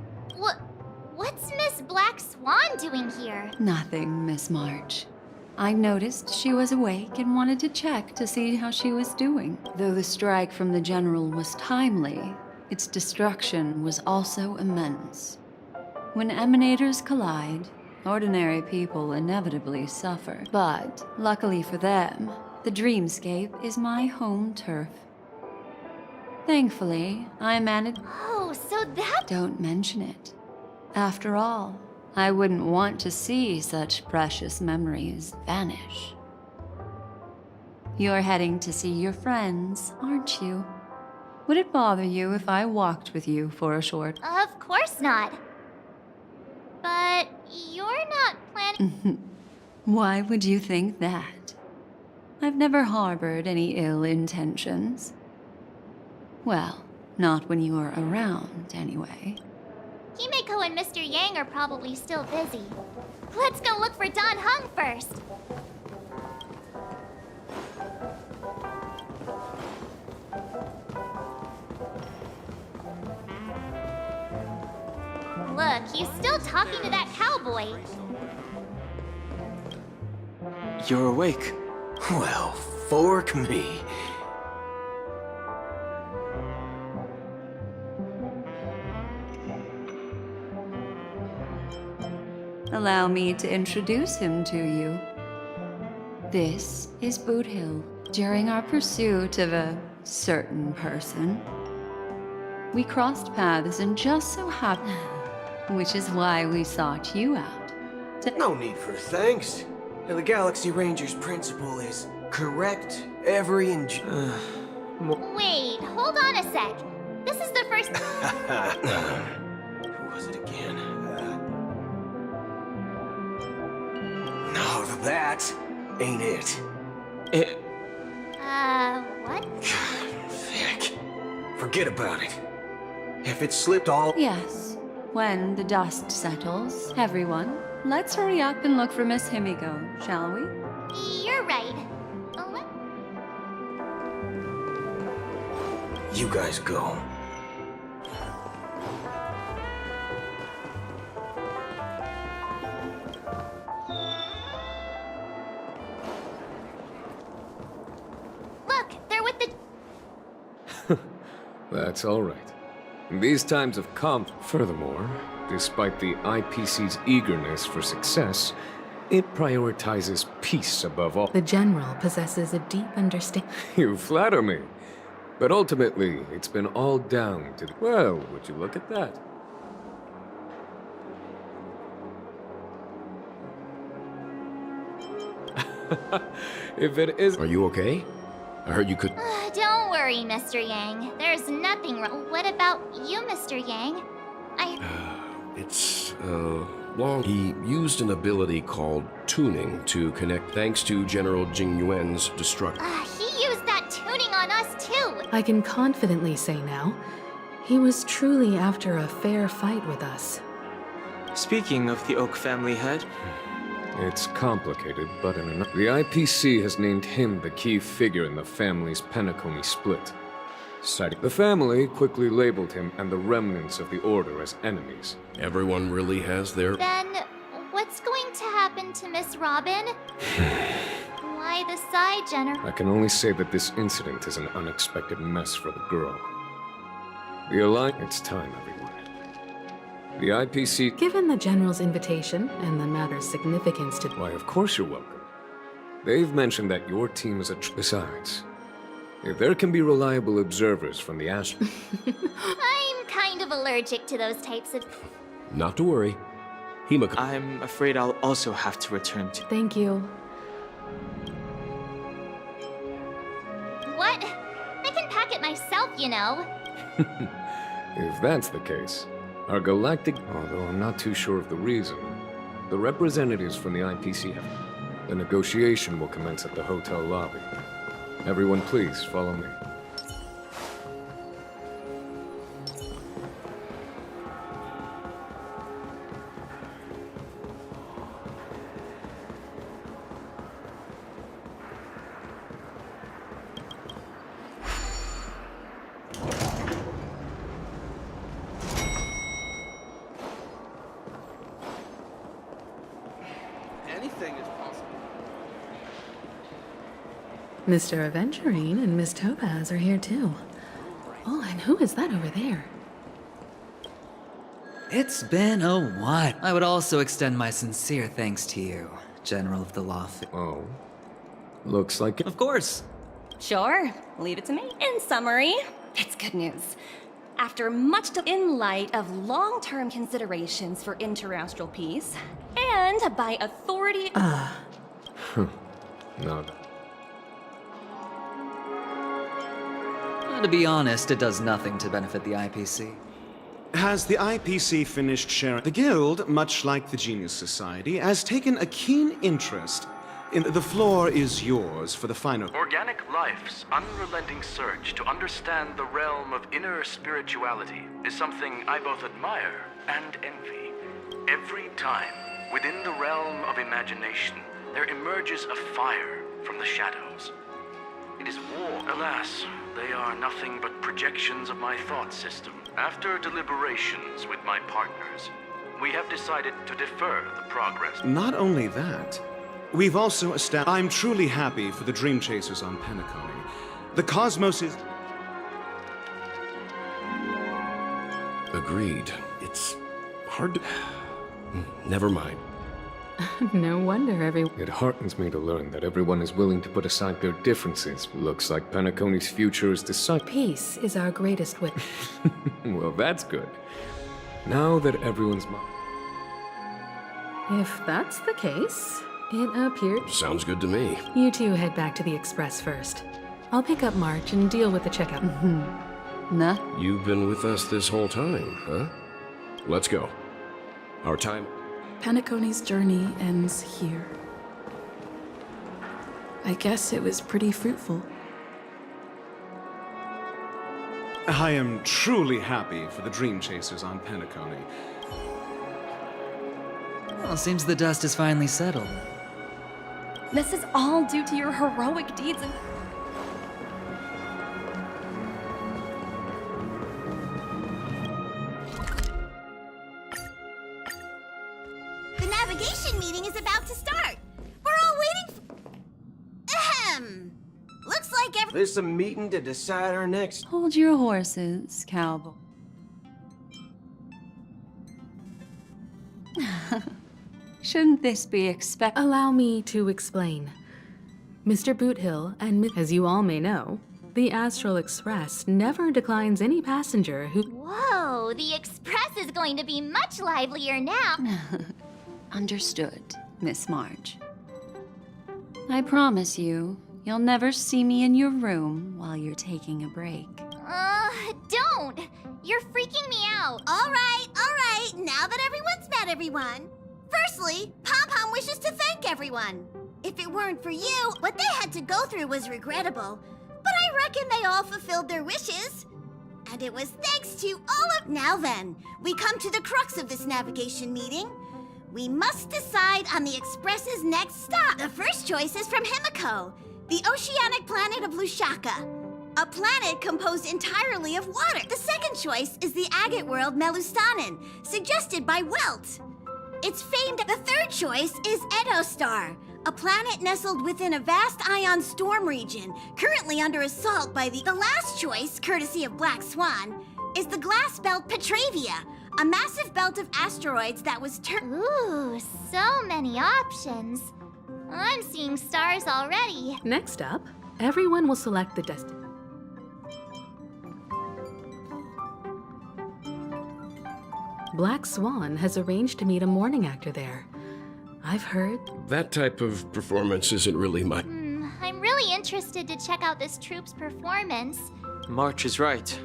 What's Miss Black Swan doing here? Nothing, Miss March. I noticed she was awake and wanted to check to see how she was doing. Though the strike from the General was timely, its destruction was also immense. When emanators collide, ordinary people inevitably suffer. But, luckily for them, the dreamscape is my home turf. Thankfully, I managed... Oh, so that... Don't mention it. After all, I wouldn't want to see such precious memories vanish. You're heading to see your friends, aren't you? Would it bother you if I walked with you for a short... Of course not. But you're not planning... Why would you think that? I've never harbored any ill intentions. Well, not when you are around, anyway. Himeko and Mr. Yang are probably still busy. Let's go look for Don Hung first. Look, he's still talking to that cowboy. You're awake. Well, fork me. Allow me to introduce him to you. This is Boot Hill. During our pursuit of a certain person, we crossed paths and just so happened, which is why we sought you out. No need for thanks. The Galaxy Ranger's principle is correct every inch. Wait, hold on a sec. This is the first... Who was it again? No, that ain't it. What? Heck. Forget about it. If it slipped all... Yes. When the dust settles, everyone, let's hurry up and look for Miss Himiko, shall we? You're right. You guys go. Look, they're with the... That's all right. In these times of furthermore, despite the IPC's eagerness for success, it prioritizes peace above all. The General possesses a deep understanding. You flatter me. But ultimately, it's been all down to well, would you look at that? If it is... Are you okay? I heard you could... Don't worry, Mr. Yang. There's nothing wrong. What about you, Mr. Yang? It's, long. He used an ability called tuning to connect thanks to General Jing Yuan's destruction. He used that tuning on us, too. I can confidently say now, he was truly after a fair fight with us. Speaking of the Oak family head... It's complicated, but in the IPC has named him the key figure in the family's Penacony split. Citing the family quickly labeled him and the remnants of the Order as enemies. Everyone really has their... Then, what's going to happen to Miss Robin? Why the sigh, Jenner? I can only say that this incident is an unexpected mess for the girl. The Alliance... It's time, everyone. The IPC... Given the General's invitation and the matter's significance to... Why, of course you're welcome. They've mentioned that your team is a... Besides, if there can be reliable observers from the Astro... I'm kind of allergic to those types of... Not to worry. Himiko... I'm afraid I'll also have to return to... Thank you. What? I can pack it myself, you know. If that's the case, our galactic... Although I'm not too sure of the reason, the representatives from the IPC have... The negotiation will commence at the hotel lobby. Everyone please, follow me. Anything is possible. Mr. Aventurine and Miss Topaz are here too. Oh, and who is that over there? It's been a while. I would also extend my sincere thanks to you, General of the Law. Oh. Looks like it. Of course. Sure. Leave it to me. In summary, it's good news. After much in light of long-term considerations for interastral peace, and by authority... No. To be honest, it does nothing to benefit the IPC. Has the IPC finished sharing? The Guild, much like the Genius Society, has taken a keen interest in... The floor is yours for the final... Organic life's unrelenting search to understand the realm of inner spirituality is something I both admire and envy. Every time, within the realm of imagination, there emerges a fire from the shadows. It is war. Alas, they are nothing but projections of my thought system. After deliberations with my partners, we have decided to defer the progress. Not only that, we've also established... I'm truly happy for the Dream Chasers on Penacony. The cosmos is... Agreed. It's hard to... Never mind. No wonder everyone... It heartens me to learn that everyone is willing to put aside their differences. Looks like Penacony's future is decided. Peace is our greatest wit. Well, that's good. Now that everyone's... If that's the case, it appears... Sounds good to me. You two head back to the Express first. I'll pick up March and deal with the checkup. Nah. You've been with us this whole time, huh? Let's go. Our time... Penacony's journey ends here. I guess it was pretty fruitful. I am truly happy for the Dream Chasers on Penacony. Well, seems the dust is finally settled. This is all due to your heroic deeds and... The navigation meeting is about to start. We're all waiting for... Ahem. Looks like There's a meeting to decide our next... Hold your horses, cowboy. Shouldn't this be expected? Allow me to explain. Mr. Boothill and as you all may know, the Astral Express never declines any passenger who... Whoa, the express is going to be much livelier now. Understood, Miss March. I promise you, you'll never see me in your room while you're taking a break. Don't! You're freaking me out. All right. Now that everyone's met everyone. Firstly, Pom-Pom wishes to thank everyone. If it weren't for you, what they had to go through was regrettable. But I reckon they all fulfilled their wishes. And it was thanks to all of... Now then, we come to the crux of this navigation meeting. We must decide on the Express's next stop. The first choice is from Himiko, the oceanic planet of Lushaka, a planet composed entirely of water. The second choice is the agate world Melustanen, suggested by Welt. It's famed. The third choice is Edostar, a planet nestled within a vast ion storm region, currently under assault by the last choice, courtesy of Black Swan, is the glass belt Petravia, a massive belt of asteroids that was Ooh, so many options. I'm seeing stars already. Next up, everyone will select the destination. Black Swan has arranged to meet a morning actor there. I've heard... That type of performance isn't really my... I'm really interested to check out this troupe's performance. March is right.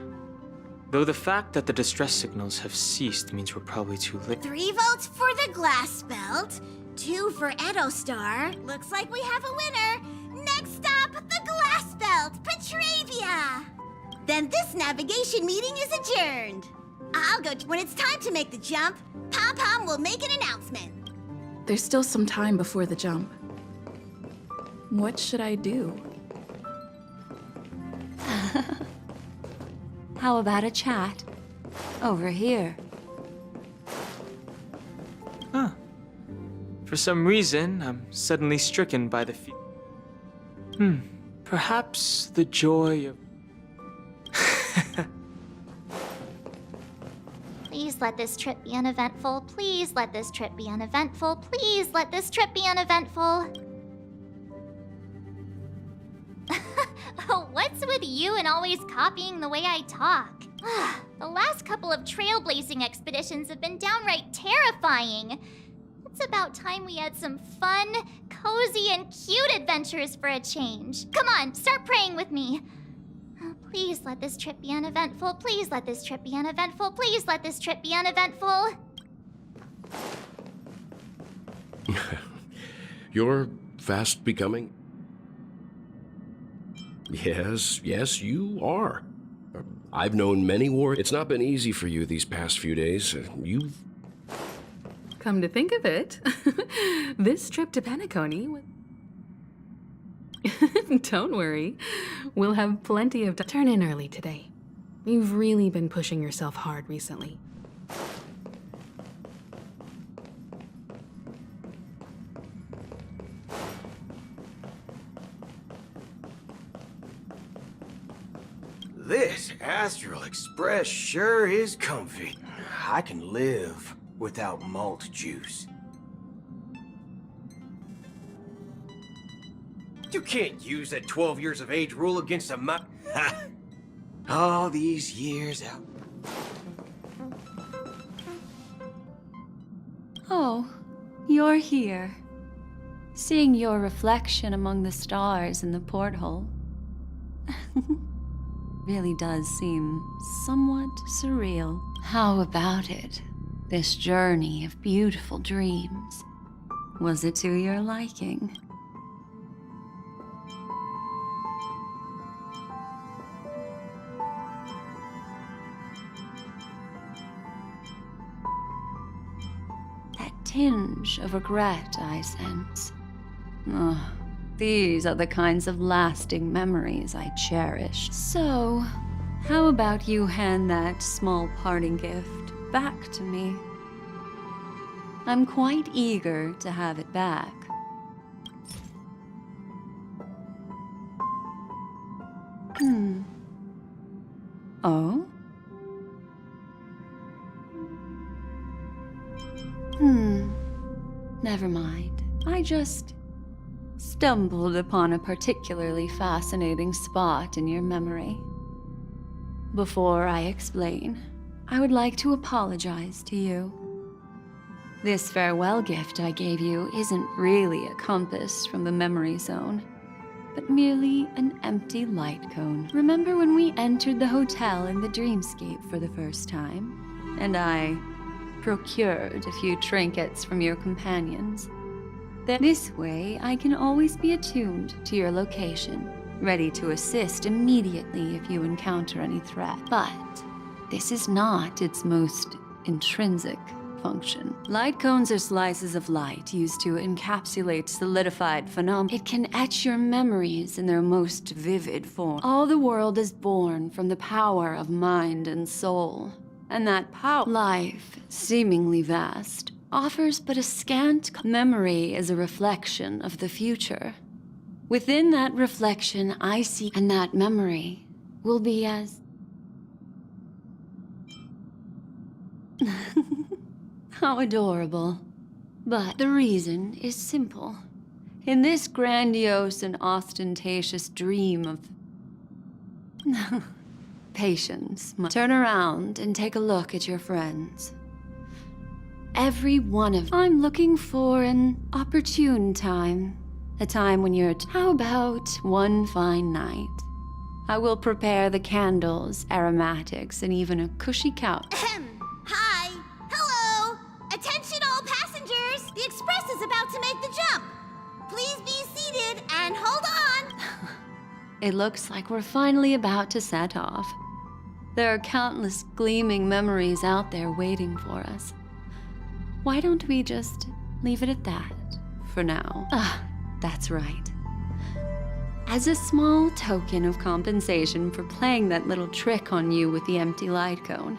Though the fact that the distress signals have ceased means we're probably too late. 3 votes for the glass belt, 2 for Edostar. Looks like we have a winner. Next up, the glass belt, Petravia. Then this navigation meeting is adjourned. I'll go. When it's time to make the jump, Pom-Pom will make an announcement. There's still some time before the jump. What should I do? How about a chat? Over here. Huh. For some reason, I'm suddenly stricken by the perhaps the joy of... Please let this trip be uneventful. Please let this trip be uneventful. Please let this trip be uneventful. What's with you and always copying the way I talk? The last couple of trailblazing expeditions have been downright terrifying. It's about time we had some fun, cozy, and cute adventures for a change. Come on, start praying with me. Please let this trip be uneventful. Please let this trip be uneventful. Please let this trip be uneventful. You're fast becoming... Yes, you are. I've known many wars. It's not been easy for you these past few days. You've... Come to think of it, this trip to Penacony... Don't worry. We'll have plenty of time. Turn in early today. You've really been pushing yourself hard recently. This Astral Express sure is comfy. I can live without malt juice. You can't use that 12 years of age rule against a Ha! All these years out. Oh, you're here. Seeing your reflection among the stars in the porthole really does seem somewhat surreal. How about it? This journey of beautiful dreams. Was it to your liking? tinge of regret I sense. Ugh, these are the kinds of lasting memories I cherish. So, how about you hand that small parting gift back to me? I'm quite eager to have it back. Oh? Never mind. I just stumbled upon a particularly fascinating spot in your memory. Before I explain, I would like to apologize to you. This farewell gift I gave you isn't really a compass from the memory zone, but merely an empty light cone. Remember when we entered the hotel in the dreamscape for the first time, and I procured a few trinkets from your companions? Then this way, I can always be attuned to your location, ready to assist immediately if you encounter any threat. But this is not its most intrinsic function. Light cones are slices of light used to encapsulate solidified phenomena. It can etch your memories in their most vivid form. All the world is born from the power of mind and soul. And that power, life, seemingly vast, offers but a scant memory as a reflection of the future. Within that reflection, I see, and that memory will be as... How adorable. But the reason is simple. In this grandiose and ostentatious dream of... patience, turn around and take a look at your friends. Every one of... I'm looking for an opportune time. A time when you're... How about one fine night? I will prepare the candles, aromatics, and even a cushy couch. Hi! Hello! Attention all passengers! The express is about to make the jump! Please be seated and hold on! It looks like we're finally about to set off. There are countless gleaming memories out there waiting for us. Why don't we just leave it at that for now? That's right. As a small token of compensation for playing that little trick on you with the empty light cone,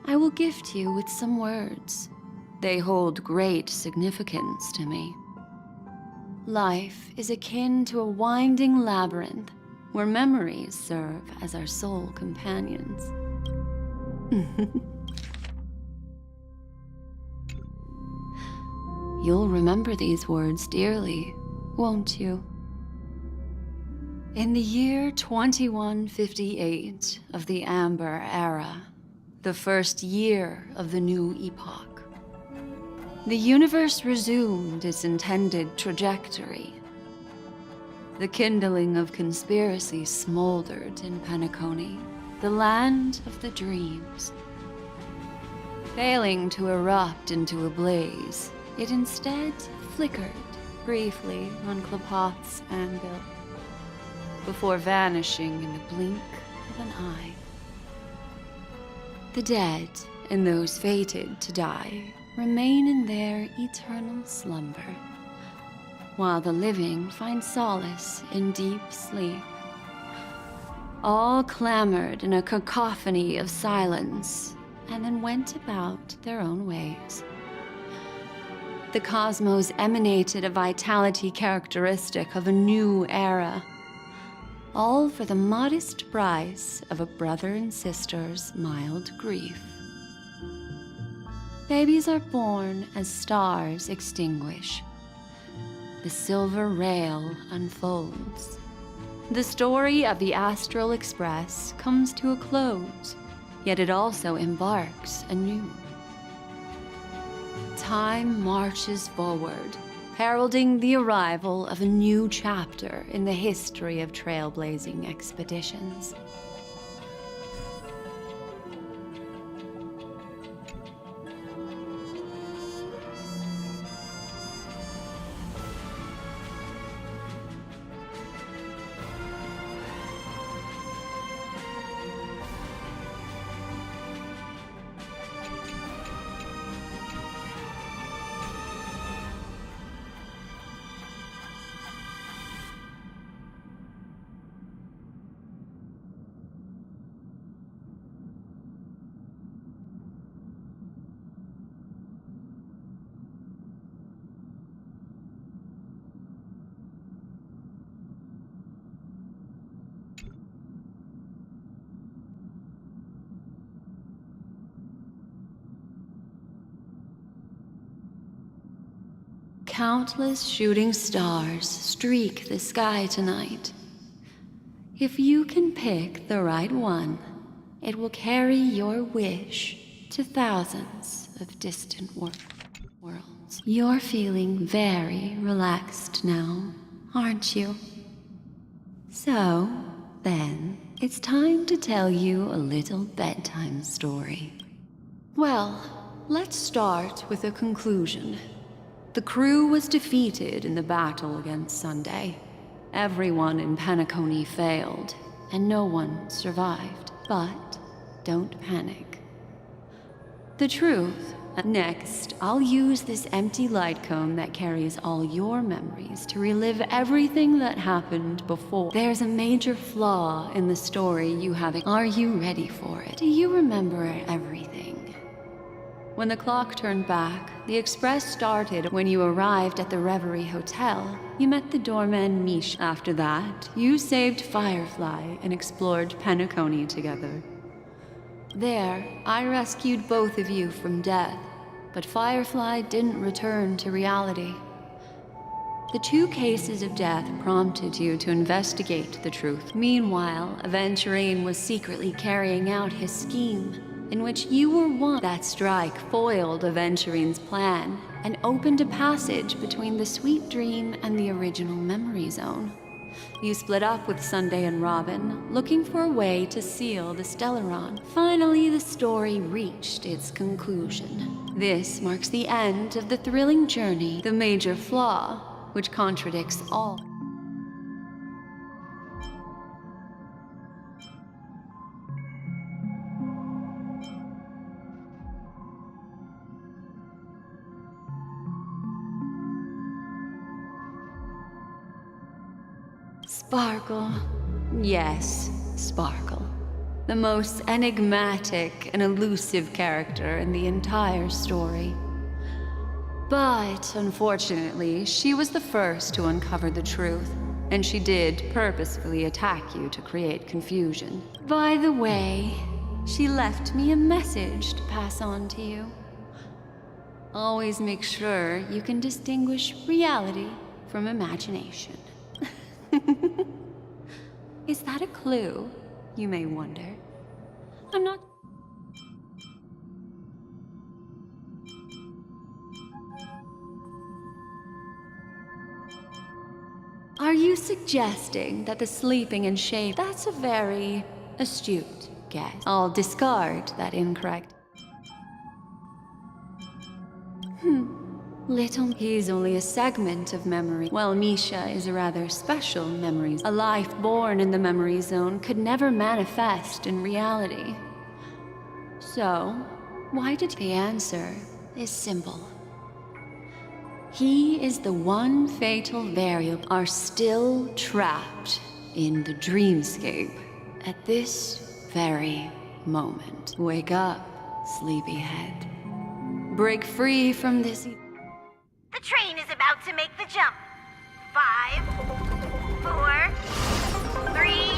I will gift you with some words. They hold great significance to me. Life is akin to a winding labyrinth where memories serve as our sole companions. You'll remember these words dearly, won't you? In the year 2158 of the Amber Era, the first year of the new epoch, the universe resumed its intended trajectory. The kindling of conspiracy smoldered in Penacony, the land of the dreams. Failing to erupt into a blaze, it instead flickered briefly on Klapoth's anvil, before vanishing in the blink of an eye. The dead and those fated to die remain in their eternal slumber, while the living find solace in deep sleep. All clamored in a cacophony of silence, and then went about their own ways. The cosmos emanated a vitality characteristic of a new era, all for the modest price of a brother and sister's mild grief. Babies are born as stars extinguish. The silver rail unfolds. The story of the Astral Express comes to a close, yet it also embarks anew. Time marches forward, heralding the arrival of a new chapter in the history of trailblazing expeditions. countless shooting stars streak the sky tonight. If you can pick the right one, it will carry your wish to thousands of distant worlds. You're feeling very relaxed now, aren't you? So, then, it's time to tell you a little bedtime story. Well, let's start with a conclusion. The crew was defeated in the battle against Sunday. Everyone in Penacony failed, and no one survived. But don't panic. The truth. Next, I'll use this empty light cone that carries all your memories to relive everything that happened before. There's a major flaw in the story you have. Are you ready for it? Do you remember everything? When the clock turned back, the express started. When you arrived at the Reverie Hotel, you met the doorman Mish. After that, you saved Firefly and explored Penacony together. There, I rescued both of you from death, but Firefly didn't return to reality. The 2 cases of death prompted you to investigate the truth. Meanwhile, Aventurine was secretly carrying out his scheme, in which you were one. That strike foiled Aventurine's plan and opened a passage between the Sweet Dream and the original memory zone. You split up with Sunday and Robin, looking for a way to seal the Stellaron. Finally, the story reached its conclusion. This marks the end of the thrilling journey, the major flaw, which contradicts all. Sparkle. Yes, Sparkle. The most enigmatic and elusive character in the entire story. But, unfortunately, she was the first to uncover the truth, and she did purposefully attack you to create confusion. By the way, she left me a message to pass on to you. Always make sure you can distinguish reality from imagination. Is that a clue, you may wonder? I'm not... Are you suggesting that the sleeping and shave... That's a very astute guess. I'll discard that incorrect... Little... He's only a segment of memory, while Misha is a rather special memory. A life born in the memory zone could never manifest in reality. So, why did... The answer is simple. He is the one fatal variable are still trapped in the dreamscape at this very moment. Wake up, sleepyhead. Break free from this... The train is about to make the jump. 5, 4, 3,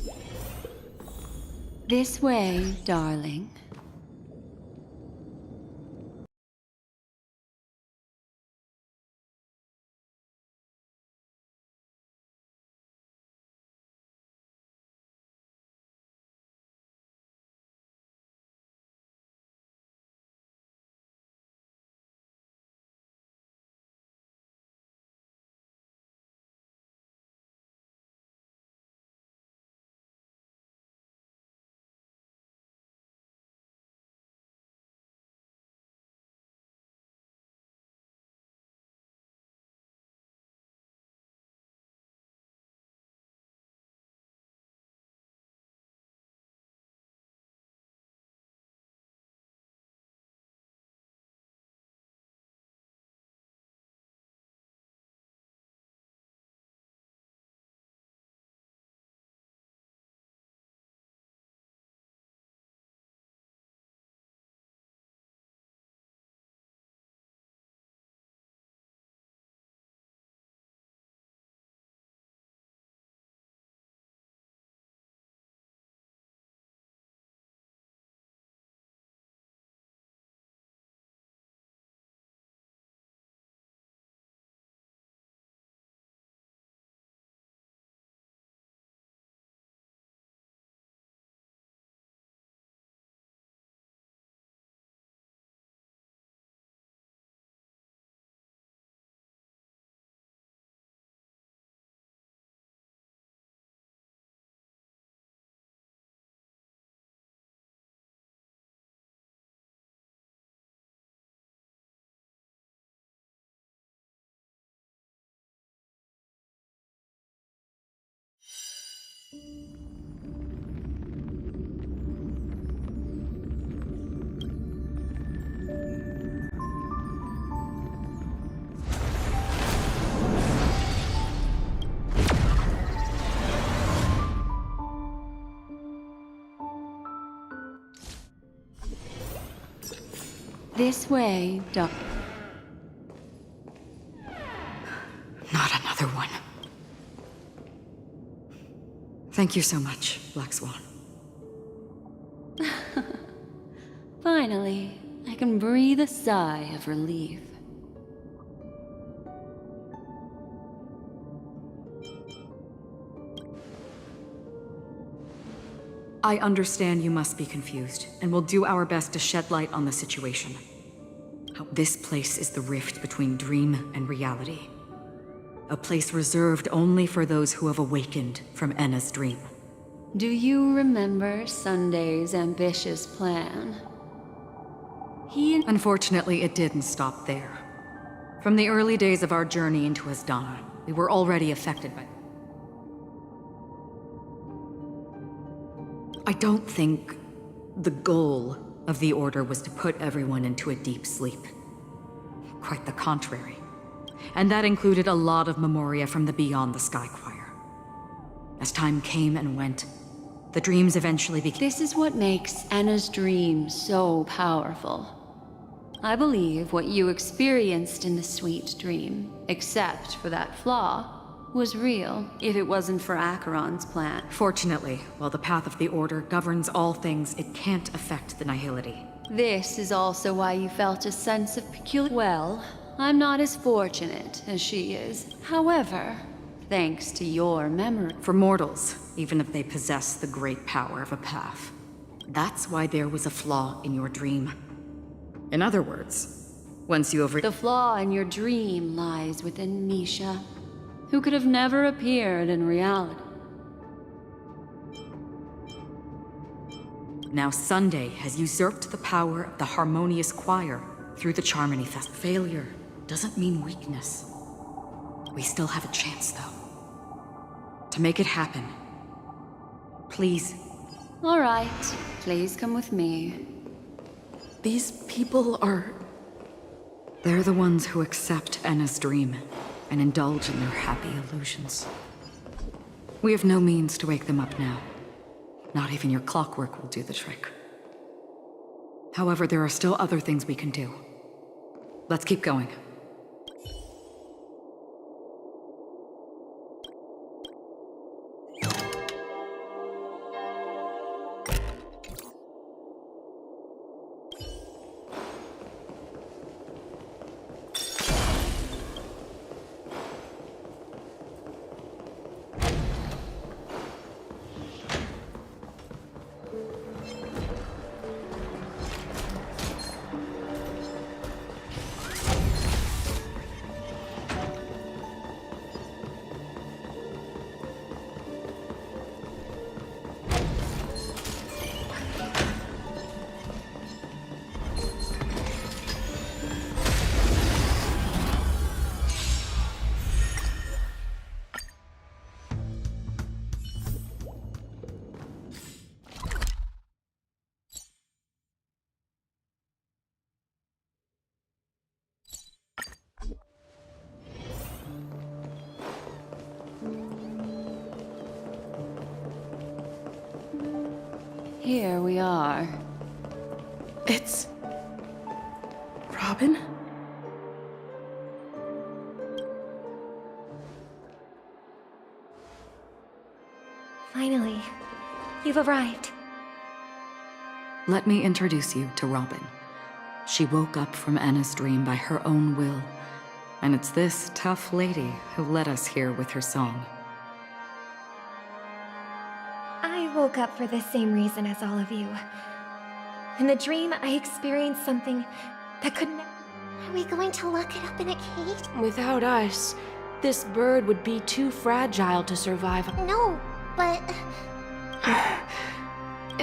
2. This way, darling. This way, Doc. Not another one. Thank you so much, Black Swan. Finally, I can breathe a sigh of relief. I understand you must be confused, and we'll do our best to shed light on the situation. This place is the rift between dream and reality. A place reserved only for those who have awakened from Enna's dream. Do you remember Sunday's ambitious plan? Unfortunately, it didn't stop there. From the early days of our journey into Asdana, we were already affected by... I don't think the goal of the Order was to put everyone into a deep sleep. Quite the contrary. And that included a lot of memoria from the Beyond the Sky Choir. As time came and went, the dreams eventually became... This is what makes Anna's dream so powerful. I believe what you experienced in the sweet dream, except for that flaw, was real if it wasn't for Acheron's plan. Fortunately, while the path of the Order governs all things, it can't affect the Nihility. This is also why you felt a sense of peculiar... Well, I'm not as fortunate as she is. However, thanks to your memory... For mortals, even if they possess the great power of a path, that's why there was a flaw in your dream. In other words, once you The flaw in your dream lies within Misha, who could have never appeared in reality. Now Sunday has usurped the power of the Harmonious Choir through the Charmony Fest. Failure doesn't mean weakness. We still have a chance, though. To make it happen. Please. All right, please come with me. These people are... They're the ones who accept Enna's dream and indulge in their happy illusions. We have no means to wake them up now. Not even your clockwork will do the trick. However, there are still other things we can do. Let's keep going. Here we are. It's... Robin? Finally, you've arrived. Let me introduce you to Robin. She woke up from Enna's dream by her own will, and it's this tough lady who led us here with her song. I woke up for the same reason as all of you. In the dream, I experienced something that could never... Are we going to lock it up in a cage? Without us, this bird would be too fragile to survive. No, but...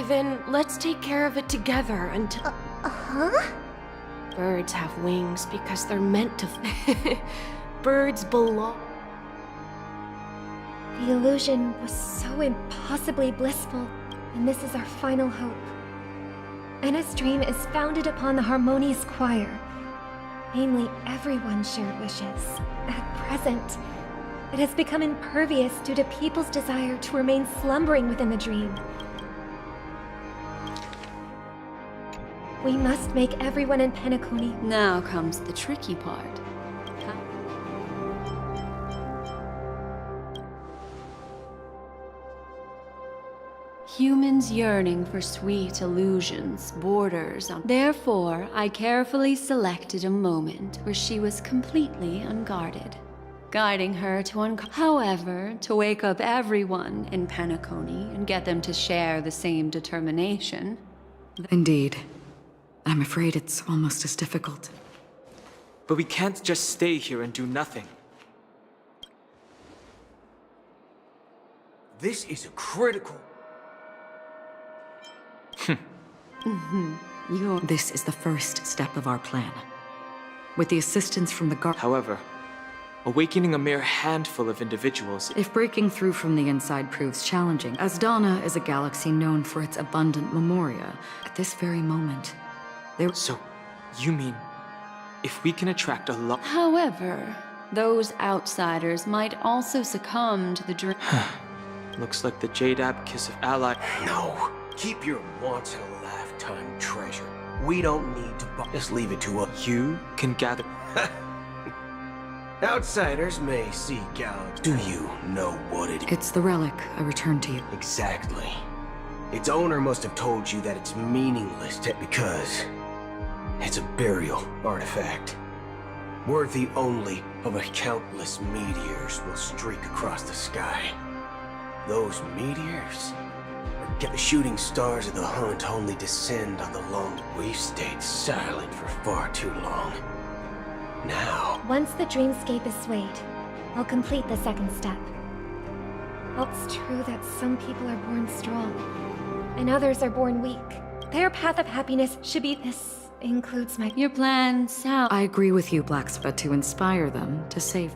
Then let's take care of it together until... Huh? Birds have wings because they're meant to... Birds belong... The illusion was so impossibly blissful, and this is our final hope. Enna's dream is founded upon the Harmonious Choir. Namely, everyone's shared wishes. At present, it has become impervious due to people's desire to remain slumbering within the dream. We must make everyone in Penacony. Now comes the tricky part. Humans yearning for sweet illusions, borders on. Therefore, I carefully selected a moment where she was completely unguarded, guiding her to However, to wake up everyone in Penacony and get them to share the same determination. Indeed. I'm afraid it's almost as difficult. But we can't just stay here and do nothing. This is a critical... This is the first step of our plan. With the assistance from the guard. However, awakening a mere handful of individuals... If breaking through from the inside proves challenging, as Donna is a galaxy known for its abundant memoria, at this very moment, So, you mean, if we can attract a lot... However, those outsiders might also succumb to the dream. Looks like the Jade Abacus of Ally... No. Keep your once-in-a-lifetime treasure. We don't need to just leave it to us. You can gather... Outsiders may see galaxy. Do you know what it is? It's the relic I returned to you. Exactly. Its owner must have told you that it's meaningless because it's a burial artifact, worthy only of a countless meteors will streak across the sky. Those meteors are the shooting stars of the hunt only descend on the long. We've stayed silent for far too long. Now... Once the dreamscape is swayed, I'll complete the second step. It's true that some people are born strong, and others are born weak. Their path of happiness should be... This includes my... Your plan sounds... I agree with you, Blacksmith, but to inspire them to save...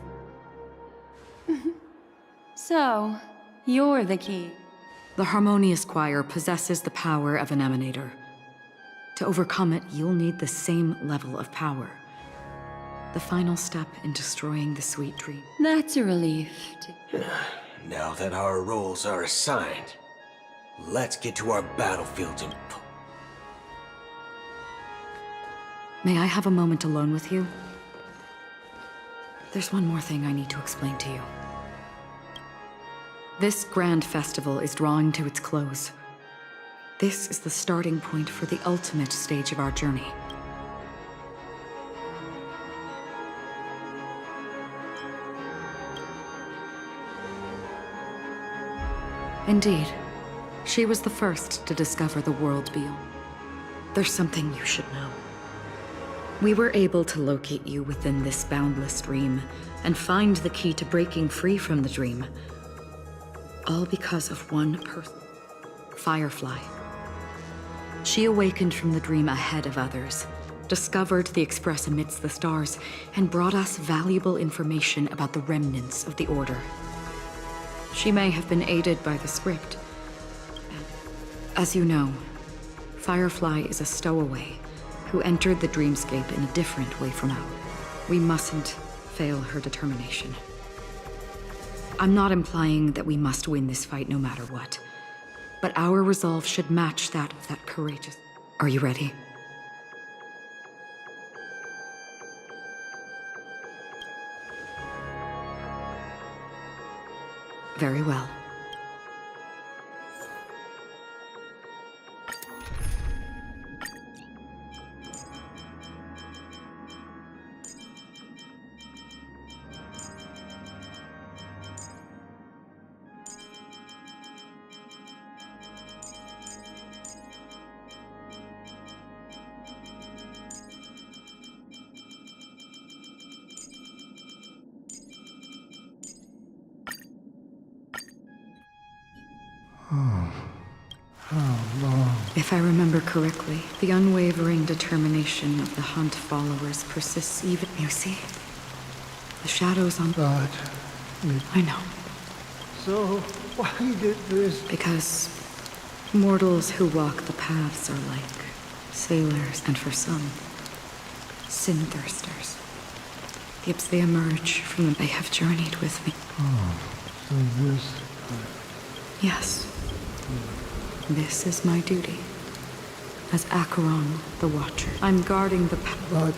So, you're the key. The Harmonious Choir possesses the power of an emanator. To overcome it, you'll need the same level of power. The final step in destroying the sweet dream. That's a relief. Now that our roles are assigned, let's get to our battlefields and... May I have a moment alone with you? There's one more thing I need to explain to you. This grand festival is drawing to its close. This is the starting point for the ultimate stage of our journey. Indeed, she was the first to discover the world beyond. There's something you should know. We were able to locate you within this boundless dream and find the key to breaking free from the dream. All because of one person, Firefly. She awakened from the dream ahead of others, discovered the Express amidst the stars, and brought us valuable information about the remnants of the Order. She may have been aided by the script. As you know, Firefly is a stowaway who entered the dreamscape in a different way from ours. We mustn't fail her determination. I'm not implying that we must win this fight no matter what, but our resolve should match that of that courageous... Are you ready? Very well. If I remember correctly, the unwavering determination of the Hunt followers persists even... You see? The shadows on... God. I know. So, why did this... Because mortals who walk the paths are like sailors, and for some, sin-thirsters. Gibbs, they emerge from them. They have journeyed with me. Oh, so this... Yes. This is my duty. as Acheron the Watcher. I'm guarding the But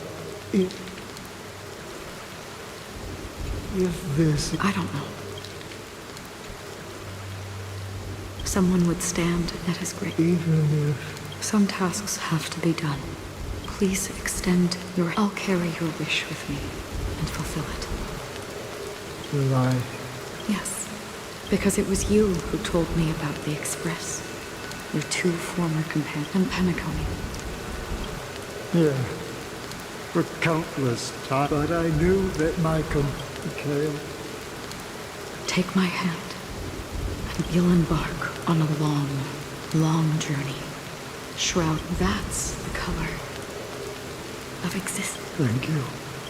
if this... I don't know. Someone would stand at his grave. Even if... Some tasks have to be done. Please extend your... I'll carry your wish with me and fulfill it. Will I? Yes. Because it was you who told me about the Express. Your two former companions and Penacony. Yeah. For countless times. But I knew that my Mikhail... Take my hand, and you'll embark on a long, long journey. Shroud, that's the color of existence. Thank you.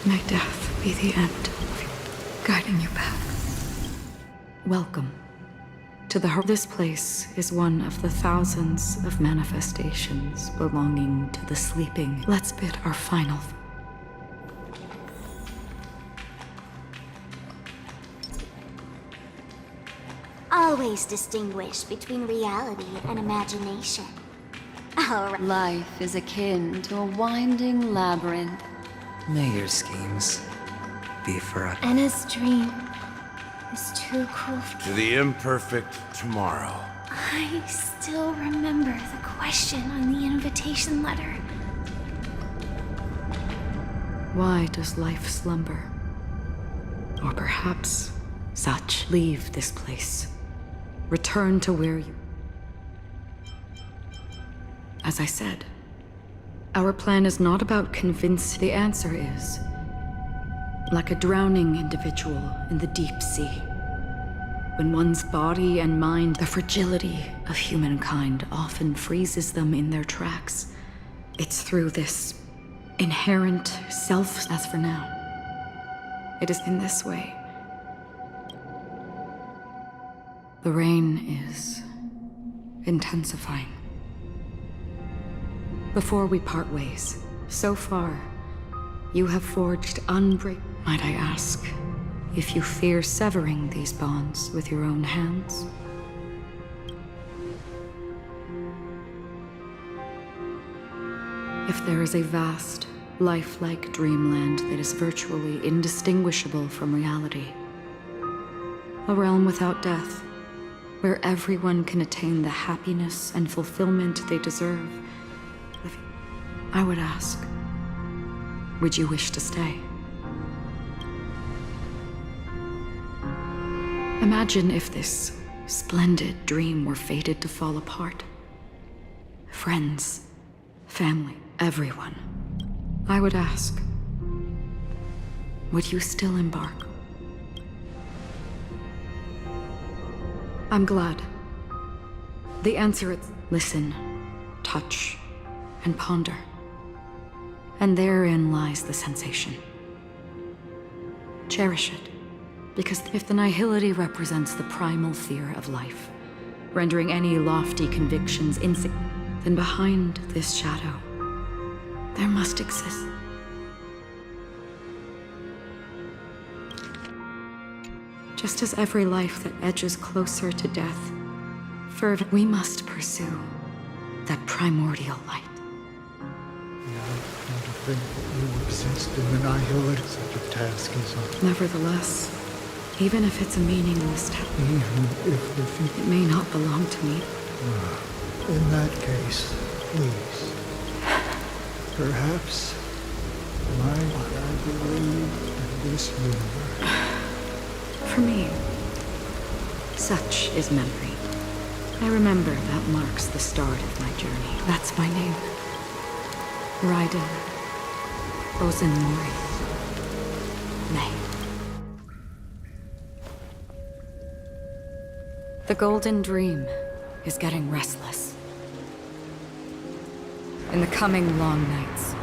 May death be the end of you, guiding you back. Welcome to the This place is one of the thousands of manifestations belonging to the sleeping. Let's bid our final. Always distinguish between reality and imagination. Life is akin to a winding labyrinth. May your schemes be forever. Anna's dream is too cruel. To the imperfect tomorrow. I still remember the question on the invitation letter. Why does life slumber? Or perhaps such leave this place. Return to where you... As I said, our plan is not about convince. The answer is, like a drowning individual in the deep sea. When one's body and mind, the fragility of humankind often freezes them in their tracks. It's through this inherent self. As for now, it is in this way. The rain is intensifying. Before we part ways, so far, you have forged Might I ask if you fear severing these bonds with your own hands? If there is a vast, lifelike dreamland that is virtually indistinguishable from reality, a realm without death, where everyone can attain the happiness and fulfillment they deserve, I would ask, would you wish to stay? Imagine if this splendid dream were fated to fall apart. Friends, family, everyone. I would ask, would you still embark? I'm glad. The answer is listen, touch, and ponder. And therein lies the sensation. Cherish it, because if the nihility represents the primal fear of life, rendering any lofty convictions insignificant, then behind this shadow, there must exist. Just as every life that edges closer to death, we must pursue that primordial light. I think that you exist in annihilate. Such a task is on. Nevertheless, even if it's a meaningless task, Even if the future... it may not belong to me. In that case, please. Perhaps what I believe in this universe. For me, such is memory. I remember that marks the start of my journey. That's my name. Raiden Ozenmori. May. The Golden Dream is getting restless. In the coming long nights,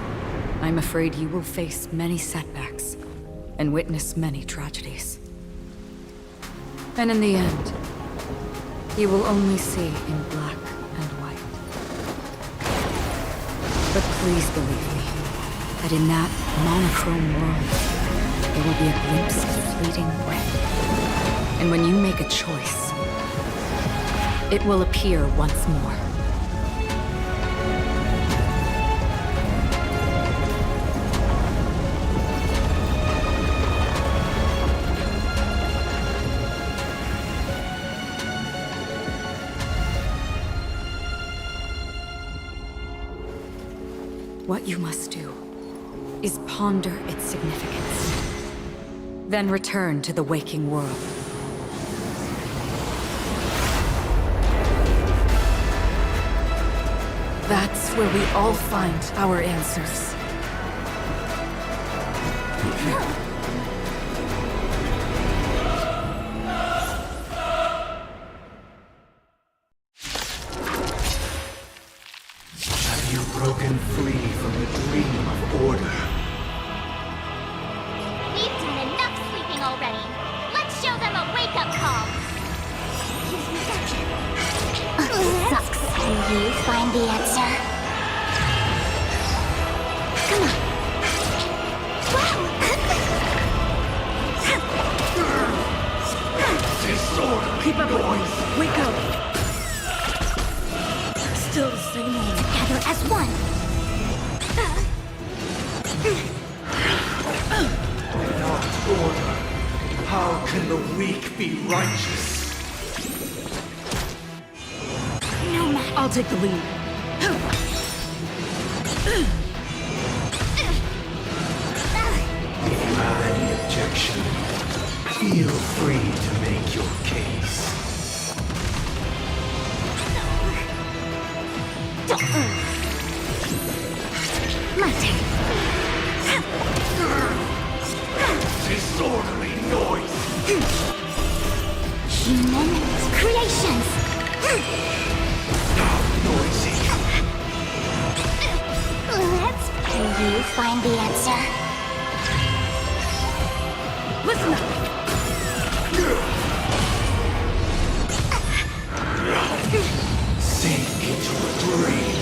I'm afraid you will face many setbacks and witness many tragedies. And in the end, you will only see in black and white. But please believe me, that in that monochrome world, there will be a glimpse of fleeting red. And when you make a choice, it will appear once more. What you must do is ponder its significance. Then return to the waking world. That's where we all find our answers. Have you broken free from the dream of order? We've done enough sleeping already. Let's show them a wake-up call. Sucks. Can you find the answer? Come on. Disorder! Keep up with me. Wake up. Still the same old. Together as one. Without order, how can the weak be righteous? No matter. I'll take the lead. If you have any objection, feel free to make your case. My turn. Disorderly noise! Human creations. Noisy! Can you find the answer? Listen up. Sink into a dream.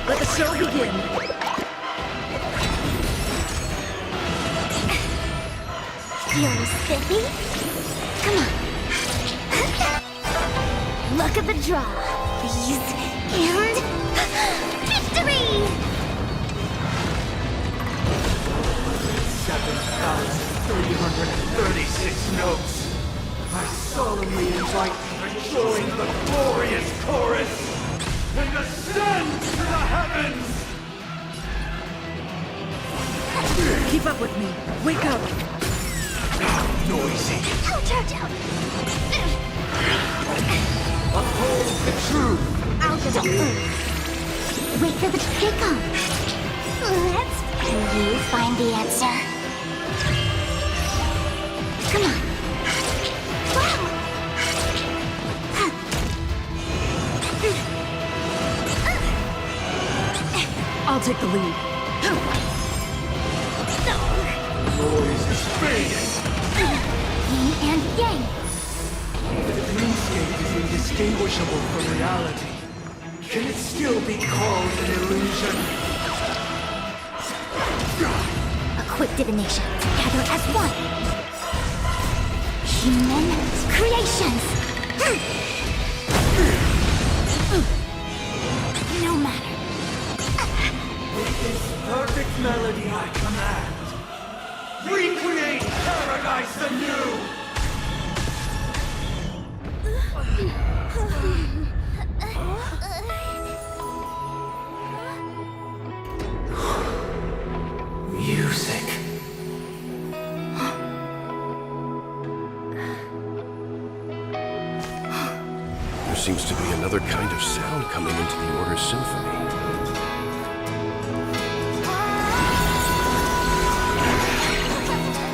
Let the show begin. Feeling spiffy? Come on. Look at the draw. Please. And... victory! 7,336 notes. I solemnly invite you to join the glorious chorus and ascend to the heavens! Keep up with me. Wake up. Noisy. Out. Uphold the truth. Out. Wait for the pickup. Can you find the answer? Come on. I'll take the lead. Noise is fading. Yin and yang. The dreamscape is indistinguishable from reality. Can it still be called an illusion? A quick divination. Together as one. Human creations. No matter. With this perfect melody I command, recreate paradise anew! Music. There seems to be another kind of sound coming into the Order's symphony.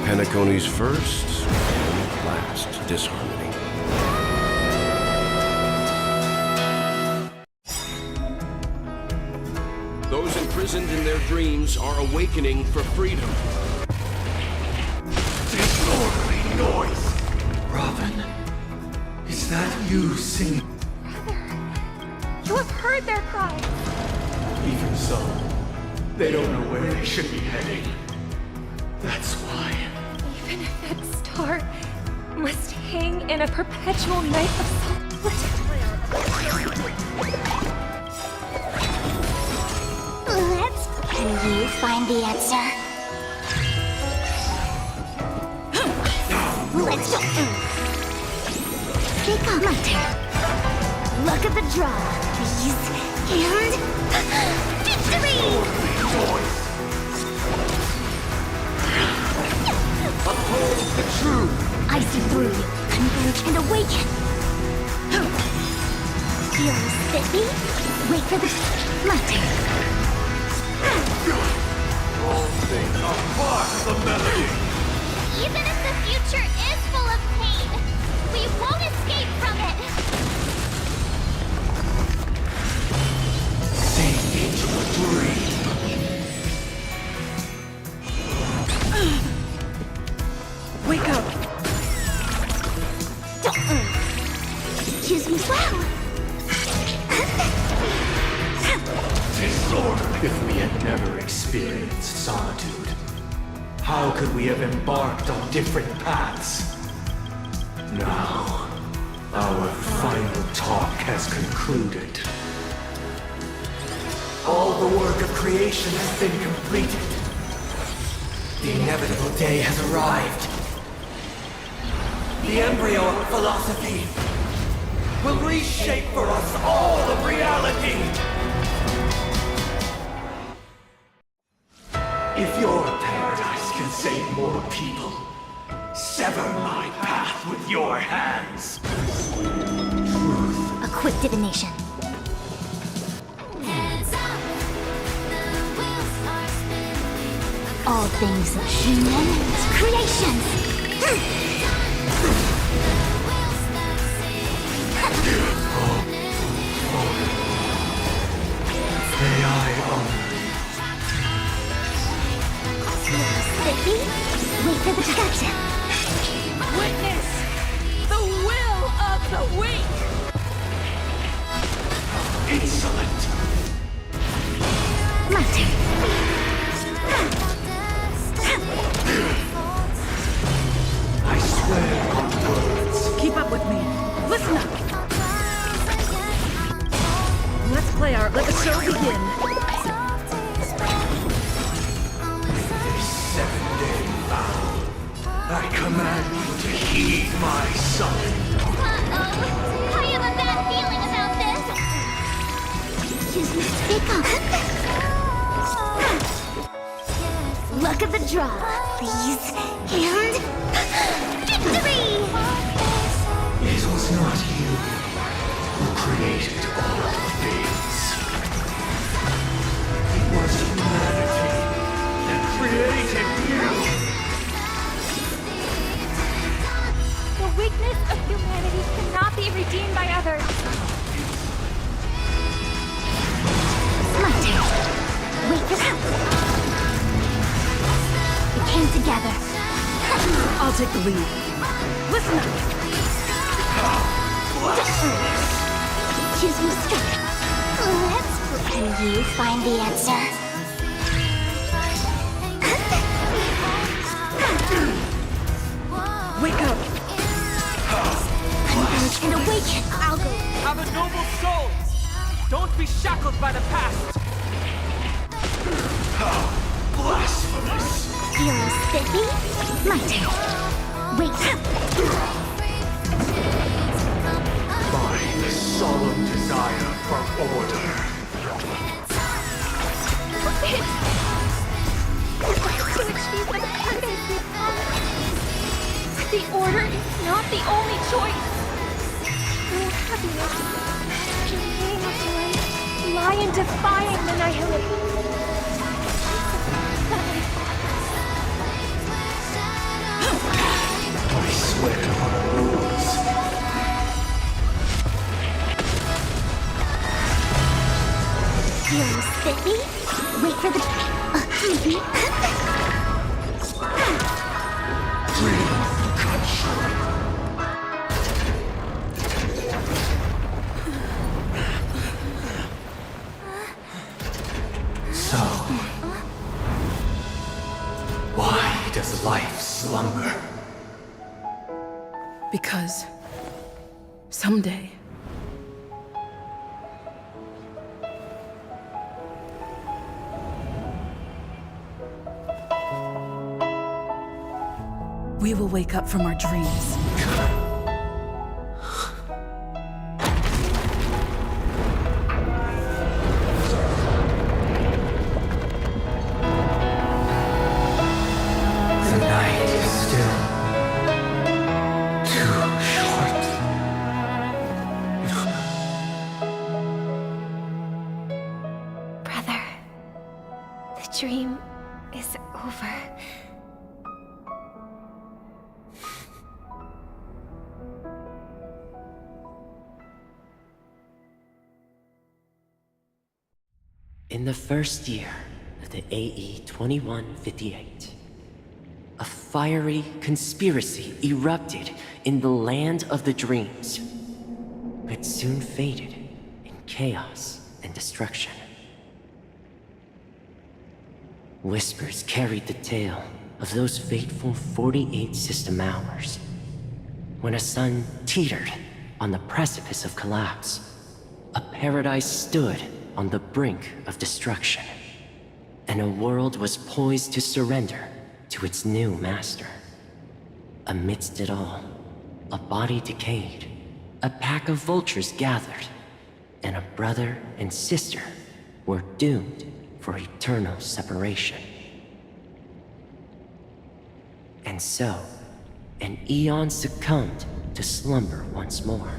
Penacony's first and last disharmony. Those imprisoned in their dreams are awakening for freedom. Disorderly noise! Robin, is that you singing? You have heard their cry. Even so, they don't know where they should be heading. That's why. Even if that star must hang in a perpetual night of solitude. Can you find the answer? Let's go. Pick up my turn. Luck of the draw, please. And... victory! Uphold the truth! I see through you. Converge and awaken! Heroes fit me? Wait for the... my turn. All things are part of the melody! Even if the future is full of pain, we won't escape from it! Sink into a dream! Wake up! Choose me well! Disorder! If we had never experienced solitude, how could we have embarked on different paths? Now, our final talk has concluded. All the work of creation has been completed. The inevitable day has arrived. The embryo of philosophy will reshape for us all of reality. If your paradise can save more people, sever my path with your hands. A quick divination. All things human creations! May I honor Sticky? Wait for the gotcha! Witness the will of the weak! insolent? My turn. I swear on words. Keep up with me. Listen up. Let's play our... Let the show begin. This 7-day vow, I command you to heed my summon. Uh-oh. I have a bad feeling about this. Choose me. Speak up. Luck of the draw, please. And... victory! It was not you who created all things. It was humanity that created you. The weakness of humanity cannot be redeemed by others. My turn. Wait for them. We came together. I'll take the lead. Listen up. Choose me straight. Let's pretend you find the answer. Wake up. Converge and awaken. I'll go. Have a noble soul. Don't be shackled by the past. Blasphemous! Heroes fit me? My turn. Wait. By the solemn desire for order. To achieve the purpose we promised. The order is not the only choice. True happiness, remain ignorant, lie in defying the nihility. I swear on rules. Heroes fit me? Wait for the... Real country. So, why does life slumber? Because someday we will wake up from our dreams. dream is over. In the first year of the AE 2158, a fiery conspiracy erupted in the land of the dreams, but soon faded in chaos and destruction. Whispers carried the tale of those fateful 48 system hours, when a sun teetered on the precipice of collapse. A paradise stood on the brink of destruction, and a world was poised to surrender to its new master. Amidst it all, a body decayed, a pack of vultures gathered, and a brother and sister were doomed for eternal separation. And so, an eon succumbed to slumber once more.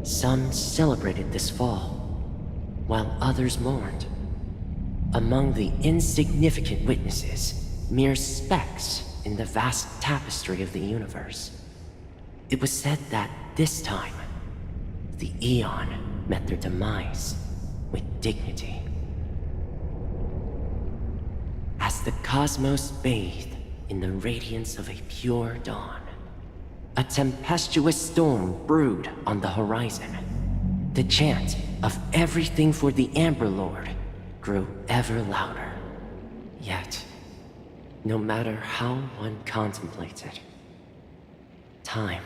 Some celebrated this fall, while others mourned. Among the insignificant witnesses, mere specks in the vast tapestry of the universe, it was said that this time, the Eon met their demise with dignity. As the cosmos bathed in the radiance of a pure dawn, a tempestuous storm brewed on the horizon. The chant of everything for the Amber Lord grew ever louder. Yet, no matter how one contemplates it, time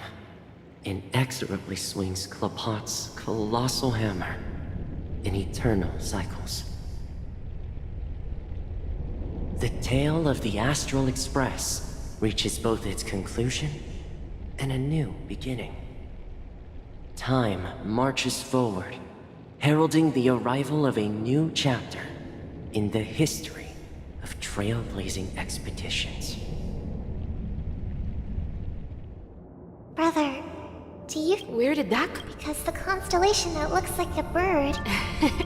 inexorably swings Klapot's colossal hammer in eternal cycles. The tale of the Astral Express reaches both its conclusion and a new beginning. Time marches forward, heralding the arrival of a new chapter in the history of trailblazing expeditions. Brother, do you... Where did that come? Because the constellation that looks like a bird.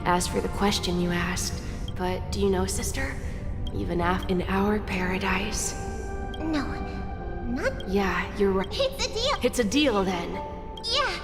As for the question you asked, but do you know, sister? Even in our paradise... No, not... Yeah, you're right. It's a deal! It's a deal, then. Yeah,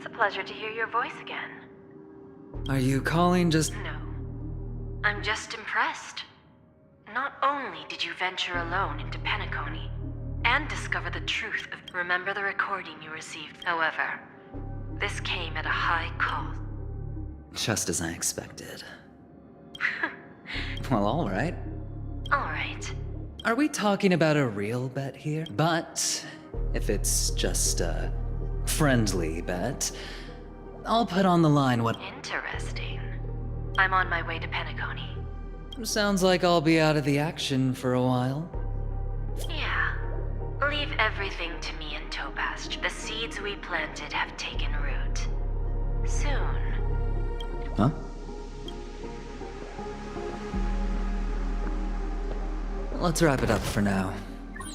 It's a pleasure to hear your voice again. Are you calling just... No. I'm just impressed. Not only did you venture alone into Penacony, and discover the truth of... Remember the recording you received. However, this came at a high cost. Just as I expected. Well, alright. Alright. Are we talking about a real bet here? But if it's just a friendly bet, I'll put on the line what... Interesting. I'm on my way to Penacony. Sounds like I'll be out of the action for a while. Yeah. Leave everything to me and Topaz. The seeds we planted have taken root. Soon. Huh? Let's wrap it up for now.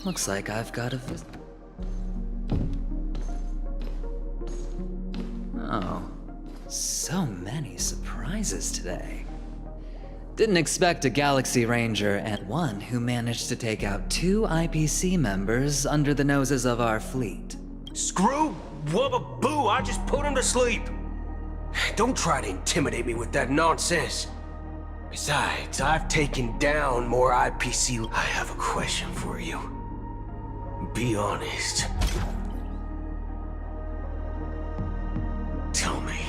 Looks like I've got a visit. Oh. So many surprises today. Didn't expect a Galaxy Ranger and one who managed to take out 2 IPC members under the noses of our fleet. Screw wubba boo, I just put him to sleep. Don't try to intimidate me with that nonsense. Besides, I've taken down more IPC. I have a question for you. Be honest. Tell me.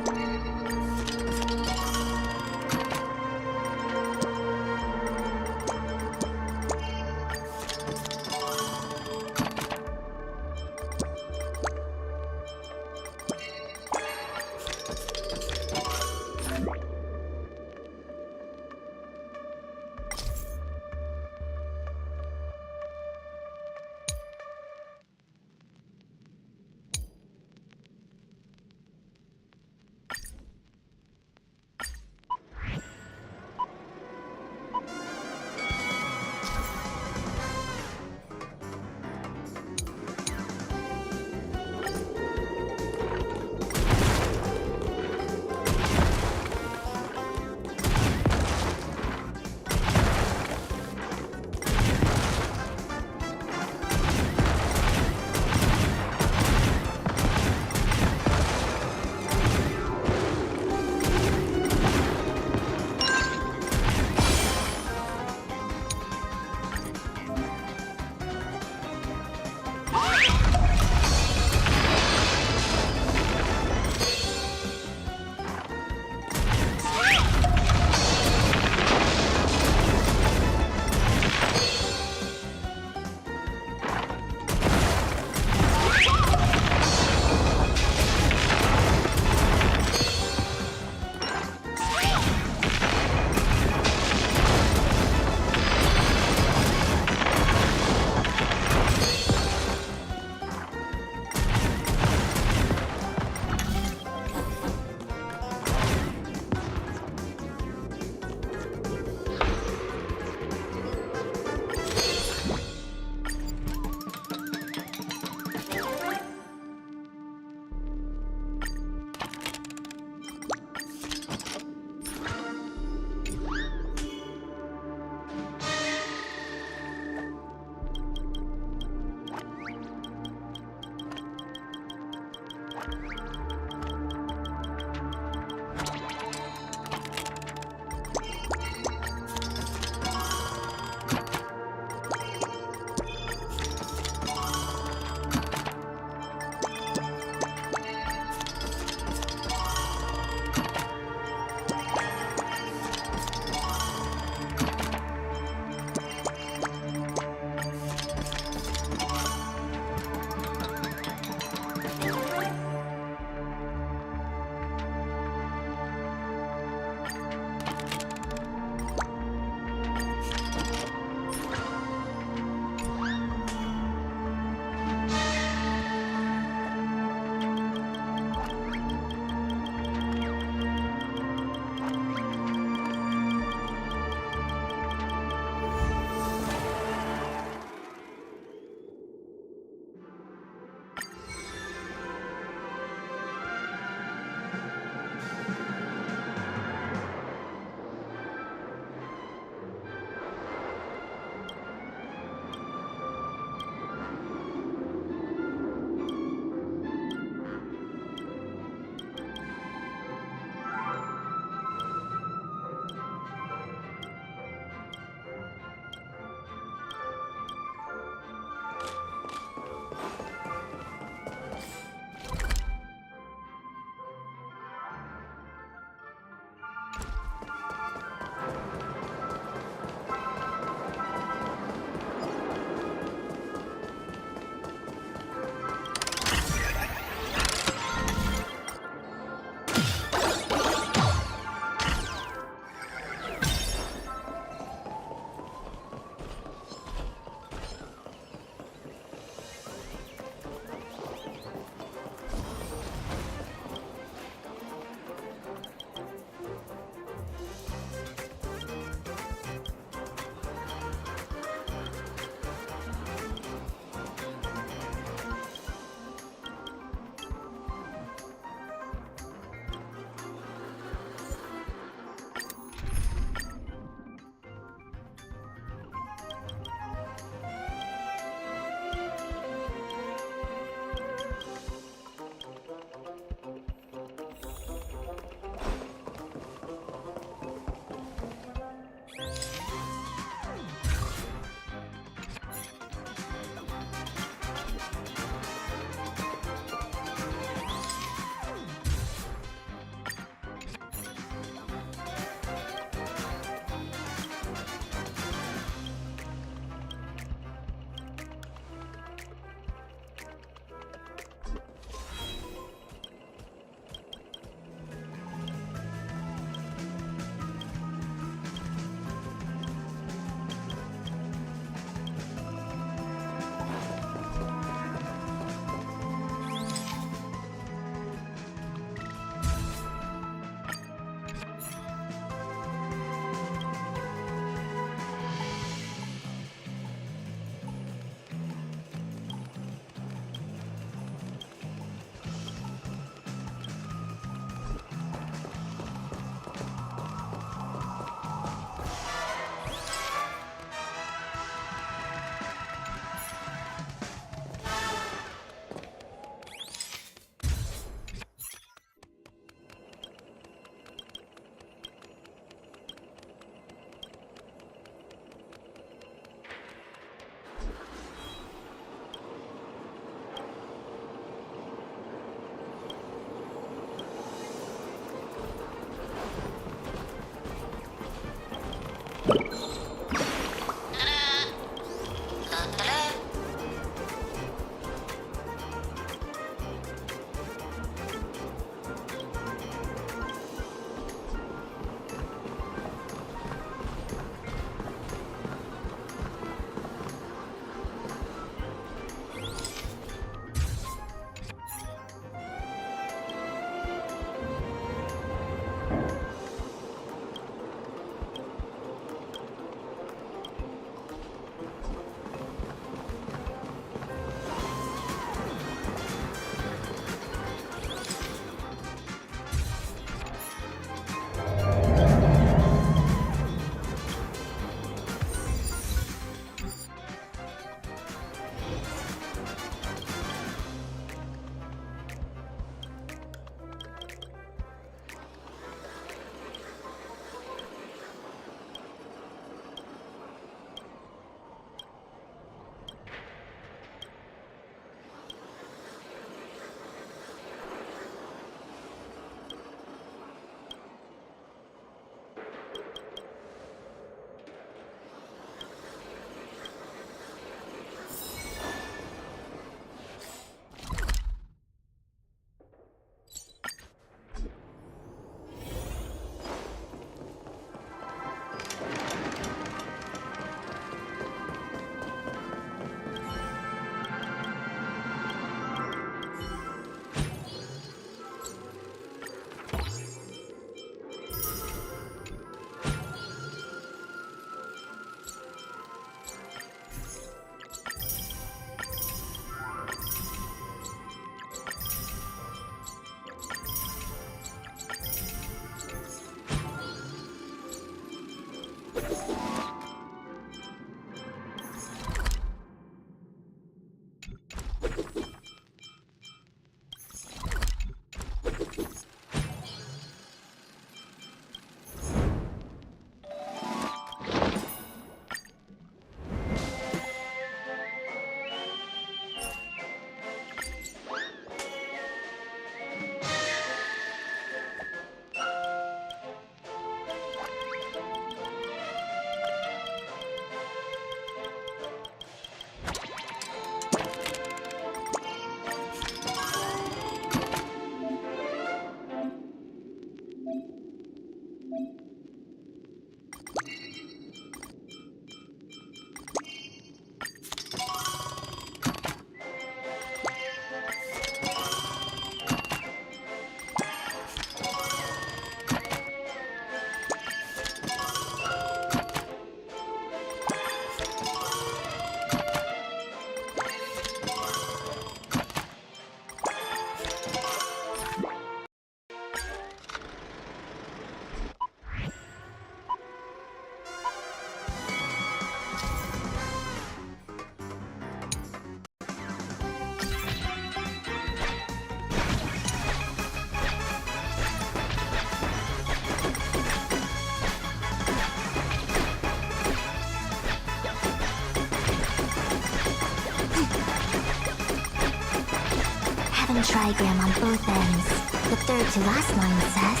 trigram on both ends. The third to last line says...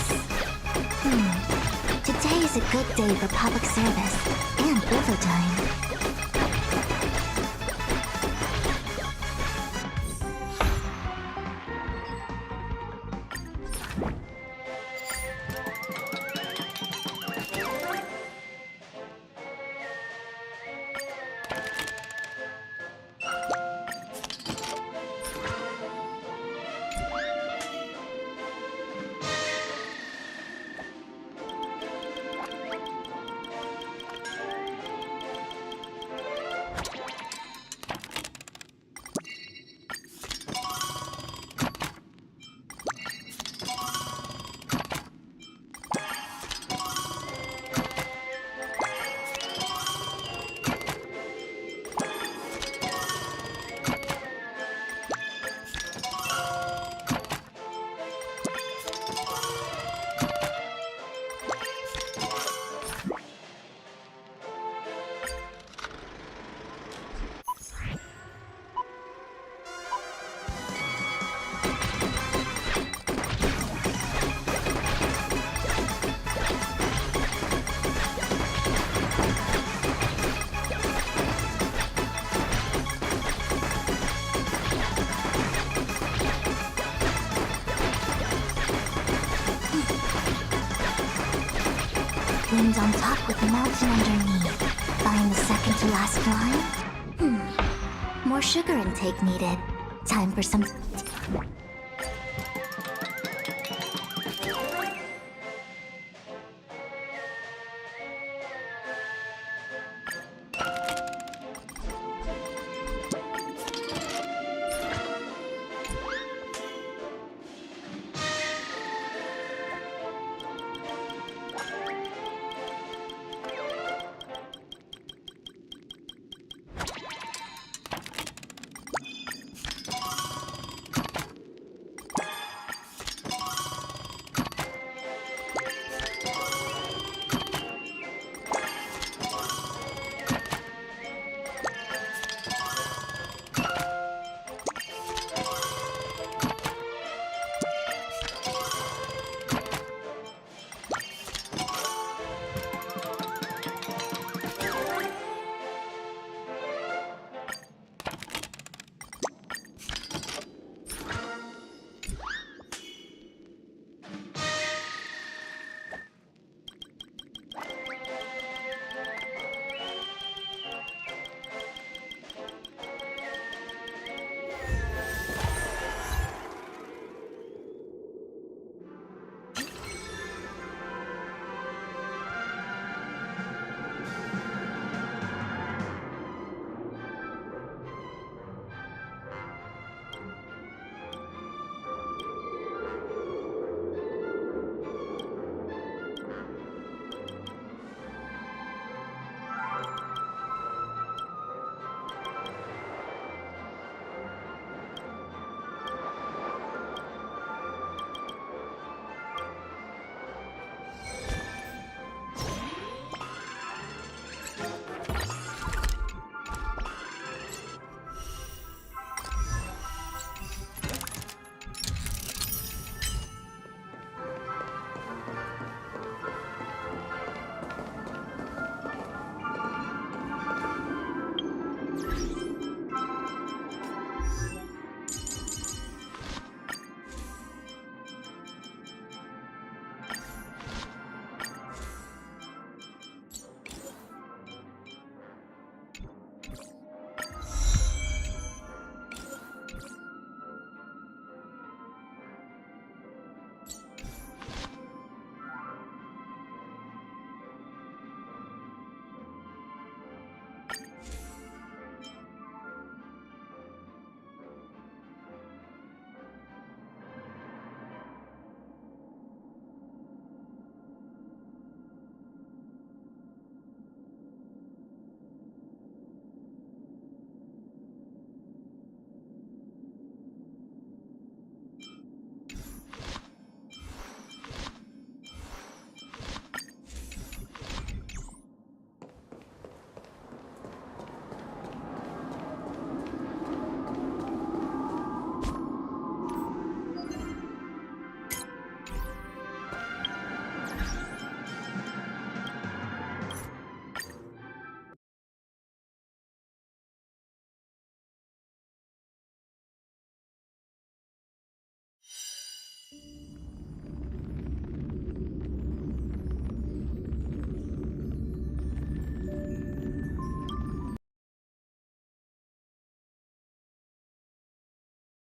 Today is a good day for public service and overtime. Wind on top with the mountain underneath. Find the second to last line? More sugar intake needed. Time for some...